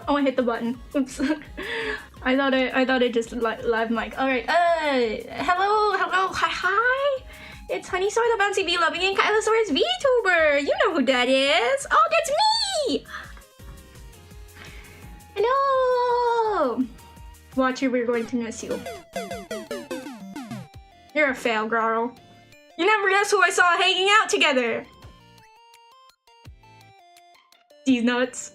Oh, I hit the button. Oops. I thought it just live mic. All right. Hello. Hi. It's Honeysaur, the bouncy bee loving and Kylosaurus VTuber. You know who that is. Oh, that's me. Hello. Watcher, we're going to miss you. You're a fail, girl. You never guess who I saw hanging out together. These nuts.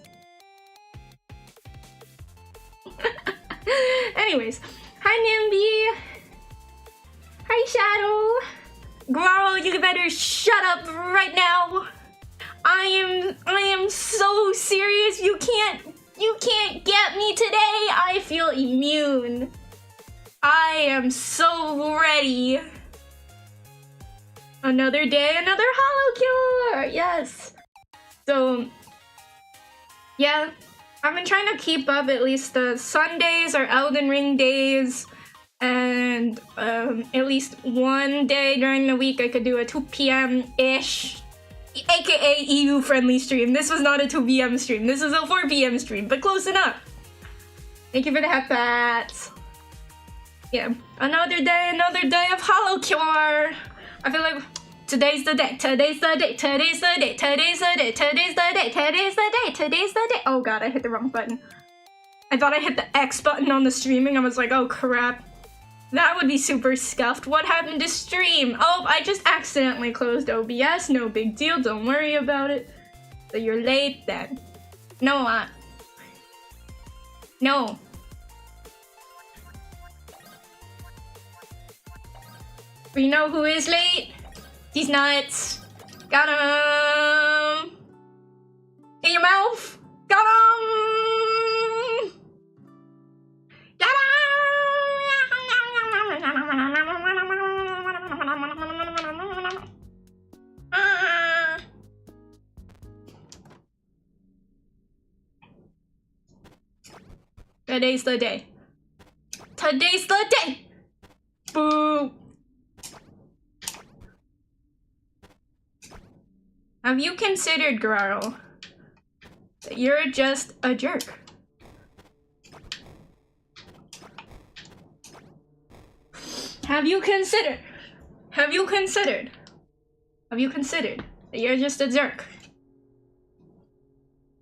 Anyways, hi Nimby. Hi Shadow. Girl, you better shut up right now. I am so serious. You can't get me today. I feel immune. I am so ready. Another day, another Holocure! Yes! So, yeah, I've been trying to keep up at least the Sundays or Elden Ring days, and at least one day during the week I could do a 2 p.m.-ish, aka EU-friendly stream. This was not a 2 p.m. stream, this is a 4 p.m. stream, but close enough. Thank you for the hepats. Yeah, another day of Holocure! I feel like today's the day. Oh god, I hit the wrong button. I thought I hit the X button on the streaming. I was like, oh crap. That would be super scuffed. What happened to stream? Oh, I just accidentally closed OBS. No big deal. Don't worry about it. So you're late then. No. We know who is late. These nuts. Got him. In your mouth. Got him. Got him. Today's the day. Today's the day. Boo. Have you considered, girl, that you're just a jerk? Have you considered that you're just a jerk?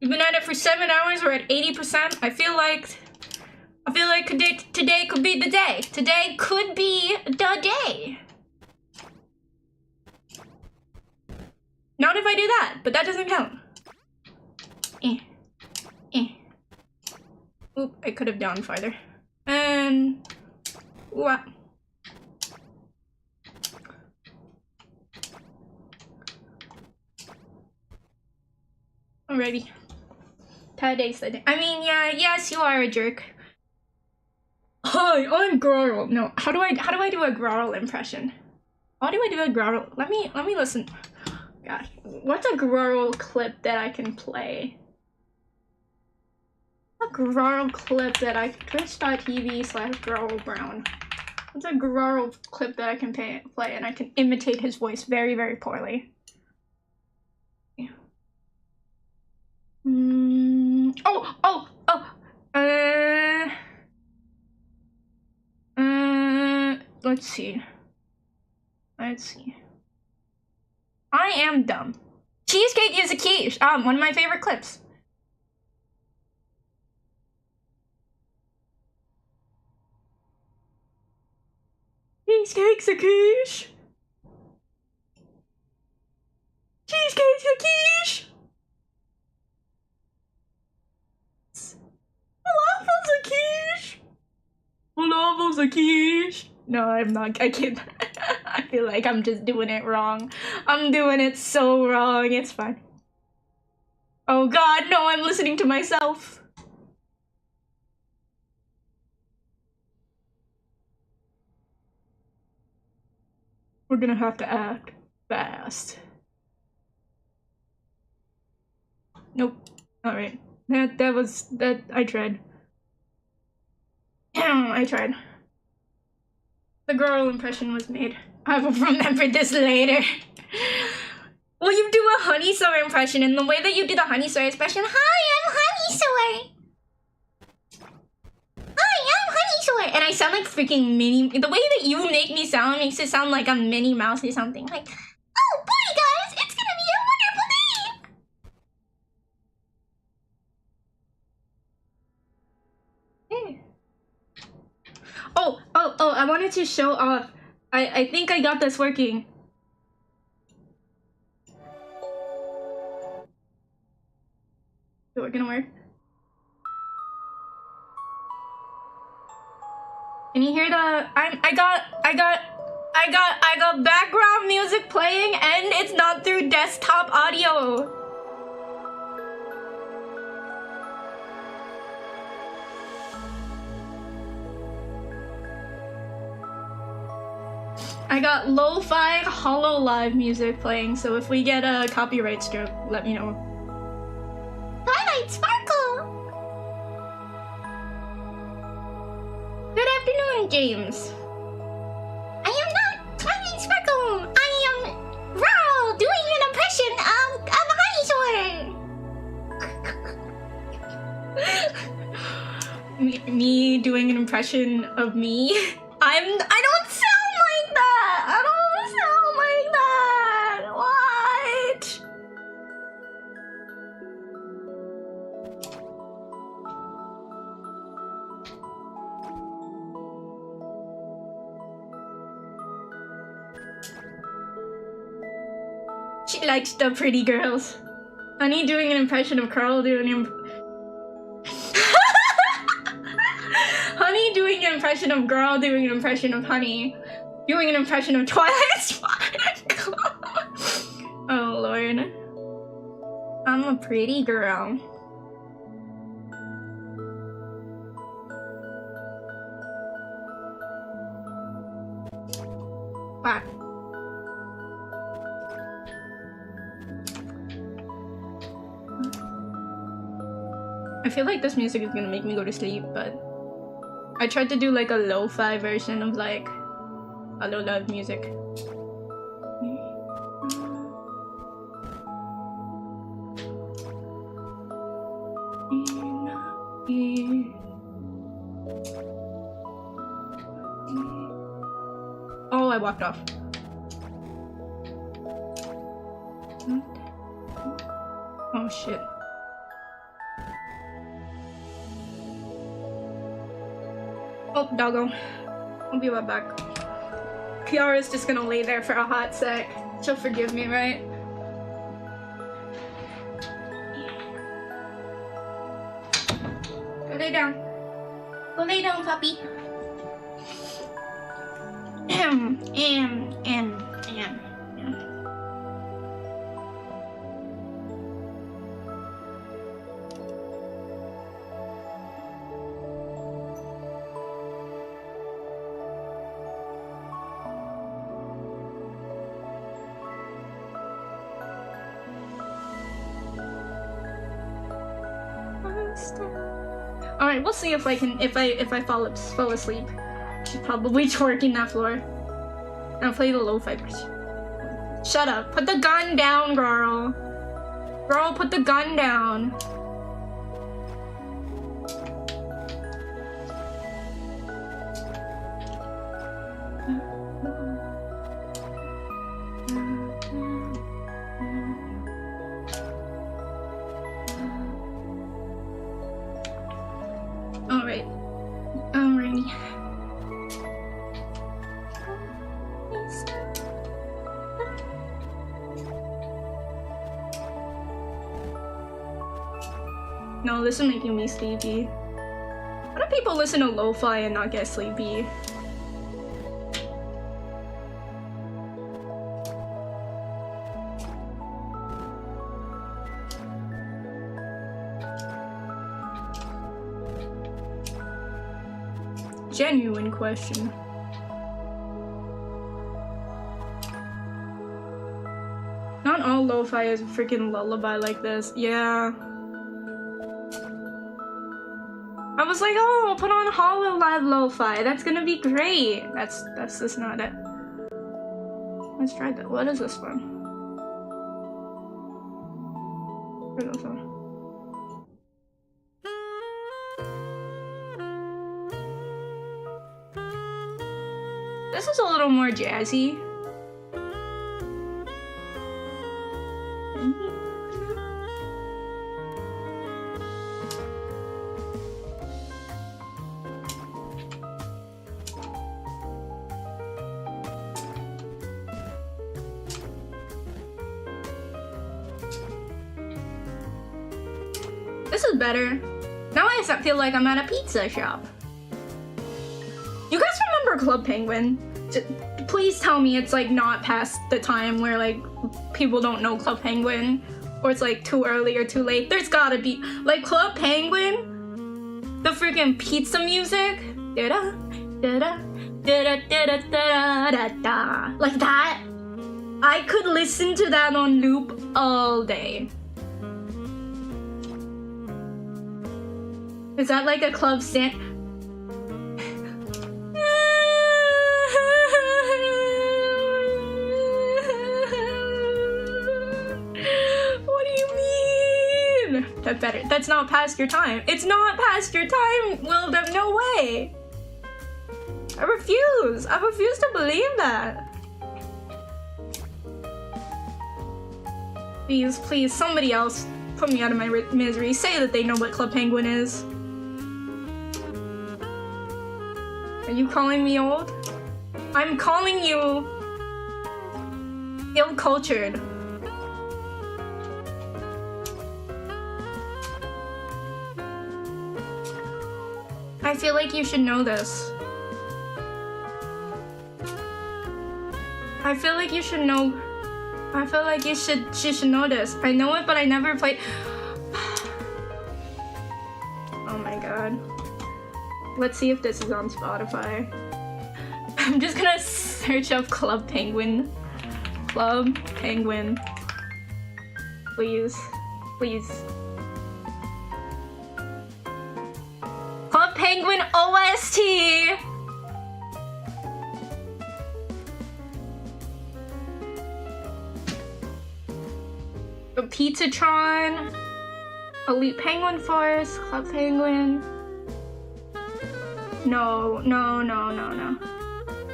You've been at it for 7 hours, we're at 80%. I feel like today could be the day. Today could be the day. Not if I do that, but that doesn't count. Oop, I could have gone farther. And what? Alrighty. Today's the day. I mean, yeah, yes, you are a jerk. Hi, I'm Growl. No, how do I do a Growl impression? How do I do a Growl? Let me listen. Gosh, what's a Growl clip that I can play? A Growl clip that I twitch.tv/GrowlBrown. What's a Growl clip that I can play and I can imitate his voice very, very poorly? Yeah. Let's see. I am dumb. Cheesecake is a quiche. One of my favorite clips. Cheesecake's a quiche. Cheesecake's a quiche. Falafel's a quiche. Falafel's a quiche. No, I'm not. I can't. I feel like I'm just doing it wrong. I'm doing it so wrong. It's fine. Oh god, no, I'm listening to myself. We're gonna have to act fast. Nope. Alright. That I tried. I tried. The girl impression was made. I will remember this later. Well, you do a Honeysaur impression, and the way that you do the Honeysaur expression, hi, I'm Honeysaur. Hi, I'm Honeysaur. And I sound like freaking Minnie. The way that you make me sound makes it sound like a Minnie Mouse or something. Like, oh boy, guys, it's gonna be a wonderful day. Oh, I wanted to show off. I think I got this working. Is it gonna work? Can you hear the I got background music playing and it's not through desktop audio. I got lo-fi Hololive music playing, so if we get a copyright strike, let me know. Twilight Sparkle! Good afternoon, James. I am not Twilight Sparkle. I am Ral doing an impression of Honeysaur. me doing an impression of me? I don't sound like that! I don't sound like that! What? She likes the pretty girls. Honey doing an impression of Carl doing an Honey doing an impression of girl doing an impression of Honey. Doing an impression of Twilight Sparkle. Oh lord. I'm a pretty girl. Wow. I feel like this music is gonna make me go to sleep, but I tried to do like a lo-fi version of like Hololive music. Oh, I walked off. Oh shit. Oh, doggo. I'll be right back. Kiara's just gonna lay there for a hot sec. She'll forgive me, right? Go lay down. Go lay down, puppy. Alright, we'll see if I can if I fall asleep. She's probably twerking that floor. I'll play the lo-fi version. Shut up. Put the gun down, girl. Girl, put the gun down. Alright. Alrighty. No, this is making me sleepy. Why do people listen to lo-fi and not get sleepy? Genuine question. Not all lo-fi is a freaking lullaby like this. Yeah. I was like, oh, put on Hololive lo-fi. That's gonna be great. That's just not it. Let's try that. What is this one? This is a little more jazzy. This is better. Now I feel like I'm at a pizza shop. You guys remember Club Penguin? Please tell me it's like not past the time where like people don't know Club Penguin, or it's like too early or too late. There's gotta be like Club Penguin, the freaking pizza music, da da da da da da da da, like that. I could listen to that on loop all day. Is that like a club stand? What do you mean? That's better. That's not past your time. It's not past your time, Wildem. No way. I refuse. I refuse to believe that. Please, please, somebody else put me out of my misery. Say that they know what Club Penguin is. Are you calling me old? I'm calling you ill-cultured. I feel like you should know this. I feel like you should know. I feel like you should know this. I know it, but I never played. Oh my god. Let's see if this is on Spotify. I'm just gonna search up Club Penguin. Club Penguin. Please. Please. Club Penguin OST! The Pizzatron. Elite Penguin Force. Club Penguin. No.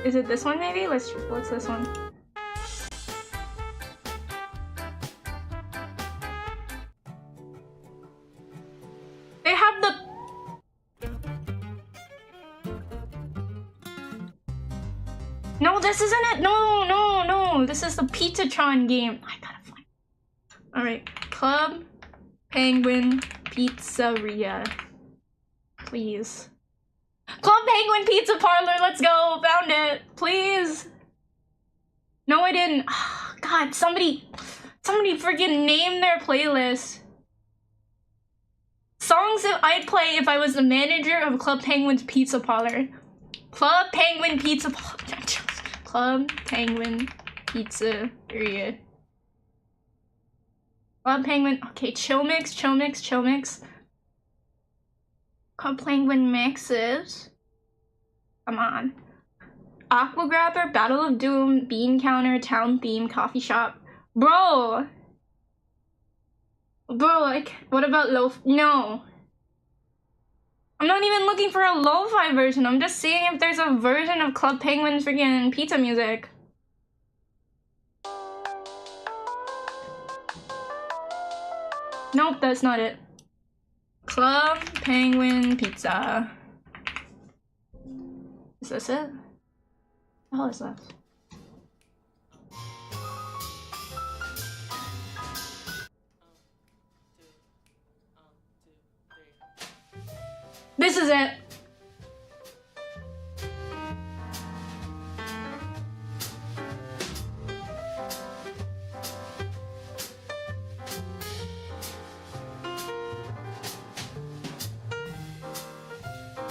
Is it this one maybe? What's this one? They have the... No, this isn't it. No. This is the Pizzatron game. I gotta find it. Alright. Club Penguin Pizzeria. Please. Club Penguin Pizza Parlor, let's go! Found it! Please! No, I didn't. Oh, God, somebody freaking name their playlist. Songs that I'd play if I was the manager of Club Penguin's Pizza Parlor. Club Penguin Pizza Parlor. Club Penguin Pizzeria. Club Penguin. Okay, chill mix. Club Penguin mixes. Come on. Aqua Grabber, Battle of Doom, Bean Counter, Town Theme, Coffee Shop. Bro, like, what about no. I'm not even looking for a lo-fi version. I'm just seeing if there's a version of Club Penguin's freaking pizza music. Nope, that's not it. Club Penguin Pizza. Is this it? What the hell is this? This is it.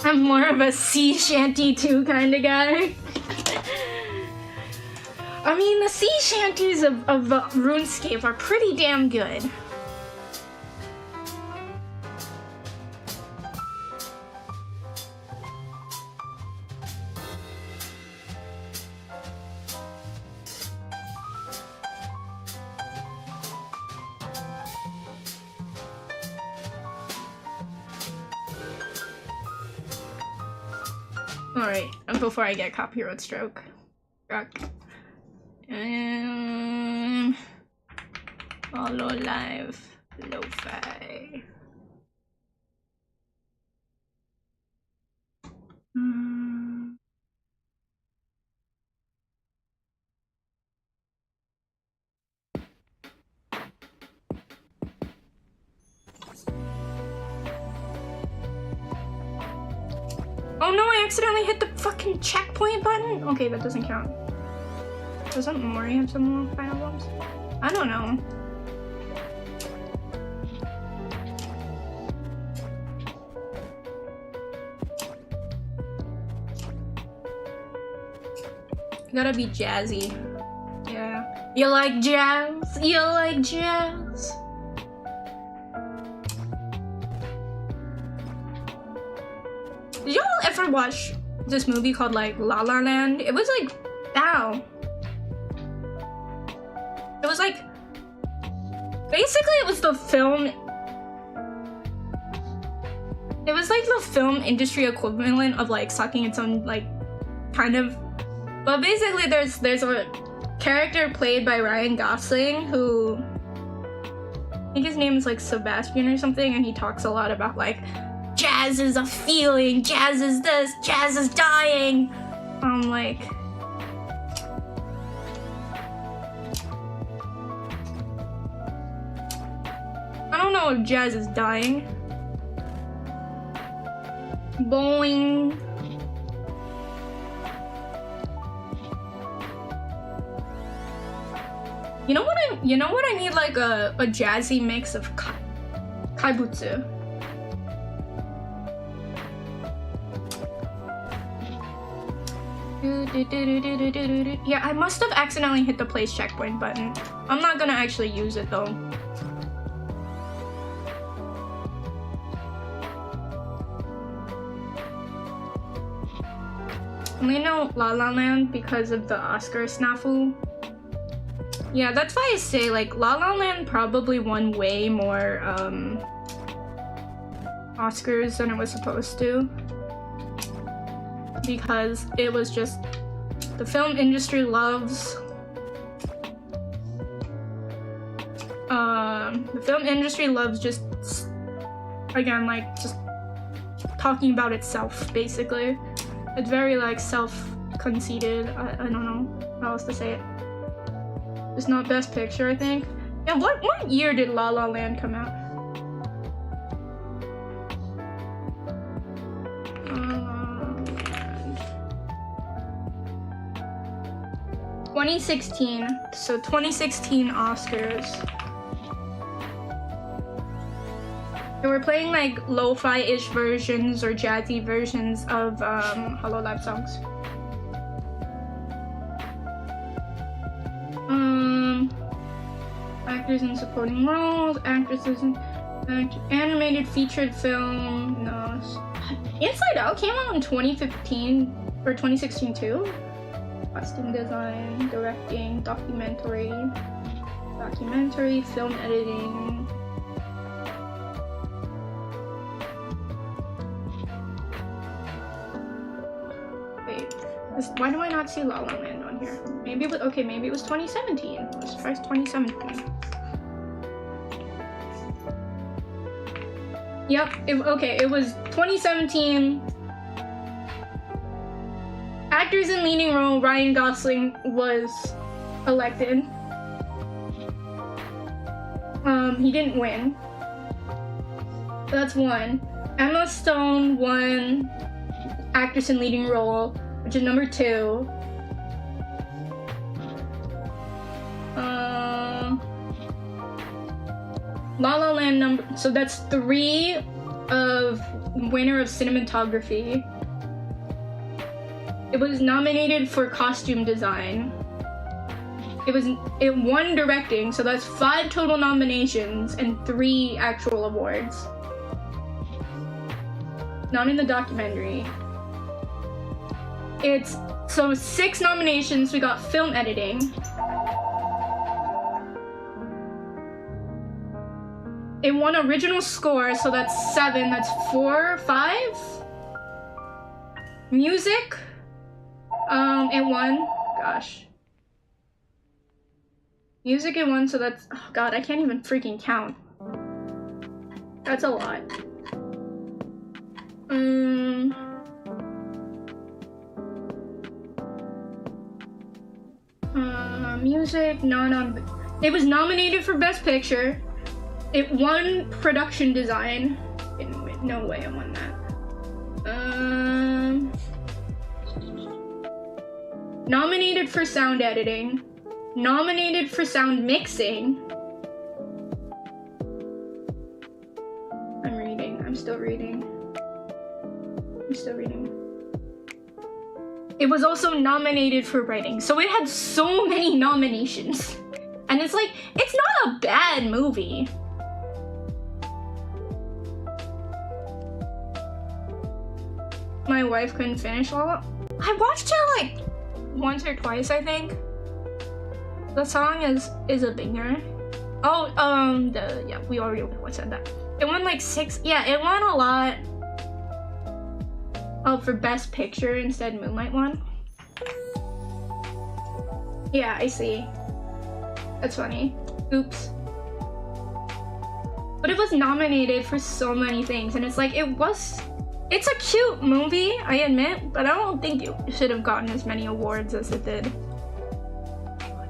I'm more of a sea shanty 2 kind of guy. I mean, the sea shanties of RuneScape are pretty damn good. Alright, before I get copyright stroke. Hololive, lo-fi. Oh no, I accidentally hit the fucking checkpoint button? Okay, that doesn't count. Doesn't Mori have some more final ones? I don't know. Gotta be jazzy. Yeah. You like jazz? You like jazz? Did y'all ever watch this movie called like La La Land? It was like, ow. It was like, basically it was the film. It was like the film industry equivalent of like sucking its own like kind of. But basically there's a character played by Ryan Gosling who, I think his name is like Sebastian or something, and he talks a lot about like, jazz is a feeling, jazz is this, jazz is dying. I'm like, I don't know if jazz is dying. Bowling. You know what I need, like a jazzy mix of kaibutsu. Yeah, I must have accidentally hit the place checkpoint button. I'm not gonna actually use it though. only know La La Land because of the Oscar snafu. Yeah, that's why I say like La La Land probably won way more Oscars than it was supposed to, because it was just the film industry loves just again like just talking about itself basically. It's very like self-conceited. I don't know how else to say it. It's not Best Picture, I think. Yeah, what year did La La Land come out? 2016. So 2016 Oscars. They were playing like lo-fi-ish versions or jazzy versions of Hololive songs. Actors in supporting roles, actresses in animated featured film. No, Inside Out came out in 2015 or 2016 too. Costume design, directing, documentary, film editing. Wait, why do I not see La La Land on here? Maybe it was, okay, maybe it was 2017. Let's try 2017. Yep, it was 2017. Actors in leading role, Ryan Gosling was elected. He didn't win. So that's one. Emma Stone won actress in leading role, which is number 2. La La Land so that's 3 of winner of cinematography. It was nominated for costume design. It won directing, so that's 5 total nominations and 3 actual awards. Not in the documentary. It's so 6 nominations. We got film editing. It won original score, so that's 7. That's 4 or 5? Music, it won. Gosh. Music it won, so that's, oh god, I can't even freaking count. That's a lot. Music, it was nominated for Best Picture. It won Production Design. No way I won that. Nominated for Sound Editing. Nominated for Sound Mixing. I'm still reading. It was also nominated for Writing. So it had so many nominations. And it's like, it's not a bad movie. My wife couldn't finish all of it. I watched it like once or twice, I think. The song is a banger. Oh, yeah, we already said that. It won like 6, yeah, it won a lot. Oh, for Best Picture instead Moonlight won. Yeah, I see. That's funny. Oops. But it was nominated for so many things, and it's like, it's a cute movie, I admit, but I don't think it should have gotten as many awards as it did.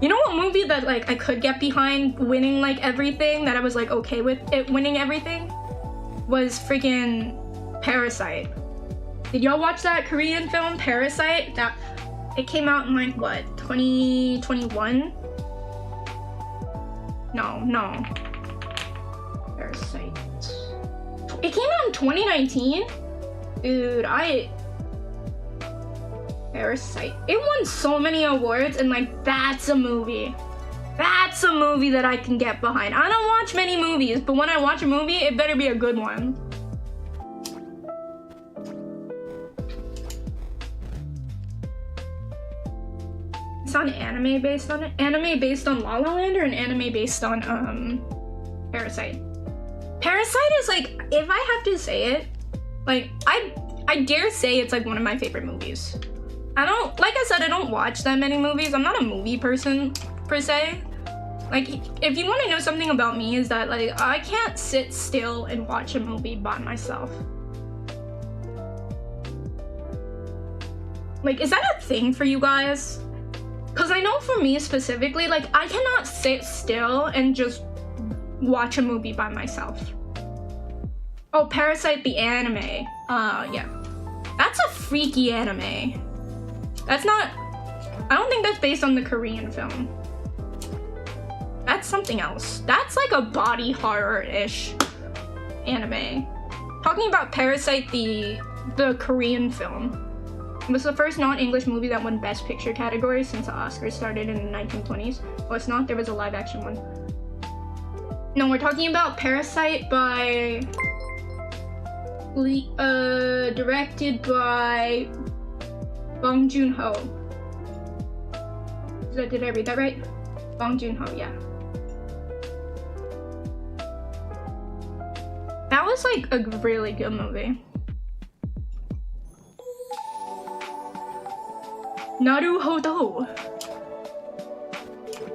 You know what movie that like I could get behind winning like everything, that I was like okay with it winning everything? Was freaking Parasite. Did y'all watch that Korean film Parasite? That it came out in like what, 2021? No. Parasite. It came out in 2019? Dude, Parasite. It won so many awards, and like that's a movie. That's a movie that I can get behind. I don't watch many movies, but when I watch a movie, it better be a good one. It's not an anime based on it. Anime based on La La Land, or an anime based on Parasite? Parasite is like, if I have to say it, like I dare say it's like one of my favorite movies. Like I said, I don't watch that many movies. I'm not a movie person per se. Like, if you want to know something about me, is that like I can't sit still and watch a movie by myself. Like, is that a thing for you guys? Because I know for me specifically, like I cannot sit still and just watch a movie by myself. Oh, Parasite the anime. Yeah. That's a freaky anime. That's not, I don't think that's based on the Korean film. That's something else. That's like a body horror-ish anime. Talking about Parasite, the Korean film. It was the first non-English movie that won Best Picture category since the Oscars started in the 1920s. Oh, it's not, there was a live action one. No, we're talking about Parasite by, directed by Bong Joon-ho. Did I read that right? Bong Joon-ho, yeah. That was like a really good movie. Naruhodo.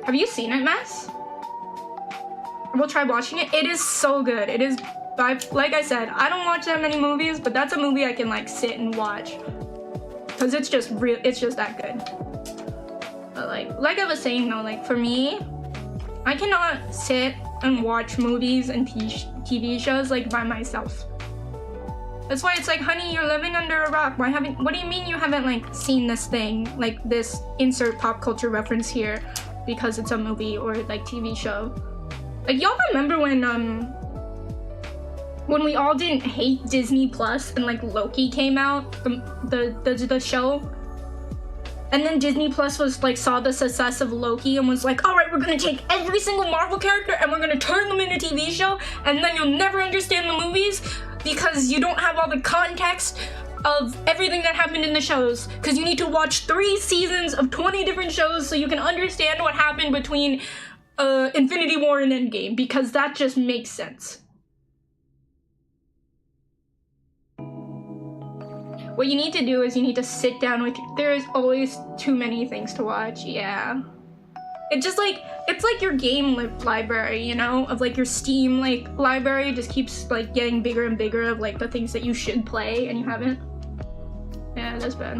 Have you seen it, Mess? We'll try watching it. It is so good. It is, like I said, I don't watch that many movies, but that's a movie I can like sit and watch. Cause it's just that good. But like I was saying though, like for me, I cannot sit and watch movies and TV shows like by myself. That's why it's like, honey, you're living under a rock. What do you mean you haven't like seen this thing? Like this insert pop culture reference here because it's a movie or like TV show. Like y'all remember when we all didn't hate Disney Plus and like Loki came out, the show? And then Disney Plus was like, saw the success of Loki and was like, all right, we're gonna take every single Marvel character and we're gonna turn them into TV show, and then you'll never understand the movies because you don't have all the context of everything that happened in the shows, because you need to watch 3 seasons of 20 different shows so you can understand what happened between Infinity War and Endgame, because that just makes sense. What you need to do is you need to sit down with. There's always too many things to watch. Yeah. It's just like, it's like your game library, you know, of like your Steam like library just keeps like getting bigger and bigger of like the things that you should play and you haven't. Yeah, that's bad.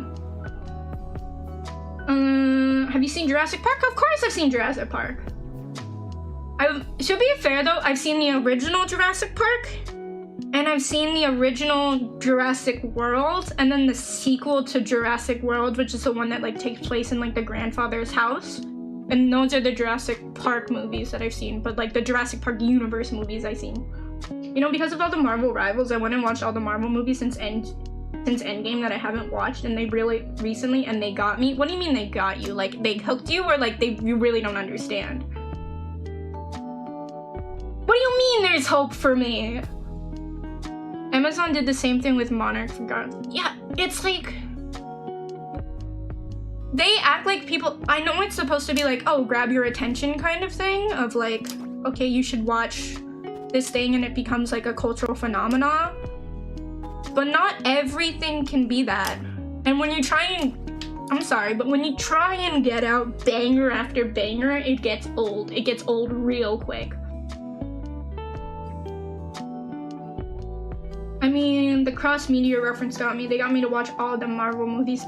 Have you seen Jurassic Park? Of course I've seen Jurassic Park. To be fair though, I've seen the original Jurassic Park and I've seen the original Jurassic World and then the sequel to Jurassic World, which is the one that like takes place in like the grandfather's house. And those are the Jurassic Park movies that I've seen, but like the Jurassic Park universe movies I've seen. You know, because of all the Marvel rivals, I went and watched all the Marvel movies since Endgame that I haven't watched, and they really recently, and they got me. What do you mean they got you? Like they hooked you, or like you really don't understand? What do you mean there's hope for me? Amazon did the same thing with Monarch for God. Yeah, it's like they act like people. I know it's supposed to be like, oh, grab your attention kind of thing of like, okay, you should watch this thing and it becomes like a cultural phenomena. But not everything can be that. And when you try and, I'm sorry, but when you try and get out banger after banger, it gets old. It gets old real quick. I mean, the cross-media reference got me. They got me to watch all the Marvel movies.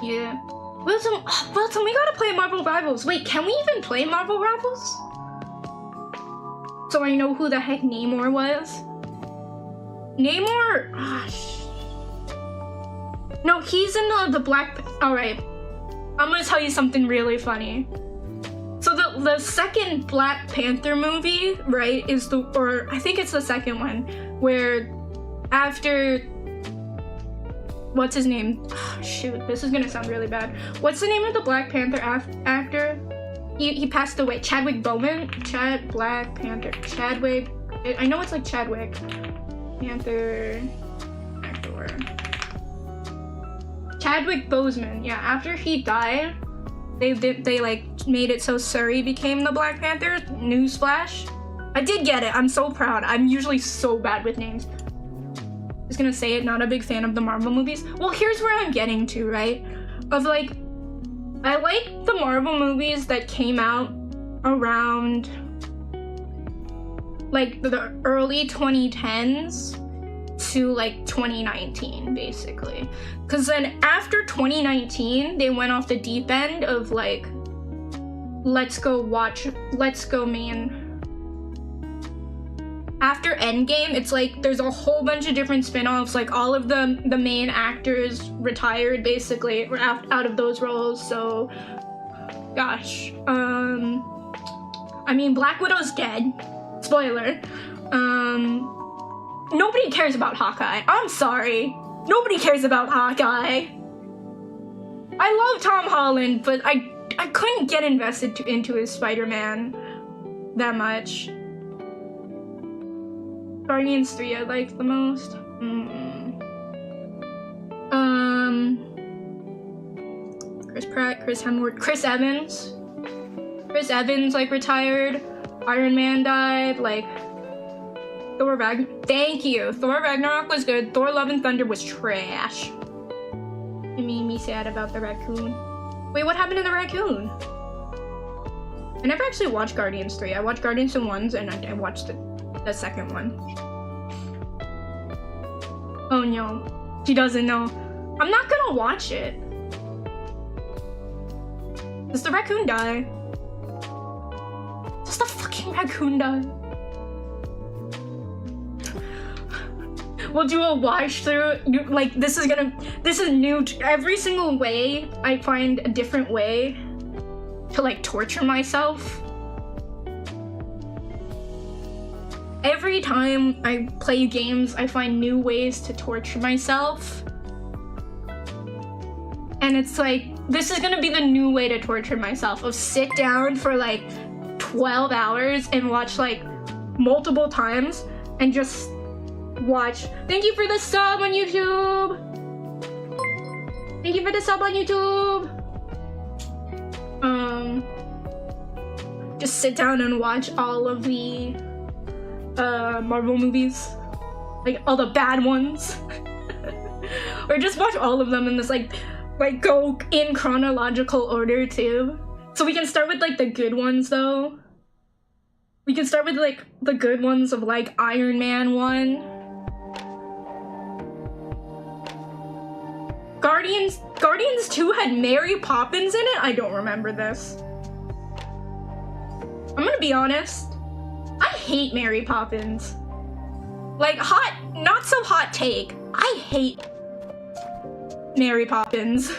Yeah. Wilson, we gotta play Marvel Rivals. Wait, can we even play Marvel Rivals? So I know who the heck Namor was. Namor, no, he's in the Black. All right, I'm gonna tell you something really funny. So the second Black Panther movie, right, is or I think it's the second one, where after. What's his name? Oh, shoot, this is gonna sound really bad. What's the name of the Black Panther actor? He passed away. Chadwick Boseman? Black Panther. Chadwick. I know it's like Chadwick. Panther actor. Chadwick Boseman. Yeah, after he died, they like made it so Shuri became the Black Panther. Newsflash. I did get it. I'm so proud. I'm usually so bad with names. Just gonna say it, not a big fan of the Marvel movies. Well, here's where I'm getting to, right? Of like, I like the Marvel movies that came out around like the early 2010s to like 2019, basically. Cause then after 2019, they went off the deep end of like, let's go main. After Endgame, it's like there's a whole bunch of different spin-offs, like all of the main actors retired basically out of those roles, so gosh. I mean, Black Widow's dead. Spoiler. Nobody cares about Hawkeye. I'm sorry. Nobody cares about Hawkeye. I love Tom Holland, but I couldn't get invested into his Spider-Man that much. Guardians 3 I like the most. Chris Pratt, Chris Hemsworth, Chris Evans. Chris Evans like retired. Iron Man died. Like Thor Ragnarok. Thank you. Thor Ragnarok was good. Thor Love and Thunder was trash. It made me sad about the raccoon. Wait, what happened to the raccoon? I never actually watched Guardians 3. I watched Guardians 1 and I watched the second one. Oh no, she doesn't know. I'm not gonna watch it. Does the raccoon die? Does the fucking raccoon die? We'll do a watch through. Like this is new. Every single way I find a different way to like torture myself. Every time I play games, I find new ways to torture myself. And it's like, this is gonna be the new way to torture myself, of sit down for like 12 hours and watch like multiple times and just watch. Thank you for the sub on YouTube! Thank you for the sub on YouTube! Just sit down and watch all of the Marvel movies. Like all the bad ones. Or just watch all of them and just like go in chronological order too. So we can start with like the good ones though. We can start with like the good ones of like Iron Man 1. Guardians 2 had Mary Poppins in it? I don't remember this. I'm gonna be honest. I hate Mary Poppins. Like not so hot take. I hate Mary Poppins.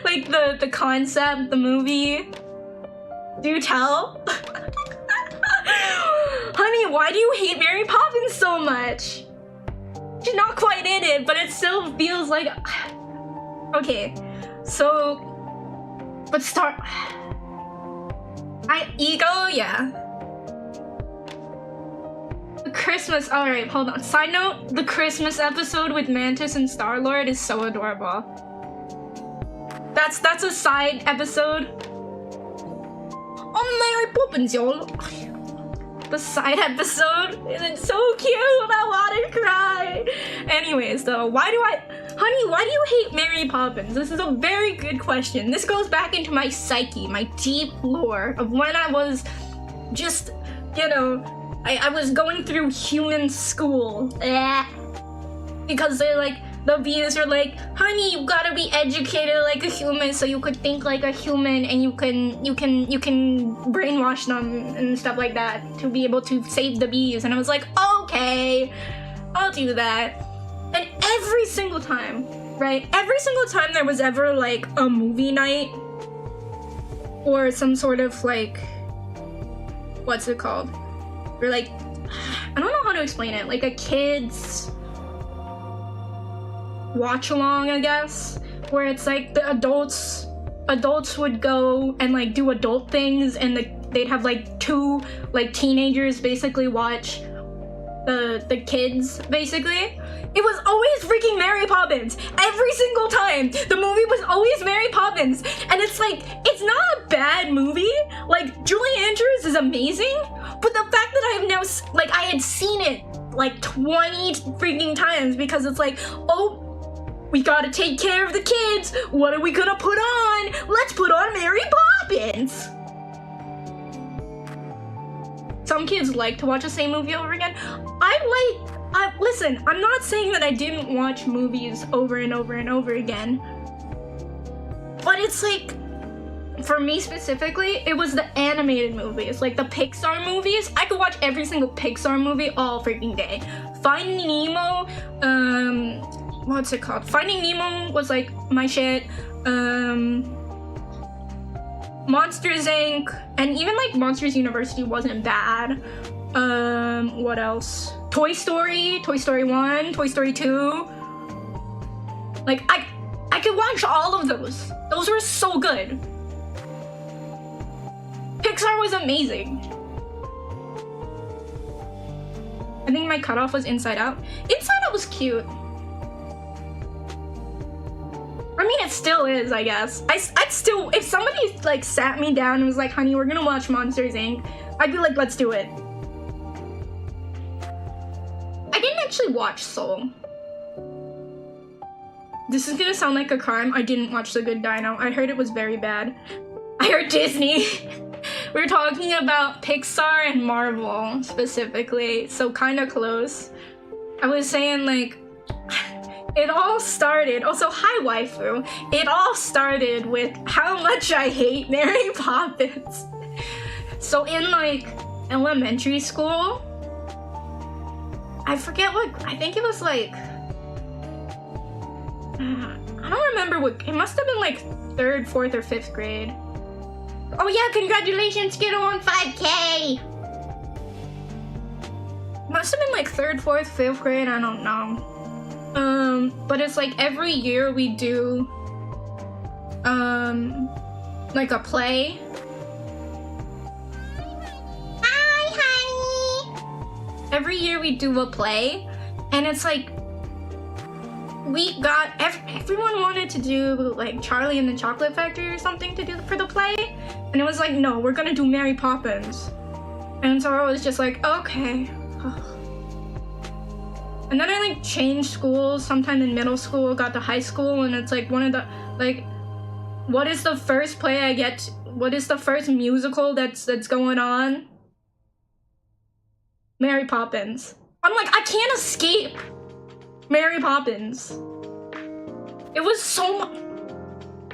Like the concept, the movie. Do tell? Honey, why do you hate Mary Poppins so much? She's not quite in it, but it still feels like... Okay, so... But start... Ego? Yeah. The Christmas... Alright, hold on. Side note, the Christmas episode with Mantis and Star-Lord is so adorable. That's a side episode. Oh, Mary Poppins, y'all. The side episode, and it's so cute. I want to cry. Anyways, though, honey, why do you hate Mary Poppins? This is a very good question. This goes back into my psyche, my deep lore of when I was just, you know, I was going through human school. Because they're like, the views are like, honey, you gotta be educated like a human so you could think like a human and you can brainwash them and stuff like that to be able to save the bees. And I was like, okay, I'll do that. And every single time, right? Every single time there was ever like a movie night or some sort of like, what's it called? Or like, I don't know how to explain it. Like a kid's watch along, I guess, where it's like the adults would go and like do adult things, and they'd have like two like teenagers basically watch the kids basically. It was always freaking Mary Poppins every single time. The movie was always Mary Poppins, and it's like, it's not a bad movie. Like Julie Andrews is amazing, but the fact that I have now like I had seen it like 20 freaking times because it's like, oh, we gotta take care of the kids. What are we gonna put on? Let's put on Mary Poppins. Some kids like to watch the same movie over again. Listen, I'm not saying that I didn't watch movies over and over and over again. But it's like, for me specifically, it was the animated movies, like the Pixar movies. I could watch every single Pixar movie all freaking day. Finding Nemo, what's it called? Finding Nemo was like my shit. Monsters Inc. and even like Monsters University wasn't bad. What else? Toy Story 1, Toy Story 2. Like I could watch all of those. Those were so good. Pixar was amazing. I think my cutoff was Inside Out. Inside Out was cute. I mean, it still is, I guess. I'd still, if somebody like sat me down and was like, honey, we're gonna watch Monsters Inc., I'd be like, let's do it. I didn't actually watch Soul. This is gonna sound like a crime. I didn't watch The Good Dino. I heard it was very bad. I heard Disney. We're talking about Pixar and Marvel specifically, so kind of close. I was saying like, it all started, also hi waifu, it all started with how much I hate Mary Poppins. So in like elementary school, I forget what, I think it was like, I don't remember what, it must have been like 3rd, 4th, or 5th grade. Oh yeah, congratulations, kiddo, on 5K! Must have been like 3rd, 4th, 5th grade, I don't know. But it's like every year we do, like a play. Hi, honey! Every year we do a play, and it's like, we got, everyone wanted to do like Charlie and the Chocolate Factory or something to do for the play, and it was like, no, we're gonna do Mary Poppins. And so I was just like, okay. And then I like changed schools sometime in middle school, got to high school, and it's like one of the, like, what is the first play I get? What is the first musical that's going on? Mary Poppins. I'm like, I can't escape Mary Poppins. It was so much,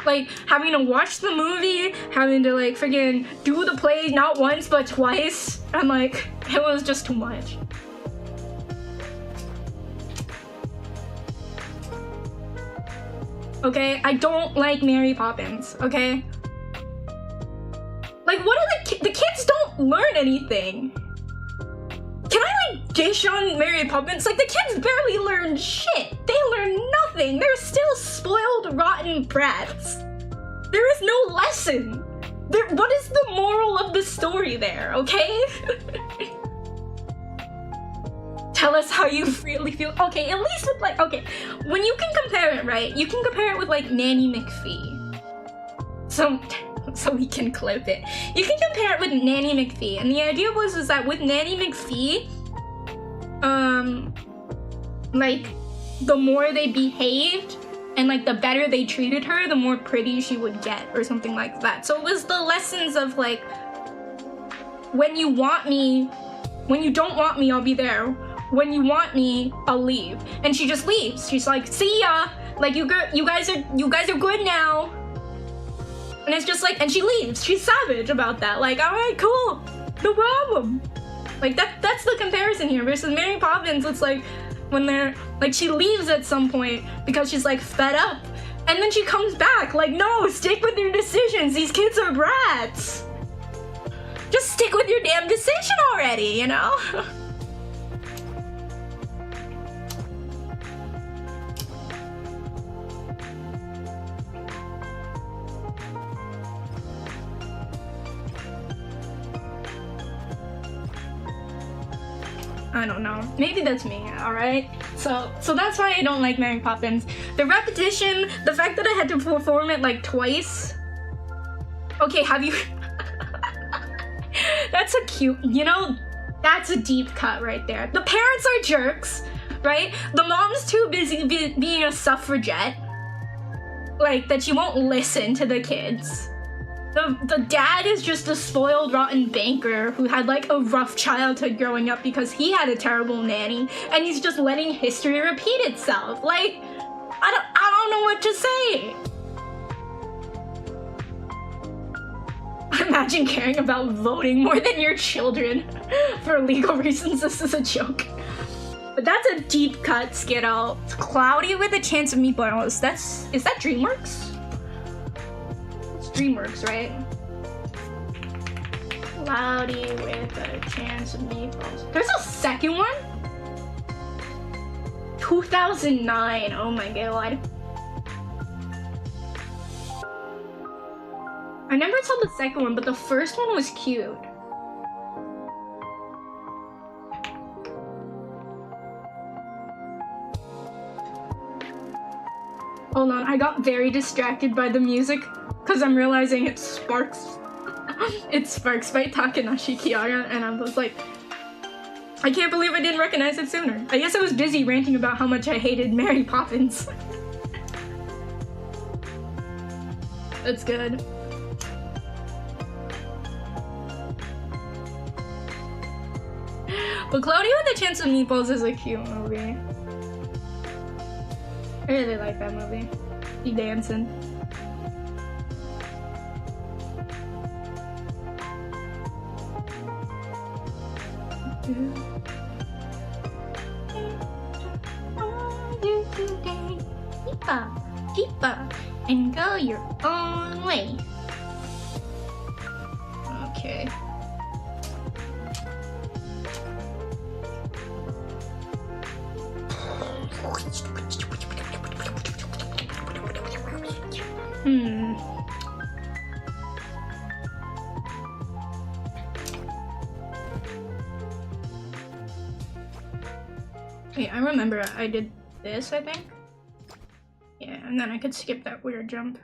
like, having to watch the movie, having to like friggin' do the play not once but twice. I'm like, it was just too much. Okay, I don't like Mary Poppins, okay? Like, what are the kids don't learn anything. Can I like dish on Mary Poppins? Like, the kids barely learn shit. They learn nothing. They're still spoiled, rotten brats. There is no lesson. What is the moral of the story there, okay? Tell us how you really feel. Okay, at least with like, okay, when you can compare it, right? You can compare it with like Nanny McPhee. So we can clip it. You can compare it with Nanny McPhee, and the idea was that with Nanny McPhee, like the more they behaved and like the better they treated her, the more pretty she would get, or something like that. So it was the lessons of like, when you want me, when you don't want me, I'll be there. When you want me, I'll leave. And she just leaves. She's like, see ya. Like, you guys are good now. And it's just like, and she leaves. She's savage about that. Like, all right, cool, no problem. Like that's the comparison here. Versus Mary Poppins, it's like when they're like, she leaves at some point because she's like fed up, and then she comes back. Like, no, stick with your decisions. These kids are brats. Just stick with your damn decision already, you know? I don't know. Maybe that's me, alright? So that's why I don't like Mary Poppins. The repetition, the fact that I had to perform it like twice. Okay, have you... That's a cute, you know, that's a deep cut right there. The parents are jerks, right? The mom's too busy being a suffragette. Like, that she won't listen to the kids. The dad is just a spoiled, rotten banker who had like a rough childhood growing up because he had a terrible nanny, and he's just letting history repeat itself. Like, I don't know what to say. Imagine caring about voting more than your children for legal reasons. This is a joke. But that's a deep cut skittle. Cloudy with a chance of meatballs. Is that DreamWorks? DreamWorks, right? Cloudy with a chance of meatballs. There's a second one? 2009, oh my god. I never saw the second one, but the first one was cute. Hold on, I got very distracted by the music because I'm realizing it's Sparks. It's Sparks by Takanashi Kiara, and I was like, I can't believe I didn't recognize it sooner. I guess I was busy ranting about how much I hated Mary Poppins. That's good. But Cloudy with a Chance of Meatballs is a cute movie. I really like that movie. He dancing. Keep up, and go your own way. Okay. Wait, I remember I did this, I think. Yeah, and then I could skip that weird jump.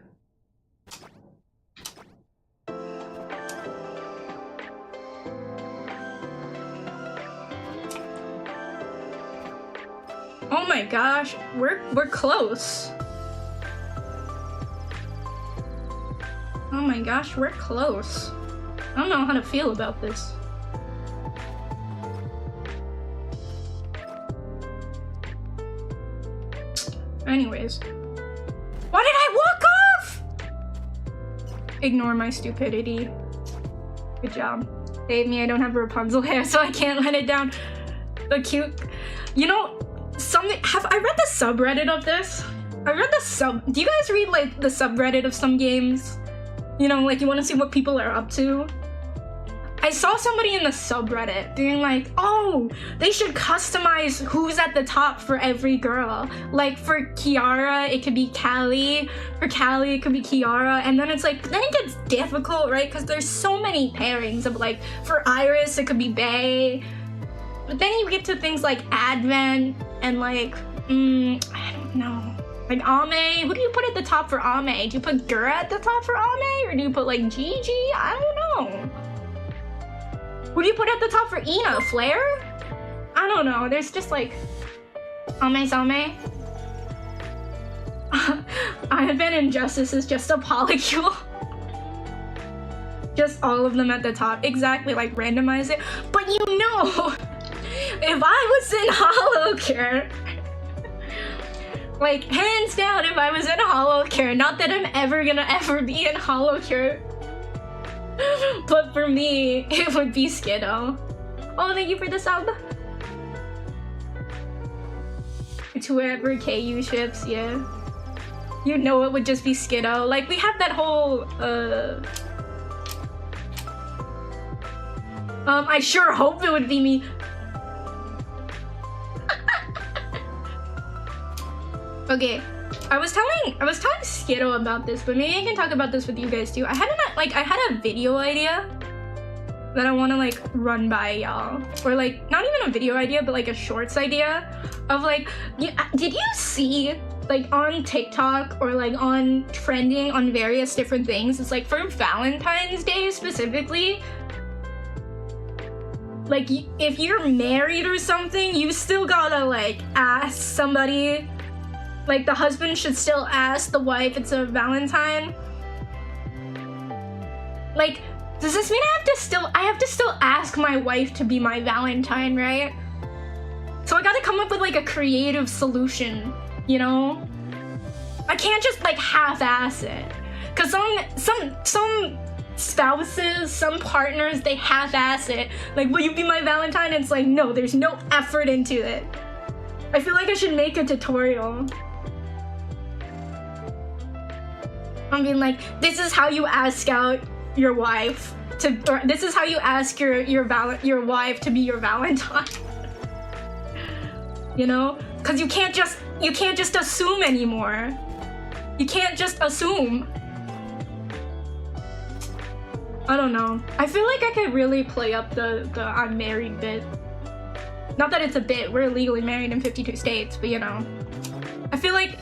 Oh my gosh, we're close. Oh my gosh, we're close. I don't know how to feel about this. Anyways. Why did I walk off? Ignore my stupidity. Good job. Save me, I don't have Rapunzel hair, so I can't let it down. The cute... You know, have I read the subreddit of this? Do you guys read, like, the subreddit of some games? You know, like, you want to see what people are up to? I saw somebody in the subreddit being like, oh, they should customize who's at the top for every girl. Like, for Kiara, it could be Callie. For Callie, it could be Kiara. And then it's like, then it gets difficult, right? Because there's so many pairings of, like, for Iris, it could be Bae. But then you get to things like Advent and, like, I don't know. Like Ame, who do you put at the top for Ame? Do you put Gura at the top for Ame? Or do you put, like, Gigi? I don't know. Who do you put at the top for Ina? Flare? I don't know. There's just like... Ame-same? Advent and Justice is just a polycule. Just all of them at the top. Exactly, like randomize it. But you know, if I was in Holocure, like hands down, if I was in Holocure, not that I'm ever gonna be in Holocure, but for me, it would be Skiddo. Oh, thank you for the sub. It's whoever KU ships, yeah. You know it would just be Skiddo. Like, we have that whole, I sure hope it would be me. Okay. I was telling Skiddo about this, but maybe I can talk about this with you guys too. I had a video idea that I want to like run by y'all, or like not even a video idea, but like a shorts idea of like, did you see like on TikTok or like on trending on various different things? It's like for Valentine's Day specifically. Like if you're married or something, you still gotta like ask somebody. Like, the husband should still ask the wife it's a Valentine. Like, does this mean I have to still ask my wife to be my Valentine, right? So I gotta come up with like a creative solution, you know? I can't just like half-ass it. Cause some spouses, some partners, they half-ass it. Like, will you be my Valentine? And it's like, no, there's no effort into it. I feel like I should make a tutorial. I mean, like, this is how you ask out your wife to, or this is how you ask your wife to be your Valentine. You know, because you can't just assume anymore. You can't just assume. I don't know. I feel like I could really play up the I'm married bit. Not that it's a bit. We're legally married in 52 states, but you know, I feel like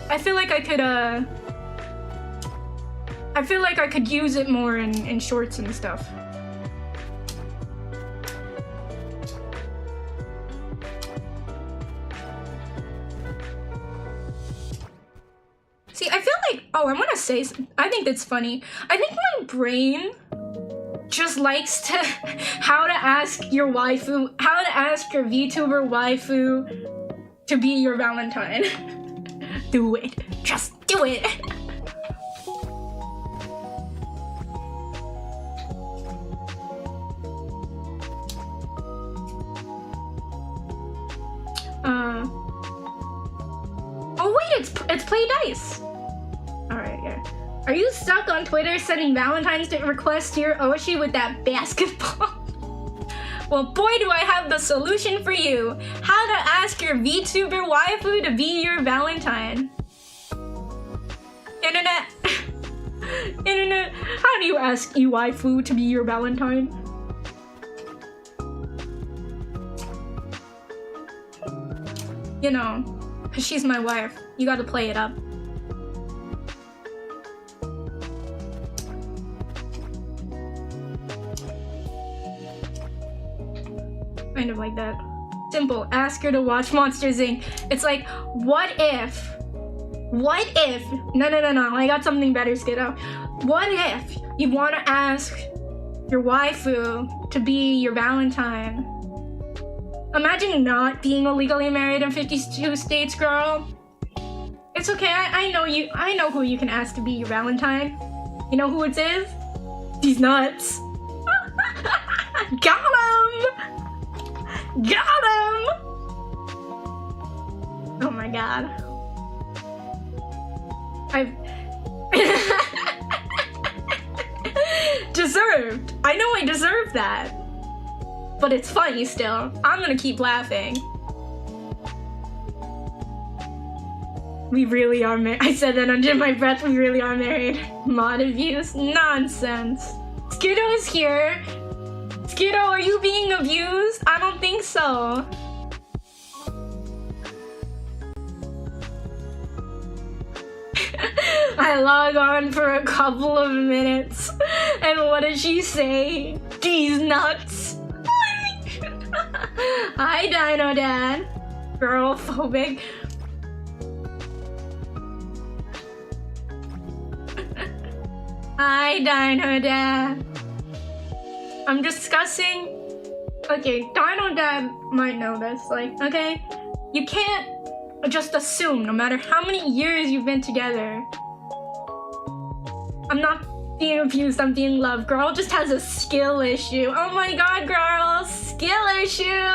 I could use it more in shorts and stuff. See, I feel like, oh, I want to say something. I think that's funny. I think my brain just likes to how to ask your waifu, how to ask your VTuber waifu to be your Valentine. Do it. Just do it. Oh wait, it's play dice. All right, yeah. Are you stuck on Twitter sending Valentine's Day requests to your Oshi with that basketball? Well, boy, do I have the solution for you. How to ask your VTuber waifu to be your Valentine. Internet. Internet, how do you ask your waifu to be your Valentine? You know, because she's my wife. You gotta play it up. Kind of like that. Simple. Ask her to watch Monsters Inc. It's like, what if? No, I got something better, Skiddo. What if you want to ask your waifu to be your Valentine? Imagine not being illegally married in 52 states, girl. It's okay, I know you. I know who you can ask to be your Valentine. You know who it is? These nuts. Got him! Got him! Oh my god. I've deserved. I know I deserve that. But it's funny still. I'm gonna keep laughing. We really are married. I said that under my breath. We really are married. Mod abuse? Nonsense. Skiddo is here. Skiddo, are you being abused? I don't think so. I log on for a couple of minutes, and what did she say? These nuts. Hi, Dino Dad. Girl phobic. Hi, Dino Dad. I'm discussing. Okay, Dino Dad might know this. Like, okay, you can't just assume, no matter how many years you've been together. I'm not being abused, I'm being loved. Girl just has a skill issue. Oh my god, girl, skill issue.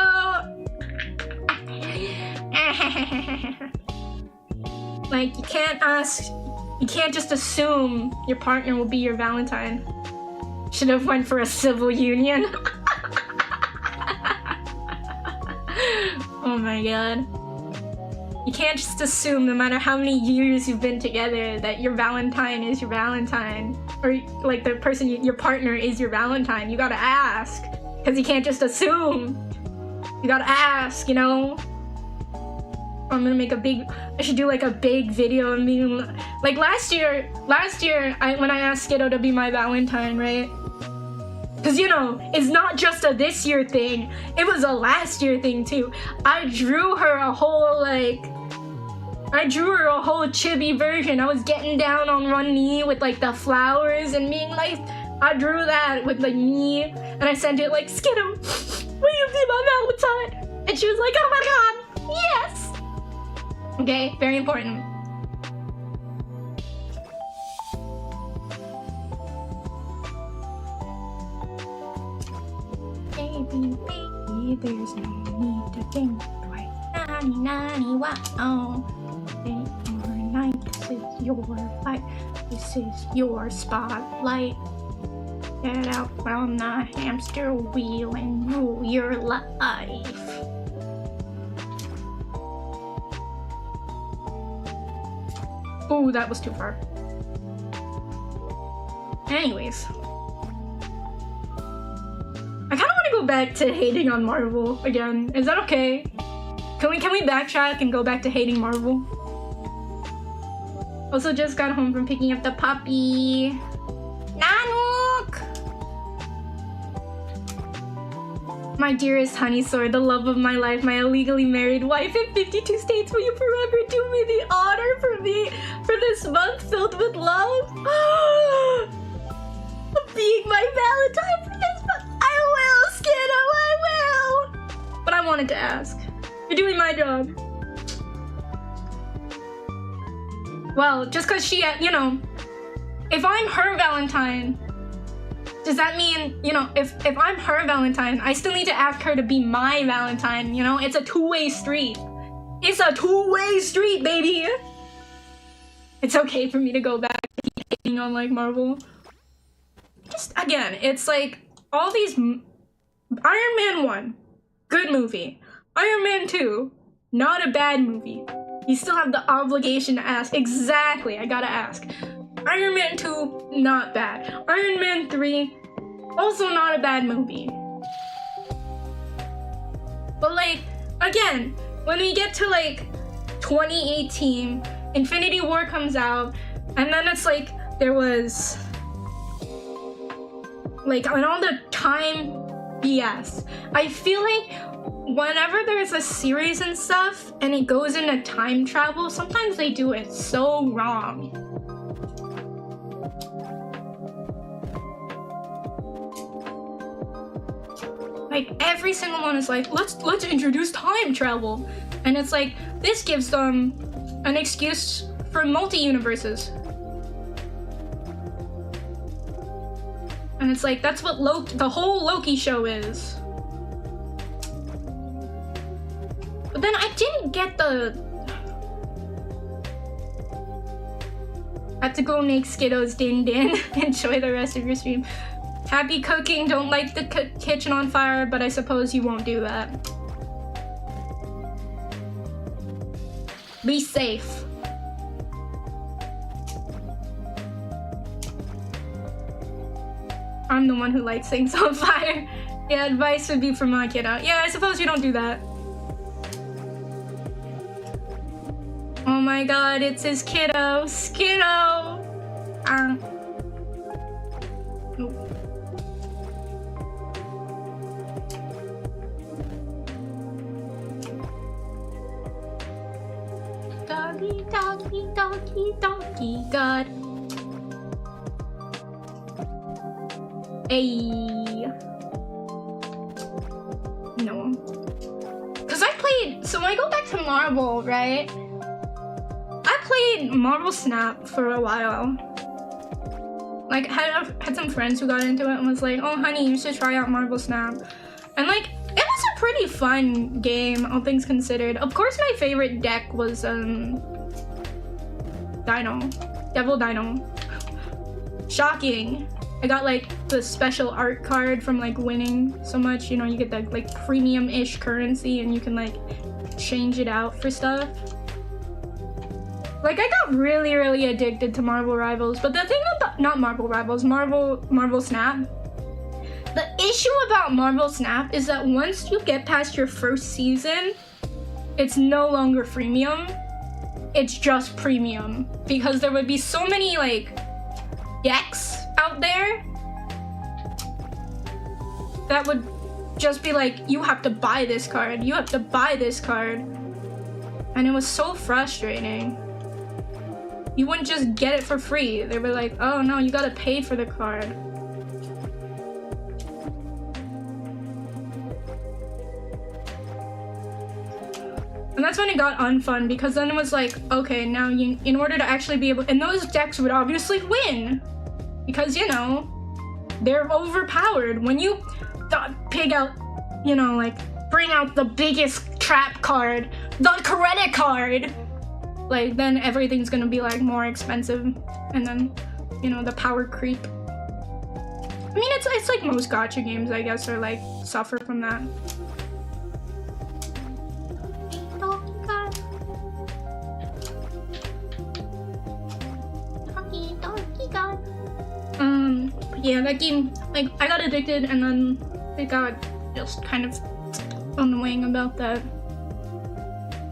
Like, you can't just assume your partner will be your Valentine. Should have went for a civil union. Oh my god. You can't just assume, no matter how many years you've been together, that your Valentine is your Valentine. Or, like, the person, your partner is your Valentine. You gotta ask. Because you can't just assume. You gotta ask, you know? I'm gonna make I should do, like, a big video and being, like, last year, when I asked Skiddo to be my Valentine, right? Because, you know, it's not just a this year thing. It was a last year thing, too. I drew her a whole chibi version. I was getting down on one knee with, like, the flowers and being like, I drew that with, like, me. And I sent it, like, Skiddo, will you be my Valentine? And she was like, oh my god, yes! Okay, very important. Baby, there's no need to think twice. Nanny, wow. Day or night, this is your fight. This is your spotlight. Get out from the hamster wheel and rule your life. Oh, that was too far. Anyways. I kind of want to go back to hating on Marvel again. Is that okay? Can we backtrack and go back to hating Marvel? Also just got home from picking up the puppy. Nanook! My dearest Honeysaur, the love of my life, my illegally married wife in 52 states, will you forever do me the honor for this month filled with love? Being my Valentine for this month. I will, Skiddo, I will! But I wanted to ask. You're doing my job. Well, just because she, you know, if I'm her Valentine, does that mean, you know, if I'm her Valentine, I still need to ask her to be my Valentine, you know? It's a two-way street. It's a two-way street, baby! It's okay for me to go back to hating on, like, Marvel. Just, again, it's like, all these... Iron Man 1, good movie. Iron Man 2, not a bad movie. You still have the obligation to ask. Exactly, I gotta ask. Iron Man 2, not bad. Iron Man 3, also not a bad movie. But, like, again, when we get to, like, 2018, Infinity War comes out, and then it's like, there was, like, on all the time BS. I feel like whenever there's a series and stuff and it goes into time travel, sometimes they do it so wrong. Like every single one is like, let's introduce time travel, and it's like this gives them an excuse for multi-universes. And it's like that's what the whole Loki show is. But then I didn't get the... Have to go make Skittles, Din Din. Enjoy the rest of your stream. Happy cooking, don't light the kitchen on fire, but I suppose you won't do that. Be safe. I'm the one who lights things on fire. Yeah, advice would be for my kiddo. Yeah, I suppose you don't do that. Oh my god, it's his kiddo. Skiddo! Nope. Doggy, doggy, doggy, doggy, god. Ayy. No. Cause I played, so when I go back to Marvel, right? I played Marvel Snap for a while. Like, had some friends who got into it and was like, oh honey, you should try out Marvel Snap. And like, it was a pretty fun game, all things considered. Of course my favorite deck was Devil Dino. Shocking. I got like the special art card from like winning so much, you know, you get the like premium-ish currency and you can like change it out for stuff. Like I got really, really addicted to Marvel Rivals, but the thing about, not Marvel Rivals, Marvel Snap. The issue about Marvel Snap is that once you get past your first season, it's no longer freemium, it's just premium. Because there would be so many like decks out there that would just be like, you have to buy this card, you have to buy this card. And it was so frustrating. You wouldn't just get it for free. They were like, oh no, you gotta pay for the card. And that's when it got unfun, because then it was like, okay, now you, in order to actually be able, and those decks would obviously win. Because, you know, they're overpowered. When you pig out, you know, like, bring out the biggest trap card, the credit card, like, then everything's gonna be, like, more expensive. And then, you know, the power creep. I mean, it's like most gacha games, I guess, are, like, suffer from that. Yeah, that game, like, I got addicted and then it got just kind of annoying about that.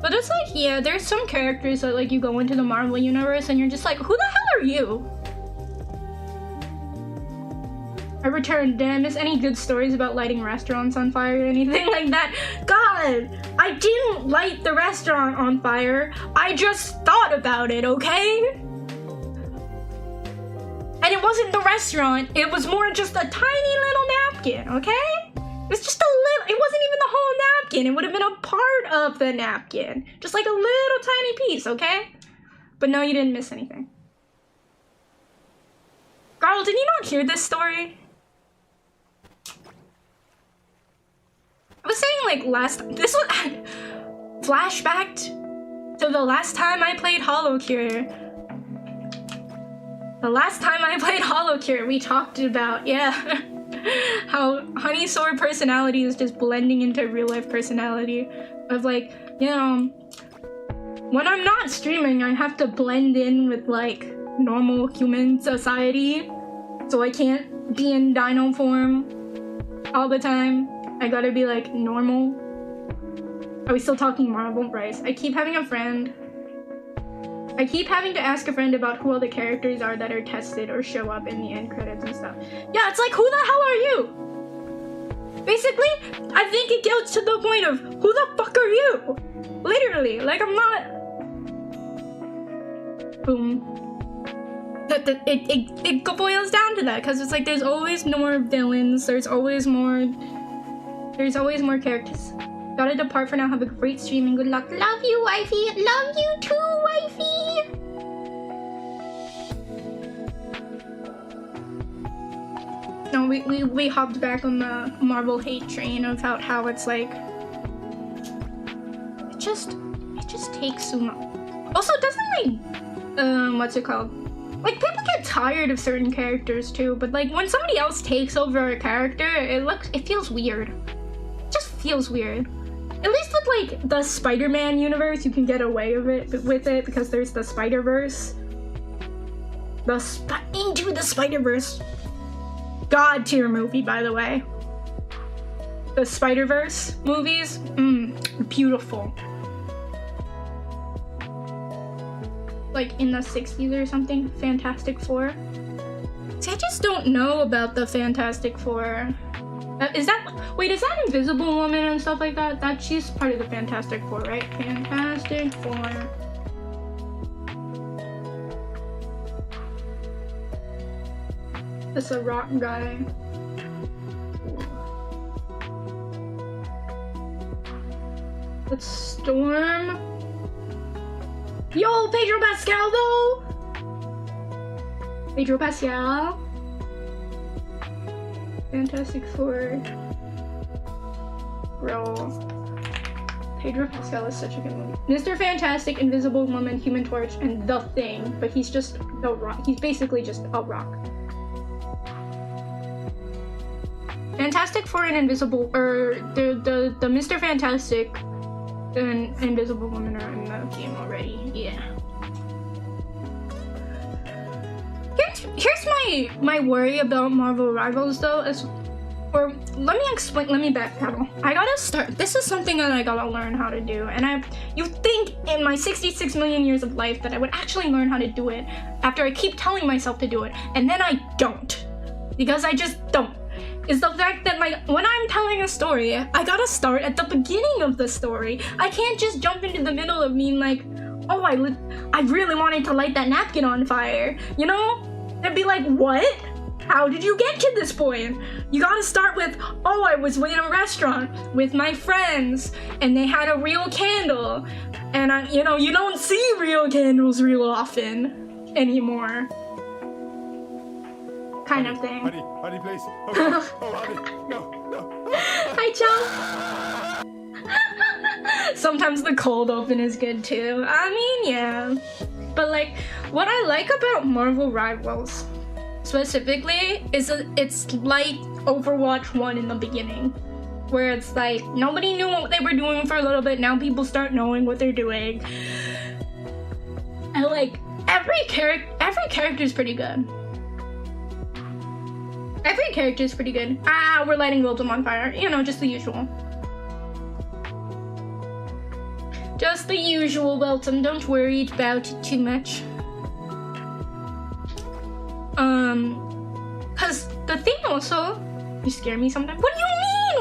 But it's like, yeah, there's some characters that, like, you go into the Marvel universe and you're just like, who the hell are you? I returned. Did I miss any good stories about lighting restaurants on fire or anything like that? God, I didn't light the restaurant on fire. I just thought about it, okay? And it wasn't the restaurant, it was more just a tiny little napkin, okay? It was just a little, it wasn't even the whole napkin, it would have been a part of the napkin. Just like a little tiny piece, okay? But no, you didn't miss anything. Carl, did you not hear this story? I was saying like this was, flashback to the last time I played Holocure. The last time I played Holocure, we talked about, yeah, how Honeysaur personality is just blending into real life personality. Of like, you know, when I'm not streaming, I have to blend in with like normal human society. So I can't be in dino form all the time. I gotta be like normal. Are we still talking Marvel Bryce? I keep having to ask a friend about who all the characters are that are tested or show up in the end credits and stuff. Yeah, it's like, who the hell are you? Basically, I think it gets to the point of, who the fuck are you? Literally, like, I'm not... Boom. It boils down to that, because it's like there's always more villains, there's always more characters. Gotta depart for now, have a great stream and good luck. Love you, wifey! Love you too, wifey! No, we hopped back on the Marvel hate train of how it's like... It just takes so long. Also, doesn't like... what's it called? Like, people get tired of certain characters too, but like when somebody else takes over a character, it feels weird. It just feels weird. At least with like the Spider-Man universe, you can get away with it because there's the Spider-Verse. Into the Spider-Verse. God tier movie, by the way. The Spider-Verse movies, beautiful. Like in the 60s or something, Fantastic Four. See, I just don't know about the Fantastic Four. Is that Invisible Woman and stuff like that? She's part of the Fantastic Four, right? Fantastic Four. That's a rock guy. Let's Storm. Yo, Pedro Pascal though! Pedro Pascal. Fantastic Four. Bro. Pedro Pascal is such a good movie. Mr. Fantastic, Invisible Woman, Human Torch, and The Thing. But he's just a rock. He's basically just a rock. Fantastic Four and Invisible, or the Mr. Fantastic and Invisible Woman are in the game already. Yeah. Here's my worry about Marvel Rivals though, let me backpedal. I gotta start. This is something that I gotta learn how to do, and you think in my 66 million years of life that I would actually learn how to do it after I keep telling myself to do it, and then I don't, because I just don't. Is the fact that when I'm telling a story, I gotta start at the beginning of the story. I can't just jump into the middle of being like, oh, I really wanted to light that napkin on fire, you know? They'd be like, what? How did you get to this point? You gotta start with, oh, I was in a restaurant with my friends and they had a real candle, and you don't see real candles real often anymore. Kind of thing. Honey, please. Oh, honey, no. Hi, Joe. Sometimes the cold open is good too. I mean, yeah. But like, what I like about Marvel Rivals specifically is it's like Overwatch 1 in the beginning, where it's like nobody knew what they were doing for a little bit. Now people start knowing what they're doing. And like every character is pretty good. Every character is pretty good. We're lighting Wilton on fire. You know, just the usual. Just the usual, Wilton. Don't worry about it too much. Cause the thing also, you scare me sometimes. What do you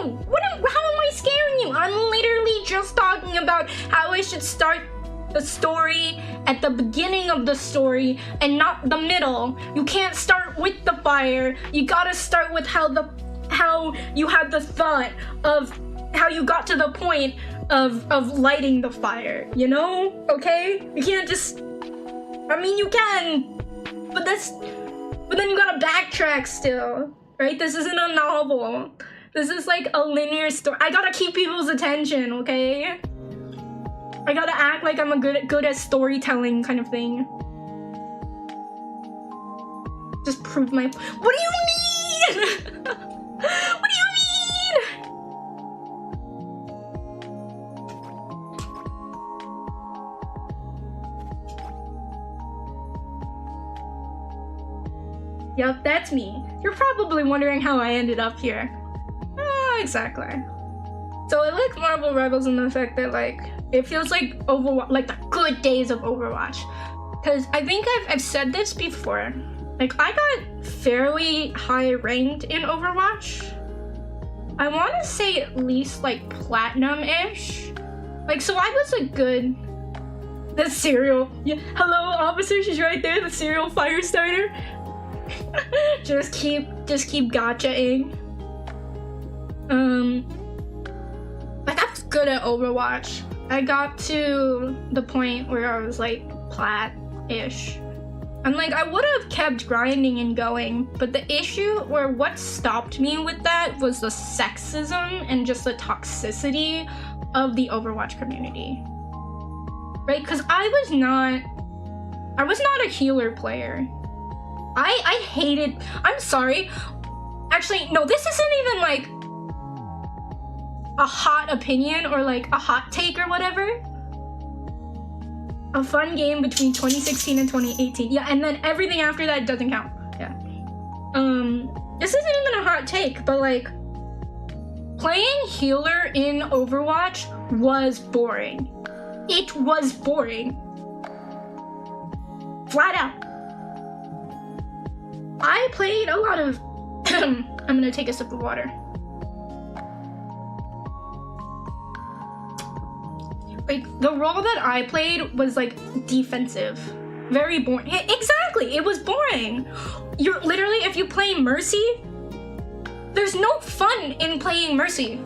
mean? How am I scaring you? I'm literally just talking about how I should start the story at the beginning of the story and not the middle. You can't start with the fire. You gotta start with how you had the thought of how you got to the point of lighting the fire, you know? Okay? You can't just, I mean, you can, but then you gotta backtrack still, right? This isn't a novel. This is like a linear story. I gotta keep people's attention, okay? I gotta act like I'm good at storytelling kind of thing. Just prove my... What do you mean? What do you mean? Yup, that's me. You're probably wondering how I ended up here. Exactly. So I like Marvel Rivals in the fact that like it feels like Overwatch, like the good days of Overwatch. Cause I think I've said this before. Like I got fairly high ranked in Overwatch. I want to say at least like platinum-ish. Like, so I was a good... The cereal. Yeah, hello, officer, she's right there, the cereal fire starter. just keep gotcha-ing. Like, I was good at Overwatch. I got to the point where I was like plat-ish. And like, I would have kept grinding and going, but the issue, or what stopped me with that, was the sexism and just the toxicity of the Overwatch community. Right? Because I was not a healer player. I hated, I'm sorry. Actually, no, this isn't even like a hot opinion or like a hot take or whatever. A fun game between 2016 and 2018. Yeah, and then everything after that doesn't count. Yeah. This isn't even a hot take, but like, playing healer in Overwatch was boring. It was boring. Flat out. I played a lot of... I'm gonna take a sip of water. Like, the role that I played was like defensive. Very boring. Yeah, exactly, it was boring. You're literally, if you play Mercy, there's no fun in playing Mercy.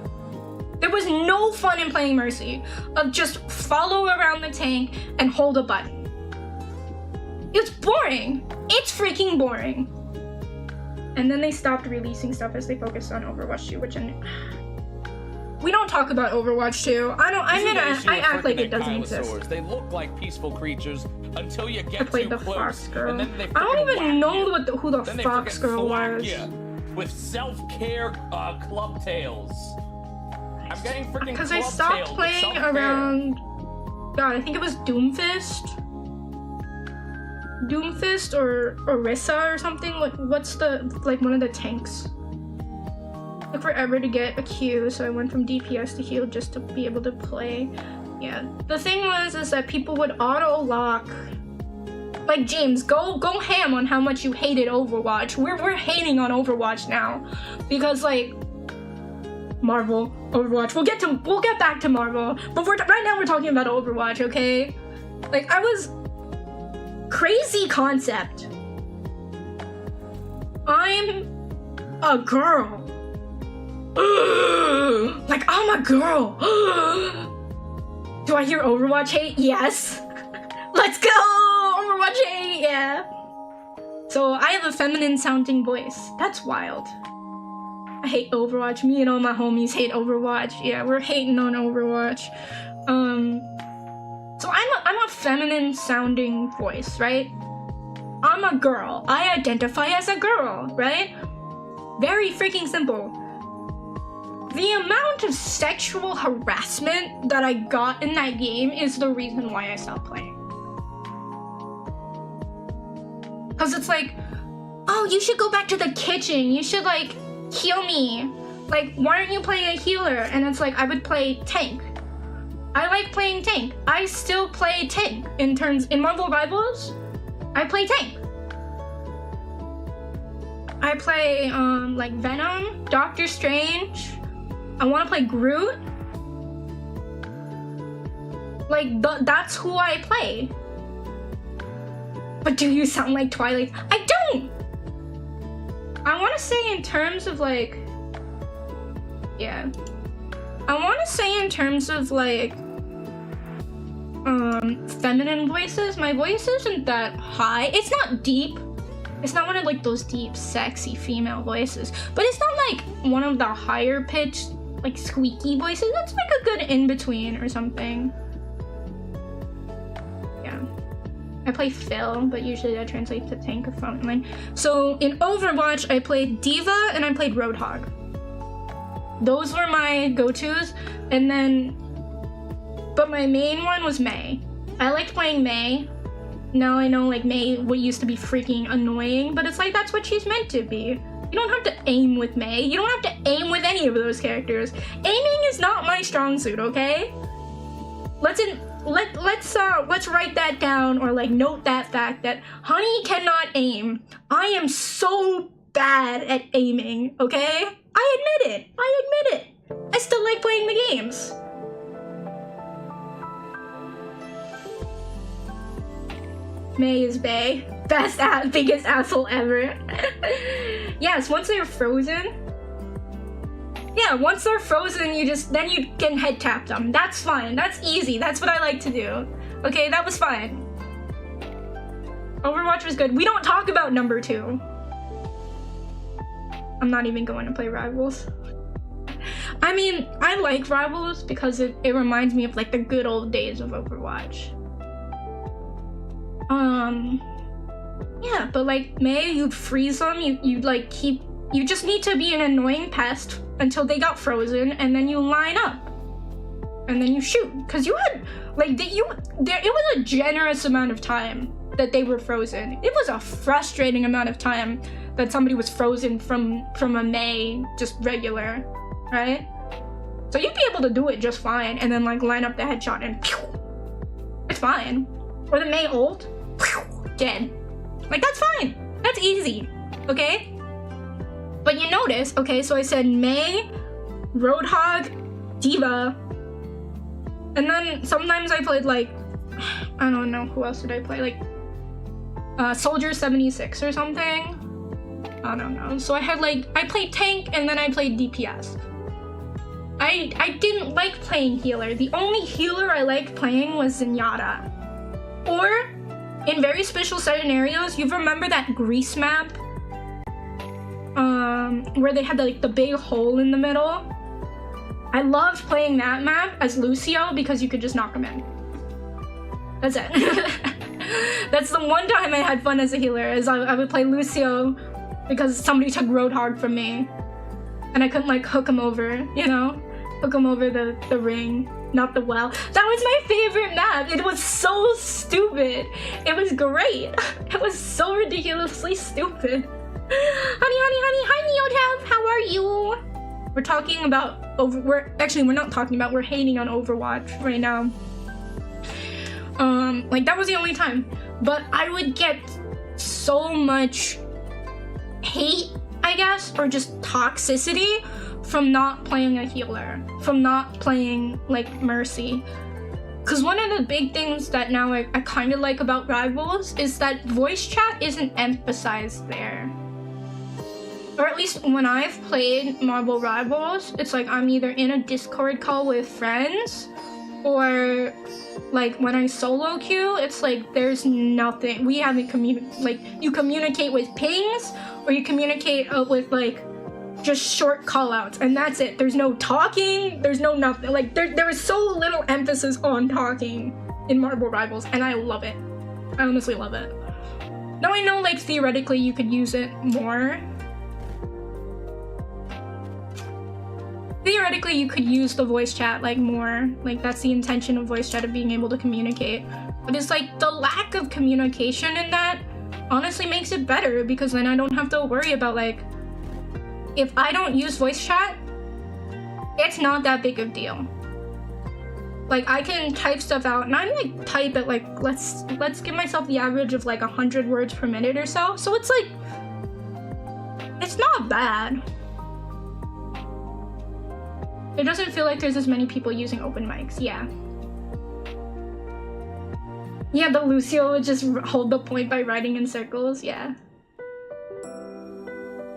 There was no fun in playing Mercy of just follow around the tank and hold a button. It's boring. It's freaking boring. And then they stopped releasing stuff as they focused on Overwatch 2, which we don't talk about Overwatch 2. I act like it doesn't exist. They look like peaceful creatures until you get I played too the close, Fox Girl. and then they I don't even know you. who the Then Fox Girl was. With self-care club tails. I'm getting freaking Because I stopped playing around... God, I think it was Doomfist? Doomfist or Orisa or something? What's the... like one of the tanks? Took forever to get a Q, so I went from DPS to heal just to be able to play. Yeah. The thing is that people would auto-lock. Like, James, go ham on how much you hated Overwatch. We're hating on Overwatch now. Because, like, Marvel, Overwatch. We'll get back to Marvel. But right now we're talking about Overwatch, okay? Like, I was... Crazy concept. I'm a girl. Like, I'm a girl. Do I hear Overwatch hate? Yes. Let's go! Overwatch hate, yeah. So I have a feminine sounding voice. That's wild. I hate Overwatch. Me and all my homies hate Overwatch. Yeah, we're hating on Overwatch. So I'm a feminine sounding voice, right? I'm a girl. I identify as a girl, right? Very freaking simple. The amount of sexual harassment that I got in that game is the reason why I stopped playing. Cause it's like, oh, you should go back to the kitchen. You should like heal me. Like, why aren't you playing a healer? And it's like, I would play tank. I like playing tank. I still play tank in Marvel Rivals. I play tank. I play like Venom, Doctor Strange. I want to play Groot. Like that's who I play. But do you sound like Twilight? I don't. I want to say in terms of like, yeah. I want to say in terms of like feminine voices, my voice isn't that high. It's not deep. It's not one of like those deep, sexy female voices. But it's not like one of the higher pitched, like squeaky voices. It's like a good in-between or something. Yeah. I play Phil, but usually that translates to tank or frontline. So in Overwatch, I played Diva and I played Roadhog. Those were my go-tos, and then, but my main one was Mei. I liked playing Mei. Now I know like Mei used to be freaking annoying, but it's like that's what she's meant to be. You don't have to aim with Mei. You don't have to aim with any of those characters. Aiming is not my strong suit, okay? Let's write that down or like note that fact that Honey cannot aim. I am so bad at aiming, okay? I admit it. I still like playing the games. May is bae. Biggest asshole ever. Yes, once they're frozen. Yeah, once they're frozen, then you can head tap them. That's fine. That's easy. That's what I like to do. Okay, that was fine. Overwatch was good. We don't talk about number 2. I'm not even going to play Rivals. I mean, I like Rivals because it reminds me of like the good old days of Overwatch. Yeah, but like May, you'd freeze them, you'd like you just need to be an annoying pest until they got frozen, and then you line up. And then you shoot. Cause you had, like, it was a generous amount of time that they were frozen. It was a frustrating amount of time that somebody was frozen from a May, just regular, right? So you'd be able to do it just fine, and then like line up the headshot and pew! It's fine. Or the May ult, pew! Dead. Like that's fine. That's easy, okay? But you notice, okay, so I said May, Roadhog, Diva, and then sometimes I played like, I don't know, who else did I play? Like, Soldier 76 or something? I don't know. So I had like, I played tank and then I played DPS. I didn't like playing healer. The only healer I liked playing was Zenyatta. Or, in very special scenarios, you remember that Grease map? Where they had like the big hole in the middle? I loved playing that map as Lucio because you could just knock him in. That's it. That's the one time I had fun as a healer, is I would play Lucio because somebody took Roadhog from me. And I couldn't like hook him over, you know? Hook him over the ring, not the well. That was my favorite map. It was so stupid. It was great. It was so ridiculously stupid. Honey, hi Neotab, how are you? We're talking about we're not talking about, we're hating on Overwatch right now. Like that was the only time. But I would get so much hate, I guess, or just toxicity from not playing a healer, from not playing like Mercy. Because one of the big things that now I kind of like about Rivals is that voice chat isn't emphasized there. Or at least when I've played Marvel Rivals, it's like I'm either in a Discord call with friends, or like when I solo queue, it's like there's nothing. We haven't like you communicate with pings, or you communicate with like just short callouts, and that's it. There's no talking, there's no nothing. Like there is so little emphasis on talking in Marvel Rivals, and I love it. I honestly love it. Now I know like theoretically you could use it more. Theoretically, you could use the voice chat like more. Like that's the intention of voice chat, of being able to communicate. But it's like the lack of communication in that honestly makes it better, because then I don't have to worry about like, if I don't use voice chat, it's not that big of a deal. Like I can type stuff out, and I like type at like, let's give myself the average of like 100 words per minute or so. So it's like, it's not bad. It doesn't feel like there's as many people using open mics, yeah. Yeah, but Lucio would just hold the point by writing in circles, yeah.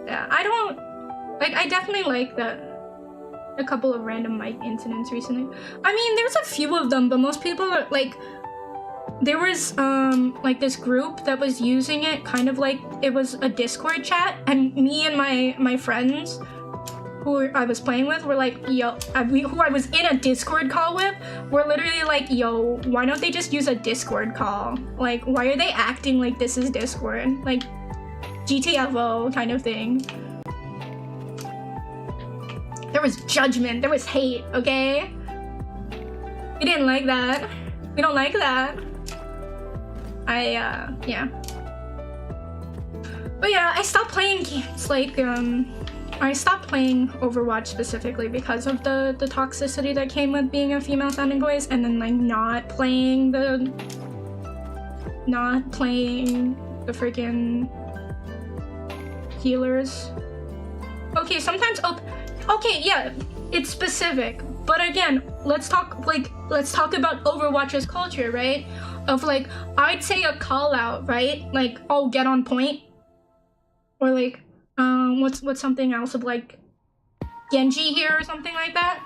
Yeah, I definitely like a couple of random mic incidents recently. I mean, there's a few of them, but most people are like, there was like this group that was using it kind of like it was a Discord chat, and me and my friends who I was playing with were like, yo, who I was in a Discord call with, were literally like, yo, why don't they just use a Discord call? Like, why are they acting like this is Discord? Like, GTFO kind of thing. There was judgment, there was hate, okay? We didn't like that. We don't like that. Yeah. But yeah, I stopped playing games like, I stopped playing Overwatch specifically because of the toxicity that came with being a female sounding voice, and then like not playing the freaking healers. Okay, sometimes okay, yeah, it's specific. But again, let's talk about Overwatch's culture, right? Of like, I'd say a call out, right? Like, oh, get on point. Or like, what's something else of like Genji here or something like that?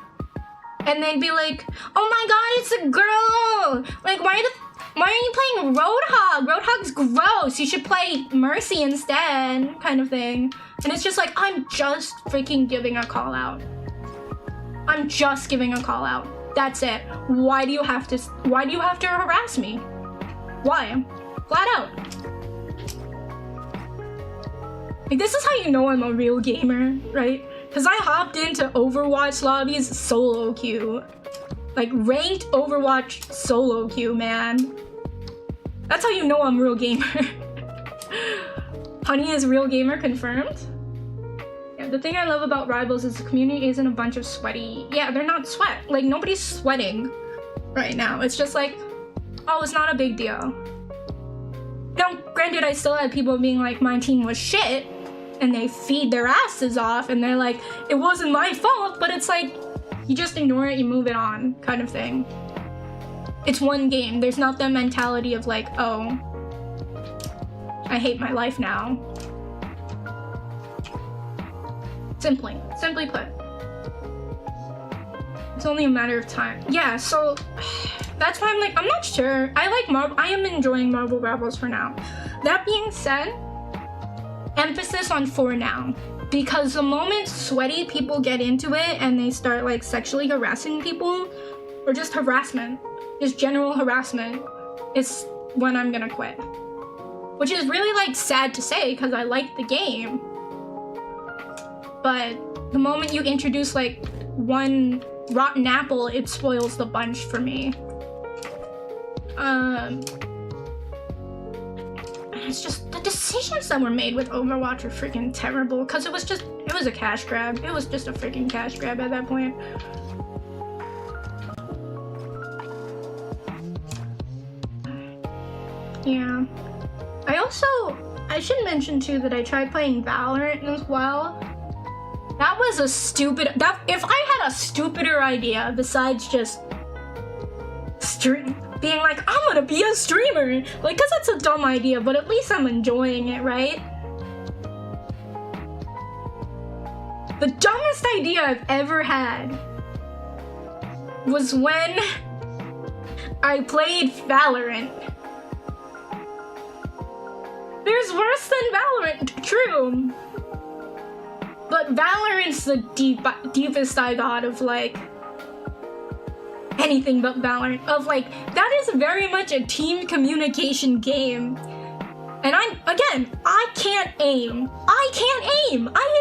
And they'd be like, oh my god, it's a girl! Like, why are you playing Roadhog? Roadhog's gross. You should play Mercy instead, kind of thing. And it's just like, I'm just freaking giving a call out. I'm just giving a call out. That's it. Why do you have to harass me? Why? Flat out. Like, this is how you know I'm a real gamer, right? Because I hopped into Overwatch lobbies solo queue. Like, ranked Overwatch solo queue, man. That's how you know I'm a real gamer. Honey is real gamer confirmed. Yeah, the thing I love about Rivals is the community isn't a bunch of sweaty... Yeah, they're not sweat. Like, nobody's sweating right now. It's just like, oh, it's not a big deal. Now, granted, I still had people being like, my team was shit, and they feed their asses off, and they're like, it wasn't my fault, but it's like, you just ignore it, you move it on, kind of thing. It's one game. There's not the mentality of like, oh, I hate my life now. Simply put. It's only a matter of time. Yeah, so that's why I'm like, I'm not sure. I am enjoying Marvel Rivals for now. That being said, emphasis on for now. Because the moment sweaty people get into it and they start like sexually harassing people, or just harassment, just general harassment, is when I'm gonna quit. Which is really like sad to say because I like the game. But the moment you introduce like one rotten apple, it spoils the bunch for me. It's just the decisions that were made with Overwatch are freaking terrible because it was a cash grab. It was just a freaking cash grab at that point. Yeah. I should mention too that I tried playing Valorant as well. That was a stupid, if I had a stupider idea besides just being like, I'm gonna be a streamer, like, cause that's a dumb idea, but at least I'm enjoying it, right? The dumbest idea I've ever had was when I played Valorant. There's worse than Valorant, true. But Valorant's the deepest I got of like anything but Valorant. Of like, that is very much a team communication game. And I can't aim. I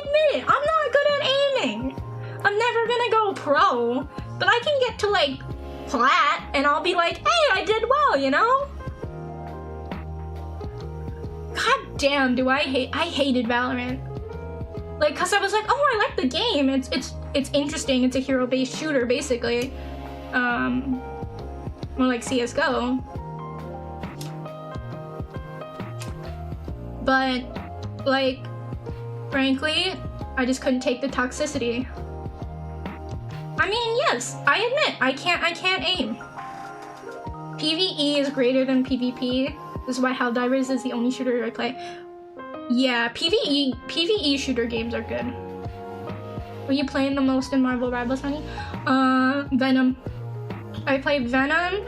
admit it. I'm not good at aiming. I'm never gonna go pro. But I can get to like plat and I'll be like, hey, I did well, you know? God damn, I hated Valorant. Like, cause I was like, oh, I like the game. It's interesting. It's a hero-based shooter, basically. More like CS:GO. But, like, frankly, I just couldn't take the toxicity. I mean, yes, I admit, I can't aim. PvE is greater than PvP. This is why Helldivers is the only shooter I play. Yeah, PvE shooter games are good. Were you playing the most in Marvel Rivals, honey? Venom. I played Venom.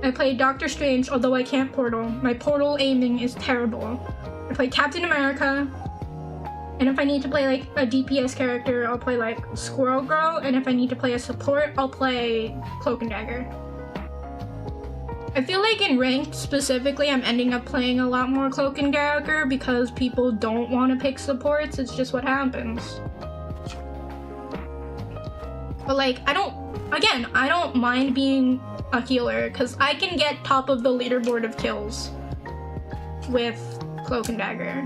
I played Doctor Strange, although I can't portal. My portal aiming is terrible. I played Captain America. And if I need to play like a DPS character, I'll play like Squirrel Girl. And if I need to play a support, I'll play Cloak and Dagger. I feel like in ranked specifically, I'm ending up playing a lot more Cloak and Dagger because people don't want to pick supports. It's just what happens. But like, I don't mind being a healer because I can get top of the leaderboard of kills with Cloak and Dagger.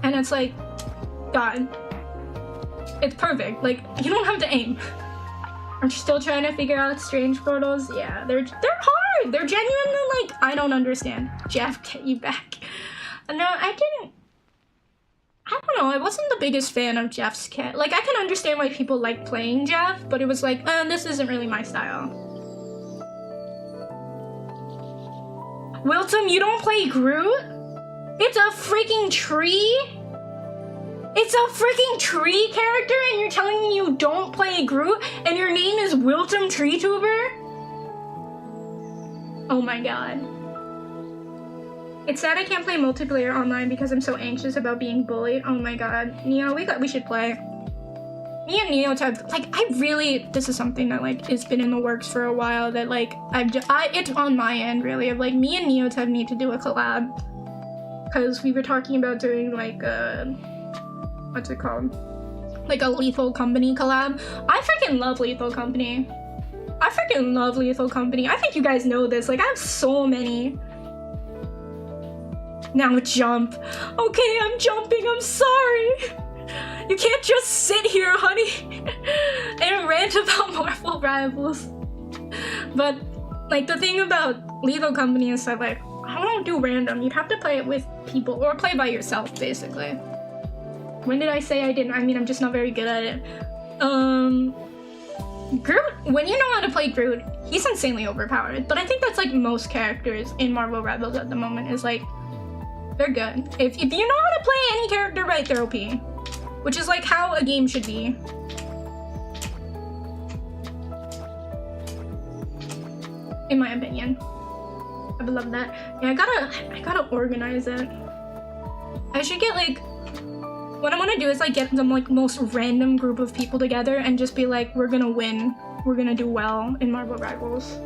And it's like, God, it's perfect. Like, you don't have to aim. I'm still trying to figure out strange portals. Yeah, they're hard. They're genuinely like, I don't understand. Jeff, get you back. No, I didn't. I don't know, I wasn't the biggest fan of Jeff's cat. Like, I can understand why people like playing Jeff, but it was like, this isn't really my style. Wiltum, you don't play Groot? It's a freaking tree? It's a freaking tree character and you're telling me you don't play Groot and your name is Wiltum TreeTuber? Oh my god. It's sad I can't play multiplayer online because I'm so anxious about being bullied. Oh my god. Neo, we should play. Me and Neo have, like, this is something that, like, has been in the works for a while that, like, it's on my end, really, of, like, me and Neo need to do a collab. Because we were talking about doing, like, what's it called? Like a Lethal Company collab. I freaking love Lethal Company. I freaking love Lethal Company. I think you guys know this. Like, I have so many. Now jump. Okay, I'm jumping. I'm sorry. You can't just sit here, honey, and rant about Marvel Rivals. But, like, the thing about Lethal Company is that, like, I don't do random. You'd have to play it with people or play by yourself, basically. When did I say I didn't? I mean, I'm just not very good at it. Groot, when you know how to play Groot, he's insanely overpowered. But I think that's, like, most characters in Marvel Rivals at the moment is, like, they're good. If you know how to play any character right, they're OP. Which is, like, how a game should be. In my opinion. I would love that. Yeah, I gotta organize it. I should get, like, what I want to do is, like, get the, like, most random group of people together and just be like, we're gonna win. We're gonna do well in Marvel Rivals.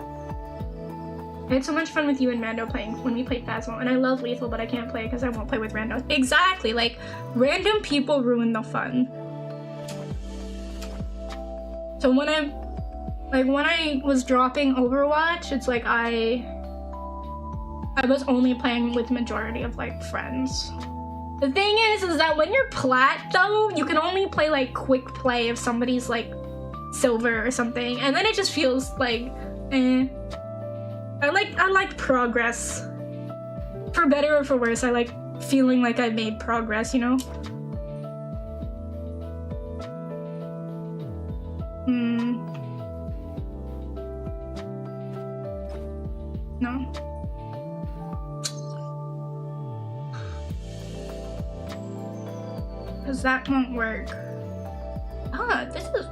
I had so much fun with you and Mando playing when we played Phasmo, and I love Lethal, but I can't play because I won't play with randos. Exactly, like, random people ruin the fun. So when I was dropping Overwatch, it's like I was only playing with majority of, like, friends. The thing is that when you're plat, though, you can only play, like, quick play if somebody's, like, silver or something, and then it just feels like, eh. I like progress. For better or for worse, I like feeling like I made progress, you know? No? Because that won't work. This is...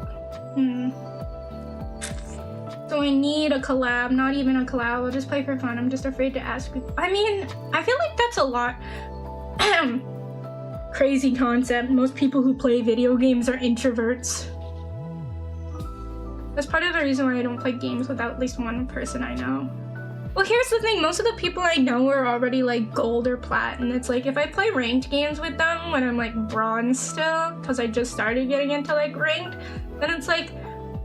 So I need a collab, not even a collab, I'll just play for fun. I'm just afraid to ask people. I mean, I feel like that's a lot. Crazy concept. Most people who play video games are introverts. That's part of the reason why I don't play games without at least one person I know. Well, here's the thing, most of the people I know are already, like, gold or plat, and it's like, if I play ranked games with them when I'm, like, bronze still, because I just started getting into, like, ranked, then it's like,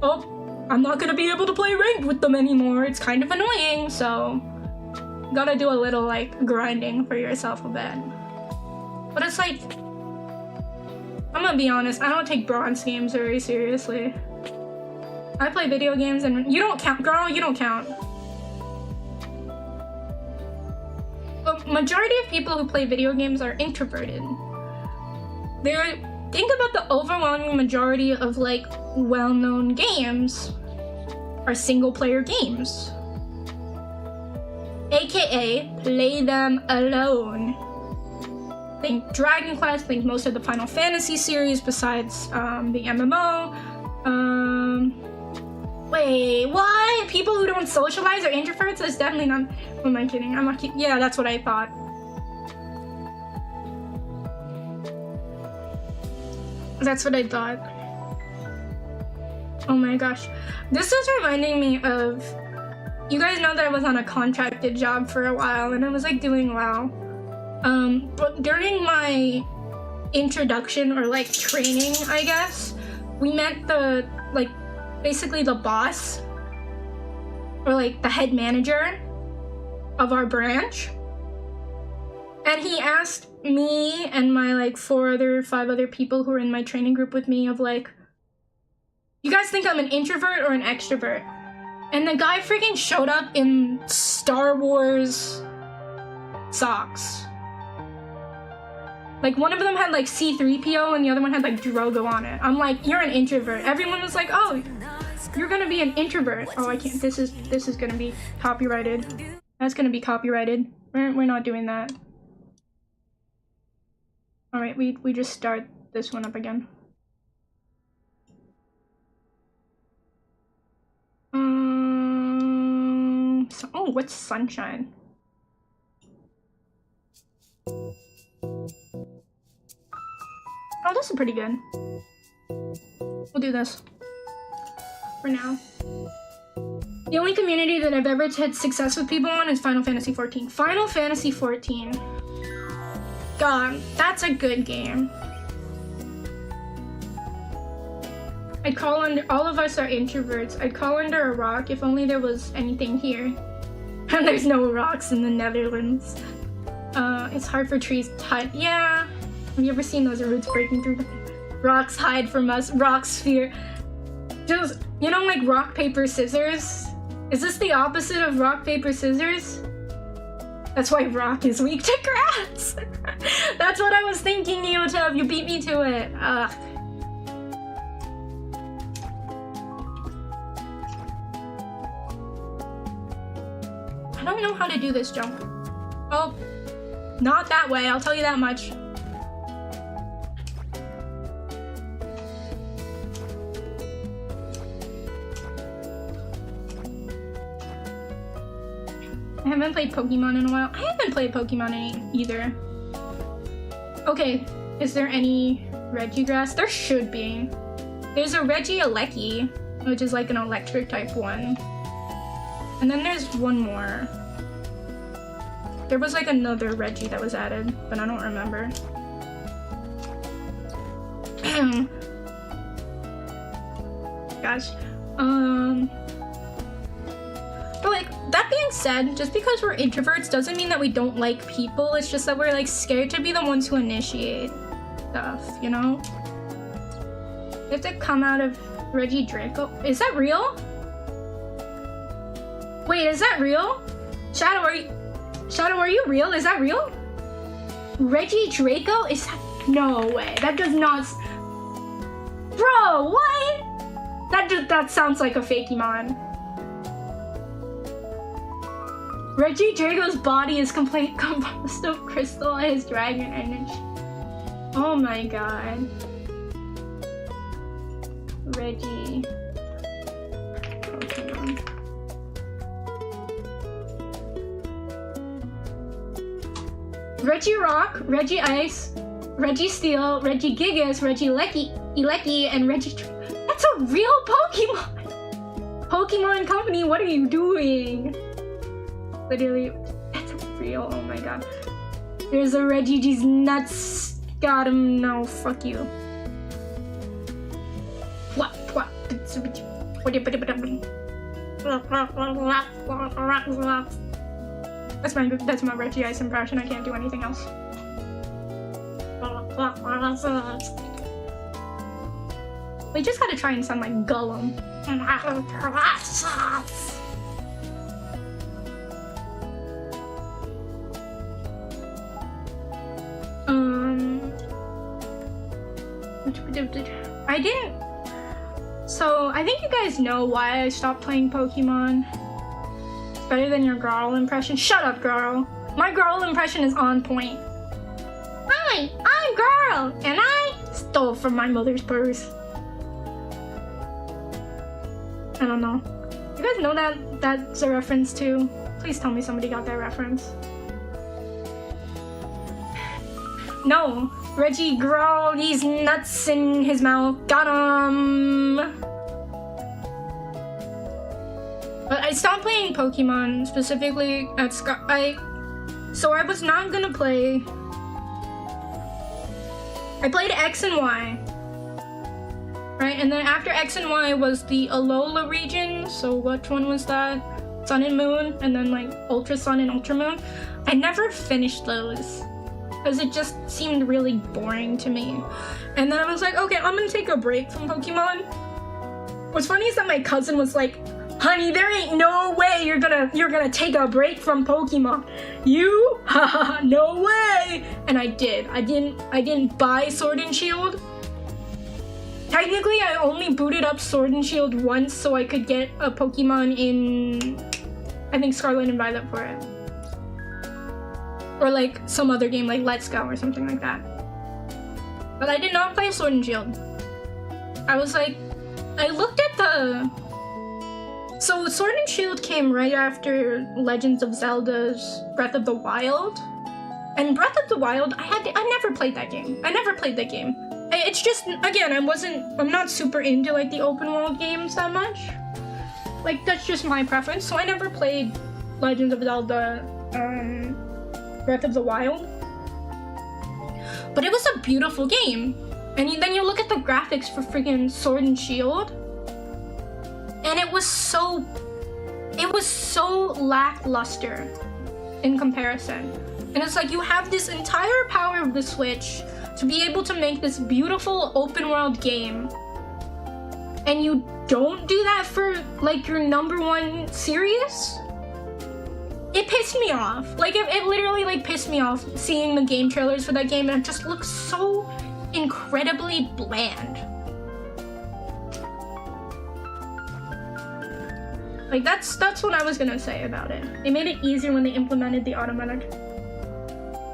oh, I'm not gonna be able to play ranked with them anymore. It's kind of annoying, so gotta do a little, like, grinding for yourself a bit. But it's like, I'm gonna be honest, I don't take bronze games very seriously. I play video games and you don't count, girl, you don't count. The majority of people who play video games are introverted. Think about the overwhelming majority of, like, well-known games are single-player games. AKA, play them alone. Think Dragon Quest, think most of the Final Fantasy series besides the MMO. Wait, what? People who don't socialize are introverts? That's definitely not... Who am I kidding? I'm not kidding. Yeah, that's what I thought. That's what I thought. Oh my gosh. This is reminding me of... You guys know that I was on a contracted job for a while and I was, like, doing well. But during my introduction or, like, training, I guess, we met the, like, basically the boss or, like, the head manager of our branch. And he asked me and my, like, 5 other people who were in my training group with me of, like, you guys think I'm an introvert or an extrovert? And the guy freaking showed up in Star Wars socks. Like one of them had like C3PO and the other one had like Drogo on it. I'm like, you're an introvert. Everyone was like, oh, you're gonna be an introvert. Oh, I can't. This is gonna be copyrighted. That's gonna be copyrighted. We're not doing that. All right, we just start this one up again. So, oh, what's sunshine? Oh, this is pretty good. We'll do this for now. The only community that I've ever had success with people on is Final Fantasy XIV. Final Fantasy XIV. God, that's a good game. I'd call under, all of us are introverts. I'd call under a rock if only there was anything here. And there's no rocks in the Netherlands. It's hard for trees to hide. Yeah. Have you ever seen those roots breaking through the rocks hide from us? Rock sphere. Just, you know, like rock, paper, scissors? Is this the opposite of rock, paper, scissors? That's why rock is weak to grass. That's what I was thinking, Neotab. You beat me to it. Ugh. I don't know how to do this jump. Oh, not that way, I'll tell you that much. I haven't played Pokemon in a while. I haven't played Pokemon either. Okay, is there any Regigrass? There should be. There's a Regieleki, which is like an electric type one. And then there's one more. There was like another Reggie that was added, but I don't remember. Gosh. But like, that being said, just because we're introverts doesn't mean that we don't like people. It's just that we're like scared to be the ones who initiate stuff, you know? You have to come out of Reggie Draco. Is that real? Wait, is that real? Shadow, are you real? Is that real? Reggie Draco? Is that... No way. That does not... Bro, what? That sounds like a fakemon. Reggie Draco's body is composed of crystallized dragon energy. Oh my god. Reggie. Pokemon. Reggie Rock, Reggie Ice, Reggie Steel, Reggie Gigas, Reggie Eleki, and Reggie... That's a real Pokemon! Pokemon Company, what are you doing? Literally, that's real, oh my god. There's a Reggie's nuts. Got him, no, fuck you. That's my Reggie Ice impression. I can't do anything else. We just gotta try and sound like Gollum. I didn't. So I think you guys know why I stopped playing Pokemon. It's better than your Growl impression. Shut up, Growl. My Growl impression is on point. Hi, I'm Growl, and I stole from my mother's purse. I don't know. You guys know that that's a reference to? Please tell me somebody got that reference. No, Reggie Growl, he's nuts in his mouth. Got him. But I stopped playing Pokemon specifically at so I was not gonna play. I played X and Y, right? And then after X and Y was the Alola region. So which one was that? Sun and Moon, and then like Ultra Sun and Ultra Moon. I never finished those because it just seemed really boring to me. And then I was like, okay, I'm gonna take a break from Pokemon. What's funny is that my cousin was like, honey, there ain't no way you're gonna take a break from Pokemon. You? Haha, no way. And I did. I didn't buy Sword and Shield. Technically, I only booted up Sword and Shield once so I could get a Pokemon in, I think, Scarlet and Violet for it. Or like some other game like Let's Go or something like that. But I did not play Sword and Shield. I was like, I looked at the... So Sword and Shield came right after Legends of Zelda's Breath of the Wild. And Breath of the Wild, I never played that game. It's just, again, I'm not super into like the open world games that much. Like, that's just my preference. So I never played Legends of Zelda, Breath of the Wild. But it was a beautiful game. And then you look at the graphics for freaking Sword and Shield, and it was so lackluster in comparison. And it's like, you have this entire power of the Switch to be able to make this beautiful open world game, and you don't do that for like your #1 series? It pissed me off. Like, it literally like pissed me off seeing the game trailers for that game, and it just looks so incredibly bland. Like, that's what I was gonna say about it. They made it easier when they implemented the automatic.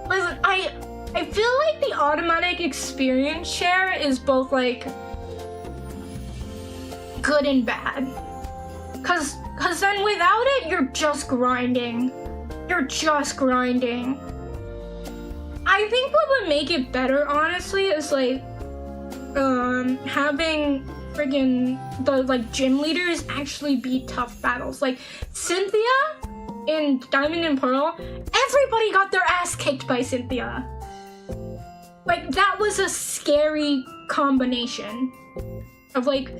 Listen, I feel like the automatic experience share is both like good and bad. Cause then without it, you're just grinding. I think what would make it better, honestly, is like having friggin' the like gym leaders actually be tough battles. Like Cynthia in Diamond and Pearl, everybody got their ass kicked by Cynthia. Like, that was a scary combination of like,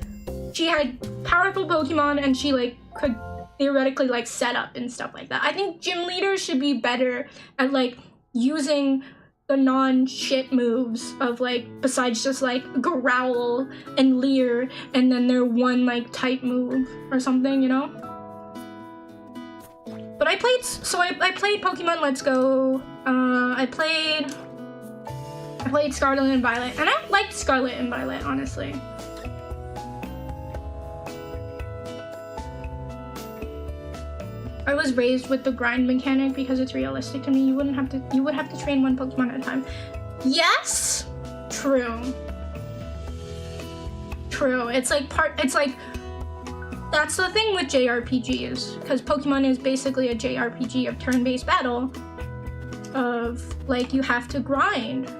she had powerful Pokemon and she like could theoretically like set up and stuff like that. I think gym leaders should be better at like using the non-shit moves of like, besides just like growl and leer and then their one like type move or something, you know? But I played Pokemon Let's Go. I played Scarlet and Violet, and I liked Scarlet and Violet, honestly. I was raised with the grind mechanic because it's realistic to me. You would have to train one Pokemon at a time. Yes, true. It's like that's the thing with JRPGs, because Pokemon is basically a JRPG of turn-based battle. Of like, you have to grind.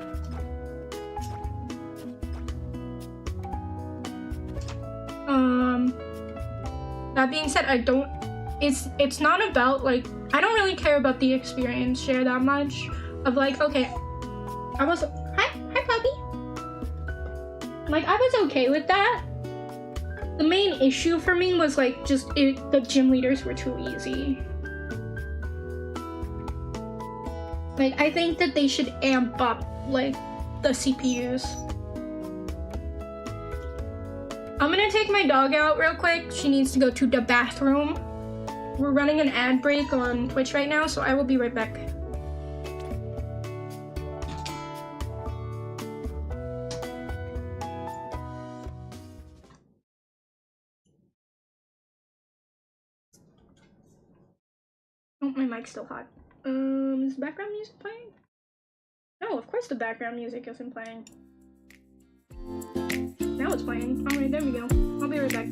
That being said, it's not about like, I don't really care about the experience share that much of like, okay, hi puppy. Like, I was okay with that. The main issue for me was like the gym leaders were too easy. Like, I think that they should amp up like the CPUs. I'm gonna take my dog out real quick. She needs to go to the bathroom. We're running an ad break on Twitch right now, so I will be right back. Oh, my mic's still hot. Is the background music playing? No, of course the background music isn't playing. Now it's playing. Alright, there we go. I'll be right back.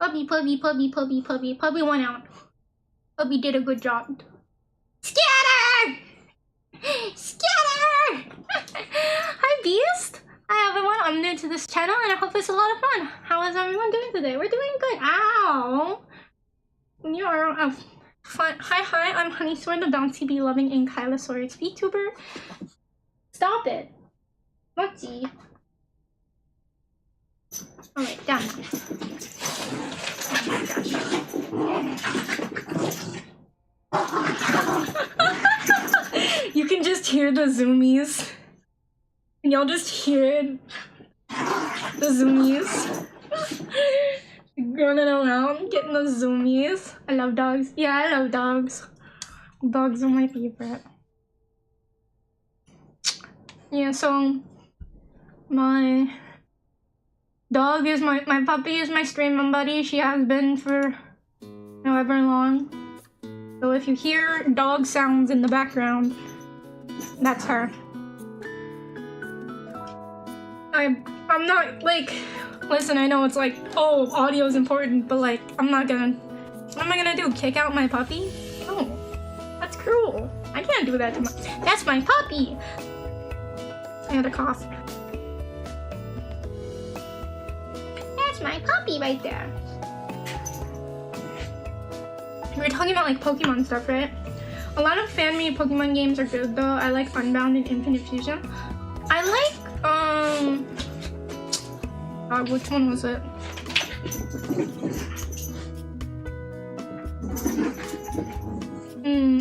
Puppy, puppy, puppy, puppy, puppy. Puppy went out. Puppy did a good job. Scatter! Scatter! Hi, Beast! Hi, everyone. I'm new to this channel, and I hope it's a lot of fun. How is everyone doing today? We're doing good. Ow! You're fun. Hi, I'm Honeysaur, the bouncy bee loving and Kylosaurus Vtuber. Stop it. What'sy? Alright, down. Oh my gosh. You can just hear the zoomies. Can y'all just hear it? The zoomies. Running around, getting the zoomies. I love dogs. Yeah, I love dogs. Dogs are my favorite. Yeah, so my dog is my puppy is my streaming buddy. She has been for however long. So if you hear dog sounds in the background, that's her. I'm not like, listen, I know it's like, oh, audio is important, but like, what am I gonna do? Kick out my puppy? No, that's cruel. I can't do that to that's my puppy. I had a cough. That's my puppy right there. We were talking about like Pokemon stuff, right? A lot of fan-made Pokemon games are good though. I like Unbound and Infinite Fusion. I like, which one was it?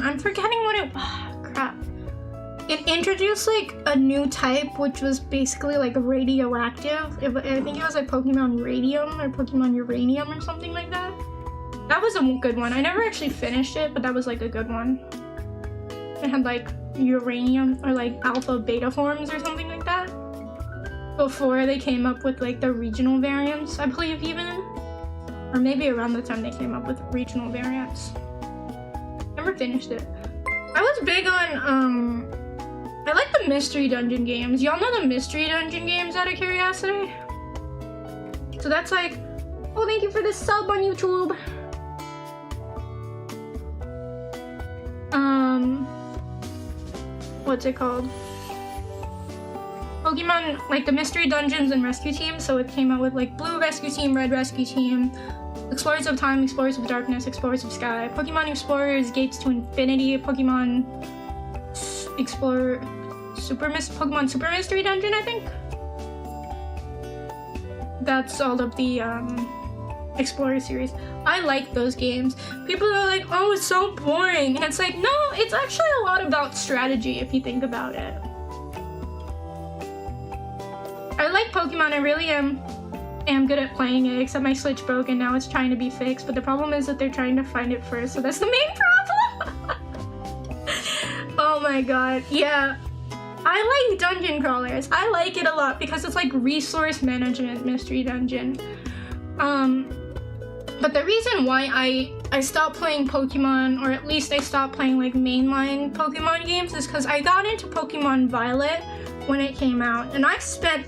I'm forgetting what it, crap. It introduced like a new type, which was basically like radioactive. I think it was like Pokemon Radium or Pokemon Uranium or something like that. That was a good one. I never actually finished it, but that was like a good one. It had like uranium or like alpha beta forms or something like that. Before they came up with like the regional variants, I believe even. Or maybe around the time they came up with regional variants. Never finished it. I was big on, I like the mystery dungeon games. Y'all know the mystery dungeon games out of curiosity? So that's like, oh, thank you for the sub on YouTube. What's it called? Pokemon, like the mystery dungeons and rescue teams. So it came out with like blue rescue team, red rescue team, Explorers of Time, Explorers of Darkness, Explorers of Sky, Pokemon Explorers, Gates to Infinity, Pokemon Explorer, Pokemon Super Mystery Dungeon, I think. That's all of the Explorer series. I like those games. People are like, oh, it's so boring. And it's like, no, it's actually a lot about strategy if you think about it. I like Pokemon, I really am good at playing it, except my Switch broke and now it's trying to be fixed. But the problem is that they're trying to find it first, so that's the main problem. Oh my god, yeah. I like dungeon crawlers. I like it a lot because it's like resource management mystery dungeon. But the reason why I stopped playing Pokemon, or at least I stopped playing like mainline Pokemon games, is because I got into Pokemon Violet when it came out, and I spent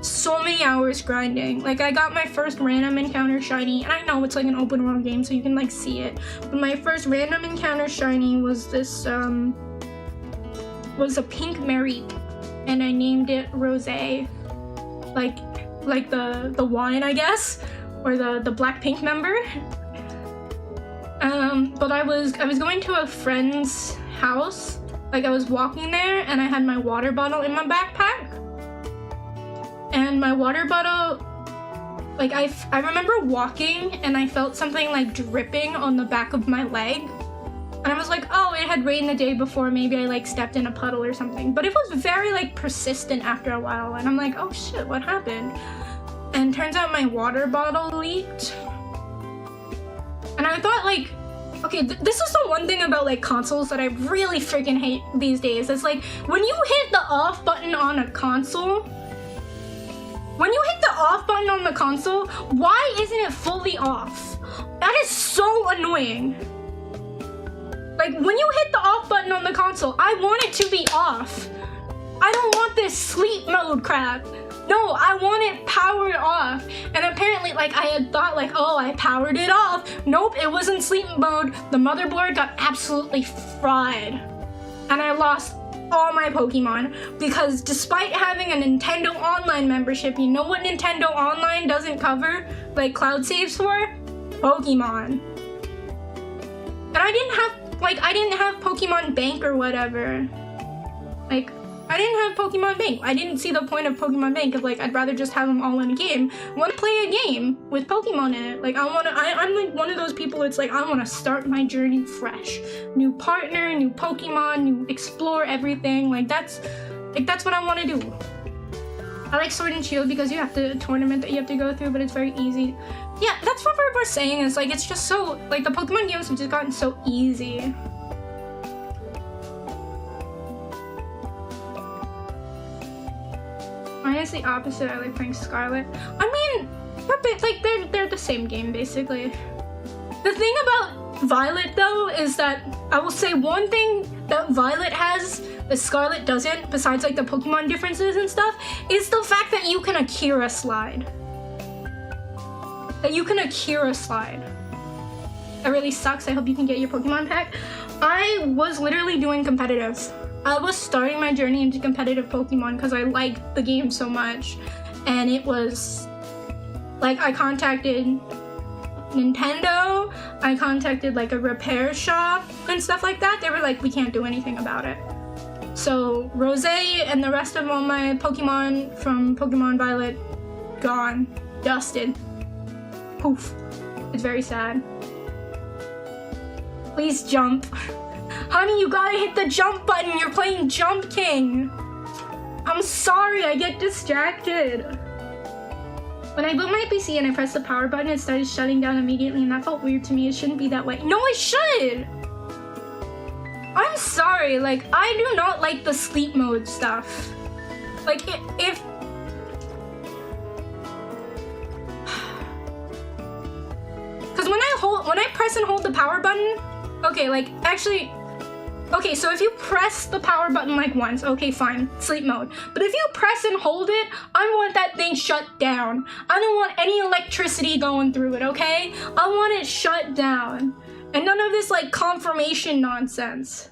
so many hours grinding. Like, I got my first random encounter shiny, and I know it's like an open world game, so you can like see it. But my first random encounter shiny was this, was a pink Mareep, and I named it Rosé, like the wine, I guess, or the Blackpink member. But I was going to a friend's house. Like, I was walking there, and I had my water bottle in my backpack. And my water bottle, like, I remember walking, and I felt something, like, dripping on the back of my leg. And I was like, oh, it had rained the day before, maybe I, like, stepped in a puddle or something. But it was very, like, persistent after a while, and I'm like, oh shit, what happened? And turns out my water bottle leaked. And I thought, like, okay, this is the one thing about like consoles that I really freaking hate these days. It's like, when you hit the off button on a console, why isn't it fully off? That is so annoying. Like, when you hit the off button on the console, I want it to be off. I don't want this sleep mode crap. No, I want it powered off. And apparently, like, I had thought, like, oh, I powered it off. Nope, it was in sleep mode. The motherboard got absolutely fried. And I lost all my Pokemon because despite having a Nintendo Online membership, you know what Nintendo Online doesn't cover, like, cloud saves for? Pokemon. And I didn't have Pokemon Bank or whatever. Like, I didn't have Pokemon Bank. I didn't see the point of Pokemon Bank of, like, I'd rather just have them all in a game. I want to play a game with Pokemon in it. Like, I'm like one of those people that's like, I want to start my journey fresh. New partner, new Pokemon, new explore everything. Like, that's what I want to do. I like Sword and Shield because you have a tournament that you have to go through, but it's very easy. Yeah, that's what we're saying is, like, it's just so, like, the Pokemon games have just gotten so easy. Mine is the opposite. I like playing Scarlet. I mean, they're the same game basically. The thing about Violet though is that I will say one thing that Violet has that Scarlet doesn't, besides like the Pokemon differences and stuff, is the fact that you can Akira slide. That really sucks. I hope you can get your Pokemon pack. I was literally doing competitive. I was starting my journey into competitive Pokemon because I liked the game so much. And it was like, I contacted Nintendo, I contacted like a repair shop and stuff like that. They were like, we can't do anything about it. So Rose and the rest of all my Pokemon from Pokemon Violet, gone, dusted, poof. It's very sad. Please jump. Honey, you gotta hit the jump button. You're playing JumpKing. I'm sorry, I get distracted. When I boot my PC and I pressed the power button, it started shutting down immediately, and that felt weird to me. It shouldn't be that way. No, it should! I'm sorry, like, I do not like the sleep mode stuff. Like, if... Because when I press and hold the power button, okay, like, actually... Okay, so if you press the power button like once, okay, fine, sleep mode. But if you press and hold it, I want that thing shut down. I don't want any electricity going through it, okay? I want it shut down. And none of this, like, confirmation nonsense.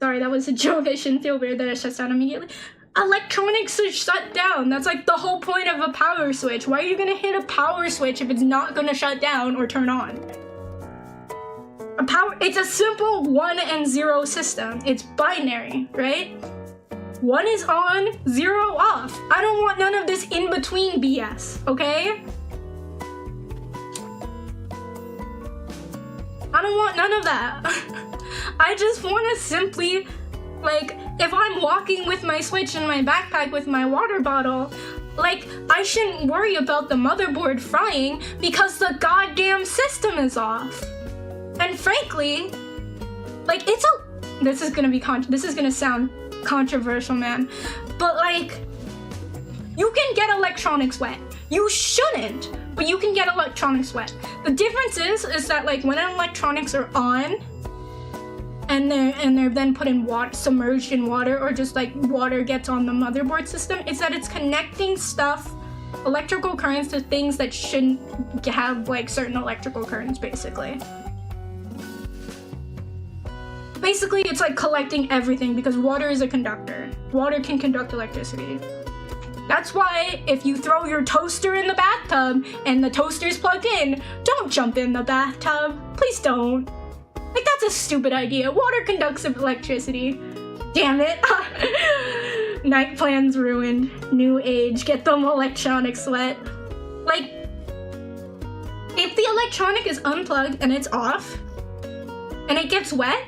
Sorry, that was a joke. I shouldn't feel weird that it shuts down immediately. Electronics are shut down. That's like the whole point of a power switch. Why are you gonna hit a power switch if it's not gonna shut down or turn on? It's a simple 1 and 0 system. It's binary, right? 1 is on, 0 off. I don't want none of this in-between BS, okay? I don't want none of that. I just want to simply, like, if I'm walking with my Switch in my backpack with my water bottle, like, I shouldn't worry about the motherboard frying because the goddamn system is off. And frankly, like, this is gonna sound controversial, man, but like, you can get electronics wet. You shouldn't, but you can get electronics wet. The difference is that, like, when electronics are on and they're then put in water, submerged in water, or just like water gets on the motherboard system, it's that it's connecting stuff, electrical currents, to things that shouldn't have like certain electrical currents, basically. Basically, it's like collecting everything because water is a conductor. Water can conduct electricity. That's why if you throw your toaster in the bathtub and the toaster's plugged in, don't jump in the bathtub. Please don't. Like, that's a stupid idea. Water conducts electricity. Damn it. Night plans ruined. New age. Get them electronics wet. Like, if the electronic is unplugged and it's off and it gets wet,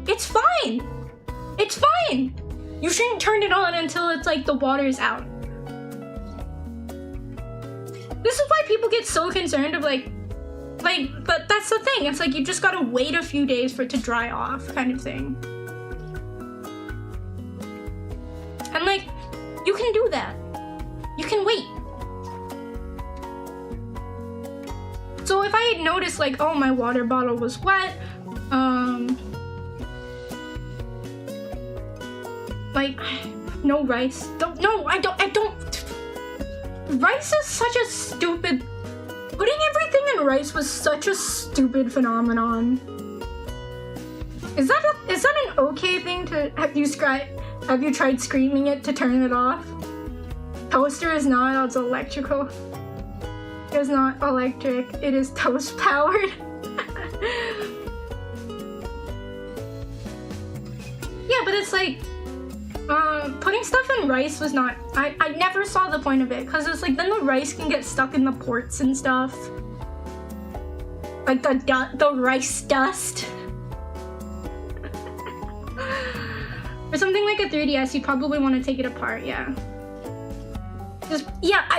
it's fine. It's fine. You shouldn't turn it on until it's like the water's out. This is why people get so concerned of like, but that's the thing. It's like you just gotta wait a few days for it to dry off, kind of thing. And like, you can do that. You can wait. So if I had noticed like, oh, my water bottle was wet, like, No rice. No, I don't. Rice is such a stupid... Putting everything in rice was such a stupid phenomenon. Is that an okay thing to... Have you tried screaming it to turn it off? Toaster is not, it's electrical. It is not electric, it is toast powered. Yeah, but it's like, putting stuff in rice was not, I never saw the point of it, because it's like, then the rice can get stuck in the ports and stuff. Like the rice dust. For something like a 3DS, you probably want to take it apart, yeah.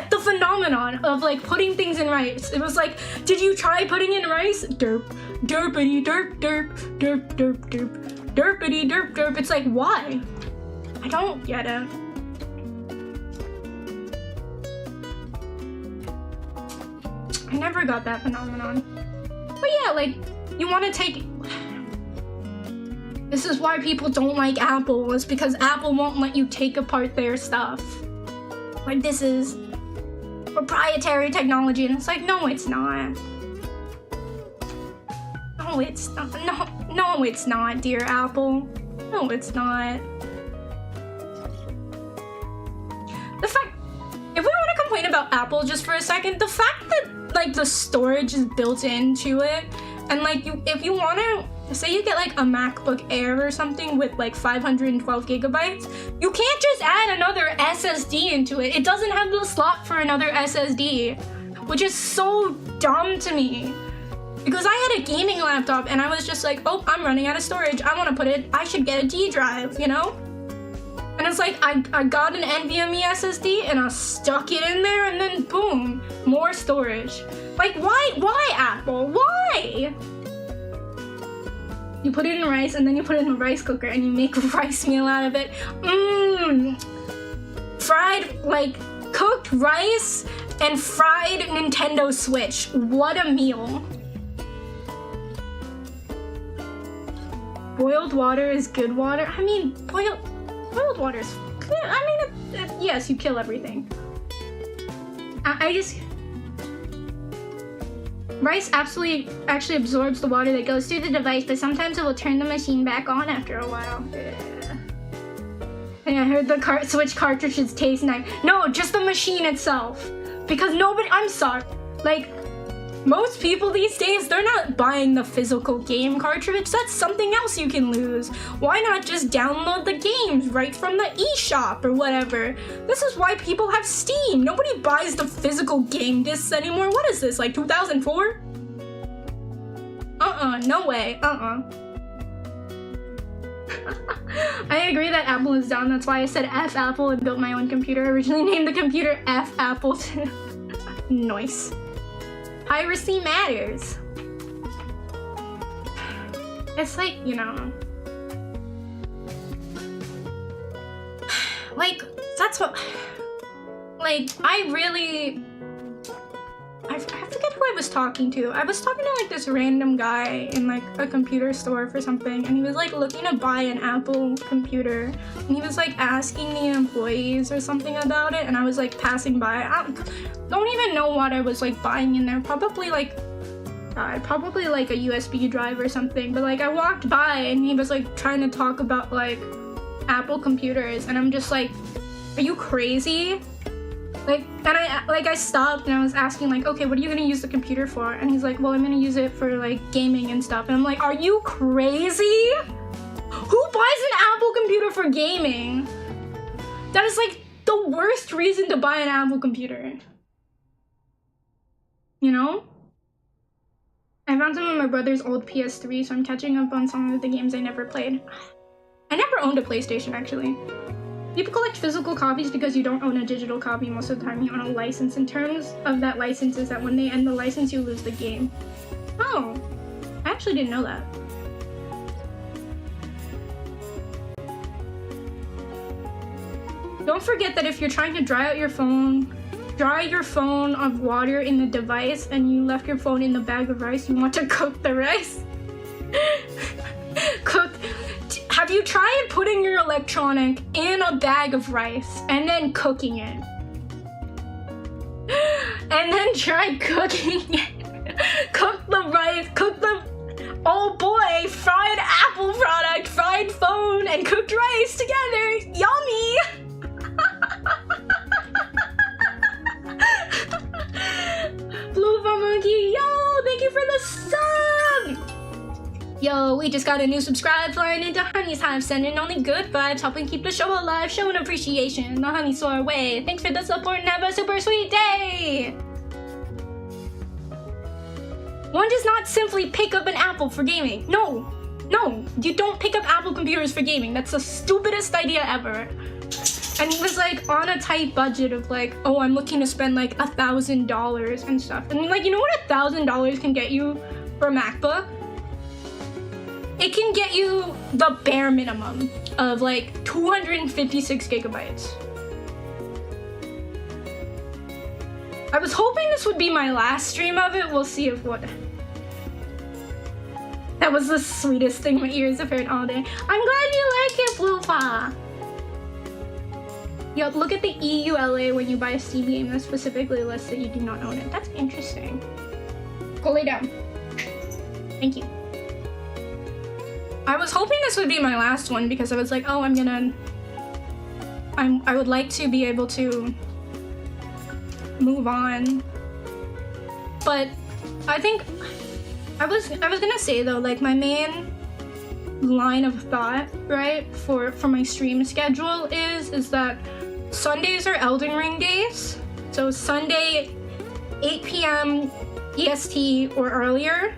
The phenomenon of like putting things in rice. It was like, did you try putting in rice? Derp, derpity, derp, derp, derp, derp, derp, derpity, derp, derp. It's like, why? I don't get it. I never got that phenomenon. But yeah, like, you want to take... This is why people don't like Apple, is because Apple won't let you take apart their stuff. Like, this is proprietary technology, and it's like, no, it's not. No, it's not. No, it's not, dear Apple. No, it's not. The fact, if we want to complain about Apple just for a second, the fact that, like, the storage is built into it, and, like, if you want to, say you get like a MacBook Air or something with like 512 gigabytes, you can't just add another SSD into it. It doesn't have the slot for another SSD, which is so dumb to me. Because I had a gaming laptop and I was just like, oh, I'm running out of storage. I should get a D drive, you know? And it's like, I got an NVMe SSD and I stuck it in there and then boom, more storage. Like, why Apple? Why? You put it in rice and then you put it in the rice cooker and you make a rice meal out of it. Fried, like, cooked rice and fried Nintendo Switch. What a meal. Boiled water is good water. I mean, boiled water is... I mean, yes, you kill everything. I just... Rice actually absorbs the water that goes through the device, but sometimes it will turn the machine back on after a while. Yeah. And I heard the Switch cartridges taste nice. No, just the machine itself. Because I'm sorry. Like, most people these days, they're not buying the physical game cartridge. That's something else you can lose. Why not just download the games right from the eShop or whatever? This is why people have Steam. Nobody buys the physical game discs anymore. What is this, like 2004? No way. I agree that Apple is dumb. That's why I said F Apple and built my own computer. I originally named the computer F Apple. Nice. Piracy matters. It's like, you know, like, that's what, like, I forget who I was talking to. I was talking to like this random guy in like a computer store for something, and he was like looking to buy an Apple computer, and he was like asking the employees or something about it, and I was like passing by. I don't even know what I was like buying in there. Probably like a USB drive or something. But like I walked by and he was like trying to talk about like Apple computers, and I'm just like, are you crazy? Like, and I stopped and I was asking like, okay, what are you gonna use the computer for? And he's like, well, I'm gonna use it for like gaming and stuff. And I'm like, are you crazy? Who buys an Apple computer for gaming? That is like the worst reason to buy an Apple computer. You know? I found some of my brother's old PS3, so I'm catching up on some of the games I never played. I never owned a PlayStation, actually. People collect physical copies because you don't own a digital copy. Most of the time you own a license. In terms of that license is that when they end the license, you lose the game. Oh, I actually didn't know that. Don't forget that if you're trying to dry your phone of water in the device and you left your phone in the bag of rice, you want to cook the rice. Have you tried putting your electronic in a bag of rice and then cooking it? And then try cooking it. Cook the rice, oh boy, fried apple product, fried phone, and cooked rice together. Yummy! Blue Monkey, yo, thank you for the sub! Yo, we just got a new subscribe flying into Honey's Hive, sending only good vibes, helping keep the show alive, showing appreciation the Honeysaur way. Thanks for the support and have a super sweet day! One does not simply pick up an Apple for gaming. No, you don't pick up Apple computers for gaming. That's the stupidest idea ever. And he was like on a tight budget of like, oh, I'm looking to spend like $1,000 and stuff. And like, you know what $1,000 can get you for a MacBook? It can get you the bare minimum of like 256 gigabytes. I was hoping this would be my last stream of it. We'll see if what. That was the sweetest thing my ears have heard all day. I'm glad you like it, Bluepa. Yo, look at the EULA when you buy a Steam game that specifically lists that you do not own it. That's interesting. Go lay down. Thank you. I was hoping this would be my last one because I was like, oh, I would like to be able to move on. But I think I was gonna say though, like my main line of thought, right, for my stream schedule is that Sundays are Elden Ring days. So Sunday 8 p.m. EST or earlier,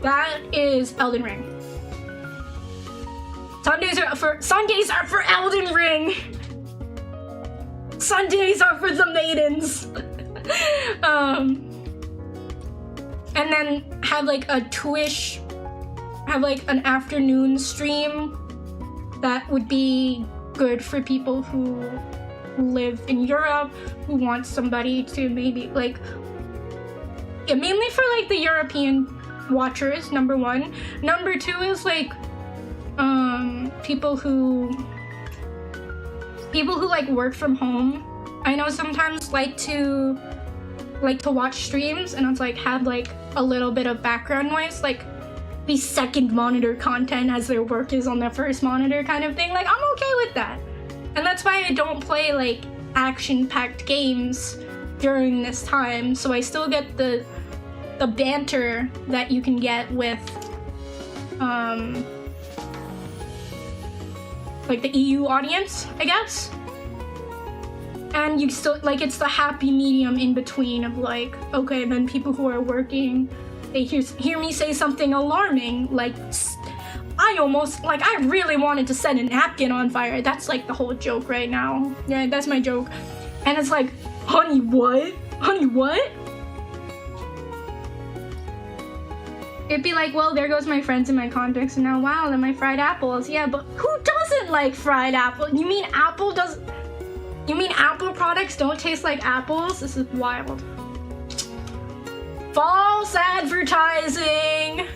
that is Elden Ring. Sundays are for Elden Ring. Sundays are for the maidens. And then have like a Twitch, have like an afternoon stream that would be good for people who live in Europe, who want somebody to maybe like, yeah, mainly for like the European watchers, number one. Number two is like people who like work from home. I know sometimes like to watch streams and it's like have like a little bit of background noise, like the second monitor content as their work is on the first monitor kind of thing. Like I'm okay with that. And that's why I don't play like action-packed games during this time, so I still get the banter that you can get with like the EU audience, I guess. And you still, like, it's the happy medium in between of like, okay, then people who are working, they hear me say something alarming, like, I really wanted to set a napkin on fire. That's like the whole joke right now. Yeah, that's my joke. And it's like, honey, what? Honey, what? It'd be like, well, there goes my friends in my contacts, and now, wow, then my fried apples. Yeah, but who doesn't like fried apple? You mean Apple products don't taste like apples? This is wild. False advertising.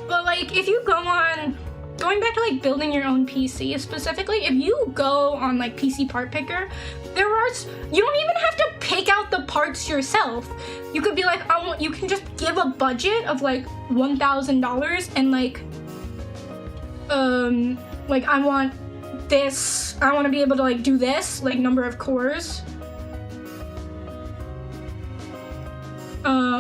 But like, if you going back to like building your own PC specifically, if you go on like PC Part Picker, you don't even have to pick out the parts yourself. You could be like, you can just give a budget of like $1,000 and like I want this, I want to be able to like do this, like number of cores.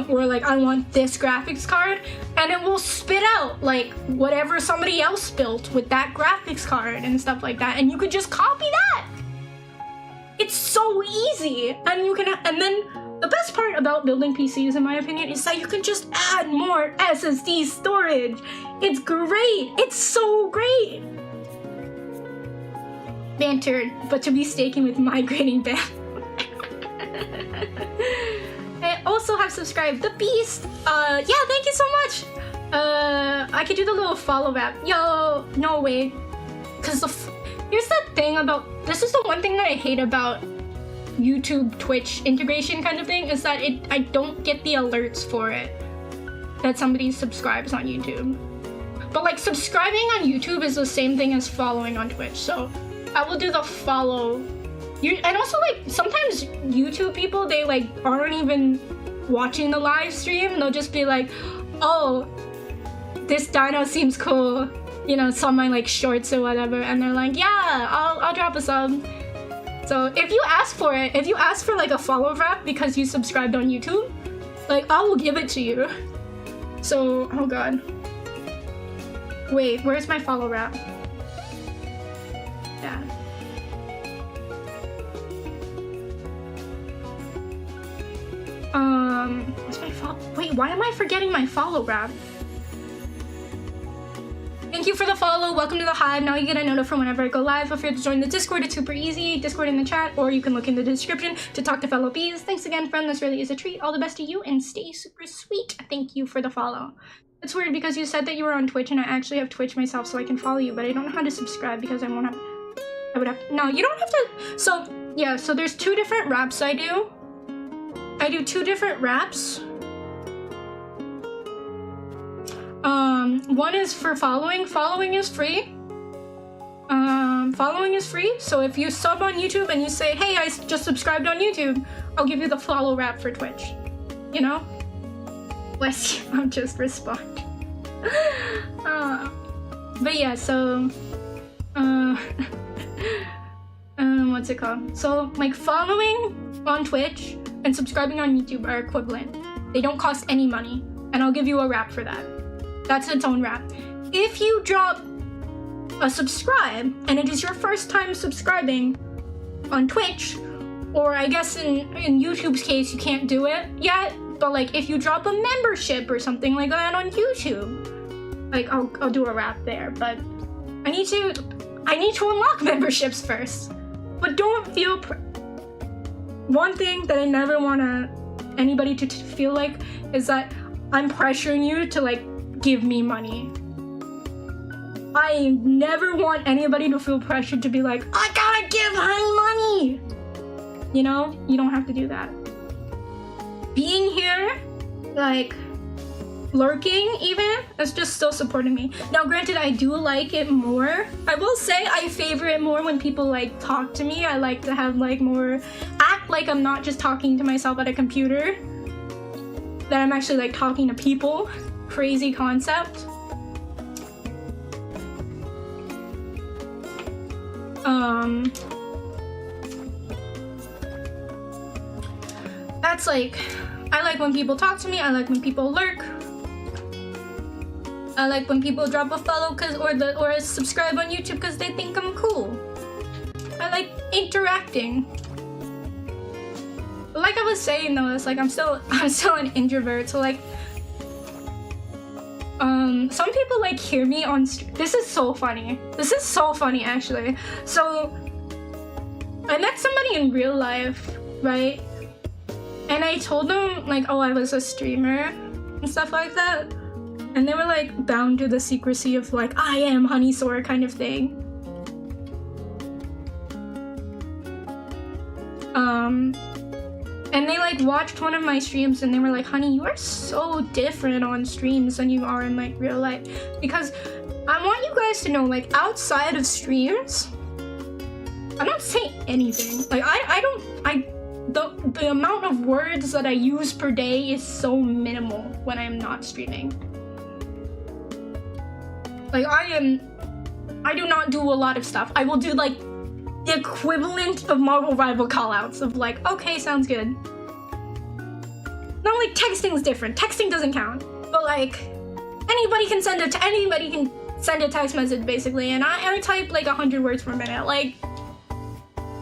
Or like I want this graphics card, and it will spit out like whatever somebody else built with that graphics card and stuff like that, and you could just copy that. It's so easy, and then the best part about building PCs, in my opinion, is that you can just add more SSD storage. It's great. It's so great. Bantered, but to be staking with migrating ban. I also have subscribed The Beast. Yeah, thank you so much. I could do the little follow back. Yo, no way. Cause here's the thing about, this is the one thing that I hate about YouTube Twitch integration kind of thing, is that I don't get the alerts for it that somebody subscribes on YouTube. But like subscribing on YouTube is the same thing as following on Twitch. So I will do the follow. And also like sometimes YouTube people, they like aren't even watching the live stream. They'll just be like, oh, this dino seems cool. You know, some of my like shorts or whatever. And they're like, yeah, I'll drop a sub. So if you ask for it, if you ask for like a follow wrap because you subscribed on YouTube, like I will give it to you. So, oh god. Wait, where's my follow wrap? Yeah. What's my follow? Wait, why am I forgetting my follow wrap? Thank you for the follow. Welcome to the Hive. Now you get a note from whenever I go live. Feel free to join the Discord. It's super easy. Discord in the chat, or you can look in the description to talk to fellow bees. Thanks again, friend. This really is a treat. All the best to you, and stay super sweet. Thank you for the follow. It's weird because you said that you were on Twitch, and I actually have Twitch myself, so I can follow you, but I don't know how to subscribe because I won't have. I would have. No, you don't have to. So yeah. So there's 2 different wraps I do. I do 2 different wraps. One is for following. Following is free. Following is free. So if you sub on YouTube and you say, hey, I just subscribed on YouTube, I'll give you the follow wrap for Twitch. You know? Bless you. I'm just responding. But yeah, so what's it called? So like following on Twitch and subscribing on YouTube are equivalent. They don't cost any money, and I'll give you a wrap for that. That's its own wrap. If you drop a subscribe and it is your first time subscribing on Twitch, or I guess in YouTube's case you can't do it yet, but like if you drop a membership or something like that on YouTube, like I'll do a wrap there. But I need to unlock memberships first. But don't feel one thing that I never want anybody to feel like is that I'm pressuring you to like give me money. I never want anybody to feel pressured to be like, I gotta give Honey money. You know, you don't have to do that. Being here, like lurking even, is just still supporting me. Now granted, I do like it more. I will say I favor it more when people like talk to me. I like to have like more, act like I'm not just talking to myself at a computer, that I'm actually like talking to people. Crazy concept. That's like, I like when people talk to me. I like when people lurk. I like when people drop a follow or a subscribe on YouTube because they think I'm cool. I like interacting. But like I was saying though, it's like I'm still an introvert, so like some people like hear me on this is so funny. This is so funny actually. So I met somebody in real life, right? And I told them like, oh, I was a streamer and stuff like that. And they were like bound to the secrecy of like, I am Honeysaur kind of thing. And they like watched one of my streams and they were like, honey, you are so different on streams than you are in like real life. Because I want you guys to know, like outside of streams, I don't say anything. Like the amount of words that I use per day is so minimal when I'm not streaming. Like I do not do a lot of stuff. I will do like the equivalent of Marvel Rival callouts of like, okay, sounds good. Not like texting's different. Texting doesn't count. But like anybody can send a text message basically, and I type like 100 words per minute. Like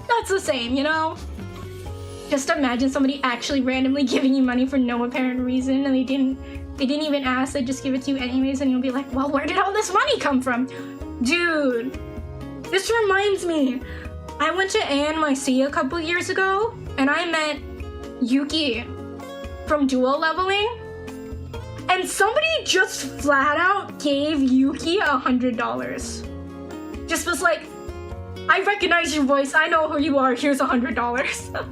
that's the same, you know? Just imagine somebody actually randomly giving you money for no apparent reason, and they didn't even ask, they just give it to you anyways, and you'll be like, well, where did all this money come from? Dude, this reminds me. I went to NYC a couple years ago, and I met Yuki from Duo Leveling, and somebody just flat out gave Yuki $100. Just was like, I recognize your voice, I know who you are, here's $100.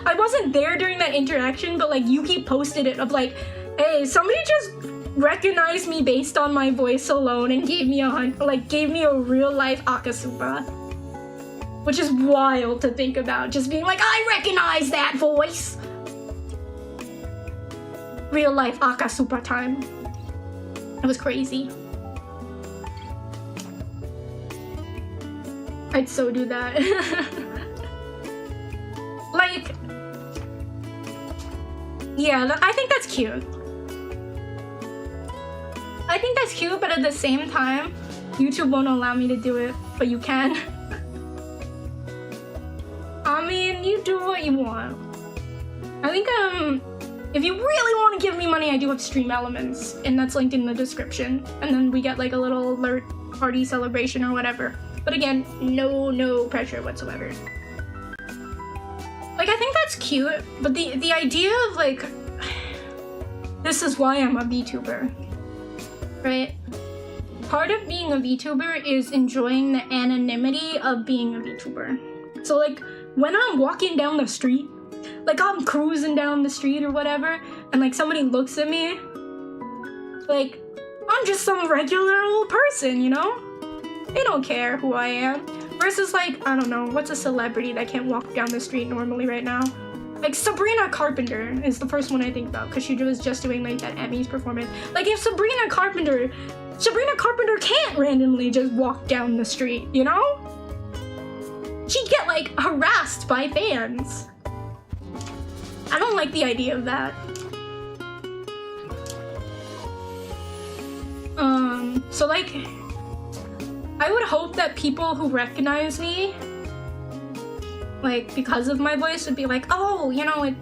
I wasn't there during that interaction, but like Yuki posted it of like, hey, somebody just recognized me based on my voice alone and gave me a real life Akasupa. Which is wild to think about, just being like, I recognize that voice! Real life Akasupa time. It was crazy. I'd so do that. Like, yeah, I think that's cute. I think that's cute, but at the same time, YouTube won't allow me to do it, but you can. I mean, you do what you want. I think, if you really want to give me money, I do have Stream Elements, and that's linked in the description. And then we get like a little alert party celebration or whatever. But again, no pressure whatsoever. Like, I think that's cute, but the idea of like, this is why I'm a VTuber, right? Part of being a VTuber is enjoying the anonymity of being a VTuber. So like, when I'm walking down the street, like I'm cruising down the street or whatever, and like somebody looks at me, like, I'm just some regular old person, you know? They don't care who I am. Versus like, I don't know, what's a celebrity that can't walk down the street normally right now? Like Sabrina Carpenter is the first one I think about, because she was just doing like that Emmys performance. Like if Sabrina Carpenter can't randomly just walk down the street, you know? She'd get like harassed by fans. I don't like the idea of that. So like, I would hope that people who recognize me, like because of my voice, would be like, oh, you know,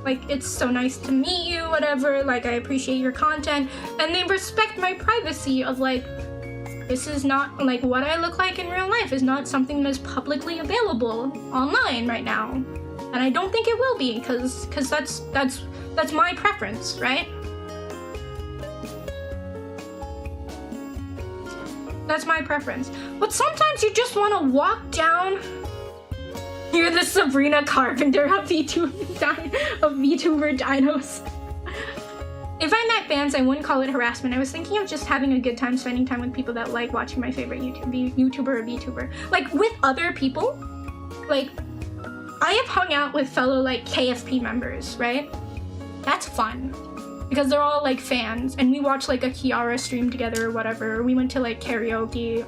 it's so nice to meet you, whatever, like I appreciate your content, and they respect my privacy of like, this is not, like what I look like in real life is not something that's publicly available online right now. And I don't think it will be, because that's my preference, right? That's my preference. But sometimes you just want to walk down. You're the Sabrina Carpenter of VTuber dinos. If I met fans, I wouldn't call it harassment. I was thinking of just having a good time spending time with people that like watching my favorite YouTuber or VTuber. Like with other people, like I have hung out with fellow like KFP members, right? That's fun. Because they're all like fans, and we watch like a Kiara stream together or whatever. We went to like karaoke,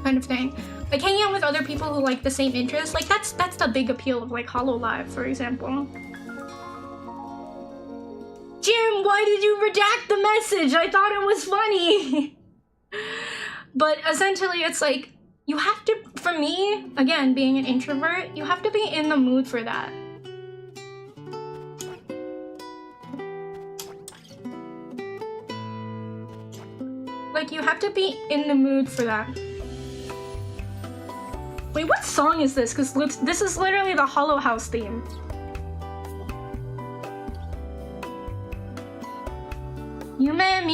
kind of thing. Like hanging out with other people who like the same interests, like that's the big appeal of like Hololive, for example. Jim, why did you redact the message? I thought it was funny. But essentially it's like, you have to, for me, again, being an introvert, you have to be in the mood for that. Like, you have to be in the mood for that. Wait, what song is this? Because this is literally the Hollow House theme. Yume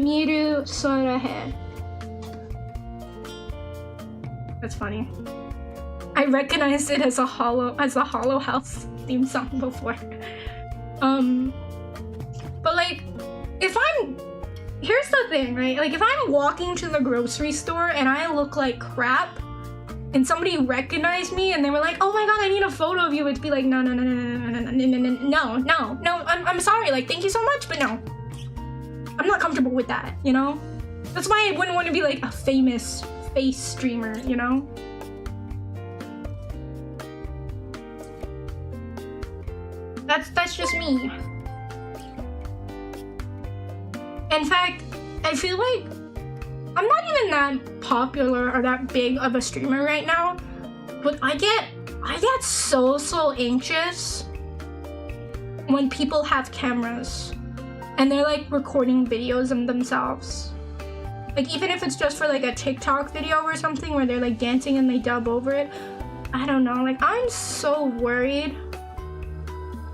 miru sorahe. That's funny. I recognized it as a Hollow House theme song before. But like, here's the thing, right? Like if I'm walking to the grocery store and I look like crap, and somebody recognized me and they were like, oh my god, I need a photo of you, it'd be like, no, I'm sorry, like thank you so much, but no. I'm not comfortable with that, you know? That's why I wouldn't want to be like a famous face streamer, you know? That's just me. In fact, I feel like I'm not even that popular or that big of a streamer right now, but I get so anxious when people have cameras and they're like recording videos of themselves. Like even if it's just for like a TikTok video or something where they're like dancing and they dub over it. I don't know, like I'm so worried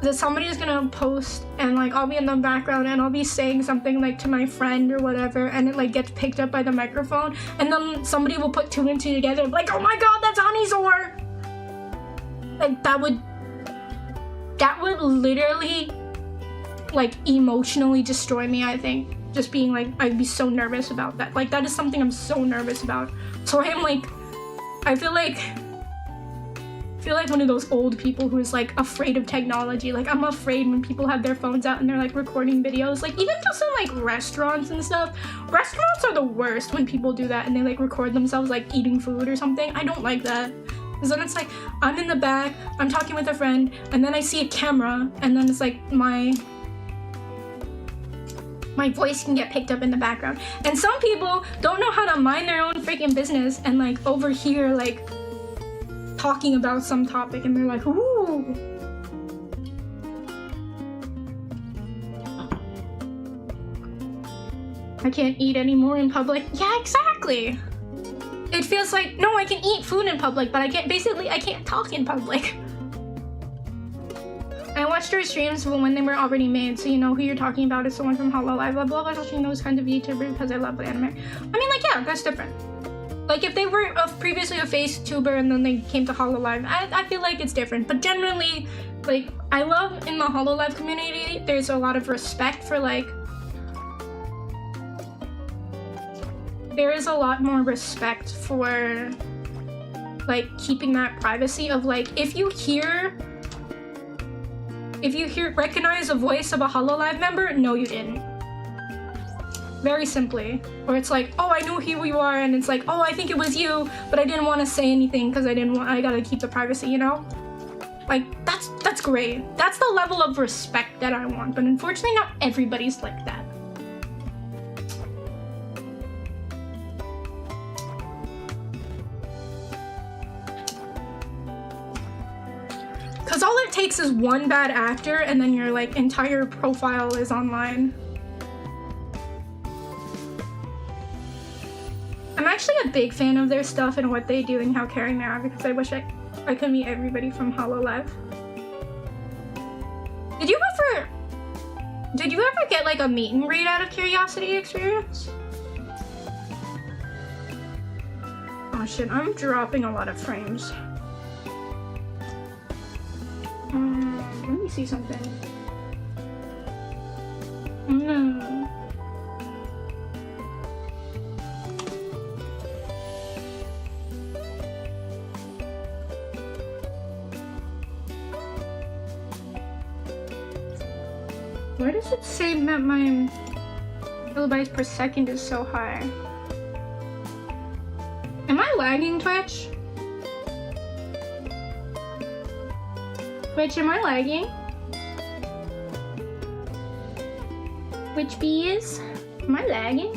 that somebody's gonna post and like I'll be in the background and I'll be saying something like to my friend or whatever, and it like gets picked up by the microphone, and then somebody will put 2 and 2 together like, oh my god, that's Honeysaur! Like that would that would literally like emotionally destroy me, I think. Just being like, I'd be so nervous about that. Like, that is something I'm so nervous about. So I am like, I feel like one of those old people who is like afraid of technology. Like, I'm afraid when people have their phones out and they're like recording videos. Like, even just in like restaurants and stuff. Restaurants are the worst when people do that and they like record themselves like eating food or something. I don't like that. Because then it's like, I'm in the back, I'm talking with a friend, and then I see a camera, and then it's like my voice can get picked up in the background. And some people don't know how to mind their own freaking business and like overhear like talking about some topic and they're like, ooh. I can't eat anymore in public. Yeah, exactly. It feels like, no, I can eat food in public, but I can't talk in public. I watched her streams when they were already made, so you know who you're talking about is someone from Hololive. I love watching those kinds of YouTubers because I love anime. I mean, like, yeah, that's different. Like, if they were previously a Vtuber and then they came to Hololive, I feel like it's different. But generally, like, I love in the Hololive community, there's a lot of respect for, like, there is a lot more respect for, like, keeping that privacy of, like, if you recognize a voice of a Hololive member, no you didn't. Very simply. Or it's like, oh, I knew who you are, and it's like, oh, I think it was you, but I didn't want to say anything because I gotta keep the privacy, you know? Like, that's great. That's the level of respect that I want, but unfortunately not everybody's like that. Because all it takes is one bad actor and then your like entire profile is online. I'm actually a big fan of their stuff and what they do and how caring they are because I wish I could meet everybody from Hololive. Did you ever get like a meet and greet out of curiosity experience? Oh shit, I'm dropping a lot of frames. Let me see something. No. Why does it say that my kilobytes per second is so high? Am I lagging, Twitch? Twitch, am I lagging? Which bees? Am I lagging?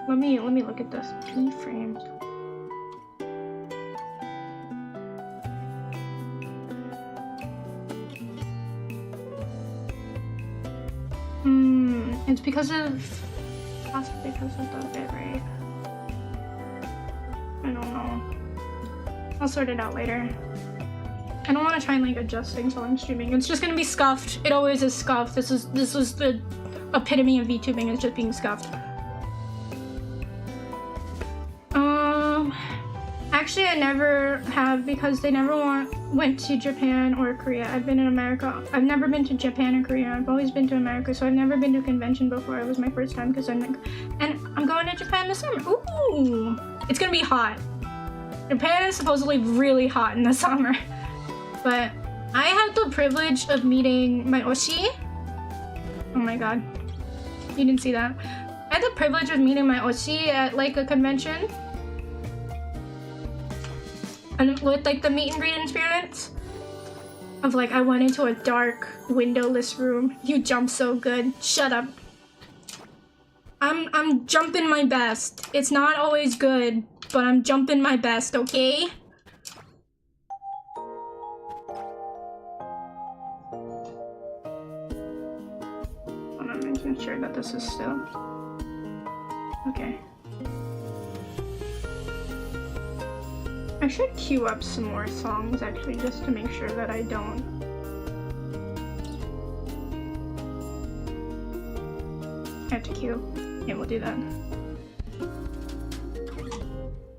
Let me look at this. P frames. It's possibly because of the bitrate. I don't know. I'll sort it out later. I don't want to try and like adjust things while I'm streaming. It's just gonna be scuffed. It always is scuffed. This is the epitome of VTubing, is just being scuffed. Actually I never have because they never went to Japan or Korea. I've been in America. I've never been to Japan or Korea. I've always been to America, so I've never been to a convention before. It was my first time because and I'm going to Japan this summer. Ooh, it's gonna be hot. Japan is supposedly really hot in the summer. But I had the privilege of meeting my oshi. Oh my god. You didn't see that. I had the privilege of meeting my oshi at like a convention. And with like the meet and greet experience. Of like, I went into a dark, windowless room. You jump so good. Shut up. I'm jumping my best. It's not always good, but I'm jumping my best, okay? I'm making sure that this is still okay. I should queue up some more songs actually, just to make sure that I don't. I have to queue. Yeah, we'll do that.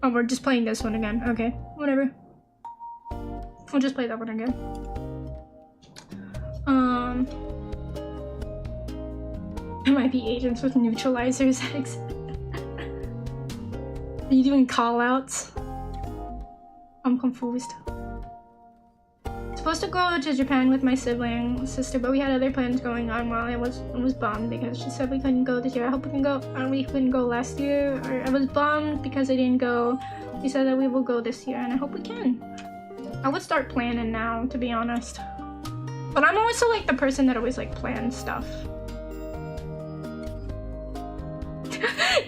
Oh, we're just playing this one again. Okay, whatever. We'll just play that one again. There might be agents with neutralizers. Are you doing call-outs? I'm confused. Supposed to go to Japan with my sister, but we had other plans going on while I was bummed because she said we couldn't go this year. I hope we can go. We couldn't go last year, or I was bummed because I didn't go. She said that we will go this year, and I hope we can. I would start planning now, to be honest. But I'm also like the person that always like plans stuff.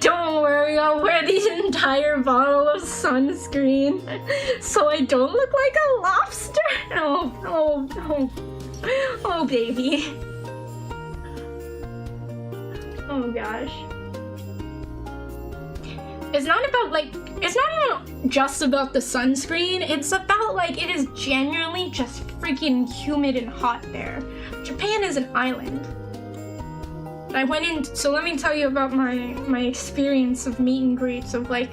Don't worry, I'll wear the entire bottle of sunscreen so I don't look like a lobster. Oh, baby. Oh gosh. It's not about like, it's not even just about the sunscreen. It's about like, it is genuinely just freaking humid and hot there. Japan is an island. I went in, so let me tell you about my experience of meet and greets of like,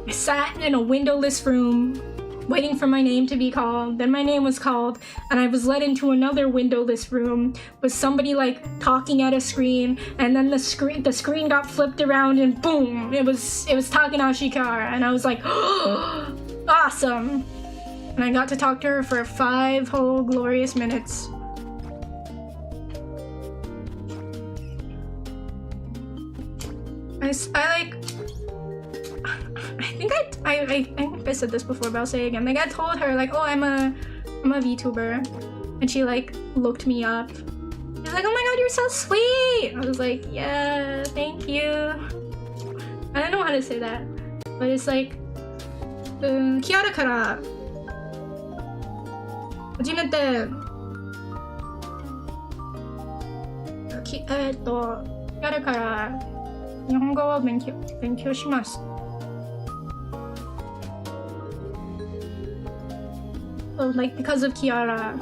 I sat in a windowless room waiting for my name to be called, then my name was called, and I was led into another windowless room with somebody like talking at a screen, and then the screen got flipped around and boom, it was Takanashi Kara, and I was like, oh, awesome! And I got to talk to her for 5 whole glorious minutes. I think I said this before, but I'll say it again. Like I told her like, oh, I'm a VTuber, and she like looked me up. She was like, oh my god, you're so sweet. I was like, yeah, thank you. I don't know how to say that, but it's like, Kiara kara hajimete Kiara kara 日本語を勉強します。So, like, because of Kiara.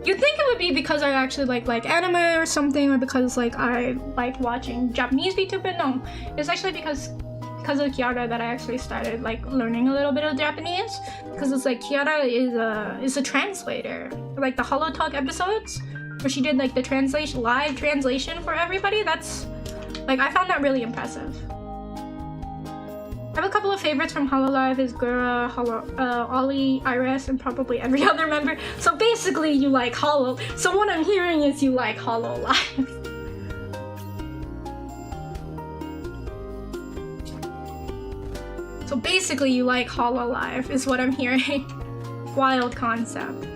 You'd think it would be because I actually like anime or something, or because like I like watching Japanese VTuber. No, it's actually because of Kiara that I actually started like learning a little bit of Japanese. Because it's like Kiara is a translator. Like the Holo Talk episodes where she did like the live translation for everybody. That's like, I found that really impressive. I have a couple of favorites from Hololive is Gura, Ollie, Iris, and probably every other member. So basically you like Holo. So what I'm hearing is you like Hololive. So basically you like Hololive is what I'm hearing. Wild concept.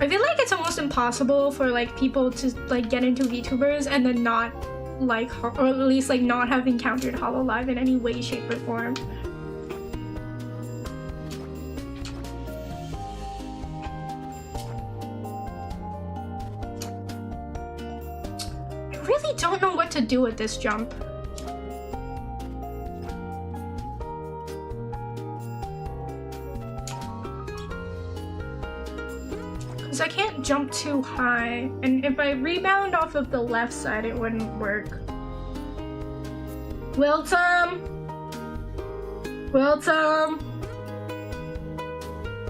I feel like it's almost impossible for like people to like get into VTubers and then not like, or at least like not have encountered Hololive in any way, shape, or form. I really don't know what to do with this jump. I can't jump too high, and if I rebound off of the left side, it wouldn't work. Wilton! Wilton!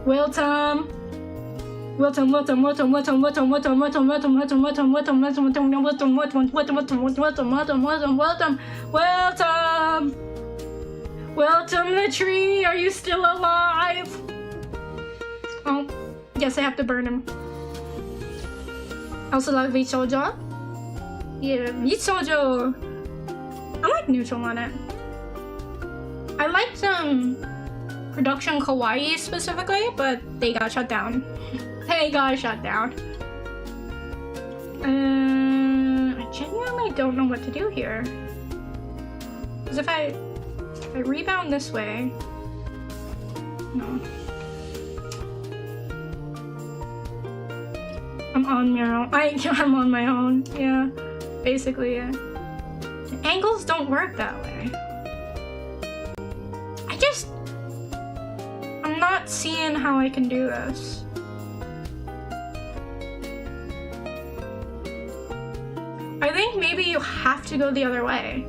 Wilton! Wilton, Wilton, Wilton, Wilton, Wilton, Wilton, Wilton, Wilton, Wilton, Wilton, Wilton, Wilton, Wilton, Wilton, Wilton, Wilton, Wilton, Wilton, Wilton, Wilton the tree, are you still alive? Oh. Guess I have to burn him. I also like Vtuber. Yeah, Vtuber. I like neutral on it. I liked production Kawaii specifically, but they got shut down. They got shut down. I genuinely don't know what to do here. Because if I rebound this way, no. I'm on my own. I'm on my own. Yeah, basically, yeah. The angles don't work that way. I'm not seeing how I can do this. I think maybe you have to go the other way.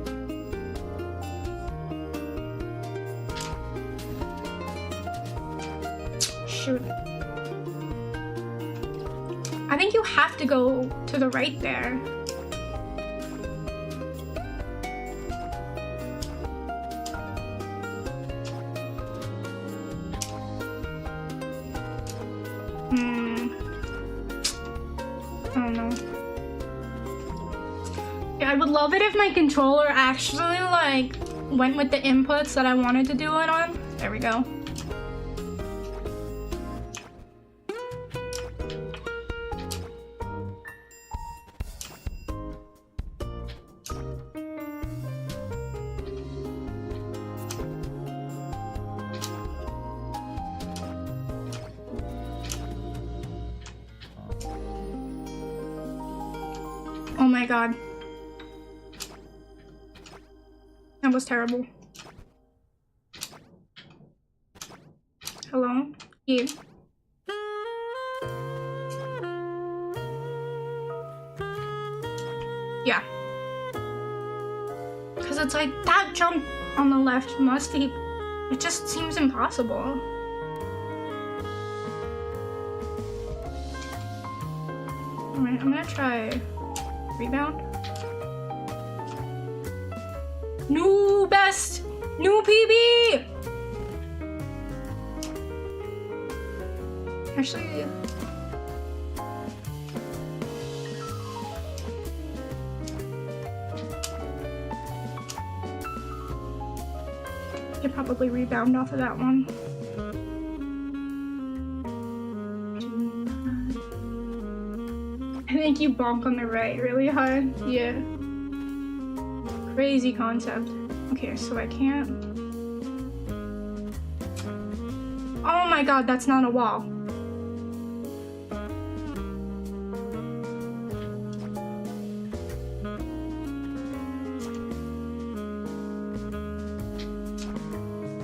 shoot. I think you have to go to the right there. I don't know. Yeah, I would love it if my controller actually like went with the inputs that I wanted to do it on. There we go. Oh my god. That was terrible. Hello? You? Yeah. Because it's like, that jump on the left must be... It just seems impossible. Alright, I'm gonna try... Rebound. New best! New PB! Actually... I could probably rebound off of that one. I think you bonk on the right really hard. Yeah. Crazy concept. Okay, so I can't... Oh my god, that's not a wall.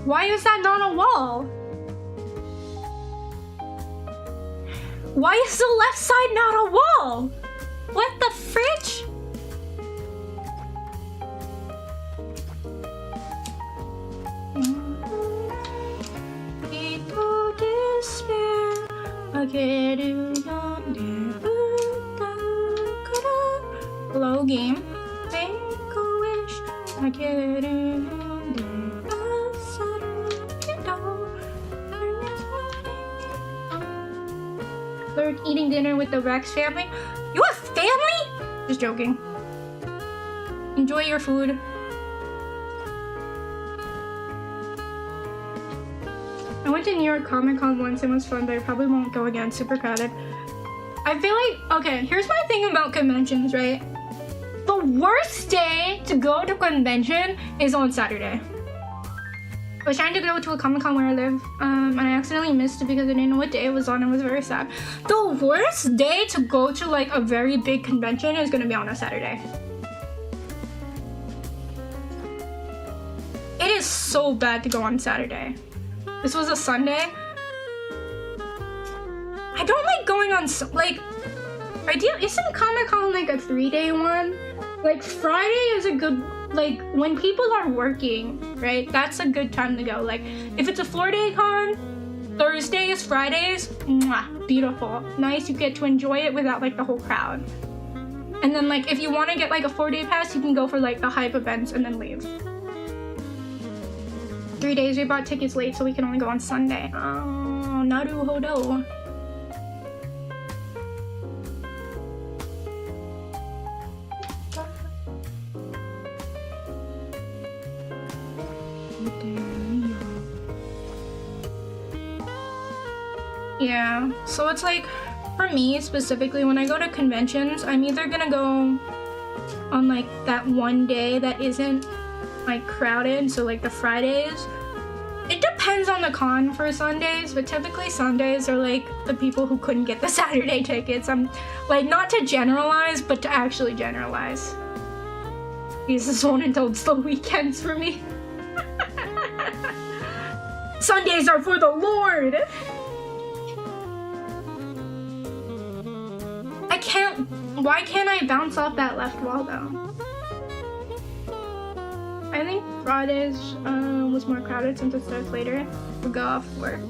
Why is that not a wall? Why is the left side not a wall? What the fridge? Hello, game. Make a wish. I get it. Lurk eating dinner with the Rex family. You have family? Just joking. Enjoy your food. I went to New York Comic Con once and it was fun, but I probably won't go again. Super crowded. I feel like, okay, here's my thing about conventions, right? The worst day to go to convention is on Saturday. I was trying to go to a Comic Con where I live, and I accidentally missed it because I didn't know what day it was on. It was very sad. The worst day to go to like a very big convention is gonna be on a Saturday. It is so bad to go on Saturday. This was a Sunday. I don't like going on, like, isn't Comic Con like a 3-day one? Like Friday is a good, like when people are working, right? That's a good time to go. Like if it's a 4-day con, Thursdays, Fridays, mwah, beautiful. Nice, you get to enjoy it without like the whole crowd. And then like if you want to get like a 4-day pass, you can go for like the hype events and then leave. 3 days, we bought tickets late so we can only go on Sunday. Oh, naruhodo. Yeah, so it's like, for me specifically, when I go to conventions, I'm either gonna go on like that one day that isn't like crowded, so like the Fridays. It depends on the con for Sundays, but typically Sundays are like the people who couldn't get the Saturday tickets. I'm like, not to generalize, but to actually generalize. Because this won't until it's the weekends for me. Sundays are for the Lord! Why can't I bounce off that left wall though? I think Fridays was more crowded since it starts later. We'll go off work.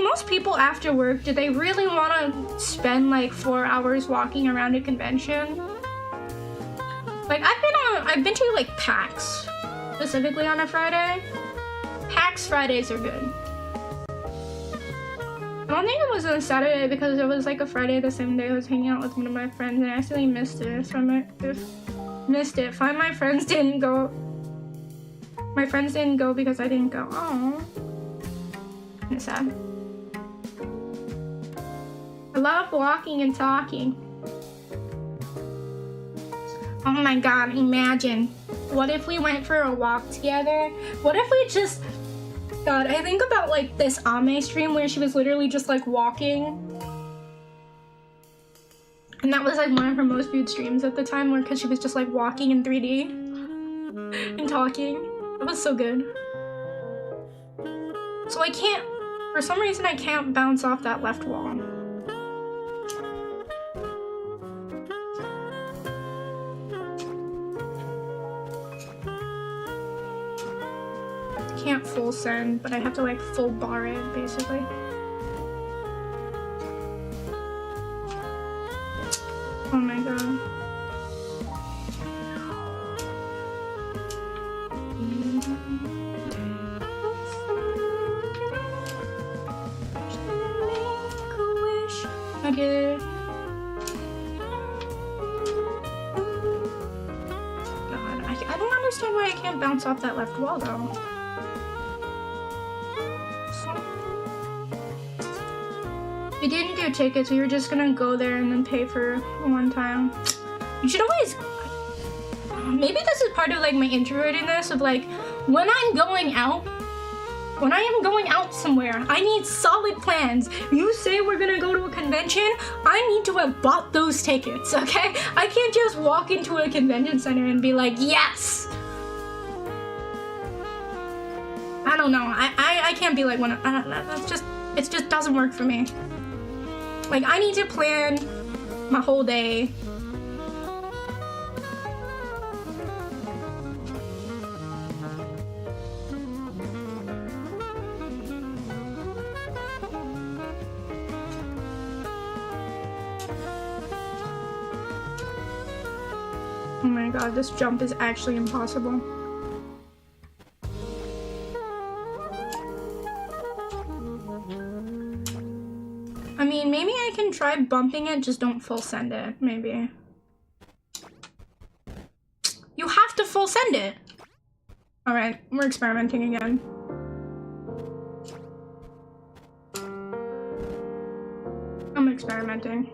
most people after work, do they really want to spend like 4 hours walking around a convention? Like I've been to like PAX, specifically on a Friday. PAX Fridays are good. I don't think it was on a Saturday because it was like a Friday the same day I was hanging out with one of my friends and I accidentally missed it. So I missed it. Find my friends didn't go. My friends didn't go because I didn't go. Oh, it's sad. I love walking and talking. Oh my god, imagine. What if we went for a walk together? What if we just... God, I think about like this Ame stream where she was literally just like walking. And that was like one of her most viewed streams at the time, where because she was just like walking in 3D and talking. It was so good. So I can't, for some reason I can't bounce off that left wall. Can't full send, but I have to like full bar it basically. Oh my god. I did. God, I don't understand why I can't bounce off that left wall though. We didn't do tickets, we were just gonna go there and then pay for one time. You should always... Maybe this is part of like my introvertedness of like, when I'm going out, when I am going out somewhere, I need solid plans. You say we're gonna go to a convention, I need to have bought those tickets, okay? I can't just walk into a convention center and be like, yes! I don't know, I can't be like one, that's just, it just doesn't work for me. Like, I need to plan my whole day. Oh my god, this jump is actually impossible. I mean, maybe I can try bumping it, just don't full send it, maybe. You have to full send it! Alright, we're experimenting again. I'm experimenting.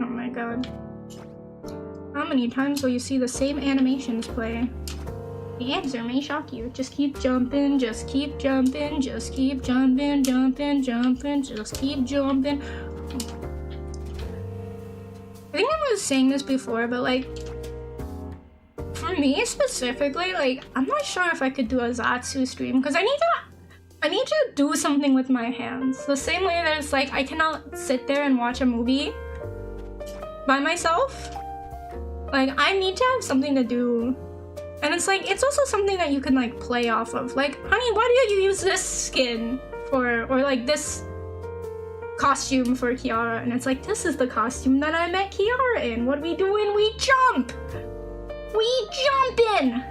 Oh my god. How many times will you see the same animations play? The answer may shock you. Just keep jumping, just keep jumping, just keep jumping, jumping, jumping, just keep jumping. I think I was saying this before, but like, for me specifically, like, I'm not sure if I could do a Zatsu stream, because I need to do something with my hands. The same way that it's like, I cannot sit there and watch a movie by myself. Like, I need to have something to do. And it's like, it's also something that you can like play off of. Like, honey, why do you use this skin for, or like this costume for Kiara? And it's like, this is the costume that I met Kiara in. What are we doing? We jump! We jump in!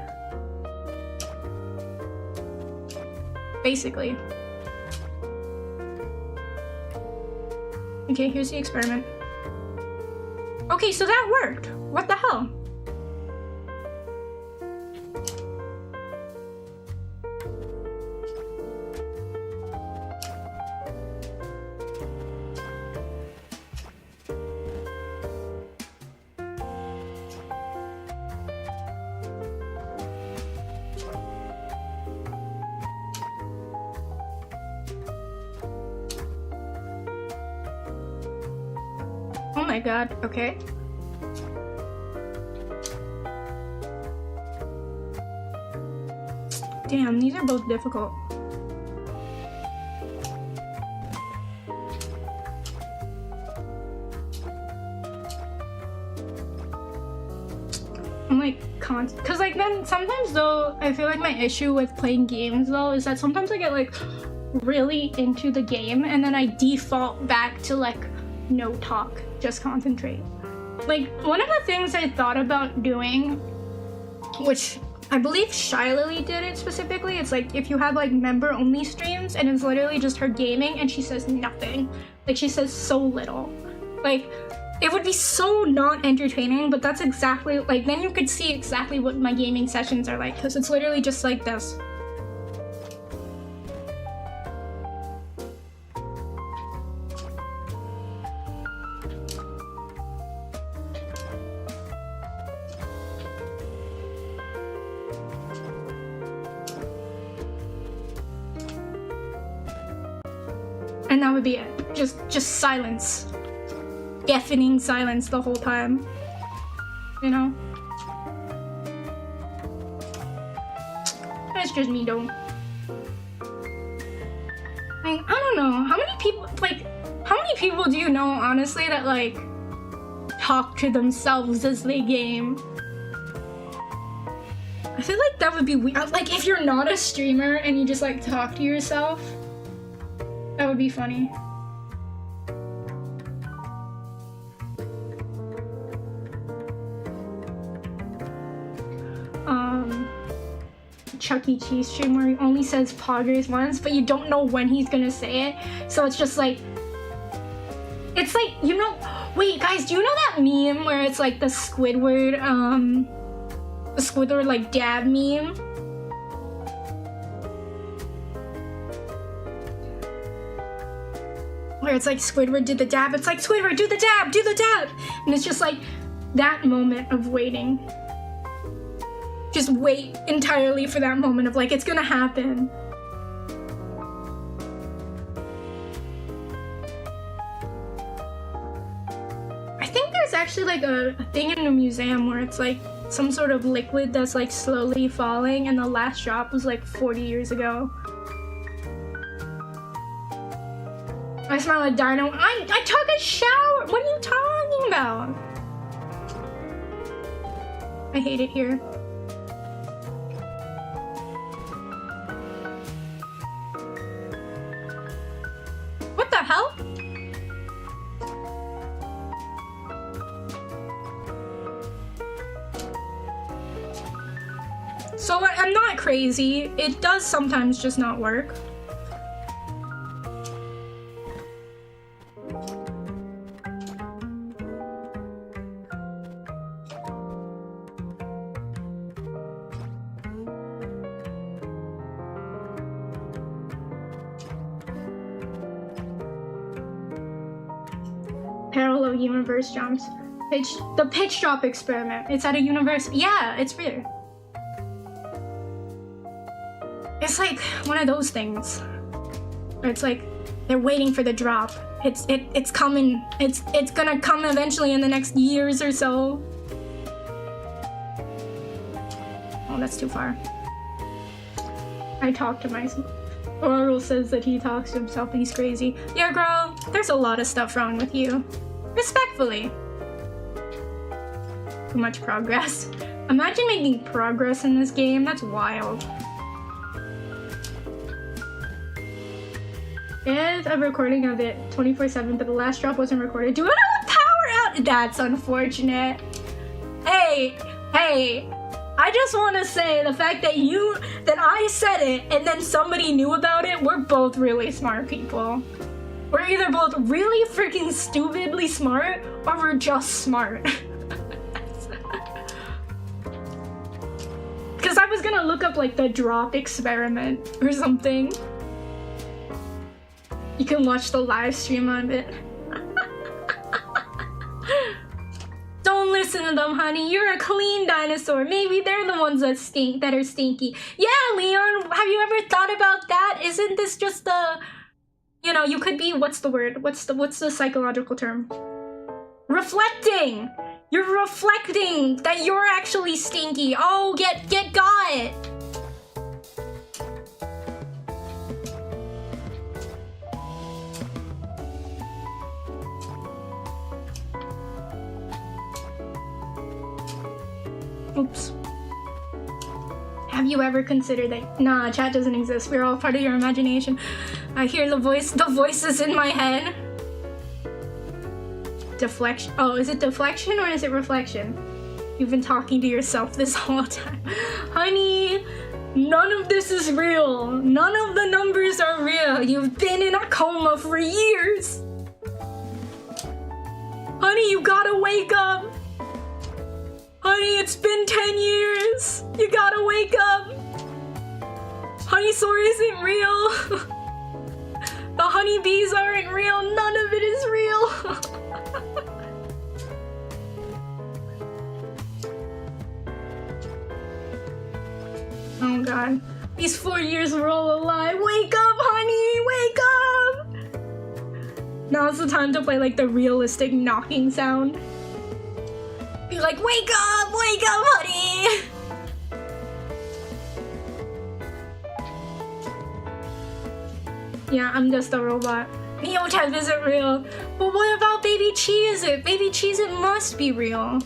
Basically. Okay, here's the experiment. Okay, so that worked. What the hell? Oh my god, okay. Damn, these are both difficult. Oh I'm like cause like then sometimes though I feel like my issue with playing games though is that sometimes I get like really into the game and then I default back to like no talk, just concentrate. Like one of the things I thought about doing, which I believe Lily did it specifically, it's like if you have like member only streams and it's literally just her gaming and she says nothing, like she says so little, like it would be so not entertaining, but that's exactly, like, then you could see exactly what my gaming sessions are like, because it's literally just like this. And that would be it. Just silence. Deafening silence the whole time, you know? That's just me though. Like, I don't know, how many people do you know honestly that like talk to themselves as they game? I feel like that would be weird. Like if you're not a streamer and you just like talk to yourself, that would be funny. Chuck E. Cheese stream where he only says poggers once, but you don't know when he's gonna say it, so it's just like, it's like, you know, wait guys, do you know that meme where it's like the Squidward like dab meme? Where it's like Squidward did the dab, it's like Squidward do the dab, and it's just like that moment of waiting. Just wait entirely for that moment of like, it's gonna happen. I think there's actually like a thing in a museum where it's like some sort of liquid that's like slowly falling and the last drop was like 40 years ago. I smell a dino. I took a shower! What are you talking about? I hate it here. What the hell? So I'm not crazy. It does sometimes just not work. Parallel universe jumps. The pitch drop experiment. It's at a university. Yeah, it's weird. It's like one of those things where it's like they're waiting for the drop. It's coming. It's gonna come eventually in the next years or so. Oh, that's too far. I talk to myself. Oral says that he talks to himself and he's crazy. Yeah, girl, there's a lot of stuff wrong with you. Respectfully. Too much progress. Imagine making progress in this game. That's wild. There's a recording of it 24/7, but the last drop wasn't recorded. Do it on power out? That's unfortunate. Hey, I just want to say the fact that I said it and then somebody knew about it, we're both really smart people. We're either both really freaking stupidly smart or we're just smart. Because I was gonna look up like the drop experiment or something. You can watch the live stream on it. Don't listen to them, honey. You're a clean dinosaur. Maybe they're the ones that are stinky. Yeah, Leon, have you ever thought about that? Isn't this just the, you know, you could be, what's the word? What's the psychological term? Reflecting. You're reflecting that you're actually stinky. Oh, get got. Oops. Have you ever considered that? Nah, chat doesn't exist. We're all part of your imagination. I hear the voices in my head. Deflection. Oh, is it deflection or is it reflection? You've been talking to yourself this whole time. Honey, none of this is real. None of the numbers are real. You've been in a coma for years. Honey, you gotta wake up. Honey, it's been 10 years. You gotta wake up. Honeysaur isn't real. The honeybees aren't real. None of it is real. Oh god. These 4 years were all a lie. Wake up, honey! Wake up! Now's the time to play like the realistic knocking sound. Be like, wake up, honey! Yeah, I'm just a robot. Neotep isn't real. But what about Baby Cheez-It? Baby Cheez-It must be real.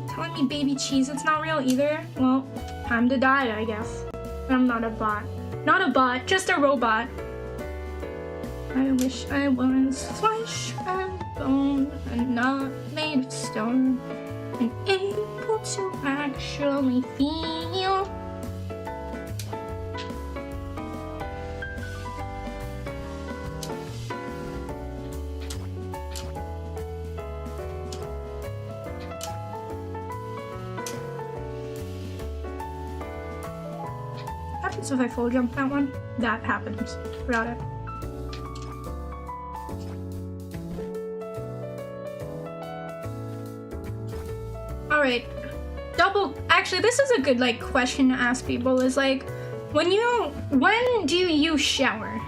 Telling me Baby Cheez-It's not real either? Well, time to die, I guess. But I'm not a bot. Not a bot, just a robot. I wish I was flesh and bone and not made of stone and able to actually feel. What happens if I full jump that one? That happens. Forgot it. Alright, actually this is a good like question to ask people is like, when do you shower?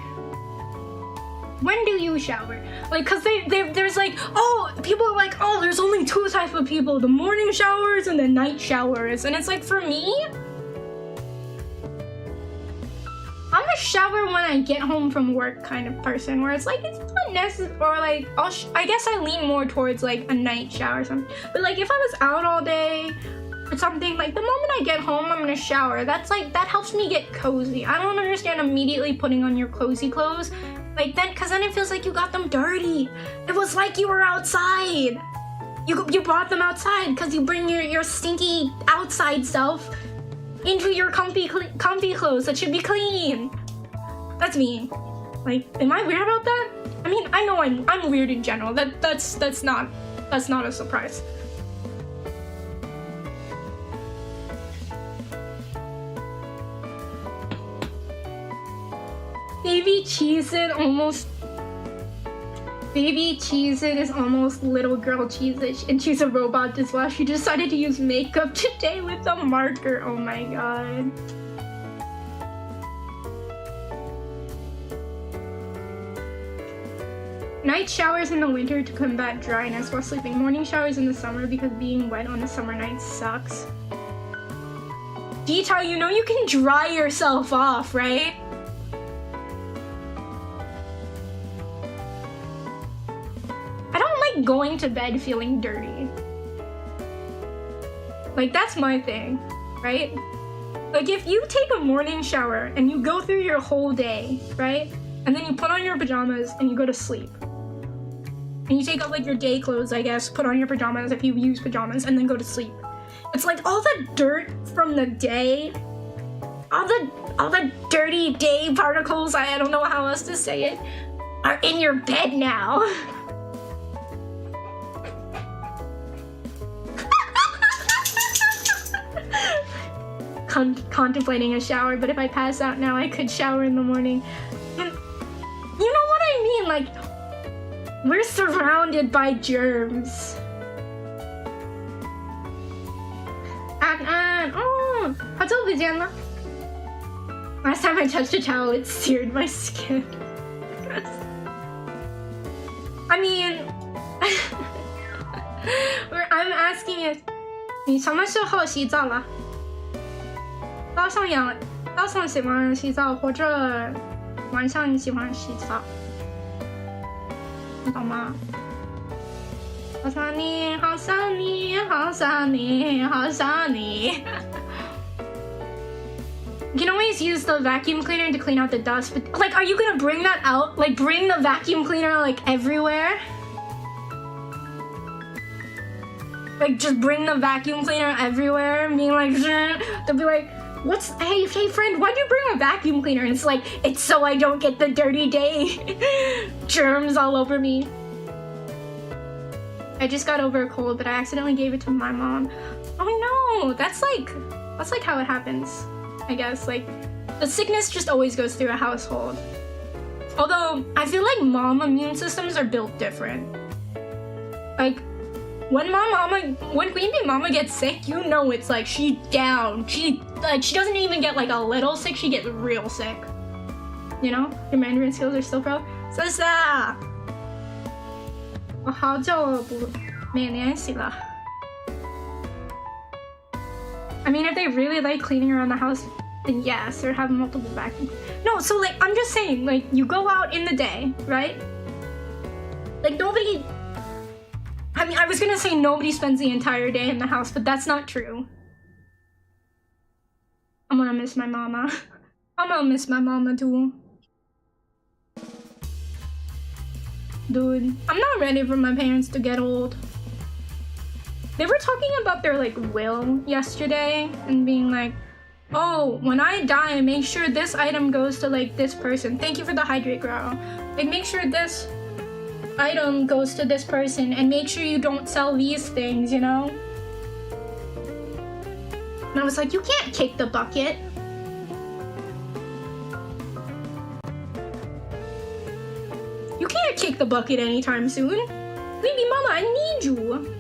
When do you shower? Like, cause there's like, oh, people are like, oh, there's only 2 types of people, the morning showers and the night showers. And it's like, for me, I'm a shower when I get home from work kind of person, where it's like, it's not necessary, or like, I guess I lean more towards like a night shower or something. But like, if I was out all day or something, like the moment I get home, I'm gonna shower. That's like, that helps me get cozy. I don't understand immediately putting on your cozy clothes. Like then, cause then it feels like you got them dirty. It was like you were outside. You brought them outside cause you bring your stinky outside self into your comfy clothes that should be clean. That's me. Like, am I weird about that? I mean, I know I'm weird in general. That's not a surprise. Baby Cheez-It is almost little girl Cheez-It, and she's a robot as well. She decided to use makeup today with a marker. Oh my god. Night showers in the winter to combat dryness while sleeping. Morning showers in the summer because being wet on a summer night sucks. Detail, you know you can dry yourself off, right? Going to bed feeling dirty. Like, that's my thing, right? Like, if you take a morning shower and you go through your whole day, right? And then you put on your pajamas and you go to sleep. And you take off like your day clothes, I guess, put on your pajamas if you use pajamas, and then go to sleep. It's like all the dirt from the day, all the dirty day particles, I don't know how else to say it, are in your bed now. Contemplating a shower, but if I pass out now, I could shower in the morning. You know what I mean? Like, we're surrounded by germs. Oh, 好久不见了. Last time I touched a towel, it seared my skin. I mean, I'm asking if 你什么时候洗澡了？早上喜欢洗澡，或者晚上你喜欢洗澡？ ต่อมา Hasani, Hasani, Hasani, Hasani. You can always use the vacuum cleaner to clean out the dust, but like, are you gonna bring that out? Like, bring the vacuum cleaner like everywhere? Like, just bring the vacuum cleaner everywhere, being like, they'll be like, hey friend, why'd you bring a vacuum cleaner? And it's like, it's so I don't get the dirty day germs all over me. I just got over a cold, but I accidentally gave it to my mom. Oh no, that's like how it happens, I guess. Like, the sickness just always goes through a household. Although, I feel like mom immune systems are built different. Like, when Queen Bee Mama gets sick, you know it's like she's down. She doesn't even get like a little sick, she gets real sick. You know? Your Mandarin skills are still pro. Sasa! 我好久没联系了. I mean, if they really like cleaning around the house, then yes, or have multiple vacuums. No, so like, I'm just saying, like, you go out in the day, right? Like, nobody... I mean, I was gonna say nobody spends the entire day in the house, but that's not true. I'm gonna miss my mama. I'm gonna miss my mama too. Dude, I'm not ready for my parents to get old. They were talking about their, like, will yesterday and being like, oh, when I die, make sure this item goes to, like, this person. Thank you for the hydrate, girl. Like, make sure this item goes to this person and make sure you don't sell these things, you know? And I was like, you can't kick the bucket. You can't kick the bucket anytime soon. Baby mama, I need you.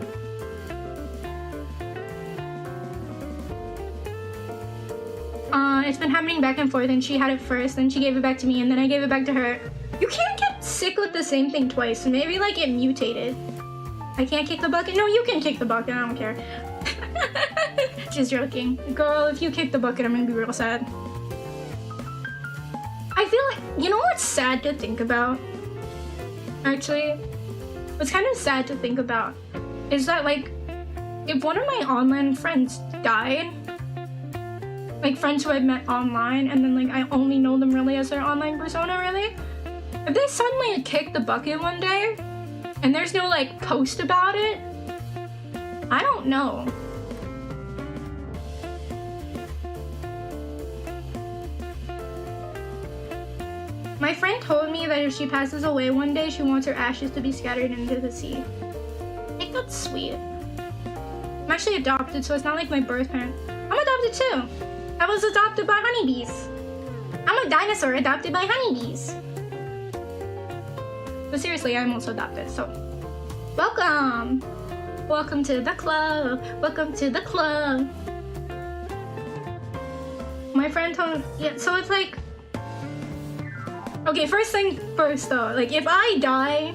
It's been happening back and forth, and she had it first, then she gave it back to me, and then I gave it back to her. You can't get sick with the same thing twice. Maybe like it mutated. I can't kick the bucket? No, you can kick the bucket, I don't care. Just joking. Girl, if you kick the bucket, I'm gonna be real sad. I feel like, you know what's sad to think about? Actually, what's kind of sad to think about is that, like, if one of my online friends died, like friends who I've met online, and then like I only know them really as their online persona, really, if they suddenly kick the bucket one day and there's no like post about it, I don't know. My friend told me that if she passes away one day, she wants her ashes to be scattered into the sea. I think that's sweet. I'm actually adopted, so it's not like my birth parent. I'm adopted too. I was adopted by honeybees. I'm a dinosaur adopted by honeybees. But seriously, I'm also adopted, so welcome! Welcome to the club. Welcome to the club. My friend told, yeah, so it's like, okay, first thing first though, like if I die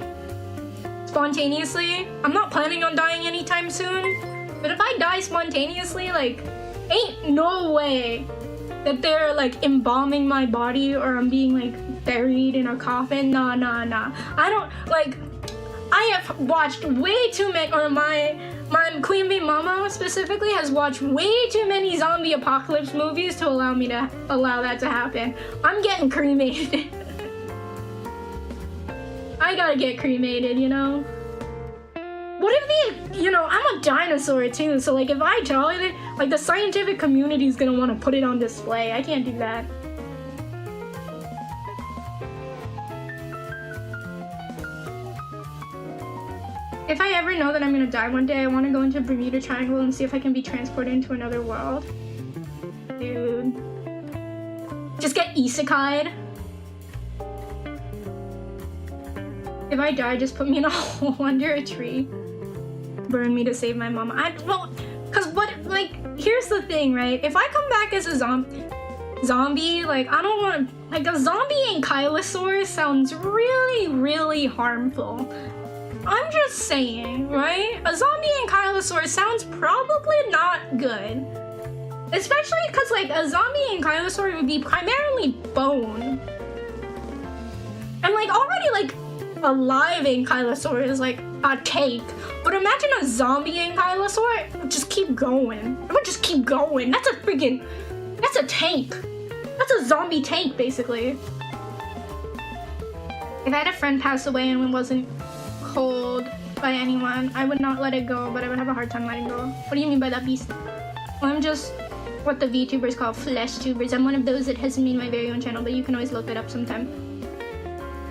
spontaneously, I'm not planning on dying anytime soon, but if I die spontaneously, like, ain't no way that they're like embalming my body or I'm being like buried in a coffin. Nah. I don't, like, I have watched way too many, or my Queen Bee Mama specifically has watched way too many zombie apocalypse movies to allow me to allow that to happen. I'm getting cremated. I gotta get cremated, you know? What if the, you know, I'm a dinosaur too, so like if I die, like the scientific community is gonna want to put it on display. I can't do that. If I ever know that I'm gonna die one day, I want to go into Bermuda Triangle and see if I can be transported into another world. Dude. Just get isekai'd. If I die, just put me in a hole under a tree. Burn me to save my mama. I don't, cause what, like, here's the thing, right? If I come back as a zombie, like, I don't want, like, a zombie ankylosaur sounds really, really harmful. I'm just saying, right? A zombie ankylosaur sounds probably not good. Especially because, like, a zombie ankylosaur would be primarily bone. And, like, already, like, alive Ankylosaur is like a take. But imagine a zombie Ankylosaur. Just keep going. It would just keep going. That's a tank. That's a zombie tank, basically. If I had a friend pass away and it wasn't cold by anyone, I would not let it go, but I would have a hard time letting go. What do you mean by that, beast? Well, I'm just what the VTubers call flesh tubers. I'm one of those that hasn't made my very own channel, but you can always look it up sometime.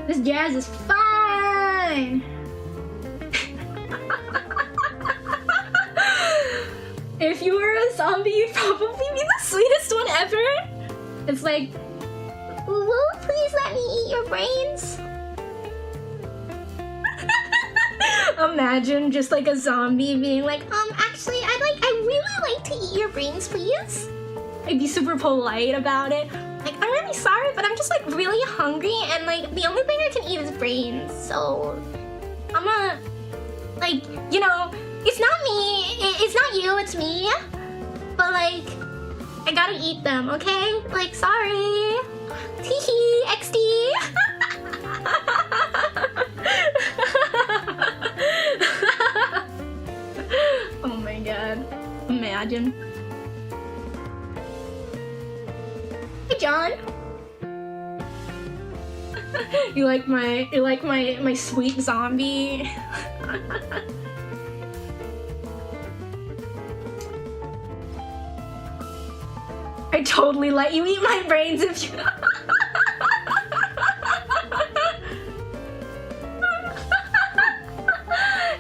This jazz is fine! If you were a zombie, you'd probably be the sweetest one ever. It's like, will please let me eat your brains? Imagine just like a zombie being like, actually, I really like to eat your brains, please. I'd be super polite about it. Like, I'm really sorry, but I'm just like really hungry, and like the only thing I can eat is brains. So, I'm a, like, you know, it's not me. It's not you. It's me. But like, I gotta eat them, okay? Like, sorry. Teehee, XD. Oh my god. Imagine. Hey, John. You like my sweet zombie? I totally let you eat my brains if you.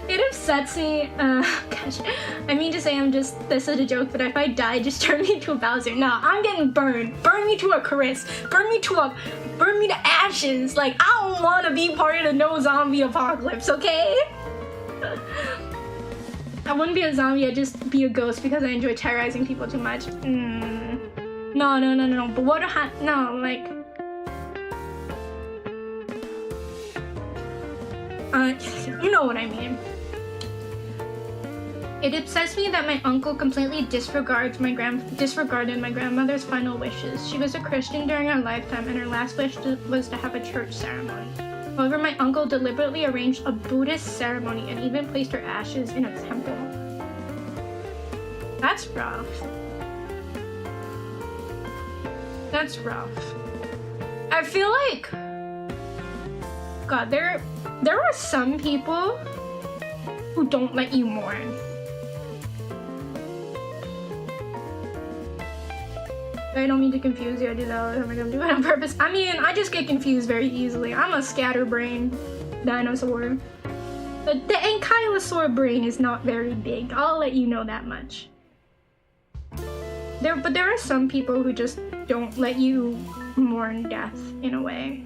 It upsets me. Gosh, I mean to say I'm just this is a joke, but if I die, just turn me into a Bowser. Nah, I'm getting burned. Burn me to a Chris. Burn me to ashes. Like, I don't want to be part of the no zombie apocalypse. Okay. I wouldn't be a zombie. I'd just be a ghost because I enjoy terrorizing people too much. No. But what no, like, you know what I mean. It upsets me that my uncle completely disregarded my grandmother's final wishes. She was a Christian during her lifetime, and her last wish was to have a church ceremony. However, my uncle deliberately arranged a Buddhist ceremony and even placed her ashes in a temple. That's rough. That's rough. I feel like, God, there are some people who don't let you mourn. I don't mean to confuse you. I do that all the time. I'm doing it on purpose. I mean, I just get confused very easily. I'm a scatterbrain dinosaur. But the Ankylosaur brain is not very big. I'll let you know that much. But there are some people who just don't let you mourn death in a way.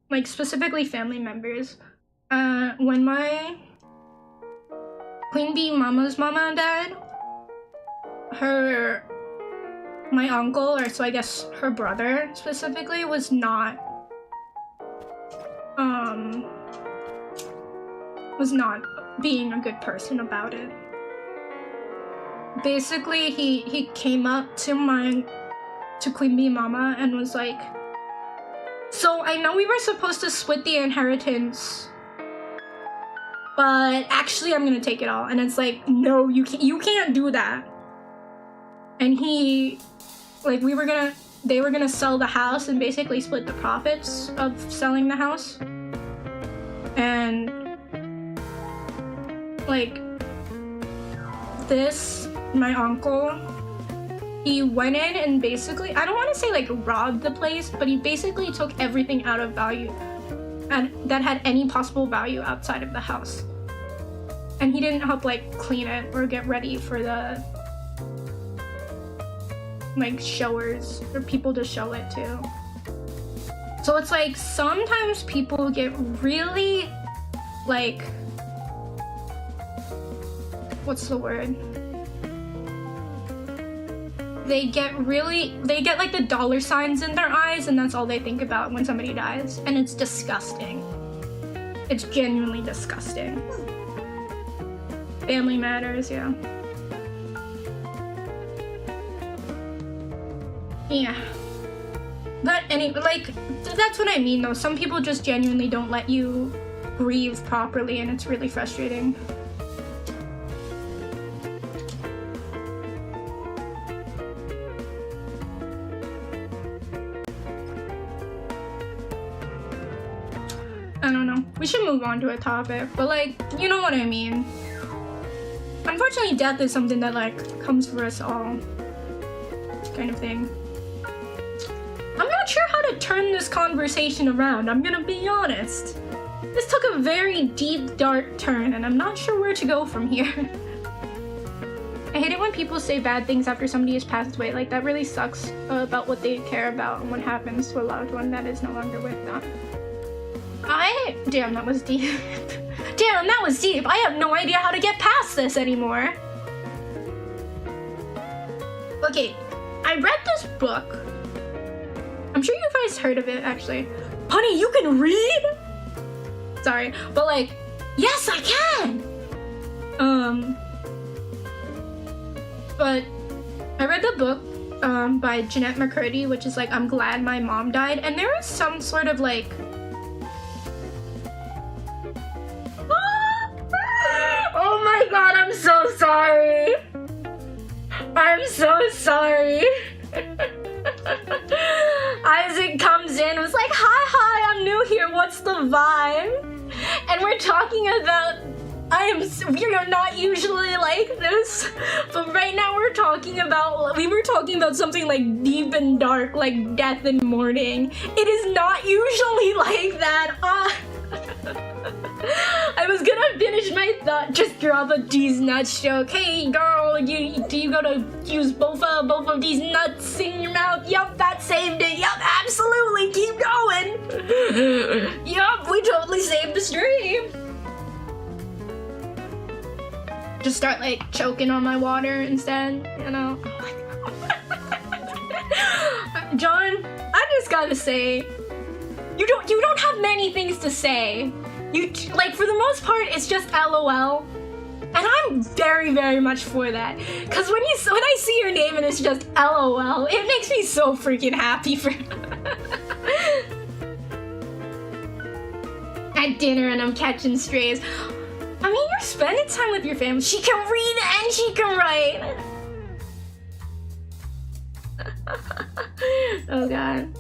Like specifically family members. When my Queen Bee Mama's mama died, my uncle, or so I guess her brother specifically, was not being a good person about it. Basically, he came up to Queen Bee Mama and was like, so I know we were supposed to split the inheritance, but actually I'm gonna take it all. And it's like, no, you can't do that. And he, like, they were gonna sell the house and basically split the profits of selling the house. And like, my uncle, he went in and basically, I don't want to say like robbed the place, but he basically took everything out of value and that had any possible value outside of the house. And he didn't help like clean it or get ready for the like showers or people to show it to. So it's like sometimes people get really like, what's the word? They get like the dollar signs in their eyes, and that's all they think about when somebody dies. And it's disgusting. It's genuinely disgusting. Family matters, yeah. Yeah. But like, that's what I mean though. Some people just genuinely don't let you grieve properly, and it's really frustrating. I don't know. We should move on to a topic, but like, you know what I mean. Unfortunately, death is something that like comes for us all, kind of thing. I'm not sure how to turn this conversation around, I'm gonna be honest. This took a very deep, dark turn, and I'm not sure where to go from here. I hate it when people say bad things after somebody has passed away. Like, that really sucks about what they care about and what happens to a loved one that is no longer with them. Damn, that was deep. Damn, that was deep. I have no idea how to get past this anymore. Okay, I read this book. I'm sure you guys heard of it, actually. Honey, you can read? Sorry, but like, yes, I can! But I read the book by Jeanette McCurdy, which is like, I'm Glad My Mom Died, and there was some sort of like, oh my god, I'm so sorry. I'm so sorry. Isaac comes in and was like, hi, I'm new here, what's the vibe? And we're talking about, we are not usually like this, but right now we were talking about something like deep and dark, like death and mourning. It is not usually like that. I was gonna finish my thought, just drop a these nuts joke. Hey girl, do you gotta use both of these nuts in your mouth? Yup, that saved it. Yup, absolutely, keep going. Yup, we totally saved the stream. Just start like choking on my water instead, you know. John, I just gotta say, you don't have many things to say. You, like, for the most part, it's just LOL. And I'm very, very much for that. Because when I see your name and it's just LOL, it makes me so freaking happy for at dinner and I'm catching strays. I mean, you're spending time with your family. She can read and she can write. Oh god.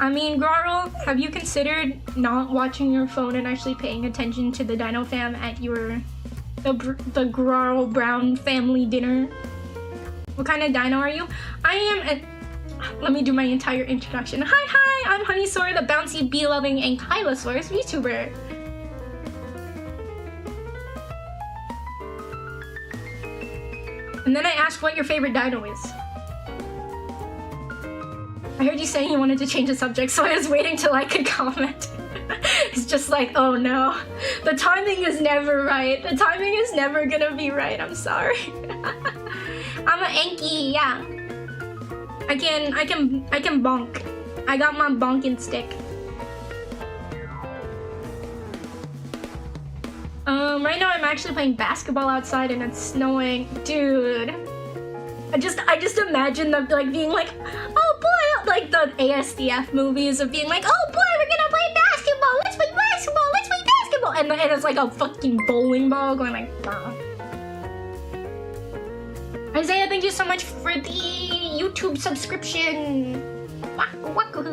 I mean, Grarl, have you considered not watching your phone and actually paying attention to the Dino Fam at the Grarl Brown family dinner? What kind of dino are you? Let me do my entire introduction. Hi, I'm Honeysaur, the bouncy, bee-loving, and Kylosaurus VTuber. And then I asked what your favorite dino is. I heard you saying you wanted to change the subject, so I was waiting till I could comment. It's just like, oh no. The timing is never right. The timing is never gonna be right, I'm sorry. I'm an Anki, yeah. I can bonk. I got my bonking stick. Right now I'm actually playing basketball outside and it's snowing. Dude. I just imagine them like being like, oh boy, like the ASDF movies of being like, oh boy, we're gonna play basketball, let's play basketball, let's play basketball, and it's like a fucking bowling ball going like, bah. Isaiah, thank you so much for the YouTube subscription. Waku waku.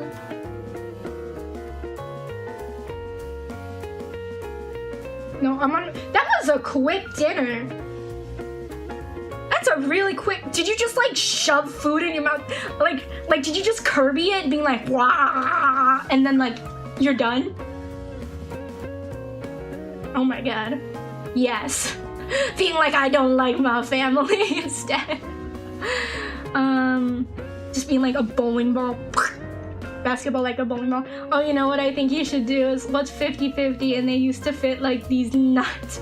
No, that was a quick dinner. That's a really quick, did you just like shove food in your mouth? Like did you just Kirby it being like, wah, and then like, you're done? Oh my god. Yes. Being like, I don't like my family instead. Just being like a bowling ball. Basketball like a bowling ball. Oh, you know what I think you should do is what's 50-50 and they used to fit like these nuts.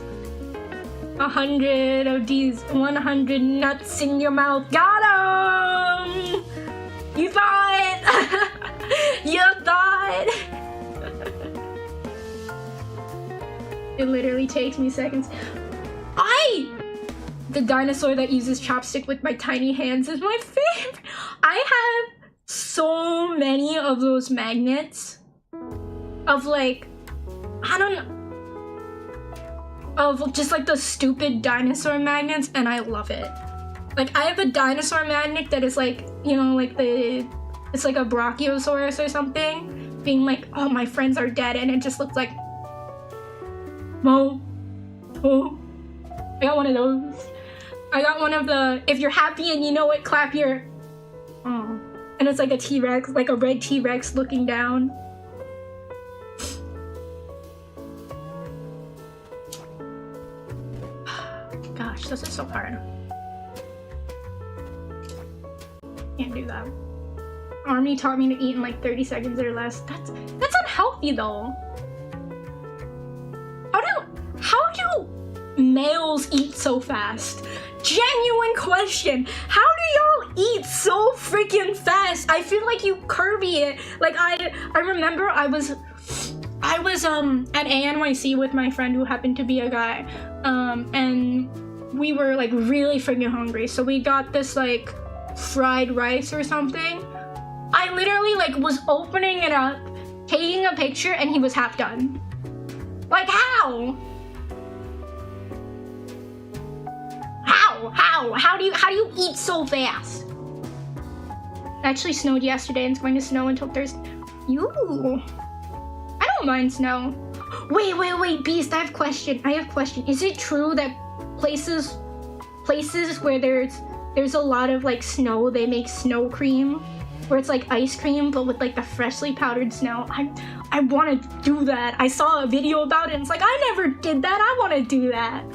100 of these 100 nuts in your mouth. Got 'em! You thought! You thought! It literally takes me seconds. the dinosaur that uses chopstick with my tiny hands is my favorite. I have so many of those magnets of like, I don't know, of just like the stupid dinosaur magnets, and I love it. Like I have a dinosaur magnet that is like, you know, like it's like a brachiosaurus or something, being like, oh, my friends are dead, and it just looks like, oh, I got one of those. I got one of the, if you're happy and you know it, clap your, oh. And it's like a T-Rex, like a red T-Rex looking down. Gosh, this is so hard. Can't do that. Army taught me to eat in like 30 seconds or less. That's unhealthy though. How do males eat so fast? Genuine question. How do y'all eat so freaking fast? I feel like you Kirby it. Like I remember I was at ANYC with my friend who happened to be a guy, and we were like really freaking hungry, so we got this like fried rice or something. I literally like was opening it up, taking a picture, and he was half done. Like how? How do you eat so fast? It actually snowed yesterday and it's going to snow until Thursday. I don't mind snow. Wait, Beast, I have a question. Is it true that places where there's a lot of like snow, they make snow cream? Where it's like ice cream but with like the freshly powdered snow? I want to do that. I saw a video about it and it's like, I never did that. I want to do that.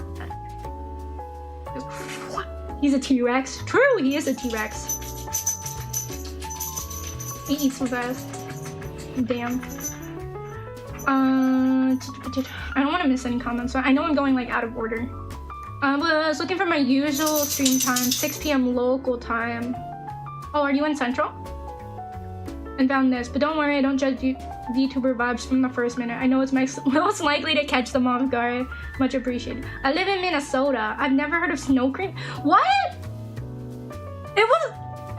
He's a T-Rex. True, he is a T-Rex. He eats so fast. Damn. I don't want to miss any comments, so I know I'm going like out of order. I was looking for my usual stream time, 6 p.m. local time. Oh, are you in Central? And found this, but don't worry, I don't judge VTuber vibes from the first minute. I know it's most likely to catch them off guard. Much appreciated. I live in Minnesota. I've never heard of snow cream. What?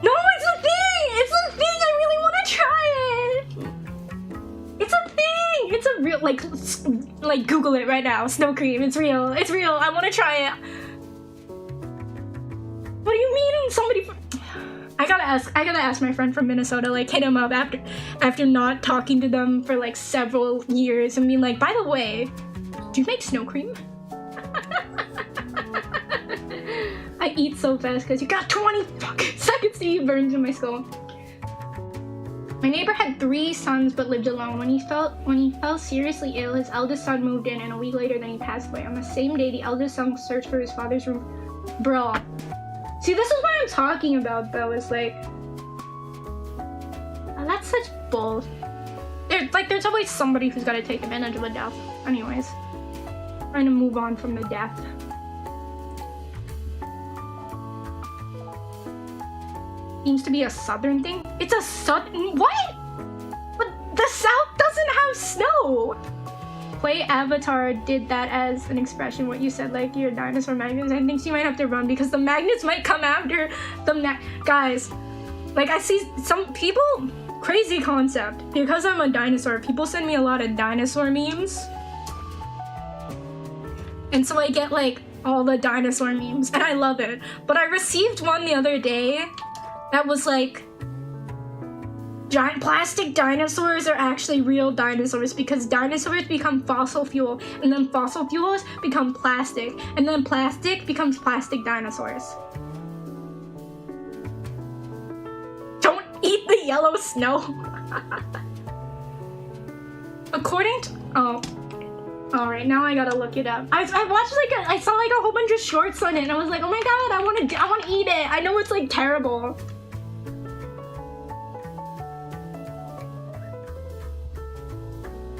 No, it's a thing! It's a thing! I really want to try it! It's a thing! It's a real, like Google it right now. Snow cream, it's real. It's real, I want to try it. What do you mean somebody... I gotta ask my friend from Minnesota, like hit him up after not talking to them for like several years and being like, by the way, do you make snow cream? I eat so fast because you got 20 fucking seconds to eat burns in my skull. My neighbor had 3 sons but lived alone. When he fell seriously ill, his eldest son moved in, and a week later then he passed away. On the same day, the eldest son searched for his father's room. Bro. See, this is what I'm talking about, though, is like... Oh, that's such bull. There's always somebody who's gotta take advantage of a death. Anyways. Trying to move on from the death. Seems to be a southern thing? It's a southern... What? But the south doesn't have snow! Play Avatar did that as an expression, what you said, like your dinosaur magnets. I think you might have to run because the magnets might come after the guys. Like I see some people, crazy concept. Because I'm a dinosaur, people send me a lot of dinosaur memes. And so I get like all the dinosaur memes and I love it. But I received one the other day that was like, giant plastic dinosaurs are actually real dinosaurs because dinosaurs become fossil fuel, and then fossil fuels become plastic, and then plastic becomes plastic dinosaurs. Don't eat the yellow snow. According to... Oh. Alright, now I gotta look it up. I watched like I saw like a whole bunch of shorts on it, and I was like, oh my god, I wanna eat it. I know it's like terrible.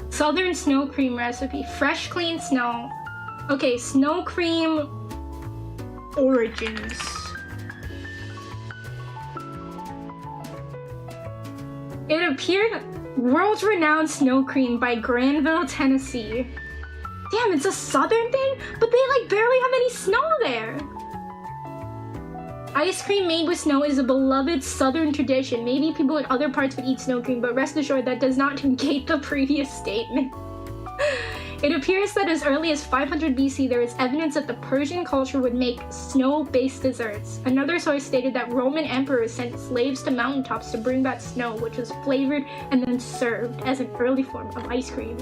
Southern snow cream recipe. Fresh, clean snow. Okay, snow cream origins. It appeared world's renowned snow cream by Granville, Tennessee. Damn, it's a southern thing? But they like barely have any snow there. Ice cream made with snow is a beloved southern tradition. Maybe people in other parts would eat snow cream, but rest assured that does not negate the previous statement. It appears that as early as 500 BC, there is evidence that the Persian culture would make snow-based desserts. Another source stated that Roman emperors sent slaves to mountaintops to bring back snow, which was flavored and then served as an early form of ice cream.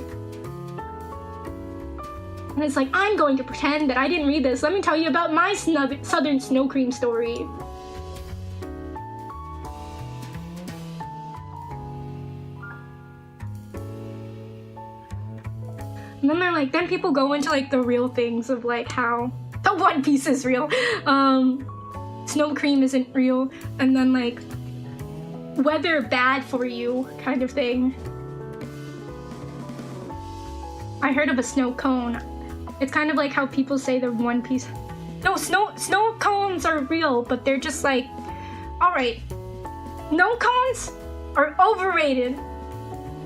And it's like, I'm going to pretend that I didn't read this. Let me tell you about my southern snow cream story. And then they're like, then people go into like the real things of like how the One Piece is real, snow cream isn't real, and then like weather bad for you kind of thing. I heard of a snow cone. It's kind of like how people say the One Piece. No, snow cones are real, but they're just like, all right, snow cones are overrated.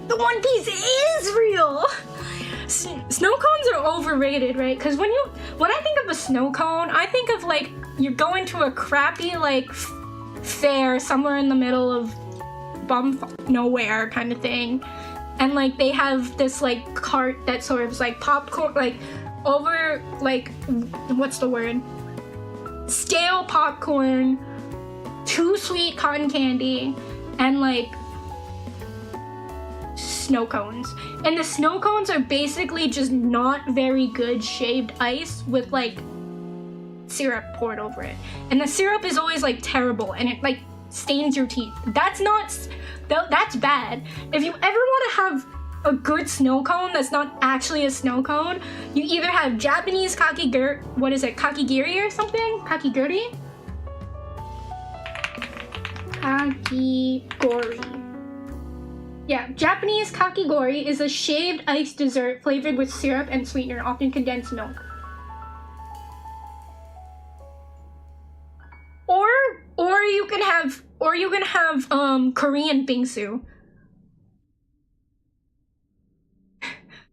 The One Piece is real. Snow cones are overrated, right? Because when I think of a snow cone, I think of like you're going to a crappy like fair somewhere in the middle of nowhere kind of thing, and like they have this like cart that serves like popcorn, like over like what's the word? Stale popcorn, too sweet cotton candy, and like snow cones. And the snow cones are basically just not very good shaved ice with like syrup poured over it. And the syrup is always like terrible and it like stains your teeth. That's bad. If you ever want to have a good snow cone that's not actually a snow cone, you either have Japanese kakigiri or something? Kakigiri? Kakigori. Yeah, Japanese kakigori is a shaved ice dessert flavored with syrup and sweetener, often condensed milk. Or you can have Korean bingsu.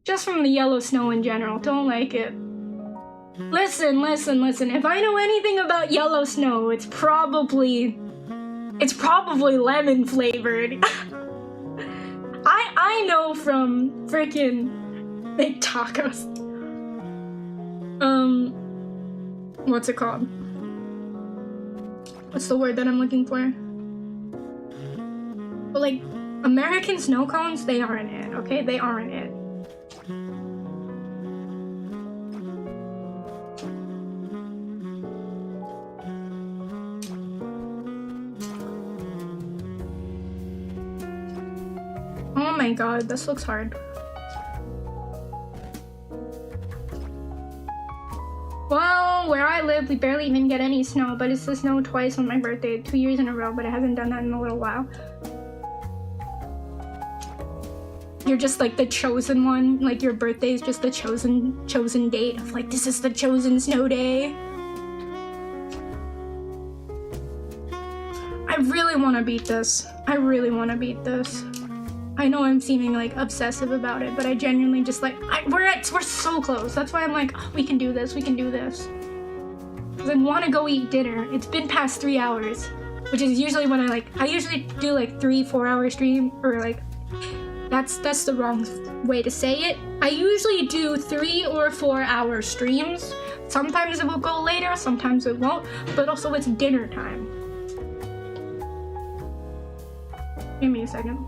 Just from the yellow snow in general, don't like it. Listen, if I know anything about yellow snow, it's probably lemon flavored. I know from freaking big tacos. What's it called? What's the word that I'm looking for? But like, American snow cones, they aren't it, okay? They aren't it. Oh my god, this looks hard. Well, where I live, we barely even get any snow, but it's the snow twice on my birthday, 2 years in a row, but it hasn't done that in a little while. You're just like the chosen one, like your birthday is just the chosen date of like, this is the chosen snow day. I really want to beat this. I know I'm seeming like obsessive about it, but I genuinely just like, we're so close. That's why I'm like, oh, we can do this. Because I want to go eat dinner. It's been past 3 hours, which is usually when I usually do like 3-4 hour stream, or like, that's the wrong way to say it. I usually do 3 or 4 hour streams. Sometimes it will go later, sometimes it won't, but also it's dinner time. Give me a second.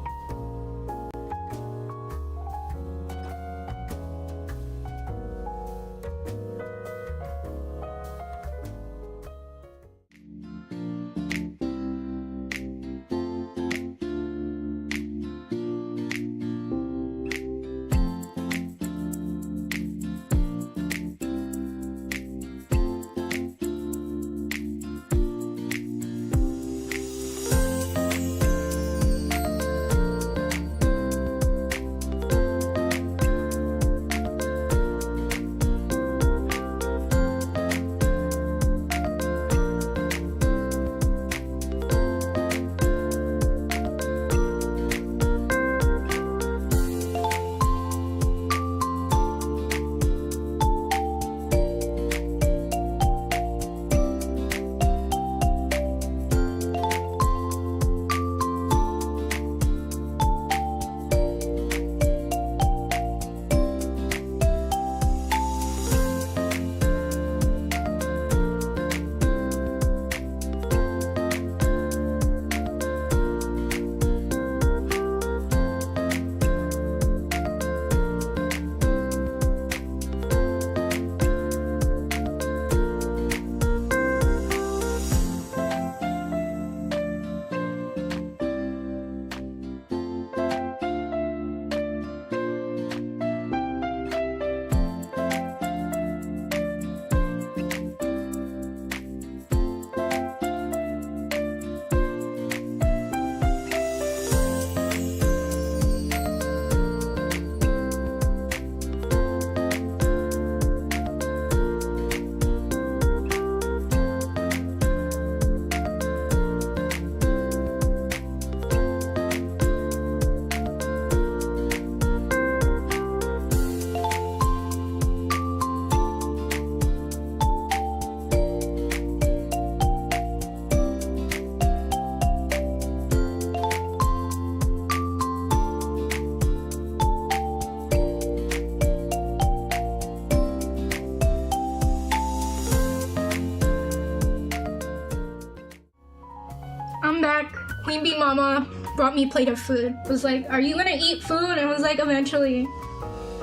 brought me a plate of food. Was like, are you gonna eat food? And I was like, eventually.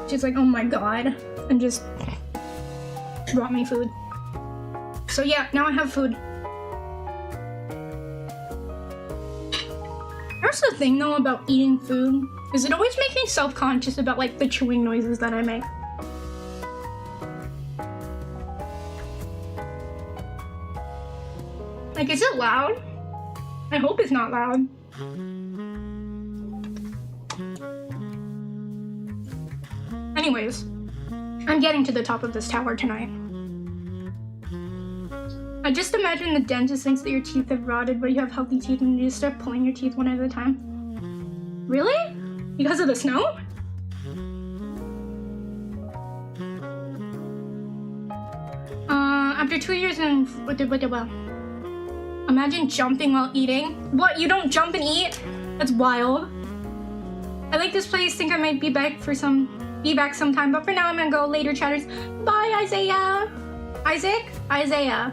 She's like, oh my god. And just brought me food. So yeah, now I have food. Here's the thing though about eating food, is it always makes me self-conscious about like the chewing noises that I make. Like, is it loud? I hope it's not loud. Anyways, I'm getting to the top of this tower tonight. I just imagine the dentist thinks that your teeth have rotted, but you have healthy teeth and you just start pulling your teeth one at a time. Really? Because of the snow? After 2 years in... Imagine jumping while eating. What, you don't jump and eat? That's wild. I like this place, think I might be back sometime, but for now I'm gonna go. Later, chatters. Bye, Isaiah. Isaac? Isaiah.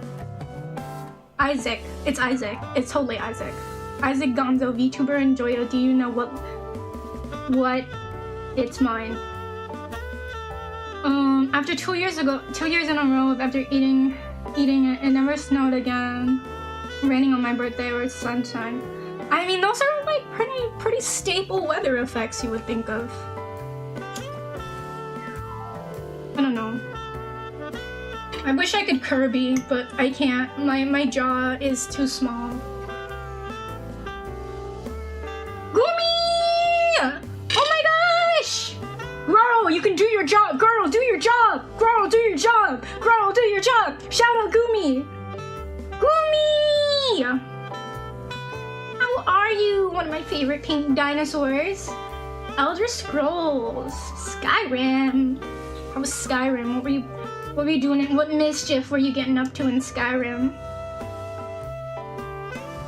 Isaac. It's Isaac. It's totally Isaac. Isaac Gonzo, VTuber, and Joya. Do you know what? It's mine. After 2 years in a row of after eating it, it never snowed again. Raining on my birthday or sunshine. I mean, those are like pretty staple weather effects you would think of. I don't know. I wish I could Kirby, but I can't. My jaw is too small. Gumi! Oh my gosh! Girl, you can do your job! Girl, do your job! Girl, do your job! Girl, do your job! Shout out Gumi! Gumi! How are you? One of my favorite pink dinosaurs. Elder Scrolls. Skyrim. How was Skyrim? What were you doing? What mischief were you getting up to in Skyrim?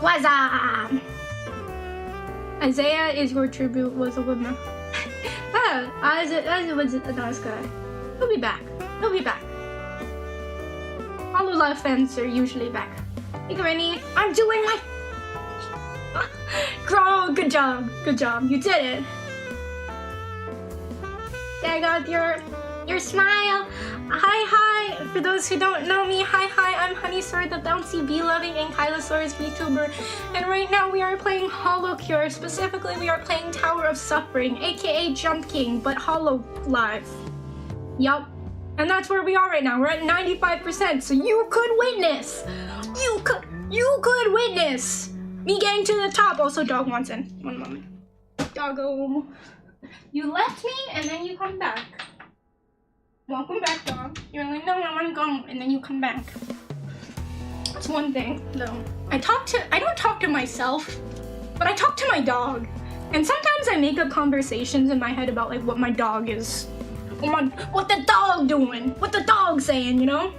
What's up? Isaiah is your tribute was a woman. Isaiah was a nice guy. He'll be back. He'll be back. Hololive fans are usually back. Hey, Granny, I'm doing my... Girl, good job. Good job. You did it. I got your smile. Hi. For those who don't know me, hi. I'm Honeysaur, the bouncy bee-loving Ankylosaurus VTuber. And right now we are playing Holocure. Specifically, we are playing Tower of Suffering, aka JumpKing, but Hololive. Yup. And that's where we are right now. We're at 95%, so you could witness. You could witness me getting to the top. Also, dog wants in. One moment. Doggo. You left me and then you come back. Welcome back, dog. You're like, no, I want to go, and then you come back. That's one thing, though. I don't talk to myself, but I talk to my dog. And sometimes I make up conversations in my head about like what my dog is. What the dog doing? What the dog saying, you know?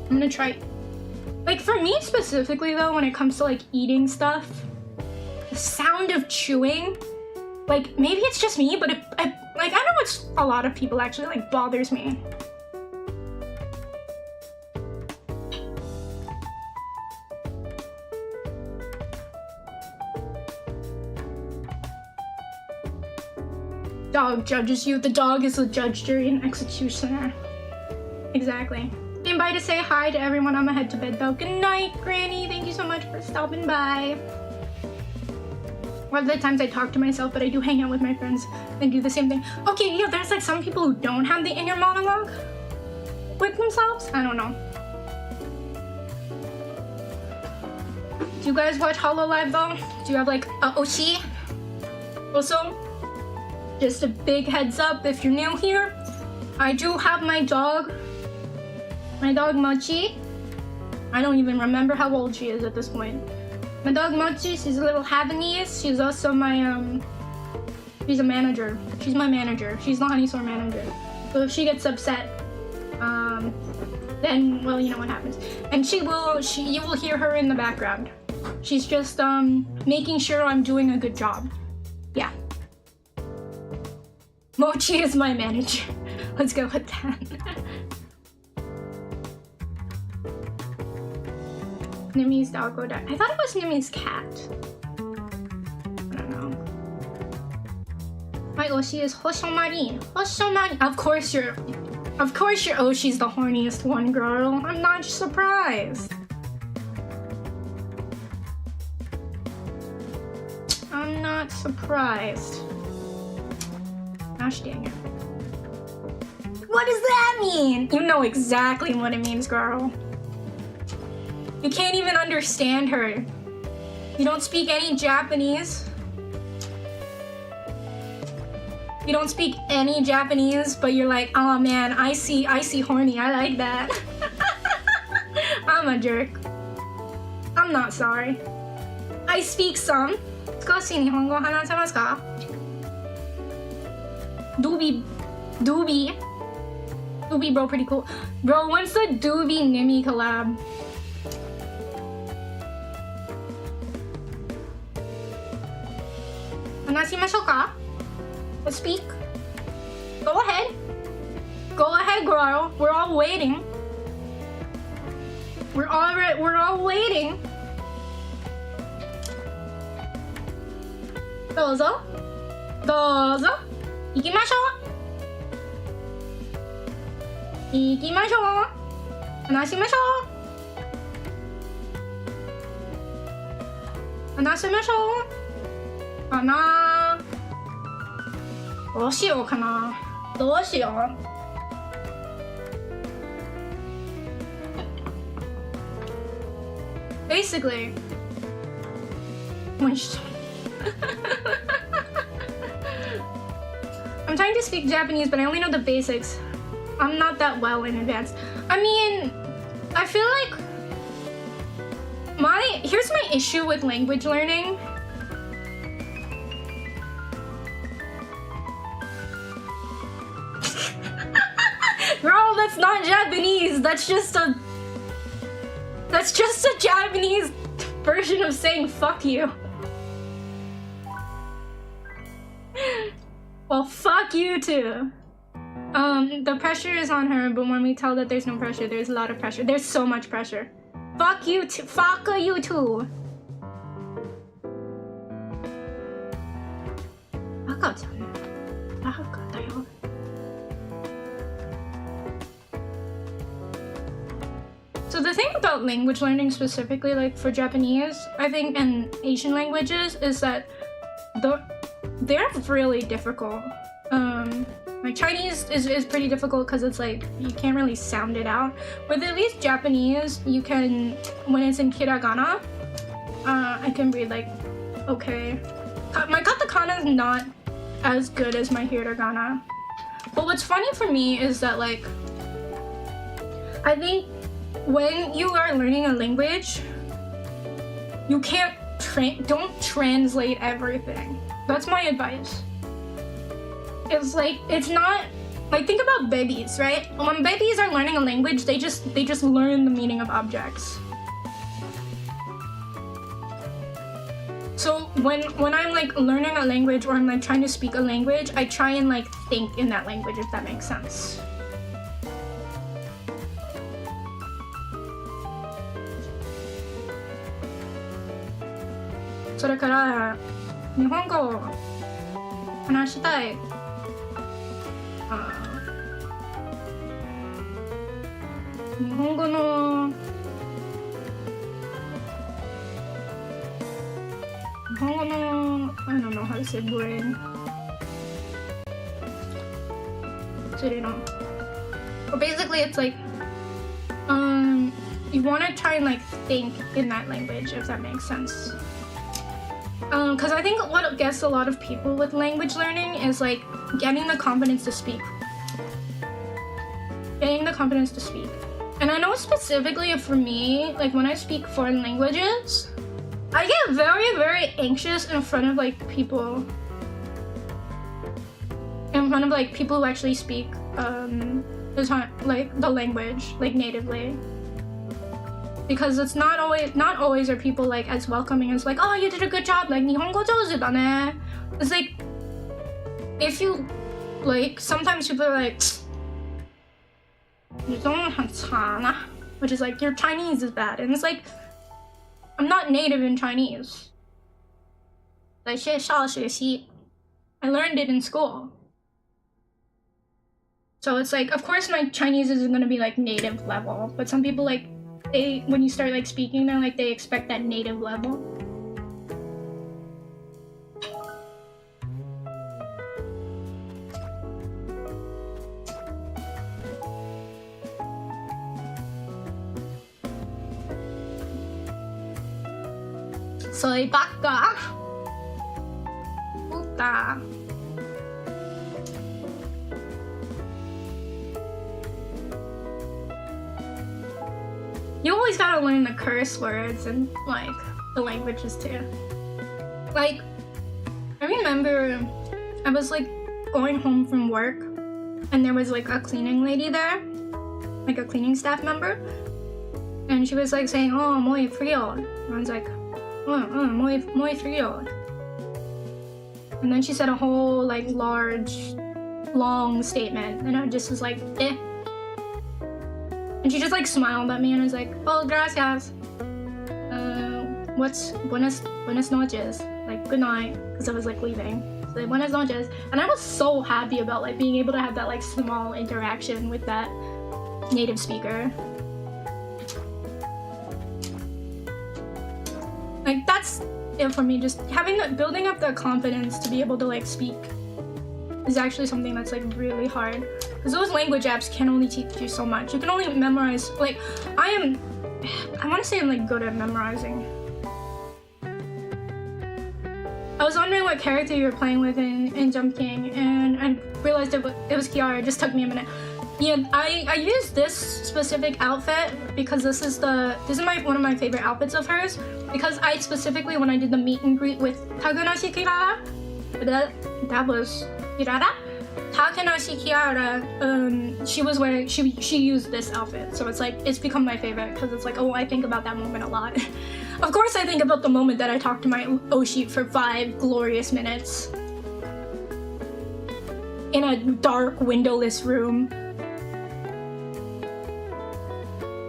I'm gonna try. Like for me specifically though, when it comes to like eating stuff, the sound of chewing, like maybe it's just me, but I know it's a lot of people actually like bothers me. Dog judges you. The dog is the judge, jury, and executioner. Exactly. Came by to say hi to everyone. I'm gonna head to bed though. Good night, Granny. Thank you so much for stopping by. One of the times I talk to myself, but I do hang out with my friends and do the same thing. Okay, yeah, there's like some people who don't have the inner monologue with themselves. I don't know. Do you guys watch Hololive though? Do you have like a Oshi? Also, just a big heads up if you're new here, I do have my dog Mochi. I don't even remember how old she is at this point. My dog Mochi, she's a little Havanese. She's also my, she's a manager. She's my manager. She's the Honeysaur manager. So if she gets upset, then, well, you know what happens. And you will hear her in the background. She's just, making sure I'm doing a good job. Yeah. Mochi is my manager. Let's go with that. Nimi's dog go die. I thought it was Nimi's cat. I don't know. My Oshi is Hoshomari. Hoshomari. Of course your Oshi's the horniest one, girl. I'm not surprised. I'm not surprised. Gosh dang it. What does that mean? You know exactly what it means, girl. You can't even understand her. You don't speak any Japanese. You don't speak any Japanese, but you're like, oh man, I see horny. I like that. I'm a jerk. I'm not sorry. I speak some. 少し日本語話せますか? Doobie bro, pretty cool. Bro, when's the Doobie Nimi collab? Let's speak. Go ahead. Go ahead, girl. We're all waiting. We're all waiting. どうぞ。どうぞ。行きましょう。行きましょう。話しましょう。話しましょう。かな。どうしようかな。どうしよう。Basically, I'm trying to speak Japanese, but I only know the basics. I'm not that well in advance. I mean, I feel like here's my issue with language learning. Girl, that's not Japanese. That's just a Japanese version of saying fuck you. Well, fuck you too. The pressure is on her, but when we tell that there's no pressure, there's a lot of pressure. There's so much pressure. Fuck you too. Fuck you too. So the thing about language learning specifically, like for Japanese, I think, and Asian languages, is that they're really difficult. Like Chinese is pretty difficult because it's like you can't really sound it out. With at least Japanese, you can, when it's in hiragana, I can read like, okay. My katakana is not as good as my hiragana. But what's funny for me is that like, I think when you are learning a language, you can't don't translate everything. That's my advice. It's like, it's not like, think about babies, right? When babies are learning a language, they just learn the meaning of objects. So when I'm like learning a language, or I'm like trying to speak a language, I try and like think in that language, if that makes sense. So だから日本語を話したい。日本語のI don't know how to say brain. But basically it's like you want to try and like think in that language, if that makes sense. Because I think what gets a lot of people with language learning is like getting the confidence to speak. And I know specifically for me, like when I speak foreign languages, I get very, very anxious in front of like people. In front of like people who actually speak like the language like natively. Because it's not always are people like as welcoming as like, oh, you did a good job, like 日本語上手だね. It's like, if you like, sometimes people are like, you don't have 差, which is like, your Chinese is bad. And it's like, I'm not native in Chinese. I learned it in school. So it's like, of course my Chinese isn't gonna be like native level, but some people like, when you start like speaking, they're like, they expect that native level. Soy vaca. Puta. You always gotta learn the curse words and like the languages too. Like, I remember I was like going home from work and there was like a cleaning lady there, like a cleaning staff member, and she was like saying, "Oh, muy frío." And I was like, muy frío. And then she said a whole like large, long statement, and I just was like, eh. And she just like smiled at me and was like, "Oh, gracias. What's buenas noches?" Like, good night, because I was like leaving. So like, buenas noches. And I was so happy about like being able to have that like small interaction with that native speaker. Like, that's it for me. Just building up the confidence to be able to like speak is actually something that's like really hard. Because those language apps can only teach you so much. You can only memorize, like, I want to say I'm like good at memorizing. I was wondering what character you were playing with in JumpKing, and I realized it was Kiara. It just took me a minute. Yeah, I used this specific outfit because this is one of my favorite outfits of hers. Because I specifically, when I did the meet and greet with Takanashi Kirara, that was Kirara. Takanashi Kiara, she used this outfit, so it's like, it's become my favorite because it's like, oh, I think about that moment a lot. Of course I think about the moment that I talked to my Oshi for 5 glorious minutes in a dark, windowless room.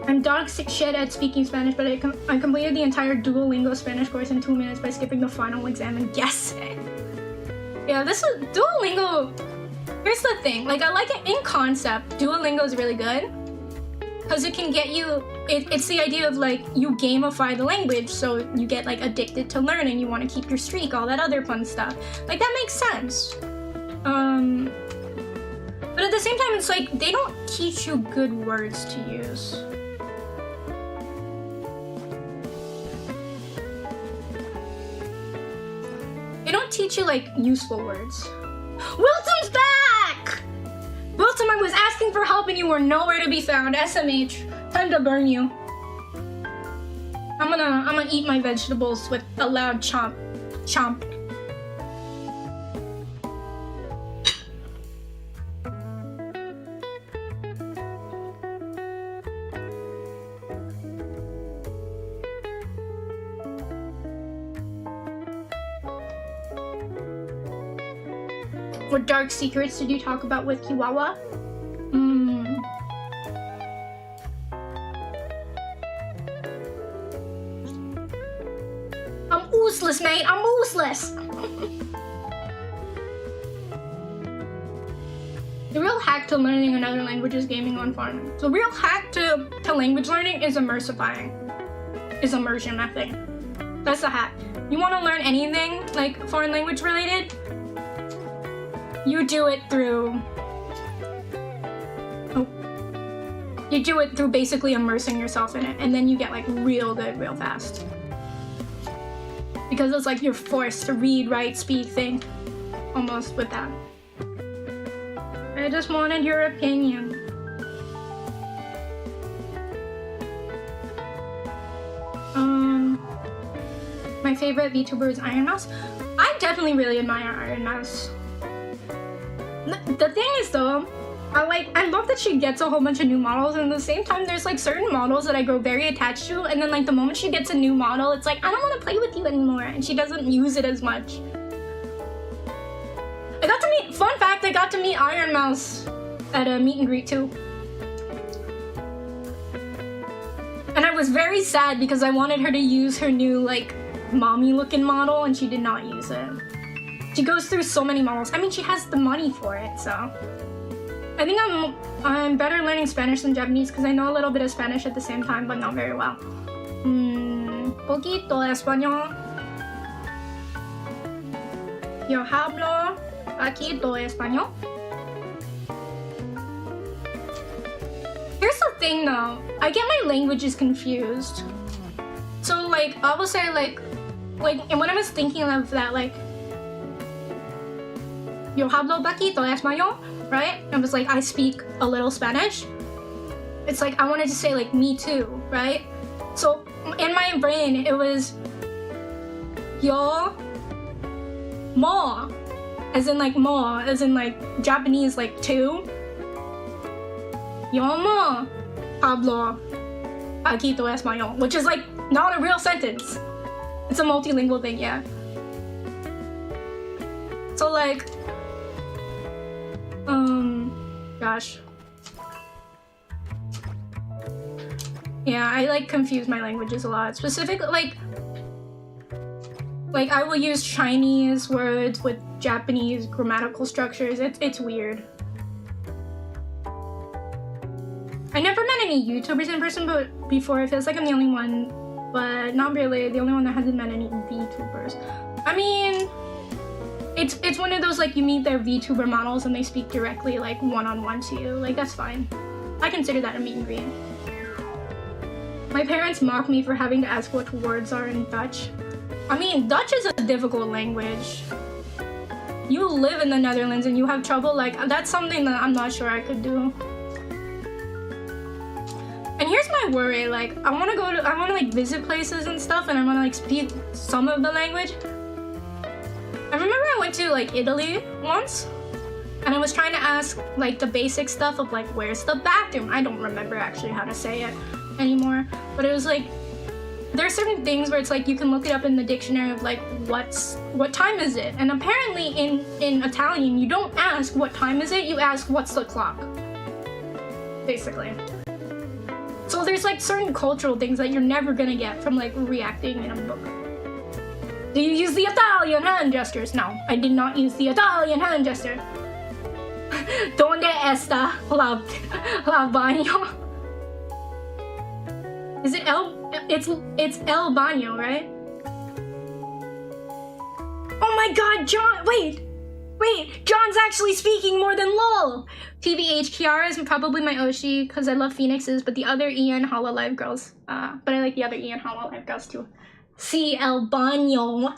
I'm dog shit at speaking Spanish, but I completed the entire Duolingo Spanish course in 2 minutes by skipping the final exam and guessing. Yeah, this is Duolingo. Here's the thing, like, I like it in concept. Duolingo is really good because it can get you. It's the idea of like you gamify the language, so you get like addicted to learning. You want to keep your streak, all that other fun stuff. Like, that makes sense. But at the same time, it's like they don't teach you good words to use. They don't teach you like useful words. Wilson's back! Wilson, I was asking for help and you were nowhere to be found. SMH, time to burn you. I'm gonna eat my vegetables with a loud chomp. Chomp. What dark secrets did you talk about with Kiwawa? I'm useless, mate. I'm useless. The real hack to learning another language is gaming on farming. The real hack to language learning is immersifying. Is immersion, I think. That's the hack. You want to learn anything like foreign language related? You do it through basically immersing yourself in it, and then you get like real good real fast. Because it's like you're forced to read, write, speak, think, almost with that. I just wanted your opinion. My favorite VTuber is Iron Mouse. I definitely really admire Iron Mouse. The thing is though, I love that she gets a whole bunch of new models, and at the same time there's like certain models that I grow very attached to, and then like the moment she gets a new model, it's like, I don't want to play with you anymore, and she doesn't use it as much. Fun fact, I got to meet Iron Mouse at a meet and greet too. And I was very sad because I wanted her to use her new like mommy looking model and she did not use it. She goes through so many models. I mean, she has the money for it, so. I think I'm better learning Spanish than Japanese because I know a little bit of Spanish at the same time, but not very well. Poquito español. Yo hablo poquito español. Here's the thing though, I get my languages confused. So like, I will say like, and when I was thinking of that, like, yo hablo poquito español, right? I was like, I speak a little Spanish. It's like, I wanted to say like, me too, right? So in my brain, it was yo mo, as in like Japanese like two. Yo mo hablo poquito español, which is like not a real sentence. It's a multilingual thing, yeah. So like, gosh. Yeah, I like confuse my languages a lot. Specifically, like I will use Chinese words with Japanese grammatical structures. It's weird. I never met any YouTubers in person, but before it feels like I'm the only one, but not really. The only one that hasn't met any VTubers. I mean, it's one of those like you meet their VTuber models and they speak directly like one-on-one to you. Like that's fine. I consider that a meet and greet. My parents mock me for having to ask what words are in Dutch. I mean, Dutch is a difficult language. You live in the Netherlands and you have trouble, like that's something that I'm not sure I could do. And here's my worry, like I want to like visit places and stuff and I want to like speak some of the language. I remember I went to like Italy once and I was trying to ask like the basic stuff of like where's the bathroom. I don't remember actually how to say it anymore, but it was like there are certain things where it's like you can look it up in the dictionary of like what time is it, and apparently in Italian you don't ask what time is it, you ask what's the clock, basically. So there's like certain cultural things that you're never gonna get from like reacting in a book. Do you use the Italian hand gestures? No, I did not use the Italian hand gesture. Donde está la baño? Is it it's El Baño, right? Oh my god, John, wait, John's actually speaking more than LOL. TBH, Kiara is probably my Oshi because I love Phoenixes, but the other Hololive girls, but I like the other Hololive girls too. See El Baño.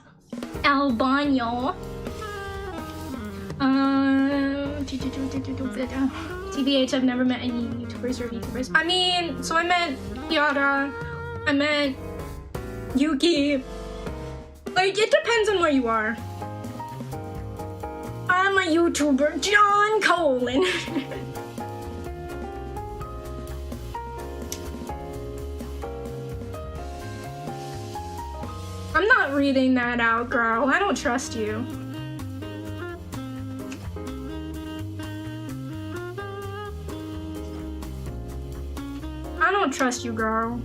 TBH, I've never met any YouTubers or VTubers. I mean, so I met Kiara, I met Yuki. Like, it depends on where you are. I'm a YouTuber, John Colin. I'm not reading that out, girl. I don't trust you. I don't trust you, girl.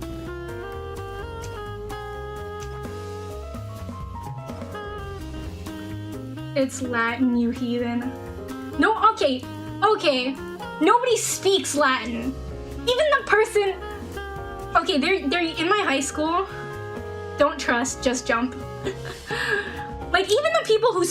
It's Latin, you heathen. No, okay. Nobody speaks Latin. Even the person. Okay, they're in my high school. Don't trust, just jump. Like even the people who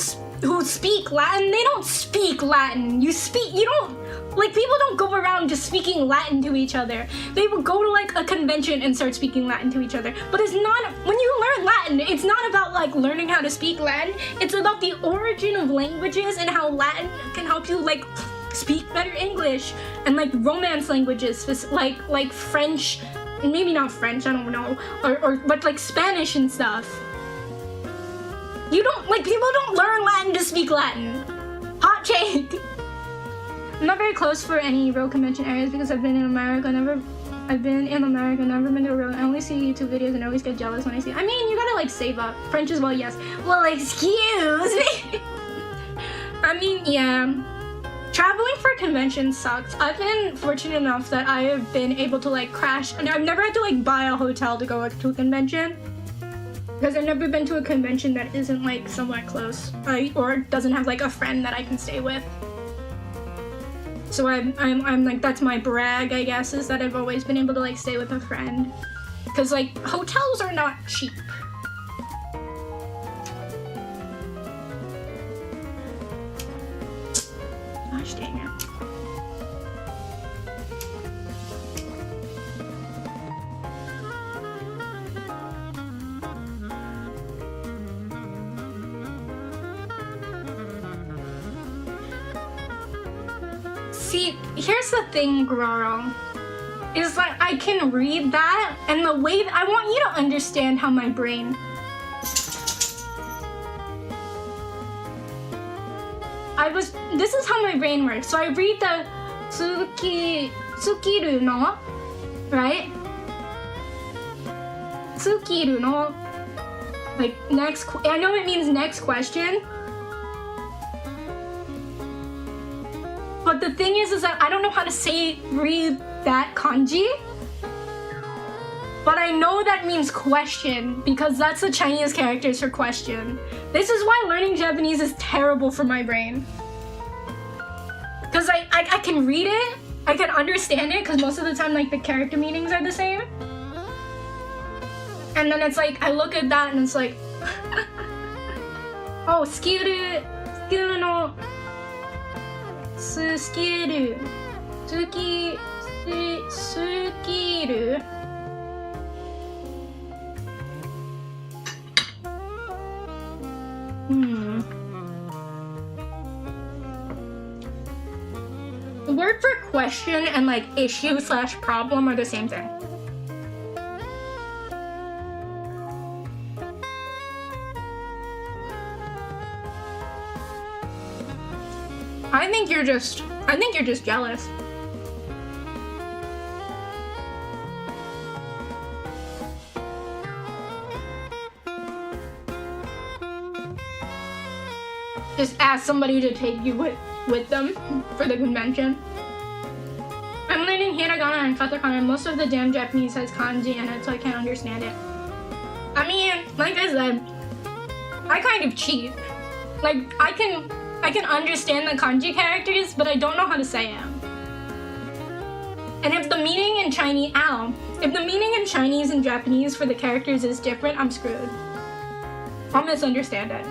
speak Latin, they don't speak Latin. You don't. Like, people don't go around just speaking Latin to each other. They will go to, like, a convention and start speaking Latin to each other. But it's not, when you learn Latin, it's not about, like, learning how to speak Latin. It's about the origin of languages and how Latin can help you, like, speak better English. And, like, Romance languages, like French, and maybe not French, I don't know. But, like, Spanish and stuff. You don't, like, people don't learn Latin to speak Latin. Hot take. I'm not very close for any real convention areas because I've been in America, never been to a real, I only see YouTube videos and I always get jealous when I see, I mean, you gotta like save up. French as well, yes. Well, excuse me. I mean, yeah. Traveling for conventions sucks. I've been fortunate enough that I have been able to like crash, and I've never had to like buy a hotel to go to a convention. Because I've never been to a convention that isn't like somewhere close, or doesn't have like a friend that I can stay with. So I'm like, that's my brag, I guess, is that I've always been able to like stay with a friend. Because like hotels are not cheap. Gosh dang it. See, here's the thing, girl, is that I can read that, and the way that I want you to understand how my brain. This is how my brain works. So I read the tsukiru no, right? Tsukiru no, like next. I know it means next question. But the thing is that I don't know how to read that kanji. But I know that means question, because that's the Chinese characters for question. This is why learning Japanese is terrible for my brain. Because I can read it, I can understand it, because most of the time like the character meanings are the same. And then it's like, I look at that and it's like, oh, skill no, skill, skill. The word for question and like issue / problem are the same thing. I think you're just jealous. Just ask somebody to take you with them for the convention. I'm learning hiragana and katakana, and most of the damn Japanese has kanji in it, so I can't understand it. I mean, like I said, I kind of cheat. Like, I can understand the kanji characters, but I don't know how to say them. And if the meaning in Chinese, and Japanese for the characters is different, I'm screwed. I'll misunderstand it.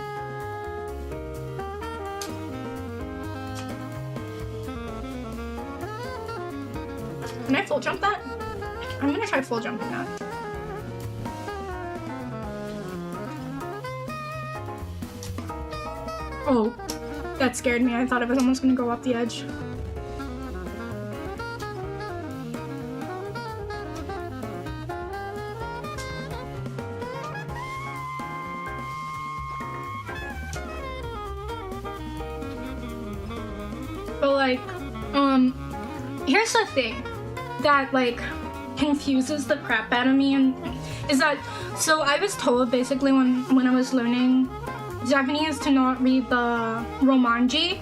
Can I full jump that? I'm gonna try full jumping that. Oh, that scared me. I thought I was almost gonna go off the edge. But like, here's the thing that like confuses the crap out of me, and is that, so I was told basically when I was learning Japanese to not read the romanji.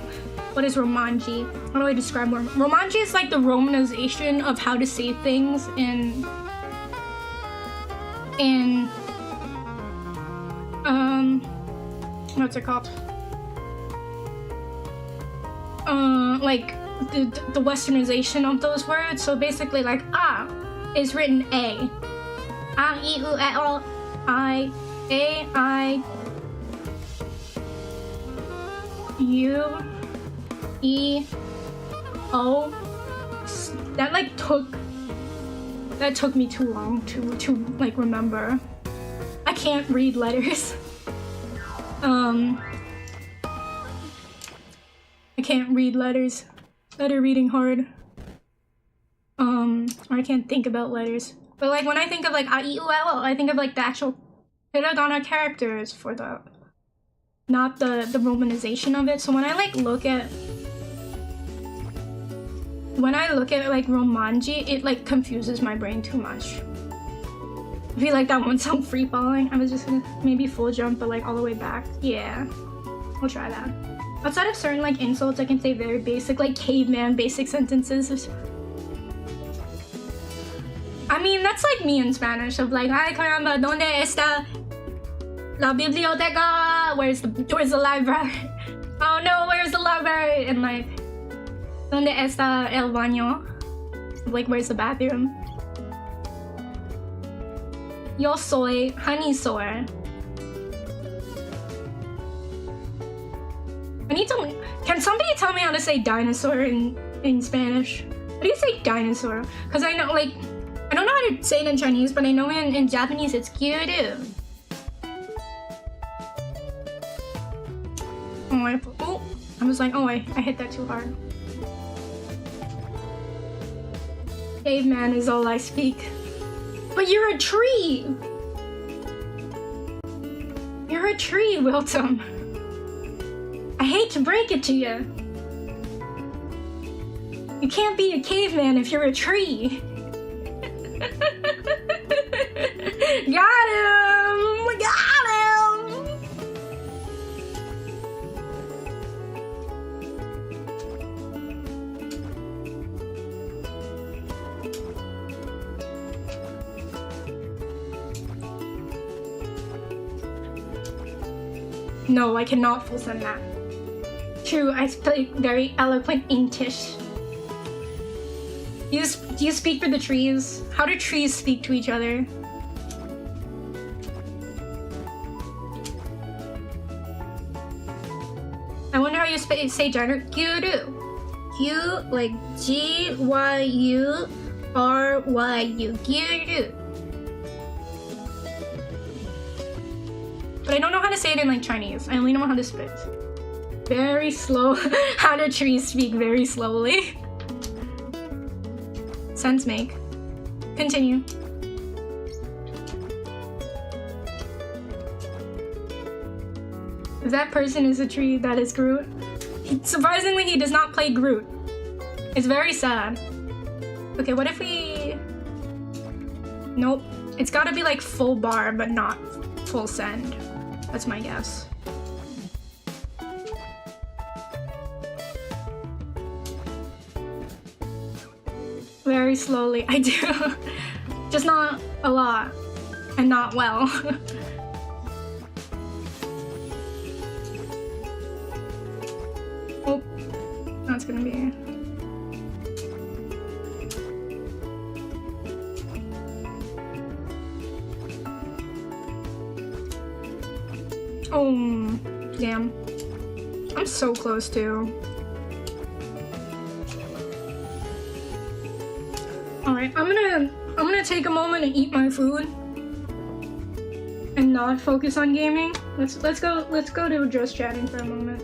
What is romanji? How do I describe more? Romanji is like the romanization of how to say things in what's it called? Like the westernization of those words. So basically like is written A. I, E, U, E, O, I, A, I, U, E, O. That took me too long to like remember. I can't read letters. I can't read letters. Letter reading hard. Or I can't think about letters. But like when I think of like A, E, U, E, O, I think of like the actual hiragana characters for the, not the romanization of it. So when I like look at like romanji, it like confuses my brain too much. I feel like that won't sound free falling. I was just gonna maybe full jump, but like all the way back. Yeah, we'll try that. Outside of certain like insults, I can say very basic, like caveman basic sentences. I mean, that's like me in Spanish of like, ay caramba, ¿dónde está la biblioteca? Where's the library? Oh no, where's the library? And like, ¿dónde está el baño? Like, where's the bathroom? Yo soy Honeysaur. Can somebody tell me how to say dinosaur in Spanish? How do you say dinosaur? Because I know, like, I don't know how to say it in Chinese, but I know in Japanese it's gyuru. Oh, I was like, oh, I hit that too hard. Caveman is all I speak. But you're a tree! You're a tree, Wilton. I hate to break it to you. You can't be a caveman if you're a tree. Got him! Got him! No, I cannot full send that. True, I speak very eloquent English. Do you speak for the trees? How do trees speak to each other? I wonder how you say gender. Gyuru. Q like Gyuru. Gyuru. But I don't know how to say it in like Chinese. I only know how to spit. Very slow. How do trees speak very slowly? Sense make. Continue. If that person is a tree, that is Groot. Surprisingly, he does not play Groot. It's very sad. Okay, what if we... Nope. It's gotta be like full bar, but not full send. That's my guess. Very slowly, I do. Just not a lot, and not well. Oh, that's gonna be... Oh, damn. I'm so close to. Alright, I'm gonna take a moment and eat my food and not focus on gaming. Let's go to just chatting for a moment.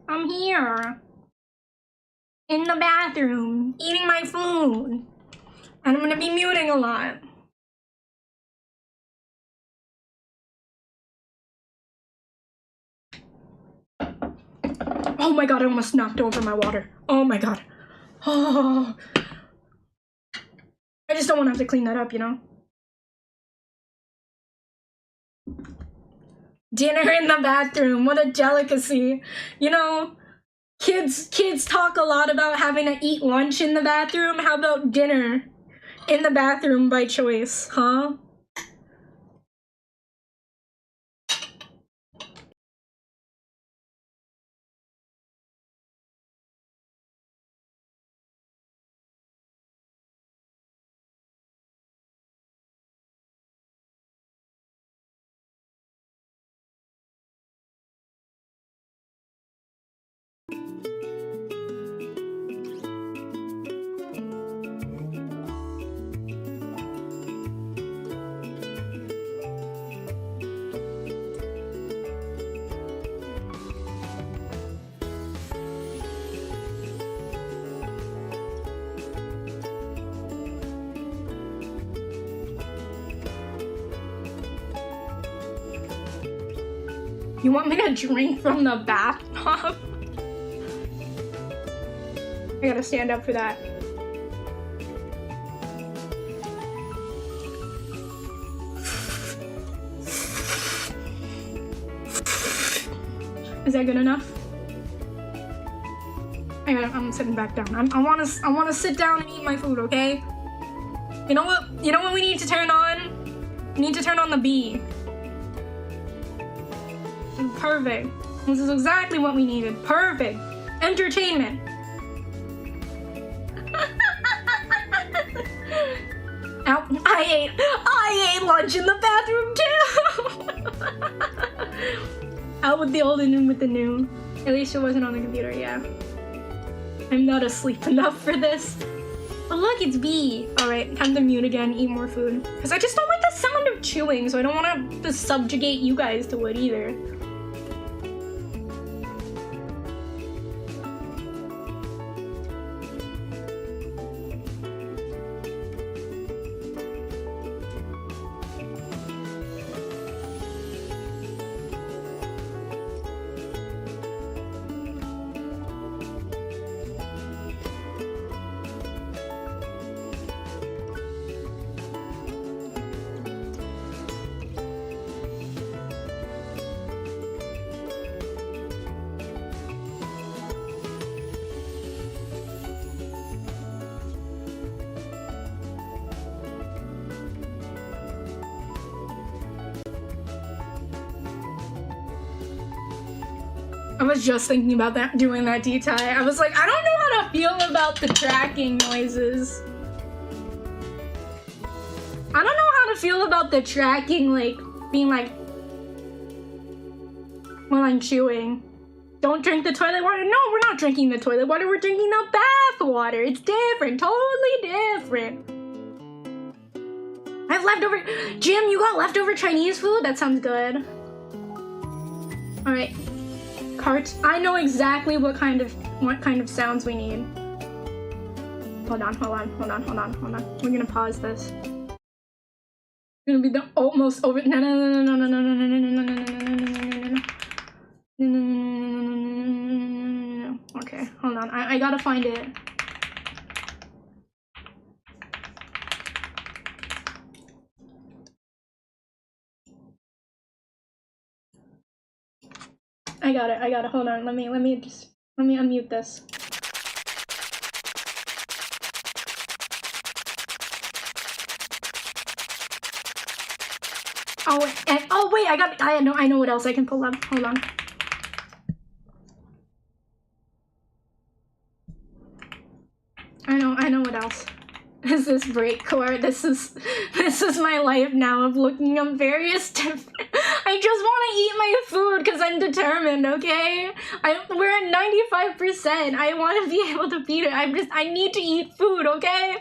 I'm here in the bathroom eating my food, and I'm gonna be muting a lot. Oh my god, I almost knocked over my water. Oh my god. Oh. I just don't want to have to clean that up, you know? Dinner in the bathroom, what a delicacy. You know, kids talk a lot about having to eat lunch in the bathroom. How about dinner in the bathroom by choice, huh? You want me to drink from the bathtub? I gotta stand up for that. Is that good enough? I'm sitting back down. I wanna sit down and eat my food, okay? You know what? You know what we need to turn on? We need to turn on the bee. Perfect. This is exactly what we needed. Perfect. Entertainment. I ate lunch in the bathroom too. Out with the old and in with the new. At least it wasn't on the computer, yeah. I'm not asleep enough for this. But look, it's B. Alright, time to mute again, eat more food. Because I just don't like the sound of chewing, so I don't want to subjugate you guys to it either. I was just thinking about that, doing that detail. I was like, I don't know how to feel about the tracking noises. I don't know how to feel about the tracking, like, being like, while I'm chewing. Don't drink the toilet water. No, we're not drinking the toilet water. We're drinking the bath water. It's different, totally different. I have leftover. Jim, you got leftover Chinese food? That sounds good. All right. Carts. I know exactly what kind of sounds we need. Hold on. We're gonna pause this. It's gonna be the almost over. No. Okay, hold on. I gotta find it. I got it. Hold on. Let me unmute this. Oh wait, I know what else I can pull up. Hold on. I know what else. Is this breakcore? This is my life now of looking up various different. I just want to eat my food because I'm determined, okay? We're at 95%. I want to be able to beat it. I need to eat food, okay?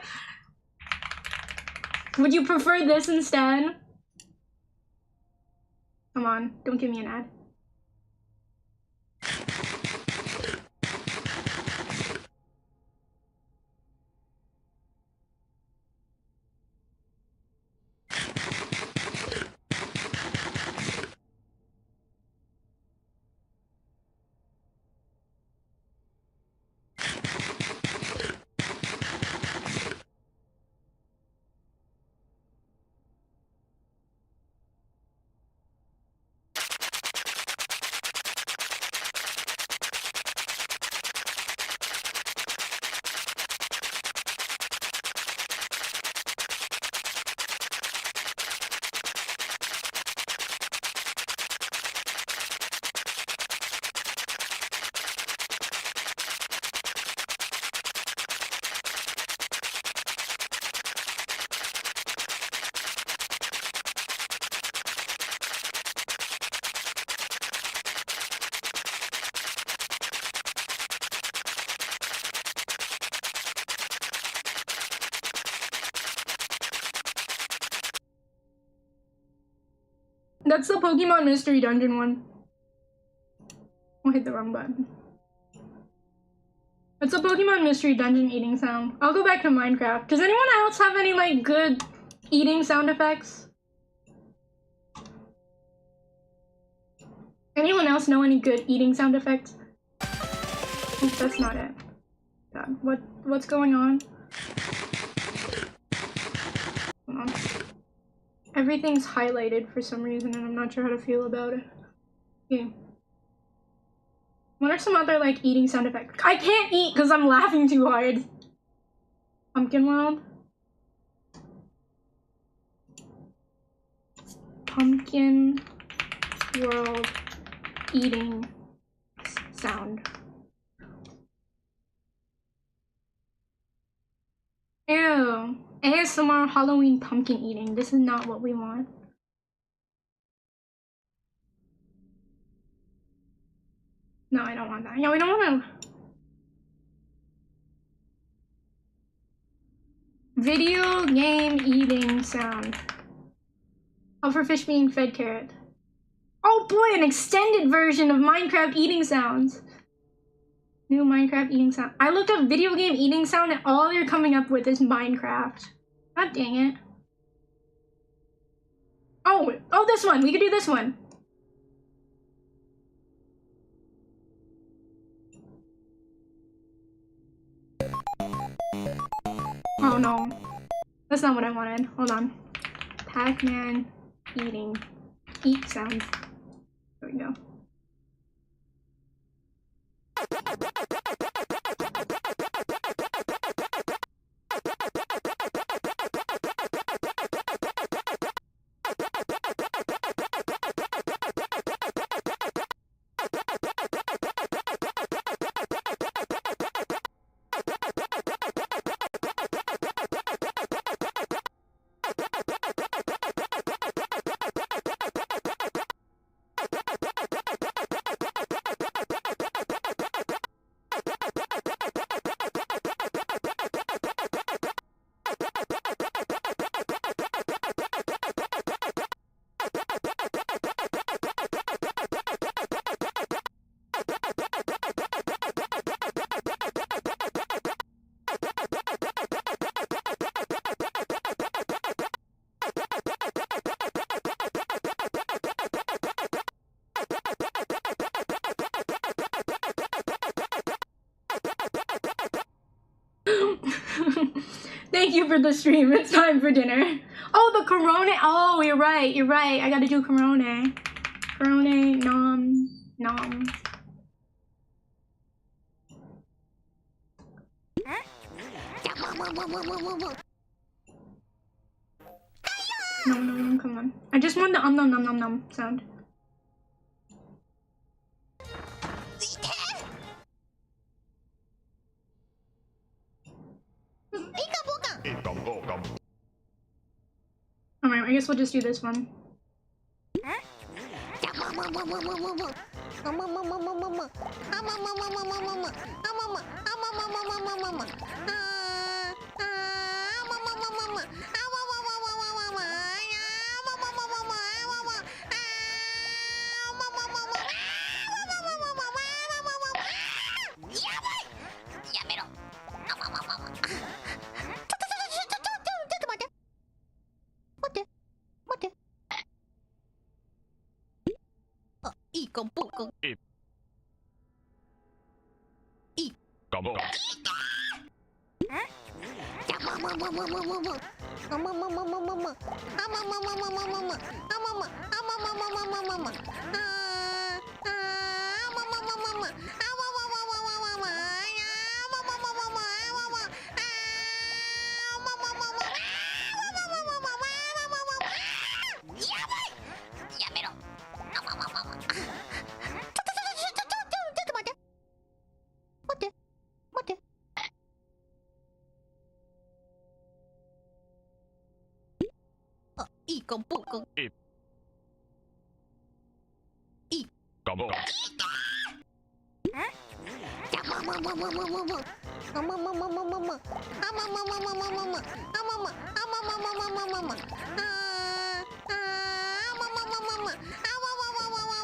Would you prefer this instead? Come on, don't give me an ad. That's the Pokemon Mystery Dungeon one. I hit the wrong button. It's a Pokemon Mystery Dungeon eating sound. I'll go back to Minecraft. Does anyone else have any, like, good eating sound effects? Anyone else know any good eating sound effects? Oops, that's not it. God, what's going on? Hold on. Everything's highlighted for some reason and I'm not sure how to feel about it. Okay. What are some other like eating sound effects? I can't eat because I'm laughing too hard. Pumpkin World. Pumpkin World eating sound. Ew. ASMR Halloween pumpkin eating. This is not what we want. No, I don't want that. Yeah, we don't want to. Video game eating sound. Pufferfish being fed carrot. Oh boy, an extended version of Minecraft eating sounds. New Minecraft eating sound. I looked up video game eating sound and all they're coming up with is Minecraft. God dang it. Oh, this one. We could do this one. Oh no. That's not what I wanted. Hold on. Pac-Man eat sound. There we go. Thank you for the stream. It's time for dinner. Oh, the Corona. Oh, you're right. You're right. I gotta do Corona. Corona, nom. No, come on. I just want the nom sound. Alright, I guess we'll just do this one.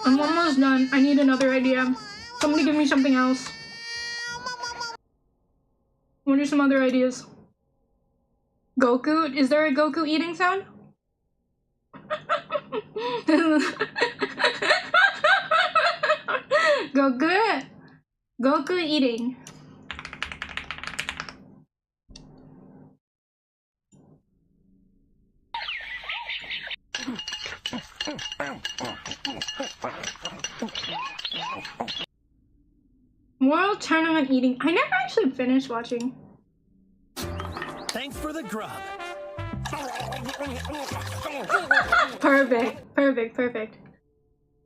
I'm almost done. I need another idea. Somebody give me something else. What are some other ideas? Goku? Is there a Goku eating sound? Goku eating. World Tournament Eating. I never actually finished watching. Thanks for the grub. Perfect, perfect, perfect.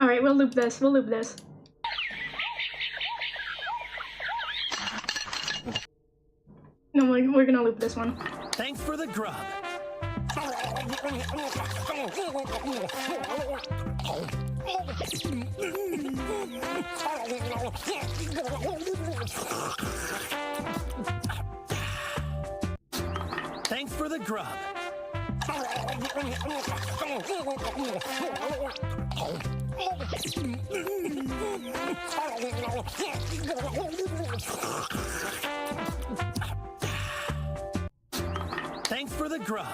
Alright, we'll loop this, we'll loop this. No, we're gonna loop this one. Thanks for the grub. Thanks for the grub. Thanks for the grub.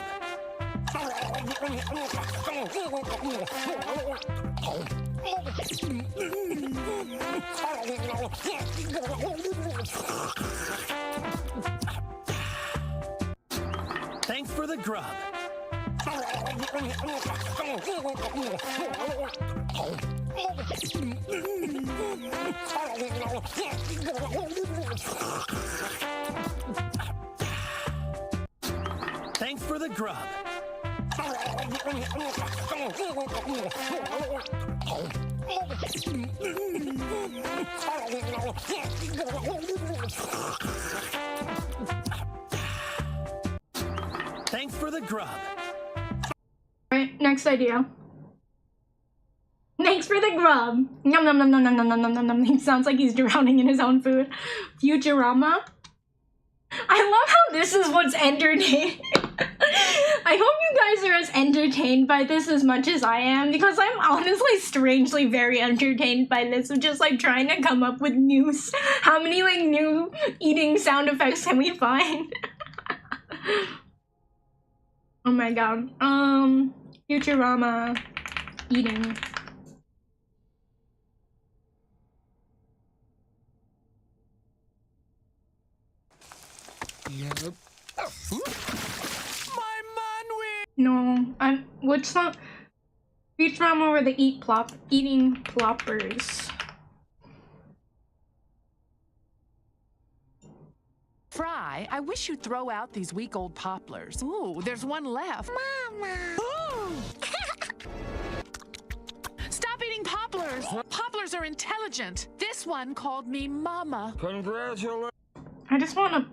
Thanks for the grub. Thanks for the grub. Thanks for the grub. Alright, next idea. Thanks for the grub. Yum nom nom nom nom nom nom nom nom nom. He sounds like he's drowning in his own food. Futurama. I love how this is what's entertaining. I hope you guys are as entertained by this as much as I am, because I'm honestly strangely very entertained by this of just like trying to come up with new how many like new eating sound effects can we find? Oh my god. Futurama eating. Yep. My man. No, which song? Futurama where they eating ploppers. Fry, I wish you'd throw out these weak old poplars. Ooh, there's one left. Mama. Stop eating poplars. Poplars are intelligent. This one called me Mama. Congratulations. I just wanna...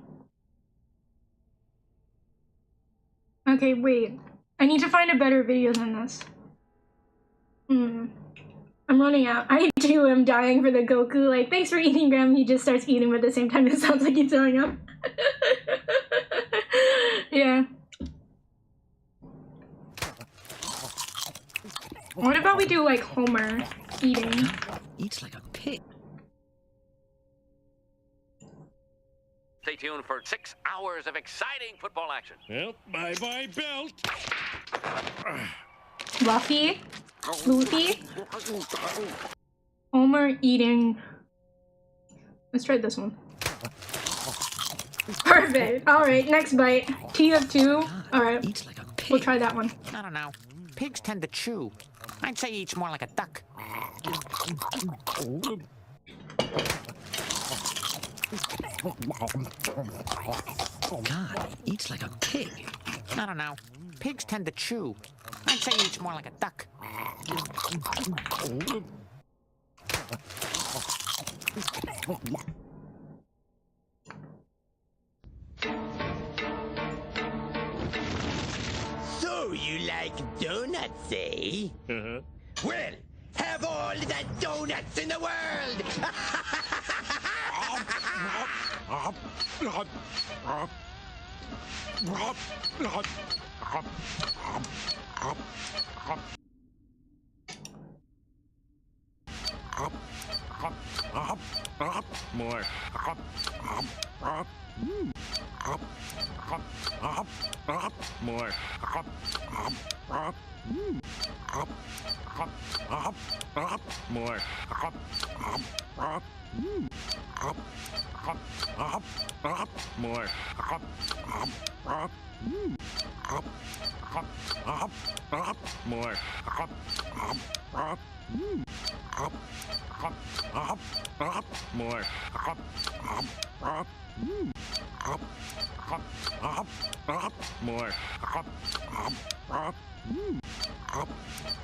Okay, wait. I need to find a better video than this. I'm running out. I too am dying for the Goku, like, thanks for eating, Graham. He just starts eating, but at the same time it sounds like he's throwing up. Yeah. What about we do, like, Homer eating? Eats like a pig. Stay tuned for 6 hours of exciting football action. Well, bye-bye belt. Luffy? Luffy? Homer eating... Let's try this one. Perfect! Alright, next bite. TF2. Alright, Eats like a pig. we'll try that one. I don't know. Pigs tend to chew. I'd say he eats more like a duck. God, eats like a pig. I don't know. Pigs tend to chew. I'd say he eats more like a duck. So you like donuts, eh? Well, have all the donuts in the world! More. More. More. More. More. More. More.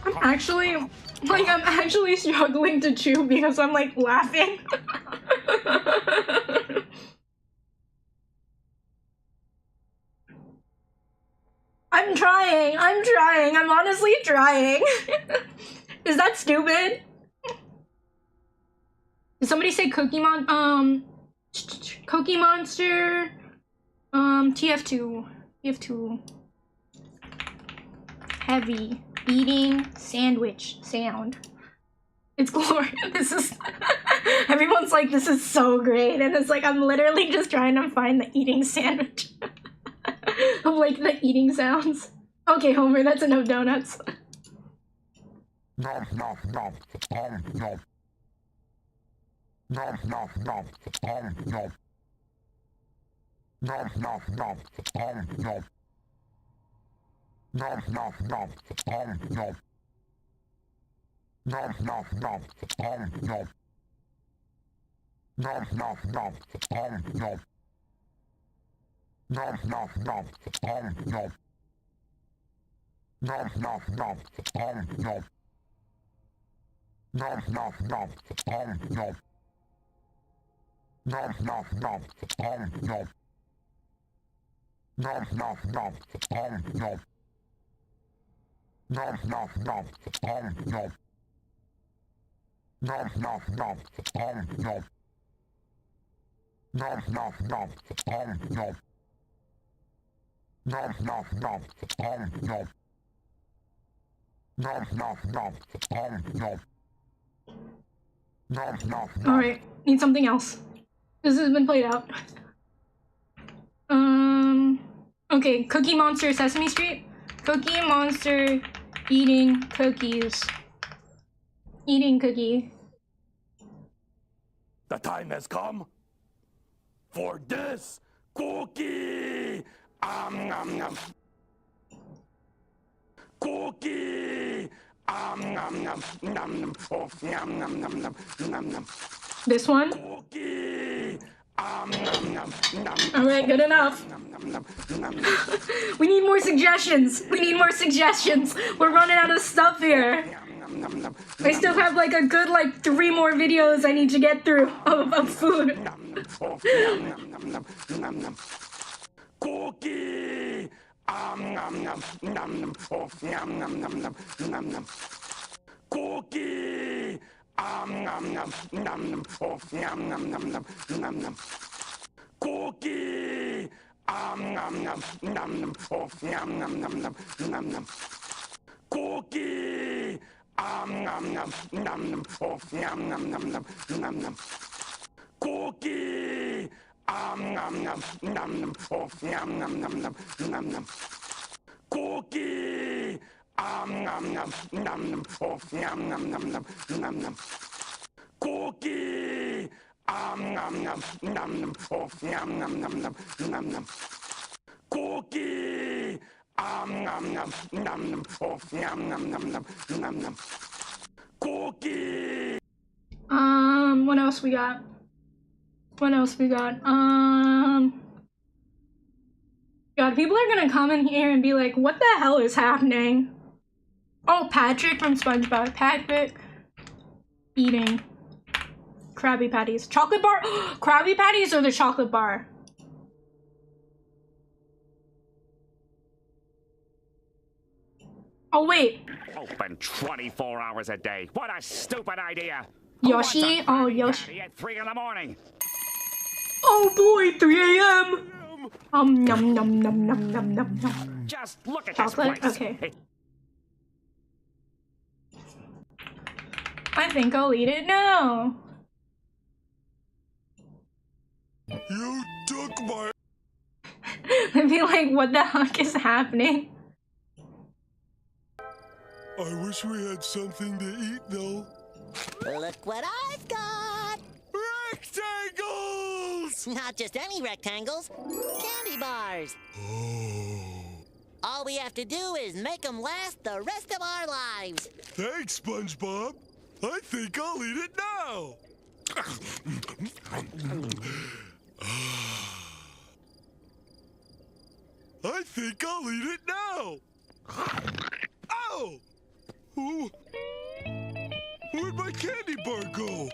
I'm actually struggling to chew because I'm like laughing. I'm honestly trying. Is that stupid? Did somebody say Cookie Monster, TF2, heavy, eating, sandwich, sound. It's glorious. This is, everyone's like, this is so great. And it's like, I'm literally just trying to find the eating sandwich. Of like the eating sounds. Okay, Homer, that's enough donuts. Nom nom nom nom nom. Nom nom nom nom nom. Nom nom nom nom nom. Nom nom nom nom nom. Nom nom nom nom nom. Nom nom nom nom nom. Nom nom nom nom nom. Nom nom nom nom nom. Nom nom nom nom nom. Nom nom nom nom nom. Nom nom nom nom nom. Nom nom nom nom nom. Nom nom nom nom nom. Nom nom nom nom nom. Nom nom nom nom nom. Nom nom nom nom nom. Nom nom nom. Alright, need something else. This has been played out. Okay, Cookie Monster, Sesame Street. Cookie Monster eating cookies. Eating cookie. The time has come for this cookie. Nom nom. Cookie. Nom nom nom nom. Oh, nom nom nom nom nom nom. This one? Cookie. Nom nom nom. Alright, good enough. We need more suggestions. We need more suggestions. We're running out of stuff here. I still have like a good like 3 more videos I need to get through of food. Cookie. Nom nom nom nom. Oh, nom nom nom nom nom. Cookie. Nom nom nom nom. Oh, nom nom nom nom nom. Cookie. Nom nom nom nom. Oh, nom nom nom nom nom. Cookie. Nom nom nom nom. Oh, nom nom nom nom nom. Cookie. Nom nom nom nom. Oh, nom nom nom nom nom. Cookie. Nom nom nom nom. Oh, nom nom nom nom nom. Cookie. Nom nom nom nom. Oh, nom nom nom nom nom. Cookie. Nom nom nom nom. Oh, nom nom nom nom nom. Cookie. What else we got? God, people are gonna come in here and be like, what the hell is happening? Oh, Patrick from SpongeBob. Patrick eating Krabby Patties. Chocolate bar? Krabby Patties or the chocolate bar? Oh, wait. Open 24 hours a day. What a stupid idea. Yoshi? Oh, Yoshi. At 3 in the morning. Oh boy, 3 a.m. Num num num num num num num. Just look at Chocolate? this place. Okay. I think I'll eat it now. You took my... I'd be like, what the heck is happening? I wish we had something to eat, though. Look what I've got! Rectangles! Not just any rectangles, candy bars. Oh. All we have to do is make them last the rest of our lives. Thanks, SpongeBob. I think I'll eat it now. I think I'll eat it now. Ow! Oh, where'd my candy bar go?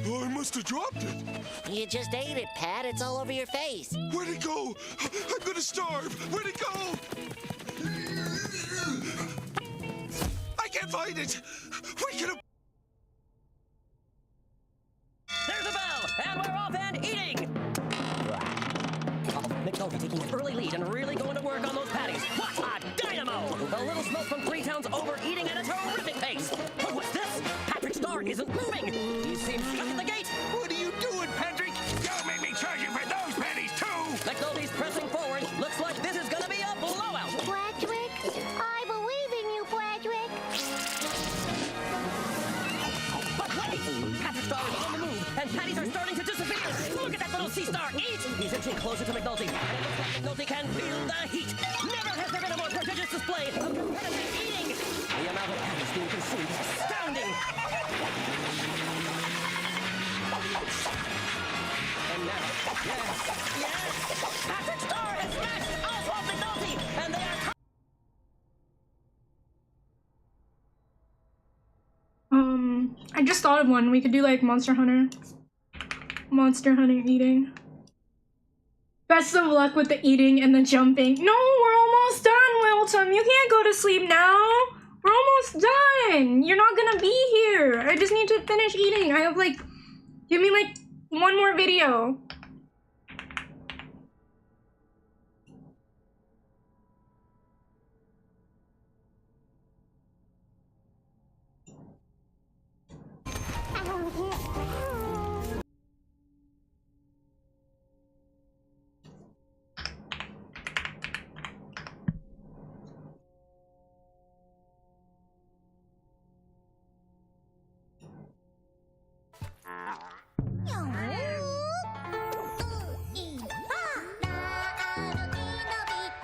Oh, I must have dropped it. You just ate it, Pat. It's all over your face. Where'd it go? I'm gonna starve. Where'd it go? I can't find it. We can. There's a bell, and we're off and eating. McNulty taking an early lead and really going to work on those patties. What a dynamo! A little smoke from 3 towns over, eating at a terrific pace. But what's this? Patrick Star isn't moving. He seems stuck at the gate. What are you doing, Patrick? Don't make me charge you for those patties, too! McNulty's pressing forward. Looks like this is going to be a blowout. Patrick, I believe in you, Patrick. But wait! Patrick Star is on the move, and patties are starting to disappear. Look at that little sea star eat! He's inching closer to McNulty, and it looks like McNulty can feel the heat. Never has there been a more prodigious display of competitive eating. The amount of patties being consumed is astounding. And now, yes, Patrick Star has smashed Oswald McNulty, and they are. I just thought of one. We could do like Monster Hunter. Monster Hunter eating. Best of luck with the eating and the jumping. No, we're almost done, Wilton. You can't go to sleep now. We're almost done. You're not gonna be here. I just need to finish eating. I have like, give me like one more video.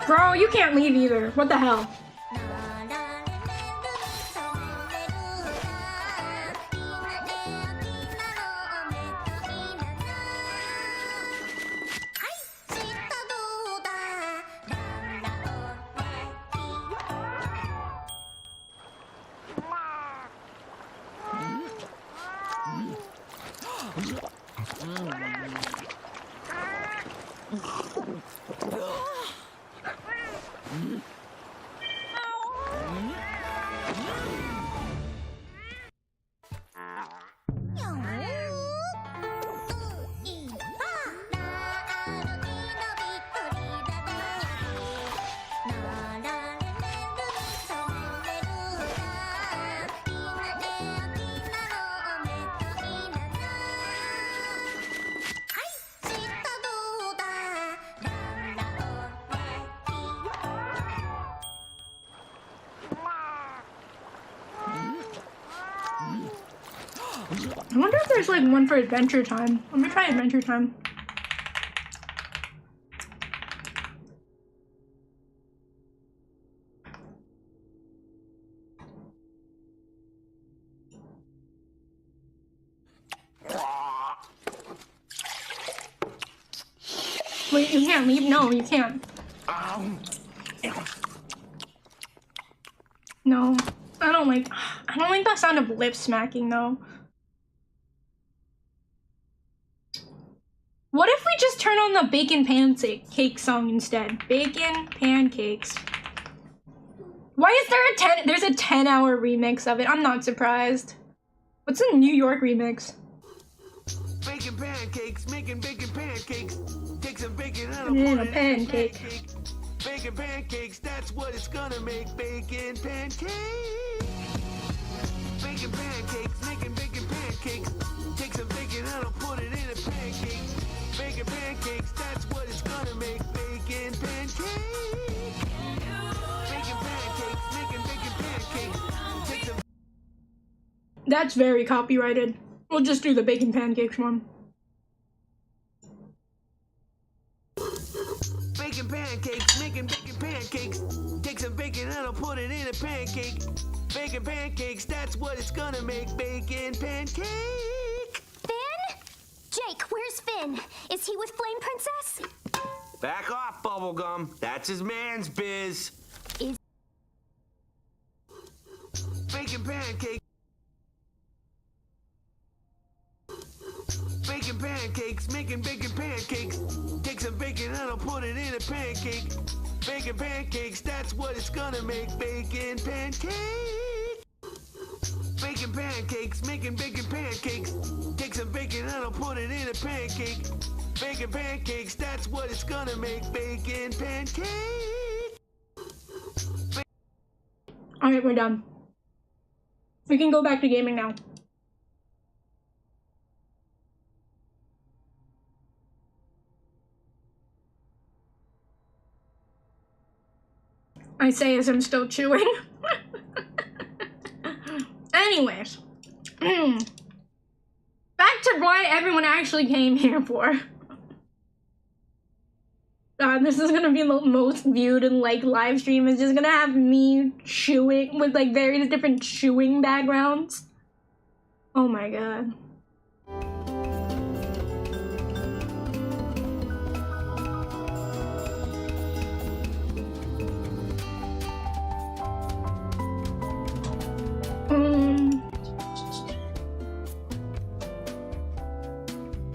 Bro, you can't leave either. What the hell? I wonder if there's like one for Adventure Time. Let me try Adventure Time. Wait, you can't leave? No, you can't. No, I don't like that sound of lip smacking though. What if we just turn on the bacon pancake song instead? Bacon pancakes. Why is there there's a 10-hour remix of it? I'm not surprised. What's the New York remix? Bacon pancakes, making bacon pancakes. Take some bacon and And then put a it in a pancake. Bacon pancakes, that's what it's gonna make. Bacon pancakes. Bacon pancakes, making bacon pancakes. Take some bacon and I'll put it in a pancake. Bacon pancakes, that's what it's gonna make. Bacon pancakes. Bacon pancakes, making bacon pancakes. Take some. That's very copyrighted. We'll just do the bacon pancakes one. Bacon pancakes, making bacon pancakes. Take some bacon and I'll put it in a pancake. Bacon pancakes, that's what it's gonna make. Bacon pancake. Finn? Jake, where's Finn? Is he with Flame Princess? Back off, Bubblegum. That's his man's biz. Is Bacon pancake. Bacon pancakes, making bacon pancakes. Take some bacon and I'll put it in a pancake. Bacon pancakes, that's what it's gonna make. Bacon pancake. Bacon pancakes, making bacon pancakes. Take some bacon and I'll put it in a pancake. Bacon pancakes, that's what it's gonna make. Bacon pancake. Alright, we're done. We can go back to gaming now. I say as I'm still chewing. Anyways. Back to what everyone actually came here for. This is gonna be the most viewed and like live stream. It's just gonna have me chewing with like various different chewing backgrounds. Oh my god.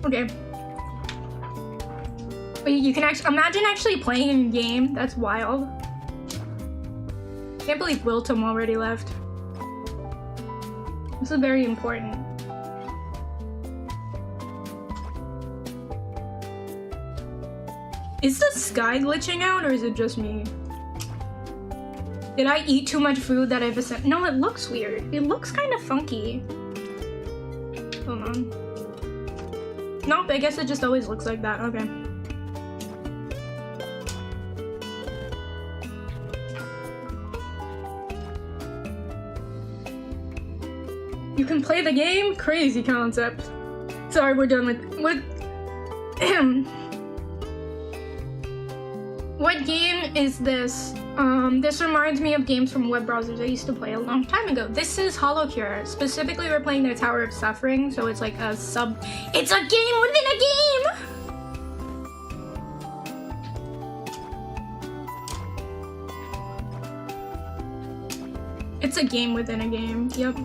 Okay. Wait, you can actually imagine actually playing a game. That's wild. Can't believe Wilton already left. This is very important. Is the sky glitching out or is it just me? Did I eat too much food that I've no, it looks weird. It looks kind of funky. Hold on. Nope, I guess it just always looks like that. Okay. You can play the game? Crazy concept. Sorry, we're done with What game is this? This reminds me of games from web browsers I used to play a long time ago. This is Holocure. Specifically, we're playing their Tower of Suffering, so it's like a it's a game within a game! It's a game within a game, yep.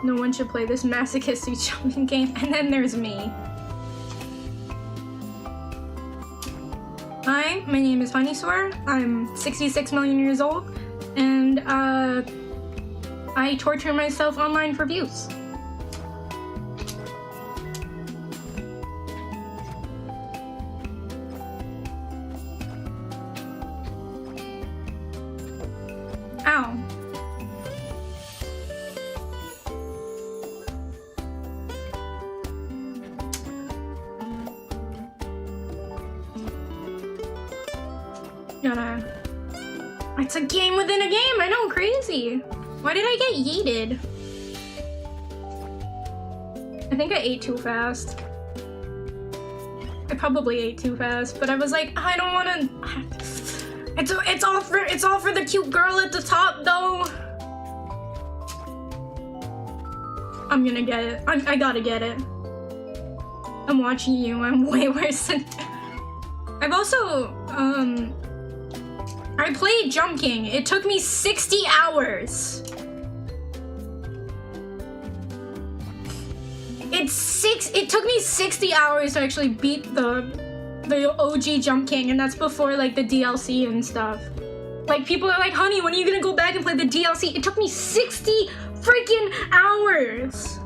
No one should play this masochistic jumping game, and then there's me. Hi, my name is Honeysaur. I'm 66 million years old, and I torture myself online for views. Ow. It's a game within a game, I know, crazy. Why did I get yeeted? I think I ate too fast. I probably ate too fast, but I was like, I don't wanna... It's all for the cute girl at the top, though. I'm gonna get it. I gotta get it. I'm watching you, I'm way worse than... I've also, I played JumpKing. It took me 60 hours. It took me 60 hours to actually beat the OG JumpKing, and that's before like the DLC and stuff. Like people are like, honey, when are you gonna go back and play the DLC? It took me 60 freaking hours.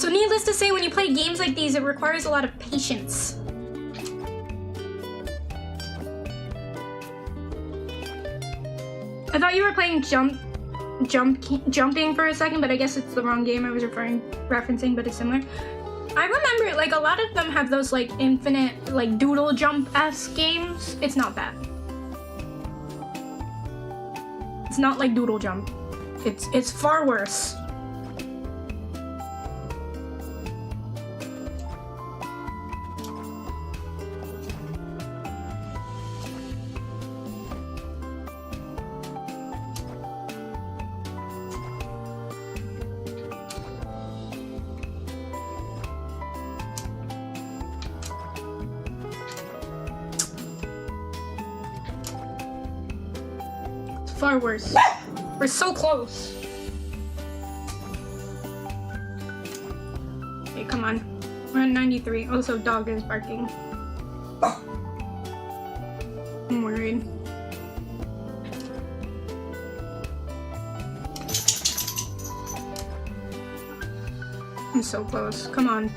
So needless to say, when you play games like these, it requires a lot of patience. I thought you were playing jumping for a second, but I guess it's the wrong game I was referencing, but it's similar. I remember, like, a lot of them have those, like, infinite, like, doodle jump-esque games. It's not that. It's not like doodle jump. It's far worse. far worse. We're so close. Okay, come on. We're at 93. Also, dog is barking. I'm worried. I'm so close. Come on.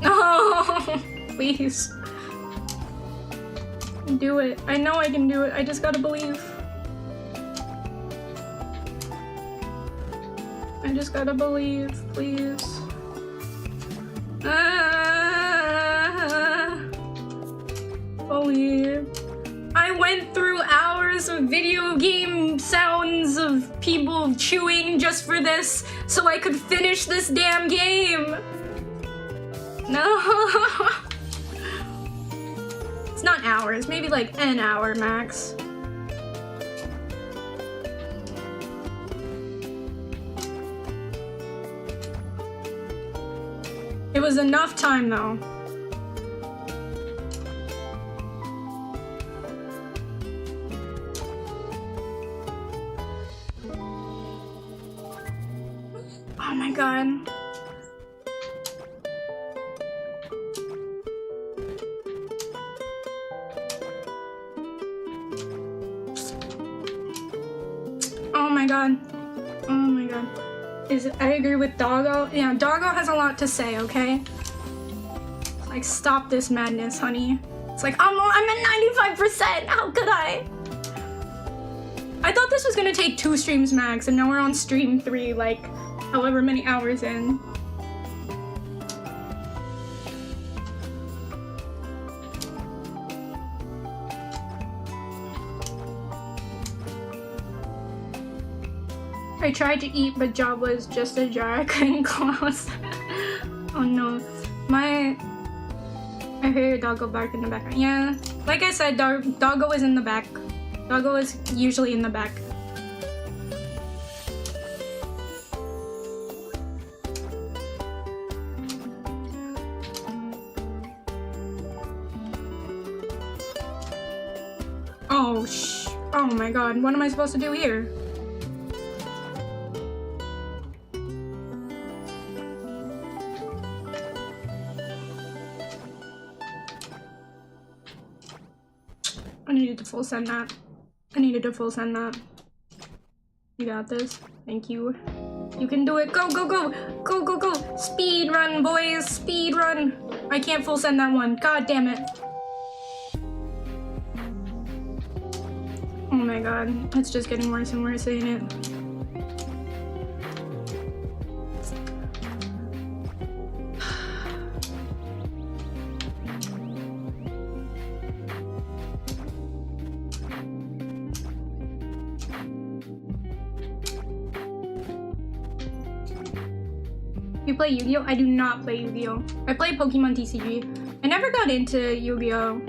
No! Please. Do it. I know I can do it. I just gotta believe. I just gotta believe, please. Believe. I went through hours of video game sounds of people chewing just for this, so I could finish this damn game. No. It's not hours, maybe like an hour max. It was enough time though. Oh my god. Oh my god. Oh my god. I agree with Doggo. Yeah, Doggo has a lot to say, okay? Like, stop this madness, honey. It's like, I'm at 95%! How could I? I thought this was gonna take 2 streams max, and now we're on stream 3, like, however many hours in. I tried to eat, but jaw was just a jar. I couldn't close. Oh no. I hear your doggo bark in the background. Yeah, like I said, doggo is in the back. Doggo is usually in the back. Oh oh my god, what am I supposed to do here? I needed to full send that. I needed to full send that. You got this. Thank you. You can do it. Go, go, go! Go, go, go! Speed run, boys! Speed run! I can't full send that one. God damn it. Oh my god. It's just getting worse and worse, ain't it? You play Yu-Gi-Oh? I do not play Yu-Gi-Oh. I play Pokemon TCG. I never got into Yu-Gi-Oh.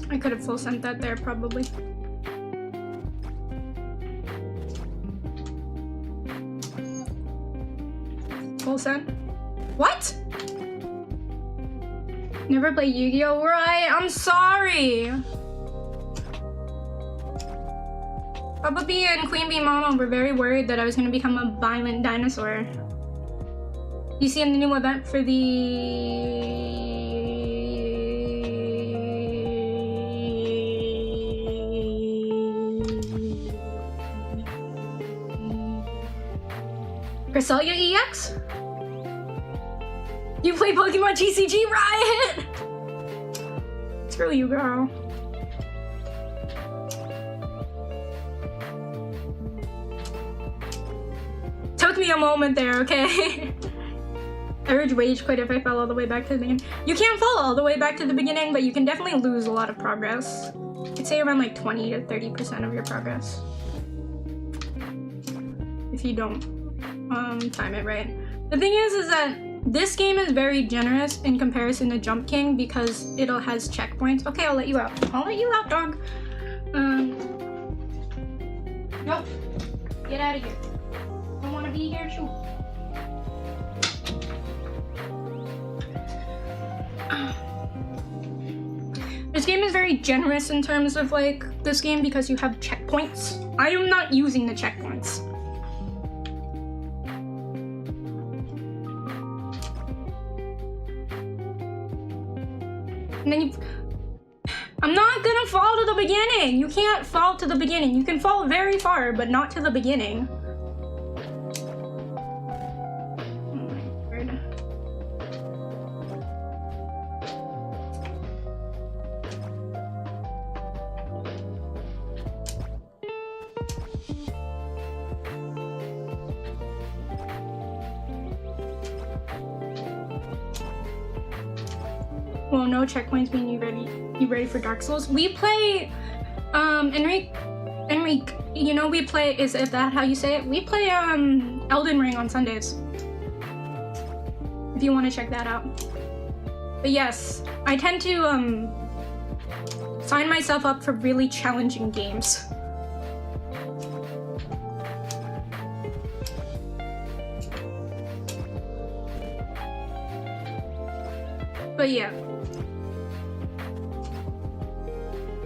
I could have full sent that there probably. Full sent? What? Never play Yu-Gi-Oh, right? I'm sorry. Papa B and Queen Bee Mama were very worried that I was gonna become a violent dinosaur. You see in the new event for the... Cresselia EX? You play Pokemon TCG, Riot? Screw you, girl. Took me a moment there, okay? I would rage quit if I fell all the way back to the beginning. You can't fall all the way back to the beginning, but you can definitely lose a lot of progress. I'd say around like 20 to 30% of your progress. If you don't time it right. The thing is that this game is very generous in comparison to JumpKing because it has checkpoints. Okay, I'll let you out. I'll let you out, dog. Nope. Get out of here. I don't want to be here too. This game is very generous in terms of like this game because you have checkpoints. I am not using the checkpoints. And then I'm not gonna fall to the beginning. You can't fall to the beginning. You can fall very far, but not to the beginning. Well, no checkpoints mean you ready for Dark Souls. We play, Enrique, you know we play, is that how you say it? We play, Elden Ring on Sundays. If you want to check that out. But yes, I tend to, sign myself up for really challenging games. But yeah.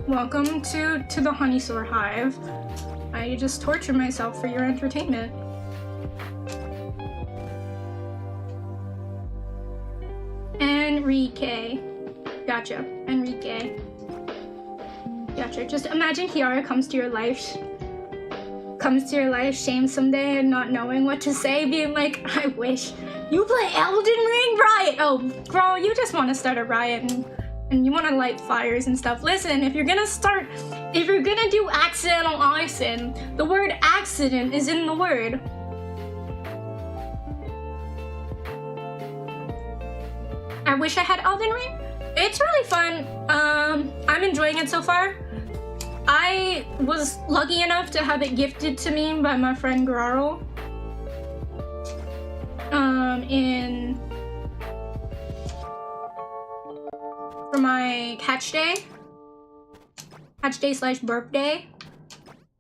Welcome to the Honeysaur Hive. I just torture myself for your entertainment. Enrique. Gotcha. Enrique. Gotcha. Just imagine Kiara comes to your life shame someday and not knowing what to say, being like, I wish you play Elden Ring, Riot! Oh, girl, you just want to start a riot and you want to light fires and stuff. Listen, if you're gonna do accidental arson, the word accident is in the word. I wish I had Elden Ring. It's really fun. I'm enjoying it so far. I was lucky enough to have it gifted to me by my friend Graro. For my catch day / birthday,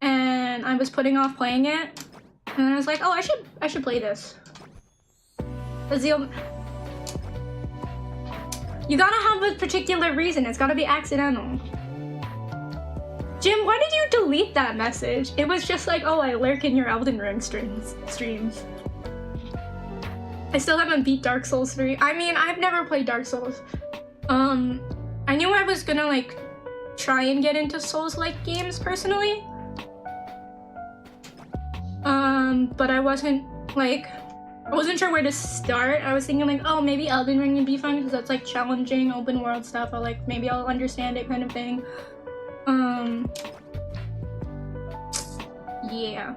and I was putting off playing it, and then I was like, oh, I should play this. You gotta have a particular reason. It's gotta be accidental. Jim, why did you delete that message? It was just like, oh, I lurk in your Elden Ring streams. I still haven't beat Dark Souls 3. I mean, I've never played Dark Souls. I knew I was gonna like try and get into Souls-like games personally. But I wasn't sure where to start. I was thinking like, oh, maybe Elden Ring would be fun because that's like challenging open world stuff. Maybe I'll understand it kind of thing. Yeah.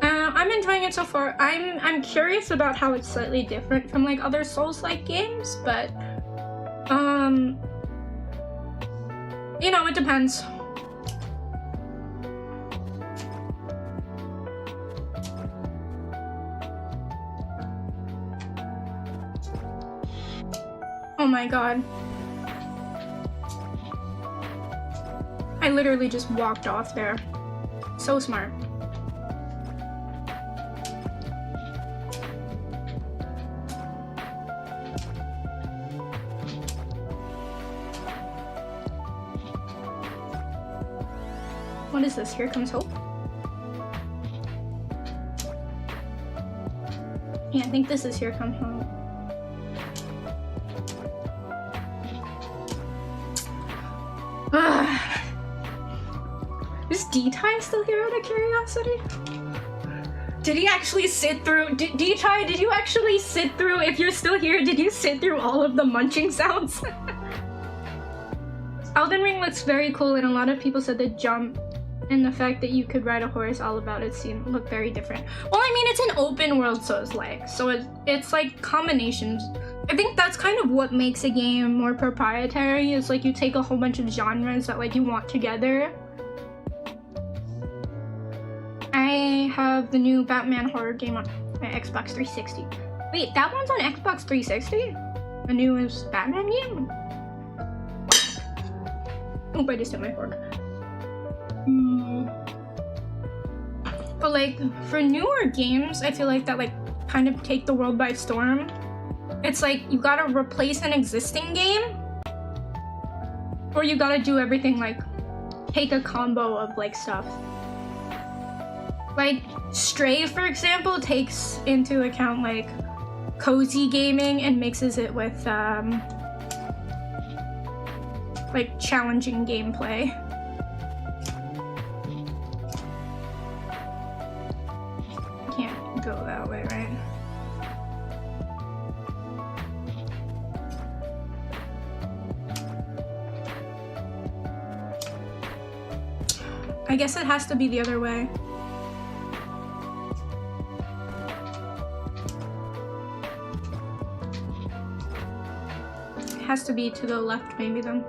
I'm enjoying it so far. I'm curious about how it's slightly different from like other Souls-like games, but you know, it depends. Oh my god. I literally just walked off there. So smart. What is this? Here Comes Hope? Yeah, I think this is Here Comes Hope. Is D-Ty still here out of curiosity? Did he actually sit through? D-Ty, did you actually sit through? If you're still here, did you sit through all of the munching sounds? Elden Ring looks very cool, and a lot of people said the jump and the fact that you could ride a horse, all about it look very different. Well, I mean, it's an open world Souls-like, so it's like combinations. I think that's kind of what makes a game more proprietary, is like you take a whole bunch of genres that like you want together. I have the new Batman horror game on my Xbox 360. Wait, that one's on Xbox 360? The newest Batman game? Oh, I just hit my fork. But like for newer games, I feel like that like kind of take the world by storm. It's like you gotta replace an existing game, or you gotta do everything like take a combo of like stuff. Like Stray, for example, takes into account like cozy gaming and mixes it with like challenging gameplay. Can't go that way, right? I guess it has to be the other way. It has to be to the left, maybe then.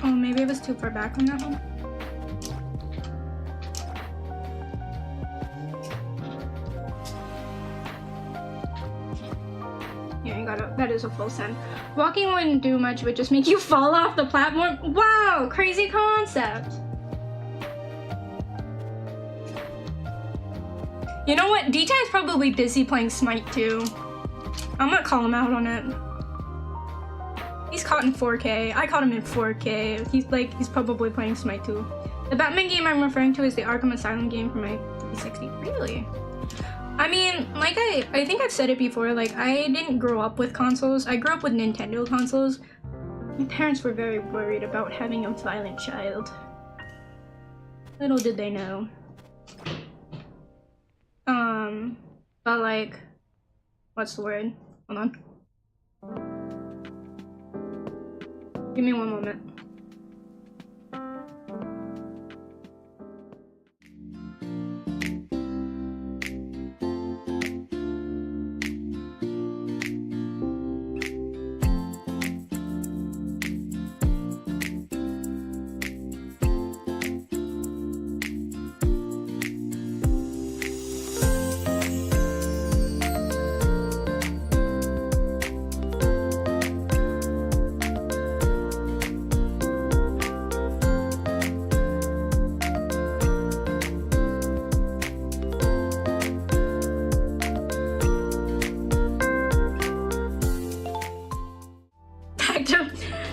Oh, maybe I was too far back on that one. Yeah, you gotta, that is a full send. Walking wouldn't do much, but just make you fall off the platform. Wow, crazy concept. You know what? DJ is probably busy playing Smite too. I'm gonna call him out on it. He's caught in 4K. I caught him in 4K. He's probably playing Smite too. The Batman game I'm referring to is the Arkham Asylum game for my 360. Really? I mean, like I think I've said it before, like I didn't grow up with consoles. I grew up with Nintendo consoles. My parents were very worried about having a violent child. Little did they know. But like, what's the word? Hold on. Give me one moment.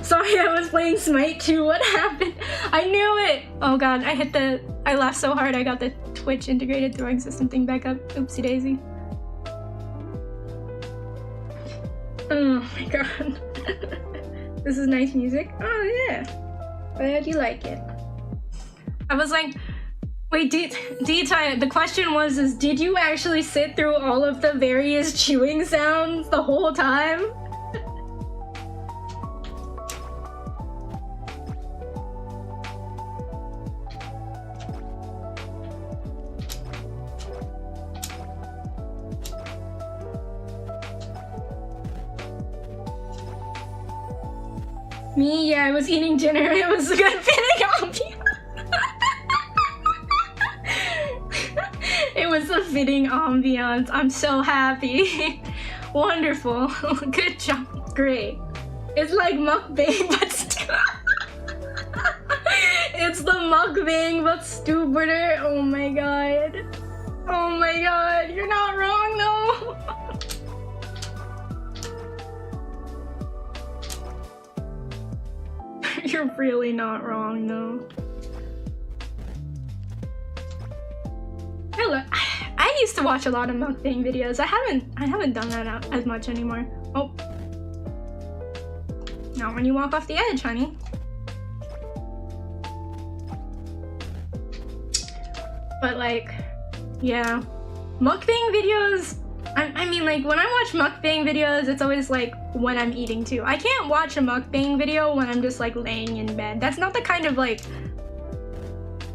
Sorry, I was playing Smite 2. What happened? I knew it! Oh god, I laughed so hard I got the Twitch integrated throwing system thing back up. Oopsie daisy. Oh my god. This is nice music. Oh yeah. Glad you like it. I was like, wait, D-Ty, the question was, did you actually sit through all of the various chewing sounds the whole time? Me? Yeah, I was eating dinner. It was a good fitting ambiance. It was a fitting ambiance. I'm so happy. Wonderful. Good job. Great. It's like mukbang, but still. It's the mukbang, but stupider. Oh my god. Oh my god. You're not wrong though. You're really not wrong, though. I used to watch a lot of mukbang videos. I haven't done that as much anymore. Oh, not when you walk off the edge, honey. But like, yeah, mukbang videos. I mean, like, when I watch mukbang videos, it's always, like, when I'm eating, too. I can't watch a mukbang video when I'm just, like, laying in bed. That's not the kind of, like...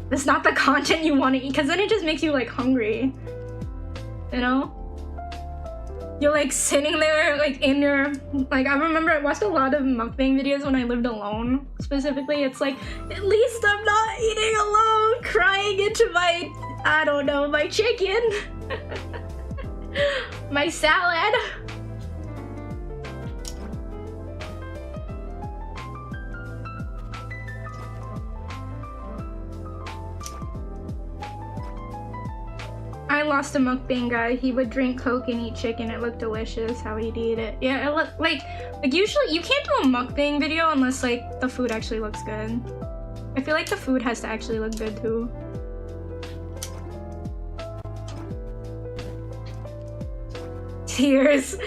That's not the content you want to eat, because then it just makes you, like, hungry. You know? You're like sitting there like in your, like I remember I watched a lot of mukbang videos when I lived alone specifically. It's like, at least I'm not eating alone, crying into my, I don't know, my chicken. My salad. I lost a mukbang guy. He would drink Coke and eat chicken. It looked delicious how he'd eat it. Yeah, it looked like usually you can't do a mukbang video unless like the food actually looks good. I feel like the food has to actually look good too. Tears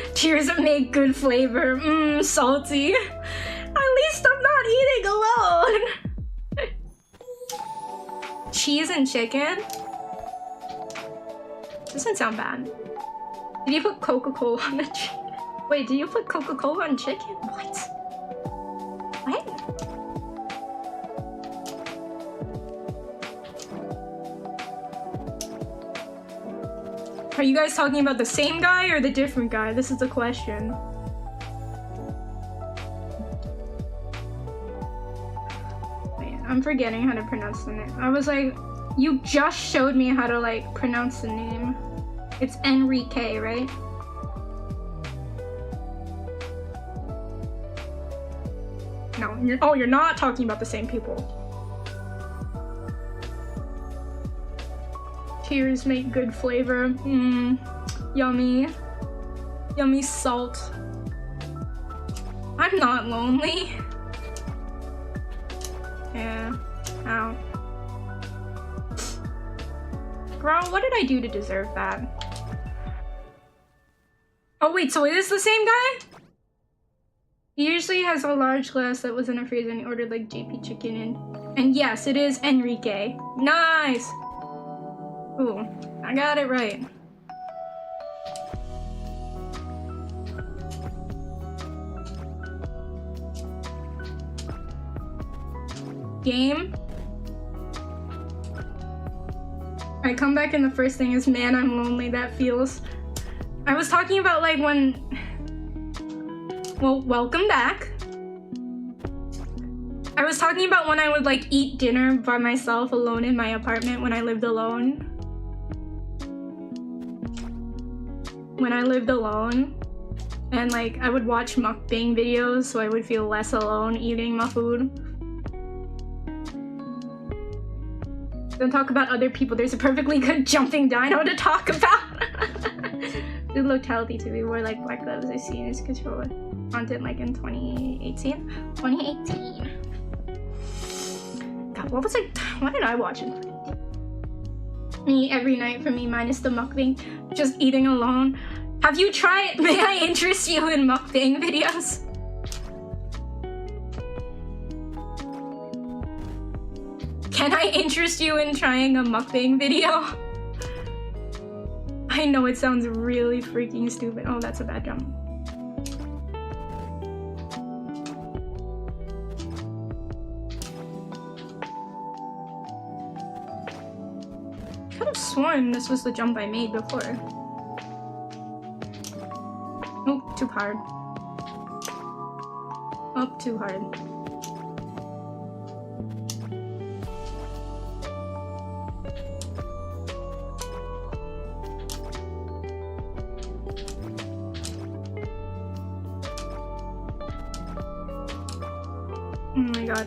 that make good flavor. Mmm, salty. At least I'm not eating alone. Cheese and chicken? Doesn't sound bad. Did you put Coca-Cola on the chicken? Wait, did you put Coca-Cola on chicken? What? What? Are you guys talking about the same guy or the different guy? This is the question. Wait, I'm forgetting how to pronounce the name. I was like, you just showed me how to like pronounce the name. It's Enrique, right? No, you're not talking about the same people. Tears make good flavor. Mmm, yummy. Yummy salt. I'm not lonely. Yeah, ow. Girl, what did I do to deserve that? Oh wait, so it is the same guy? He usually has a large glass that was in a freezer and he ordered like JP chicken in. And yes, it is Enrique. Nice! Ooh, I got it right. Game? I come back and the first thing is, man, I'm lonely, that feels. I was talking about like when, well, welcome back. I was talking about when I would like eat dinner by myself alone in my apartment when I lived alone. When I lived alone. And like I would watch mukbang videos so I would feel less alone eating my food. Don't talk about other people. There's a perfectly good jumping dino to talk about. It looked healthy too. We wore like black gloves. I see his controller content like in 2018. 2018. God, what was I? What did I watch in 2018? Me every night for me, minus the mukbang. Just eating alone. Have you tried? May I interest you in mukbang videos? Can I interest you in trying a mukbang video? I know it sounds really freaking stupid. Oh, that's a bad jump. I could have sworn this was the jump I made before. Oh, too hard. Up too hard. Oh my god.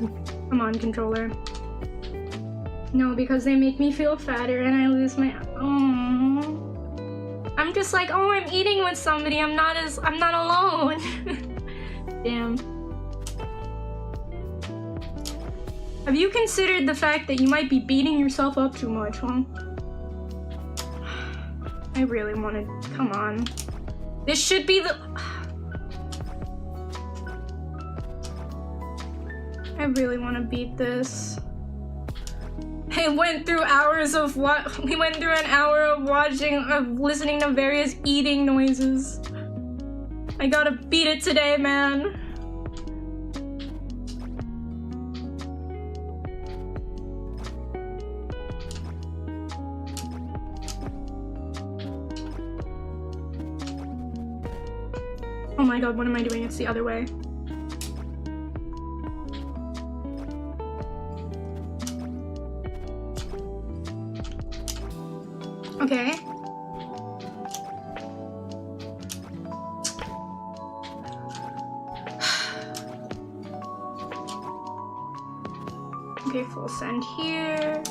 Come on, controller. No, because they make me feel fatter and I lose my... Oh. I'm just like, oh, I'm eating with somebody. I'm not alone. Damn. Have you considered the fact that you might be beating yourself up too much, huh? I really want to... Come on. This should be the... I really want to beat this. I went through hours of what? We went through an hour of listening to various eating noises. I gotta beat it today, man. my god, what am I doing? It's the other way. Okay. Okay, full send here.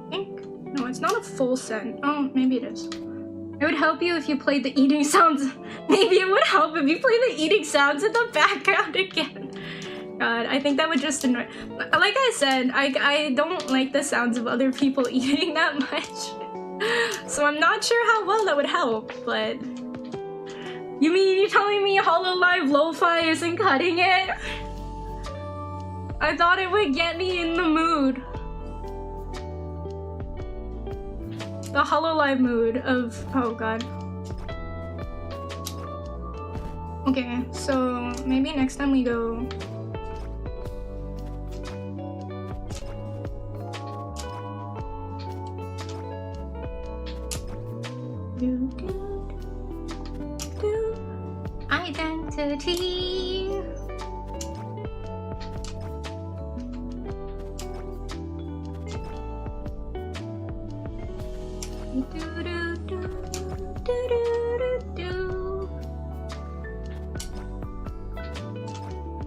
I think. No, it's not a full send. Oh, maybe it is. It would help you if you played the eating sounds. Maybe it would help if you play the eating sounds in the background again. God, I think that would just annoy. Like I said, I don't like the sounds of other people eating that much. So I'm not sure how well that would help, but... You mean you're telling me Hololive Lo-Fi isn't cutting it? I thought it would get me in the mood. The Hololive mood of... Oh god. Okay, so maybe next time we go... Identity.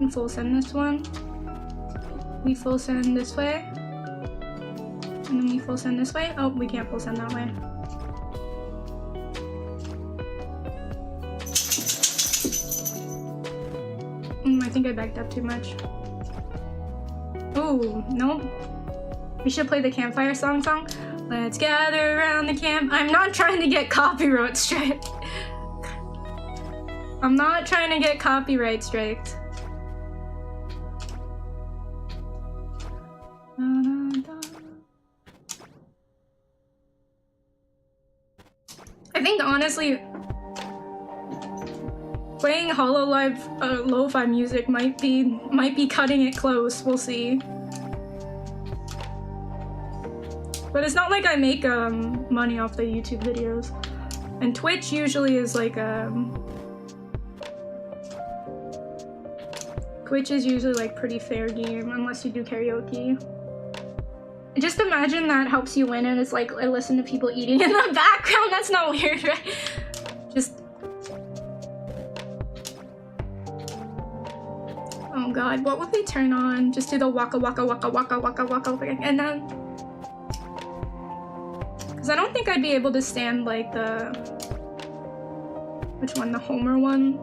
And full send this one. We full send this way. And then we full send this way. Oh, we can't full send that way. I think I backed up too much. Ooh, nope. We should play the campfire song. Let's gather around the camp. I'm not trying to get copyright strike. I'm not trying to get copyright striked. I think honestly, playing Hololive lo-fi music might be cutting it close. We'll see. But it's not like I make money off the YouTube videos, and Twitch usually is like Twitch is usually like pretty fair game unless you do karaoke. Just imagine that helps you win, and it's like I listen to people eating in the background. That's not weird, right? Just. Oh god, what would we turn on? Just do the waka waka waka waka waka waka and then... Because I don't think I'd be able to stand like the... Which one? The Homer one?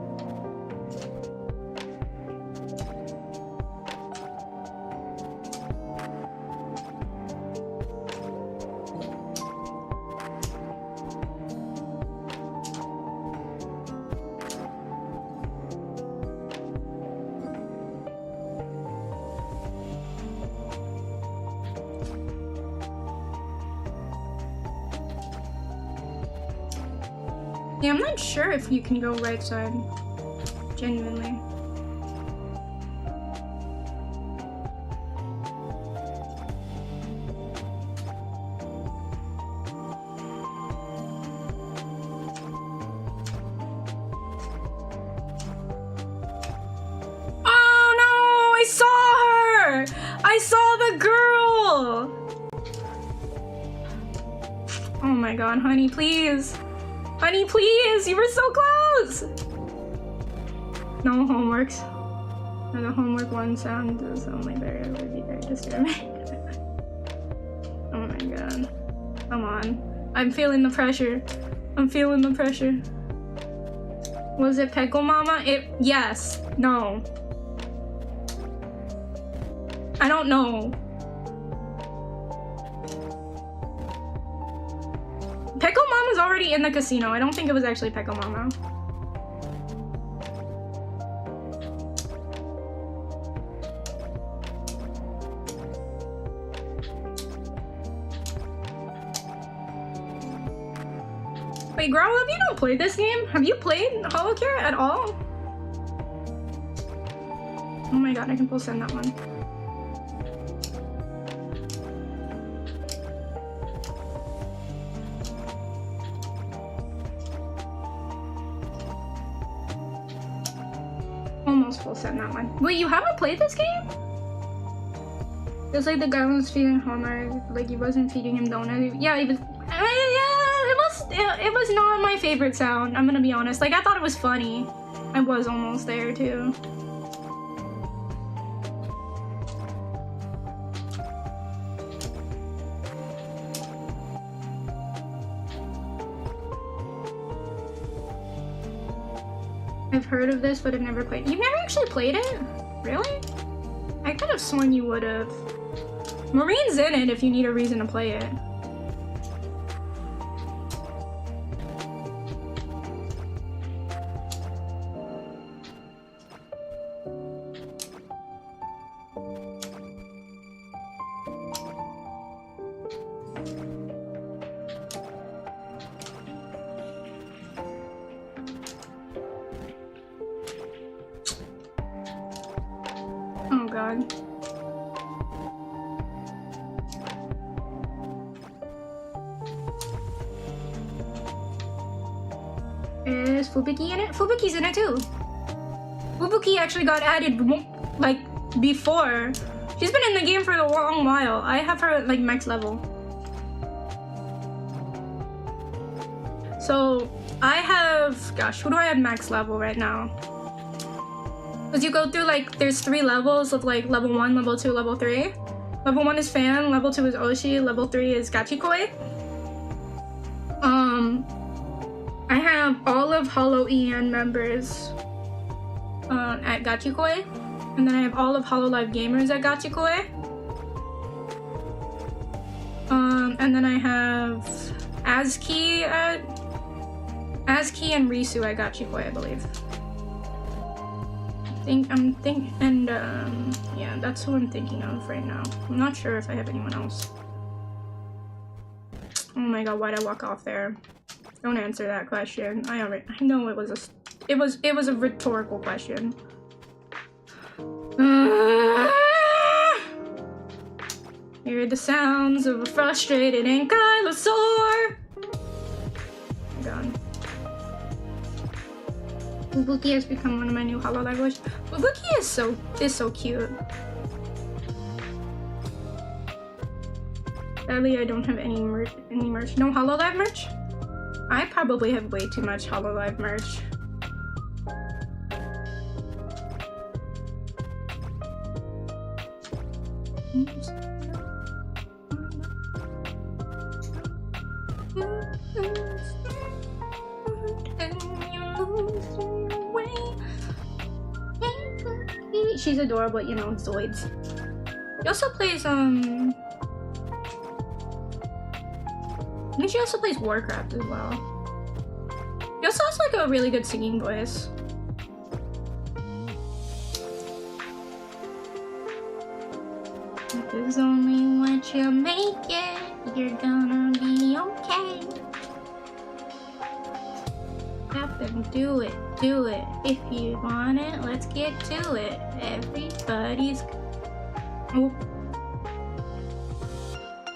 Yeah, I'm not sure if you can go right side. Genuinely. Oh no! I saw her! I saw the girl! Oh my god, honey, please. Honey, please! You were so close! No homeworks. And the homework one sound is only very, would be very disturbing. Oh my god. Come on. I'm feeling the pressure. I'm feeling the pressure. Was it Pickle Mama? Yes. No. I don't know. Pickle Mama's already in the casino. I don't think it was actually Pickle Mama. Wait, grow up, you don't play this game? Have you played Holocure at all? Oh my god, I can full send that one. Almost full send that one. Wait, you haven't played this game? It's like the guy was feeding Homer, like he wasn't feeding him donuts. Yeah, it was not my favorite sound, I'm gonna be honest. Like, I thought it was funny. I was almost there too. I've heard of this, but I've never played. You've never actually played it? Really? I could have sworn you would have. Marine's in it if you need a reason to play it. Oh god. Is Fubuki in it? Fubuki's in it too. Fubuki actually got added like before. She's been in the game for a long while. I have her at like max level. So I have, gosh, who do I have max level right now? Because you go through like, there's 3 levels of like level 1, level 2, level 3. Level 1 is Fan, level 2 is Oshi, level 3 is Gachikoi. I have all of Holo EN members at Gachikoi. And then I have all of Hololive gamers at Gachikoi. And then I have Azki and Risu at Gachikoi, I believe. Yeah, that's who I'm thinking of right now. I'm not sure if I have anyone else. Oh my god, why'd I walk off there? Don't answer that question. I know it was a rhetorical question. Hear the sounds of a frustrated ankylosaur. Oh my god. Fubuki has become one of my new Hololive wishes. Fubuki is so cute. Sadly, I don't have any merch. No Hololive merch? I probably have way too much Hololive merch. Oops. She's adorable, you know, Zoids. He also plays, I think she also plays Warcraft as well. He also has like a really good singing voice. If it's only what you make it, you're gonna be okay. Up and do it. If you want it, let's get to it. Everybody's... Oh.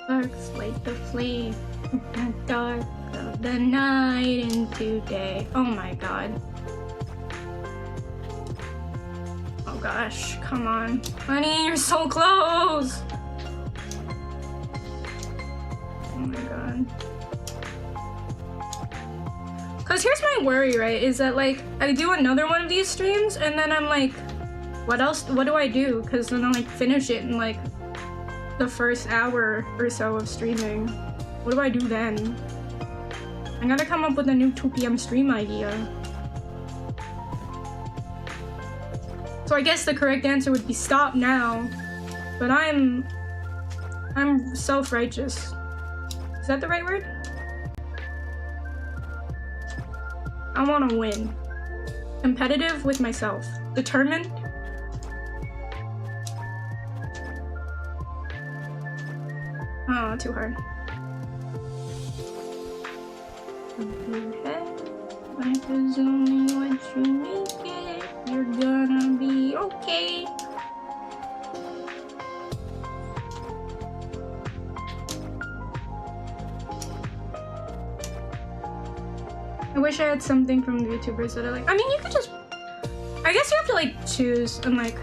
Sparks light the flame. The dark of the night into day. Oh my god. Oh gosh, come on. Honey, you're so close! Oh my god. Cause here's my worry, right? Is that like, I do another one of these streams and then I'm like, what else? What do I do? Cause then I'll like finish it in like the first hour or so of streaming. What do I do then? I gotta come up with a new 2 PM stream idea. So I guess the correct answer would be stop now. But I'm self-righteous. Is that the right word? I want to win. Competitive with myself. Determined. Oh, too hard. Your head, life is only what you make it. You're gonna be okay. I wish I had something from the YouTubers that I like. I mean, you could just... I I guess you have to like choose and like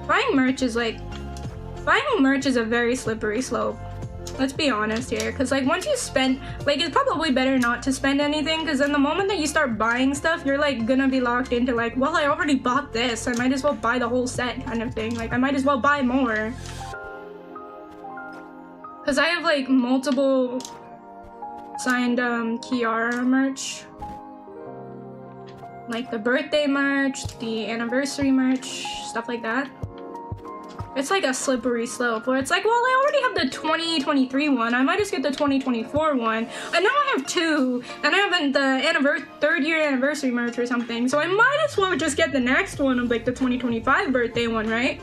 buying merch is a very slippery slope. Let's be honest here, because like once you spend, like it's probably better not to spend anything, because then the moment that you start buying stuff, you're like gonna be locked into like, well, I already bought this, I might as well buy the whole set kind of thing. Like I might as well buy more. Because I have like multiple signed Kiara merch. Like the birthday merch, the anniversary merch, stuff like that. It's like a slippery slope where it's like, well, I already have the 2023 one, I might just get the 2024 one, and now I have two, and I have the third year anniversary merch or something, so I might as well just get the next one of like the 2025 birthday one, right?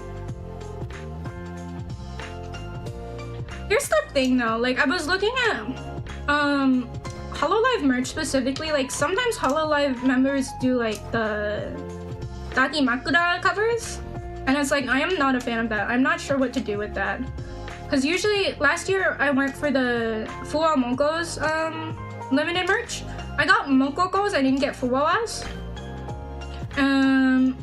Here's the thing though, like I was looking at Hololive merch specifically, like sometimes Hololive members do like the Dakimakura covers. And it's like, I am not a fan of that. I'm not sure what to do with that. Because usually, last year, I went for the Fuwa Moko's limited merch. I got Mokoko's, I didn't get Fuwa's. And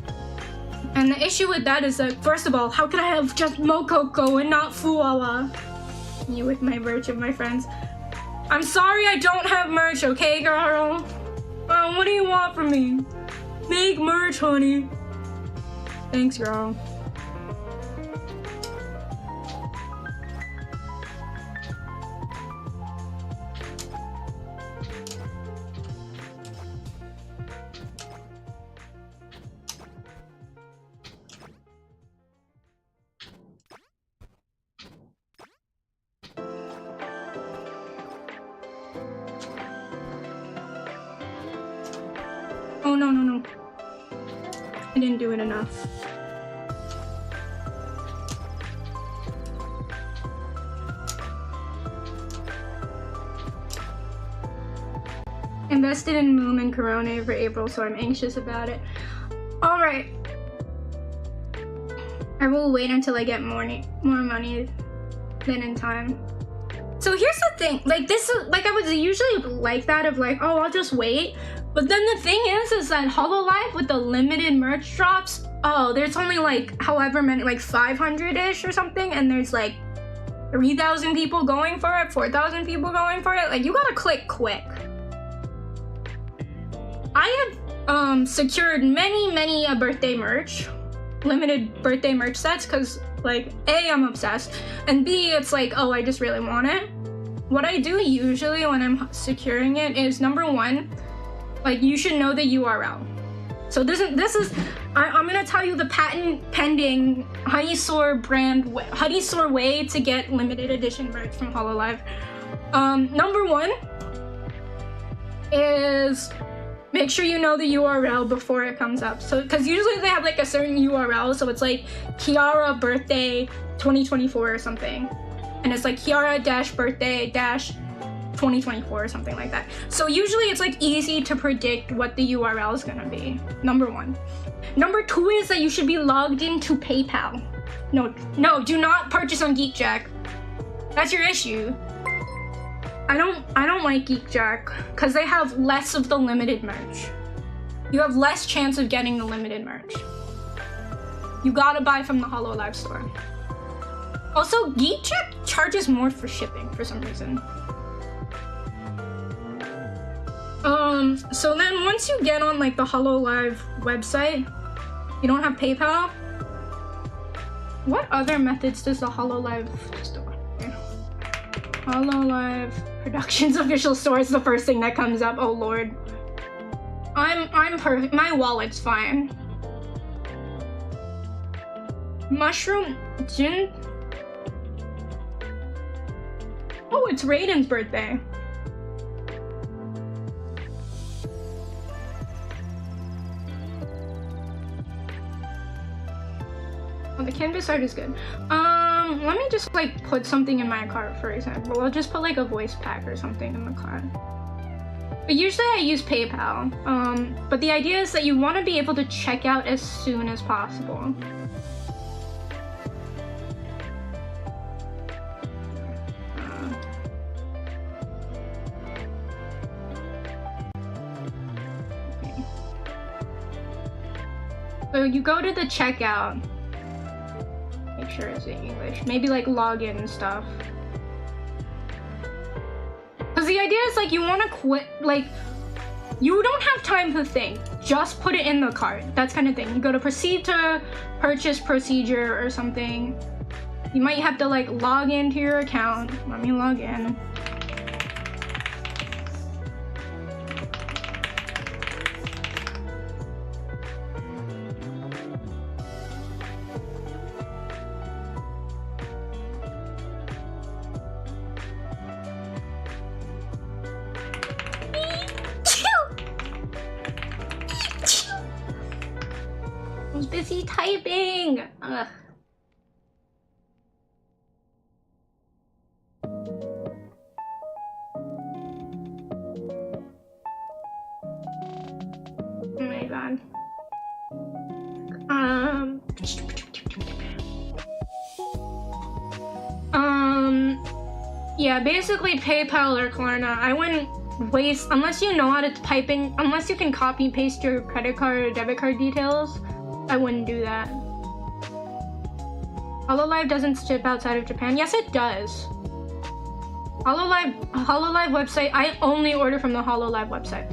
the issue with that is that, first of all, how could I have just Mokoko and not Fuwa? You with my merch of my friends. I'm sorry I don't have merch, okay, girl? What do you want from me? Make merch, honey. Thanks, girl. Oh, no, no, no. I didn't do it enough. Invested in Moom and Corona for April, so I'm anxious about it. Alright. I will wait until I get more money than in time. So here's the thing, like this is, like I was usually like that of like, oh, I'll just wait. But then the thing is that Hololive with the limited merch drops, oh, there's only like however many, like 500-ish or something, and there's like 3,000 people going for it, 4,000 people going for it. Like you gotta click quick. I have secured many birthday merch, limited birthday merch sets, because like A, I'm obsessed, and B, it's like, oh, I just really want it. What I do usually when I'm securing it is, number one, like you should know the URL. So this is I'm gonna tell you the patent pending Honeysaur brand, Honeysaur way to get limited edition merch from Hololive. Number one is make sure you know the URL before it comes up. So, because usually they have like a certain URL, so it's like Kiara birthday 2024 or something. And it's like Kiara-birthday 2024 or something like that. So usually it's like easy to predict what the URL is gonna be. Number one. Number two is that you should be logged into PayPal. No, do not purchase on GeekJack. That's your issue. I don't like GeekJack because they have less of the limited merch. You have less chance of getting the limited merch. You gotta buy from the Hololive store. Also, GeekJack charges more for shipping for some reason. So then once you get on like the Hololive website, you don't have PayPal. What other methods does the Hololive store? Hololive Productions official store is the first thing that comes up. Oh lord. I'm perfect. My wallet's fine. Mushroom Jin. Oh, it's Raiden's birthday. Oh, the canvas art is good. Let me just like put something in my cart, for example. I'll just put like a voice pack or something in the cart. But usually I use PayPal. But the idea is that you want to be able to check out as soon as possible. So you go to the checkout. Make sure it's in English. Maybe like login and stuff. Because the idea is like you want to quit, like you don't have time to think. Just put it in the cart. That's kind of thing. You go to proceed to purchase procedure or something. You might have to like log into your account. Let me log in. I was busy typing. Ugh. Oh my god. Yeah, basically PayPal or Klarna. I wouldn't waste, unless you know how to type in, unless you can copy and paste your credit card or debit card details, I wouldn't do that. Hololive doesn't ship outside of Japan. Yes, it does. Hololive website, I only order from the Hololive website.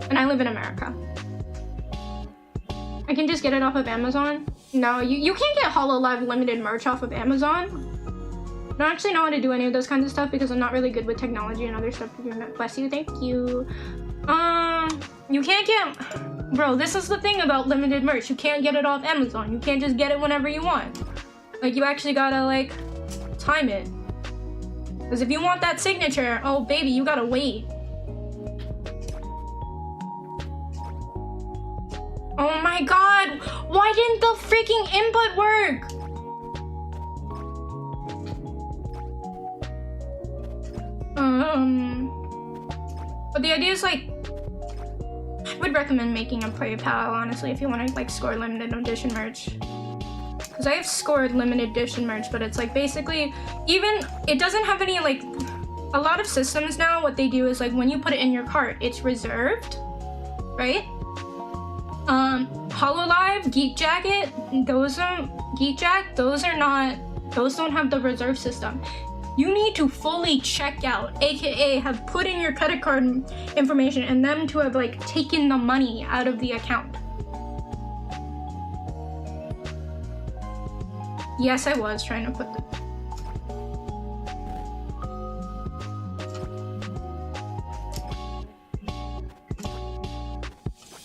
And I live in America. I can just get it off of Amazon. No, you can't get Hololive limited merch off of Amazon. I don't actually know how to do any of those kinds of stuff because I'm not really good with technology and other stuff. Bless you, thank you. You can't get, bro, this is the thing about limited merch. You can't get it off Amazon. You can't just get it whenever you want. Like, you actually gotta, like, time it. Because if you want that signature, oh, baby, you gotta wait. Oh my god, why didn't the freaking input work? But the idea is like, I would recommend making a PayPal, honestly, if you want to like score limited edition merch. Because I have scored limited edition merch, but it's like basically, even, it doesn't have any like, a lot of systems now, what they do is like when you put it in your cart, it's reserved, right? Hololive, Geek Jacket, those are, Geek Jack, those are not, those don't have the reserve system. You need to fully check out, aka have put in your credit card information and them to have like taken the money out of the account. Yes, I was trying to put the...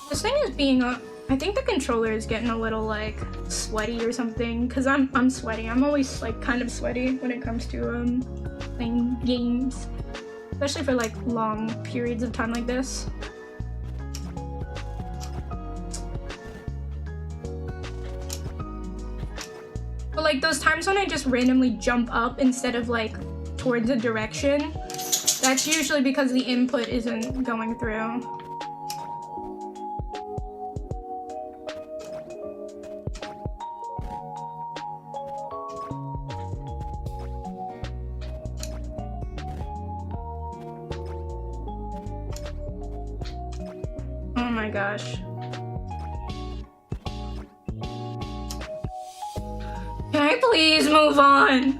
This thing is being a... I think the controller is getting a little like sweaty or something, cause I'm sweaty. I'm always like kind of sweaty when it comes to playing games, especially for like long periods of time like this. But like those times when I just randomly jump up instead of like towards a direction, that's usually because the input isn't going through. Oh my gosh. Can I please move on?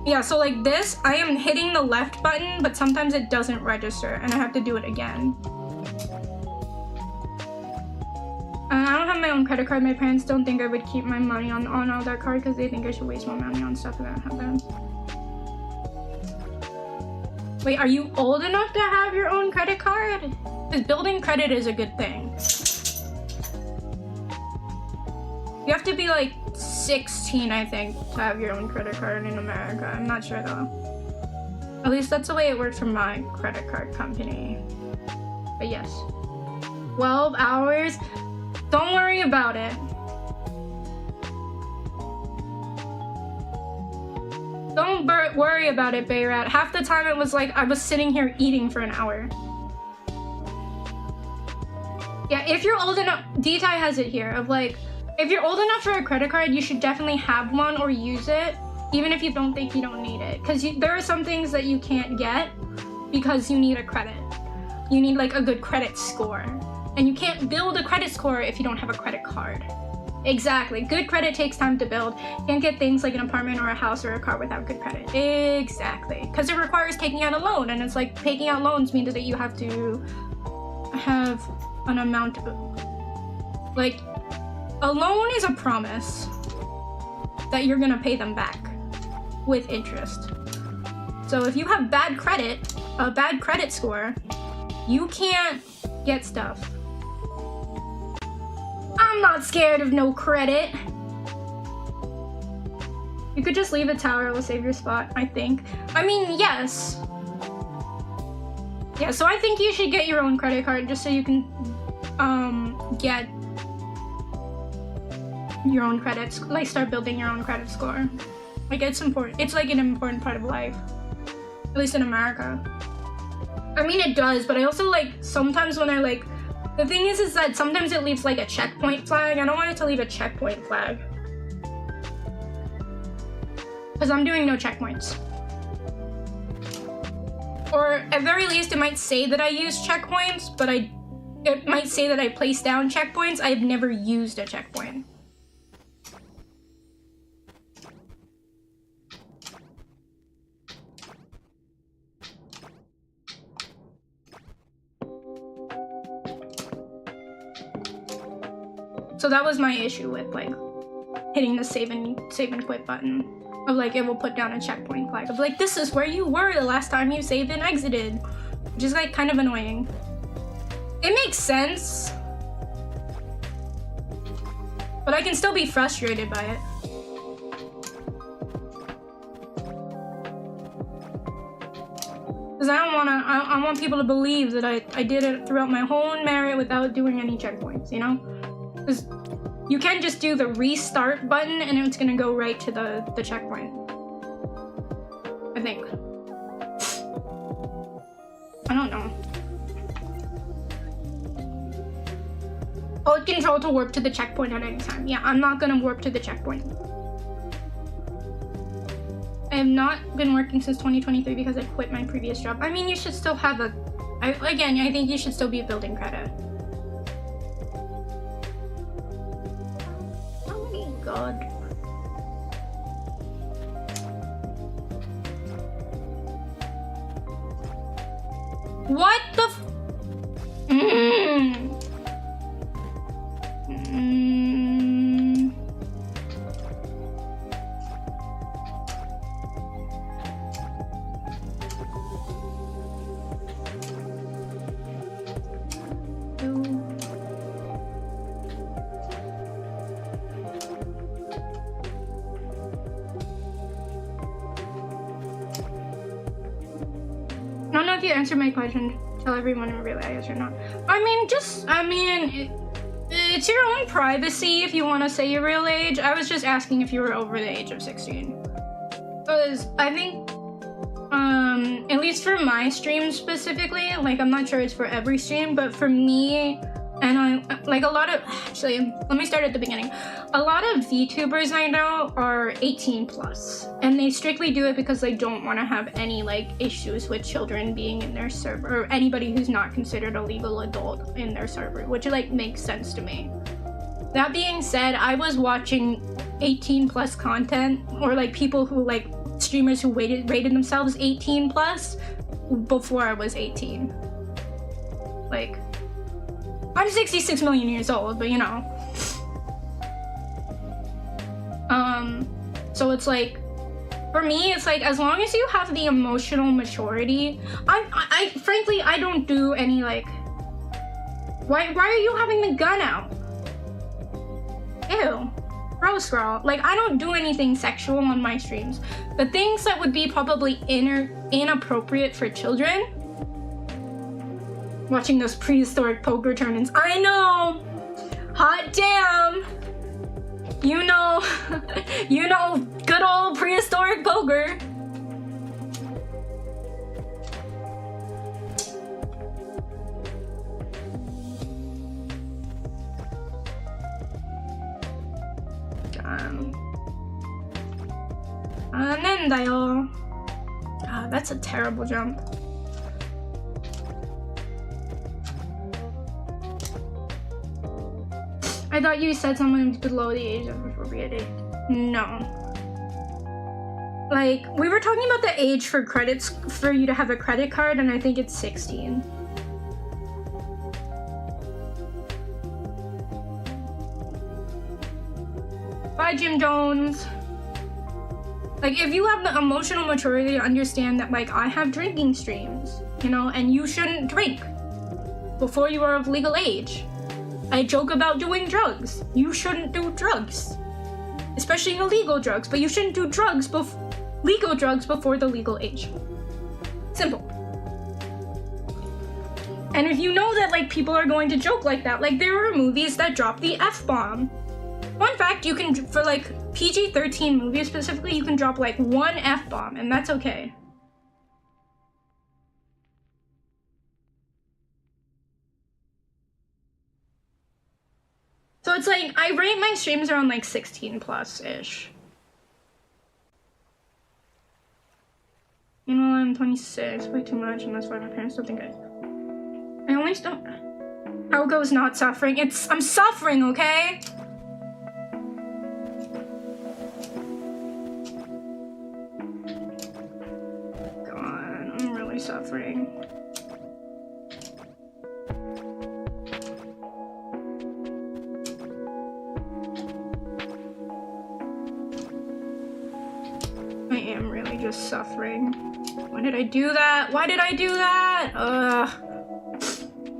Yeah, so like this, I am hitting the left button, but sometimes it doesn't register and I have to do it again. I don't have my own credit card. My parents don't think I would keep my money on all that card because they think I should waste my money on stuff that I don't have them. Wait, are you old enough to have your own credit card? Because building credit is a good thing. You have to be like 16, I think, to have your own credit card in America. I'm not sure though. At least that's the way it works for my credit card company. But yes. 12 hours? Don't worry about it. Don't worry about it, Bayrat. Half the time it was like I was sitting here eating for an hour. Yeah, if you're old enough, D-Tai has it here, of like, if you're old enough for a credit card, you should definitely have one or use it, even if you don't think you don't need it. Because there are some things that you can't get because you need a credit. You need like a good credit score. And you can't build a credit score if you don't have a credit card. Exactly. Good credit takes time to build. You can't get things like an apartment or a house or a car without good credit. Exactly. Because it requires taking out a loan, and it's like taking out loans means that you have to have an amount of, like, a loan is a promise that you're gonna pay them back with interest. So if you have bad credit, a bad credit score, you can't get stuff. I'm not scared of no credit. You could just leave a tower, it will save your spot, I think. I mean, yes. Yeah, so I think you should get your own credit card just so you can get your own credits, like start building your own credit score. Like it's important, it's like an important part of life. At least in America. I mean it does, but I also like, sometimes when I like, the thing is that sometimes it leaves like a checkpoint flag. I don't want it to leave a checkpoint flag. Because I'm doing no checkpoints. Or at very least it might say that I use checkpoints, but it might say that I place down checkpoints. I've never used a checkpoint. So that was my issue with like hitting the save and quit button. Of like, it will put down a checkpoint flag of like, this is where you were the last time you saved and exited. Which is like kind of annoying. It makes sense. But I can still be frustrated by it. Because I don't want to, I want people to believe that I did it throughout my whole merit without doing any checkpoints, you know? Because you can just do the restart button and it's gonna go right to the checkpoint. I think. I don't know. Hold control to warp to the checkpoint at any time. Yeah, I'm not gonna warp to the checkpoint. I have not been working since 2023 because I quit my previous job. I mean, you should still have a... Again, I think you should still be building credit. God. What the f- I don't know if you answered my question. Tell everyone in real life or not. I mean, it's your own privacy if you want to say your real age. I was just asking if you were over the age of 16. Because I think, at least for my stream specifically, like I'm not sure it's for every stream, but for me, and I like a lot of, actually, let me start at the beginning. A lot of VTubers I know are 18 plus, and they strictly do it because they don't want to have any like issues with children being in their server, or anybody who's not considered a legal adult in their server, which like makes sense to me. That being said, I was watching 18 plus content, or like people who like streamers who rated themselves 18 plus before I was 18. Like, I'm 66 million years old, but you know. So it's like, for me, it's like, as long as you have the emotional maturity, I frankly, I don't do any like, why are you having the gun out? Ew. Gross, girl. Like, I don't do anything sexual on my streams. The things that would be probably inappropriate for children, watching those prehistoric poker tournaments. I know! Hot damn! You know, you know, good old prehistoric poker. That's a terrible jump. I thought you said someone who's below the age of appropriate age. No. Like, we were talking about the age for credits for you to have a credit card, and I think it's 16. Bye, Jim Jones. Like, if you have the emotional maturity to understand that, like, I have drinking streams, you know, and you shouldn't drink before you are of legal age. I joke about doing drugs. You shouldn't do drugs. Especially illegal drugs, but you shouldn't do drugs legal drugs before the legal age. Simple. And if you know that, like, people are going to joke like that, like, there are movies that drop the F-bomb. Fun fact, you can, for, like, PG-13 movies specifically, you can drop, like, one F-bomb, and that's okay. So it's like, I rate my streams around, like, 16 plus-ish. You know, I'm 26, way too much, and that's why my parents don't think I always don't. How goes not suffering? I'm suffering, okay? God, I'm really suffering. I am really just suffering. Why did I do that? Why did I do that?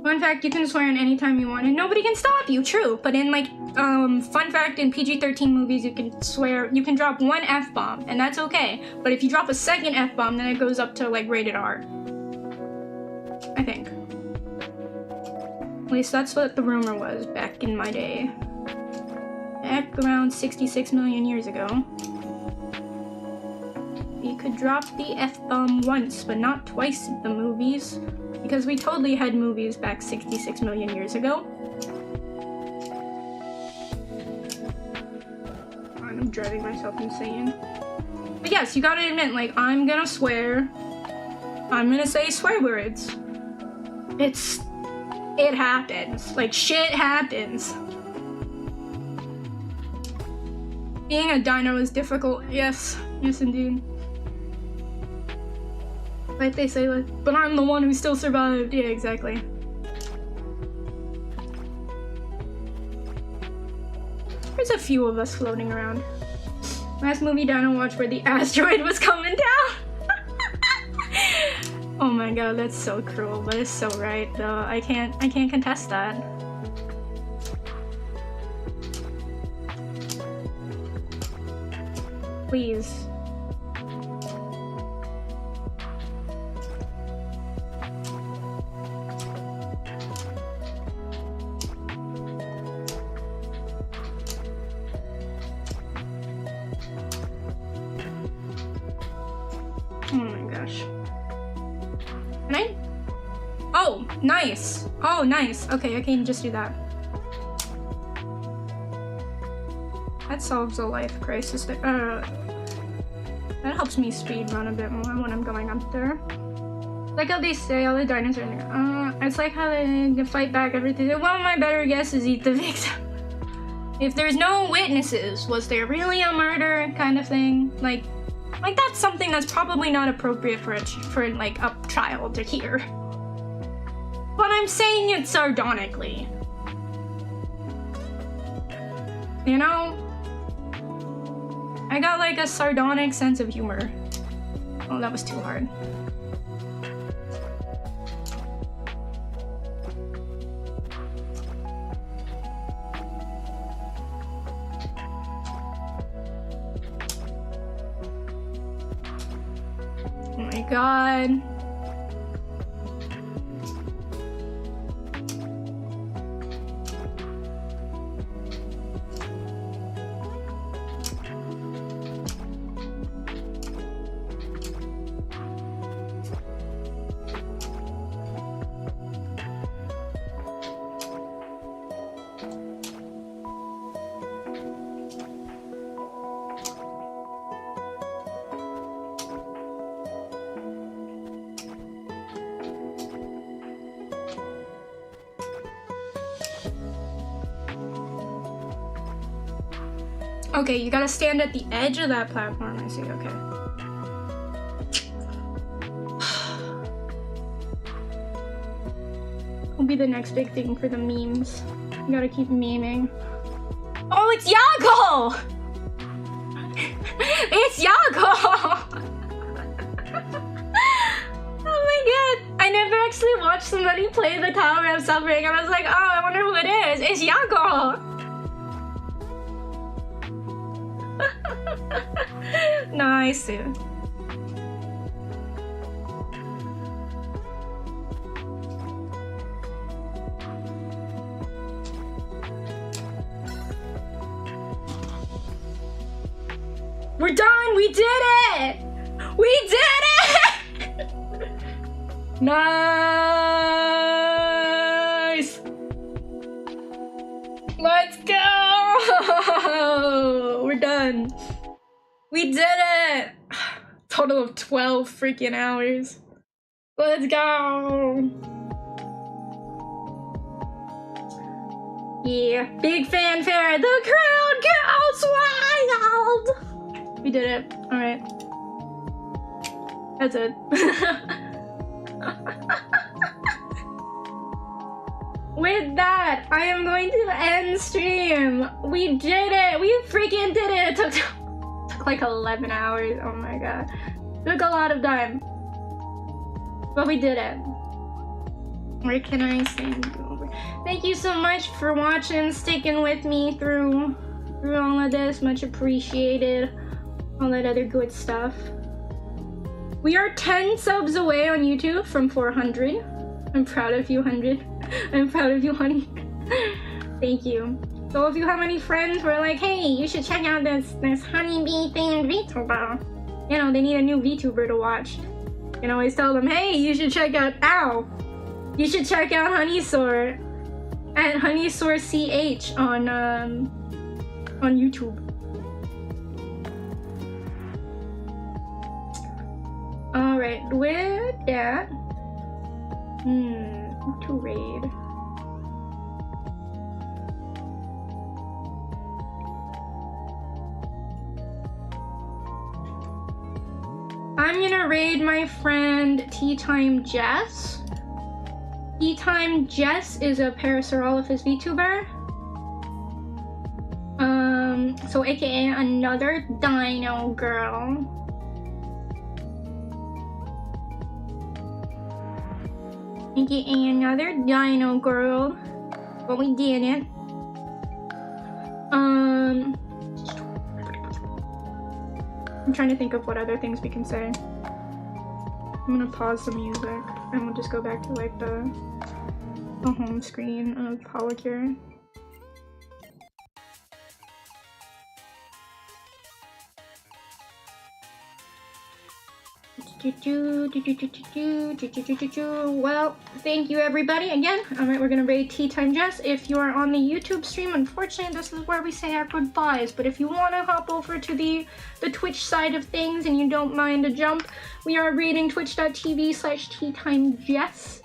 Fun fact, you can swear in any time you want and nobody can stop you, true. But in like, fun fact, in PG-13 movies, you can swear, you can drop one F-bomb and that's okay. But if you drop a second F-bomb, then it goes up to like rated R. I think. At least that's what the rumor was back in my day. Back around 66 million years ago. We could drop the F-bomb once, but not twice in the movies. Because we totally had movies back 66 million years ago. I'm driving myself insane. But yes, you gotta admit, like, I'm gonna swear. I'm gonna say swear words. It happens. Like, shit happens. Being a dino is difficult. Yes. Yes, indeed. Like they say, like, but I'm the one who still survived. Yeah, exactly. There's a few of us floating around. Last movie Dino watched where the asteroid was coming down. Oh my god, that's so cruel, but it's so right though. I can't contest that. Please. Oh my gosh. Can I? Oh, nice. Oh, nice. Okay, I can just do that. That solves a life crisis. That helps me speed run a bit more when I'm going up there. Like how they say all the dinosaurs. It's like how they fight back everything. One of my better guesses eat the victim. If there's no witnesses, was there really a murder kind of thing? Like that's something that's probably not appropriate for like a child to hear. But I'm saying it sardonically. You know? I got like a sardonic sense of humor. Oh, that was too hard. Oh my god. Okay, you gotta stand at the edge of that platform. I see, okay. Will be the next big thing for the memes. You gotta keep memeing. Oh, it's Yago! It's Yago! Oh my god. I never actually watched somebody play the Tower of Suffering. I was like, oh, I wonder who it is. It's Yago! Nice. We're done! We did it! We did it! Nice! Let's go! We're done. We did it! Total of 12 freaking hours. Let's go! Yeah, big fanfare. The crowd goes wild! We did it. Alright. That's it. With that, I am going to end stream. We did it. We freaking did it. It took like 11 hours. Oh my god. Took a lot of time. But we did it. Where can I send you over? Thank you so much for watching, sticking with me through all of this. Much appreciated. All that other good stuff. We are 10 subs away on YouTube from 400. I'm proud of you, 100. I'm proud of you, honey. Thank you. So if you have any friends who are like, hey, you should check out this honeybee themed VTuber. You know, they need a new VTuber to watch. You can always tell them, hey, you should check out, you should check out Honeysaur at Honeysaur CH on YouTube. Alright, with that, to raid. I'm gonna raid my friend Tea Time Jess. Tea Time Jess is a Parasaurolophus VTuber. So aka another dino girl. aka another dino girl. But we did it. I'm trying to think of what other things we can say. I'm gonna pause the music and we'll just go back to like the home screen of Holocure. Well, thank you everybody again. Alright, we're gonna raid Tea Time Jess. If you are on the YouTube stream, unfortunately this is where we say our goodbyes, but if you want to hop over to the Twitch side of things and you don't mind a jump, we are raiding twitch.tv/teatimejess.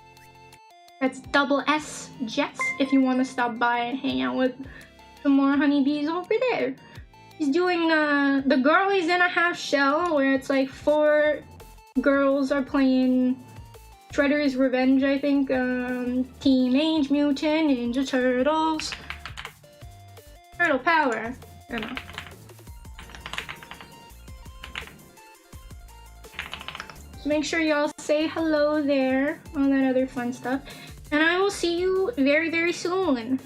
That's double S Jess if you want to stop by and hang out with some more honeybees over there. He's doing the girl is in a half shell where it's like 4 girls are playing Shredder's Revenge, I think, Teenage Mutant Ninja Turtles. Turtle Power. I don't know. So make sure y'all say hello there, all that other fun stuff. And I will see you very, very soon.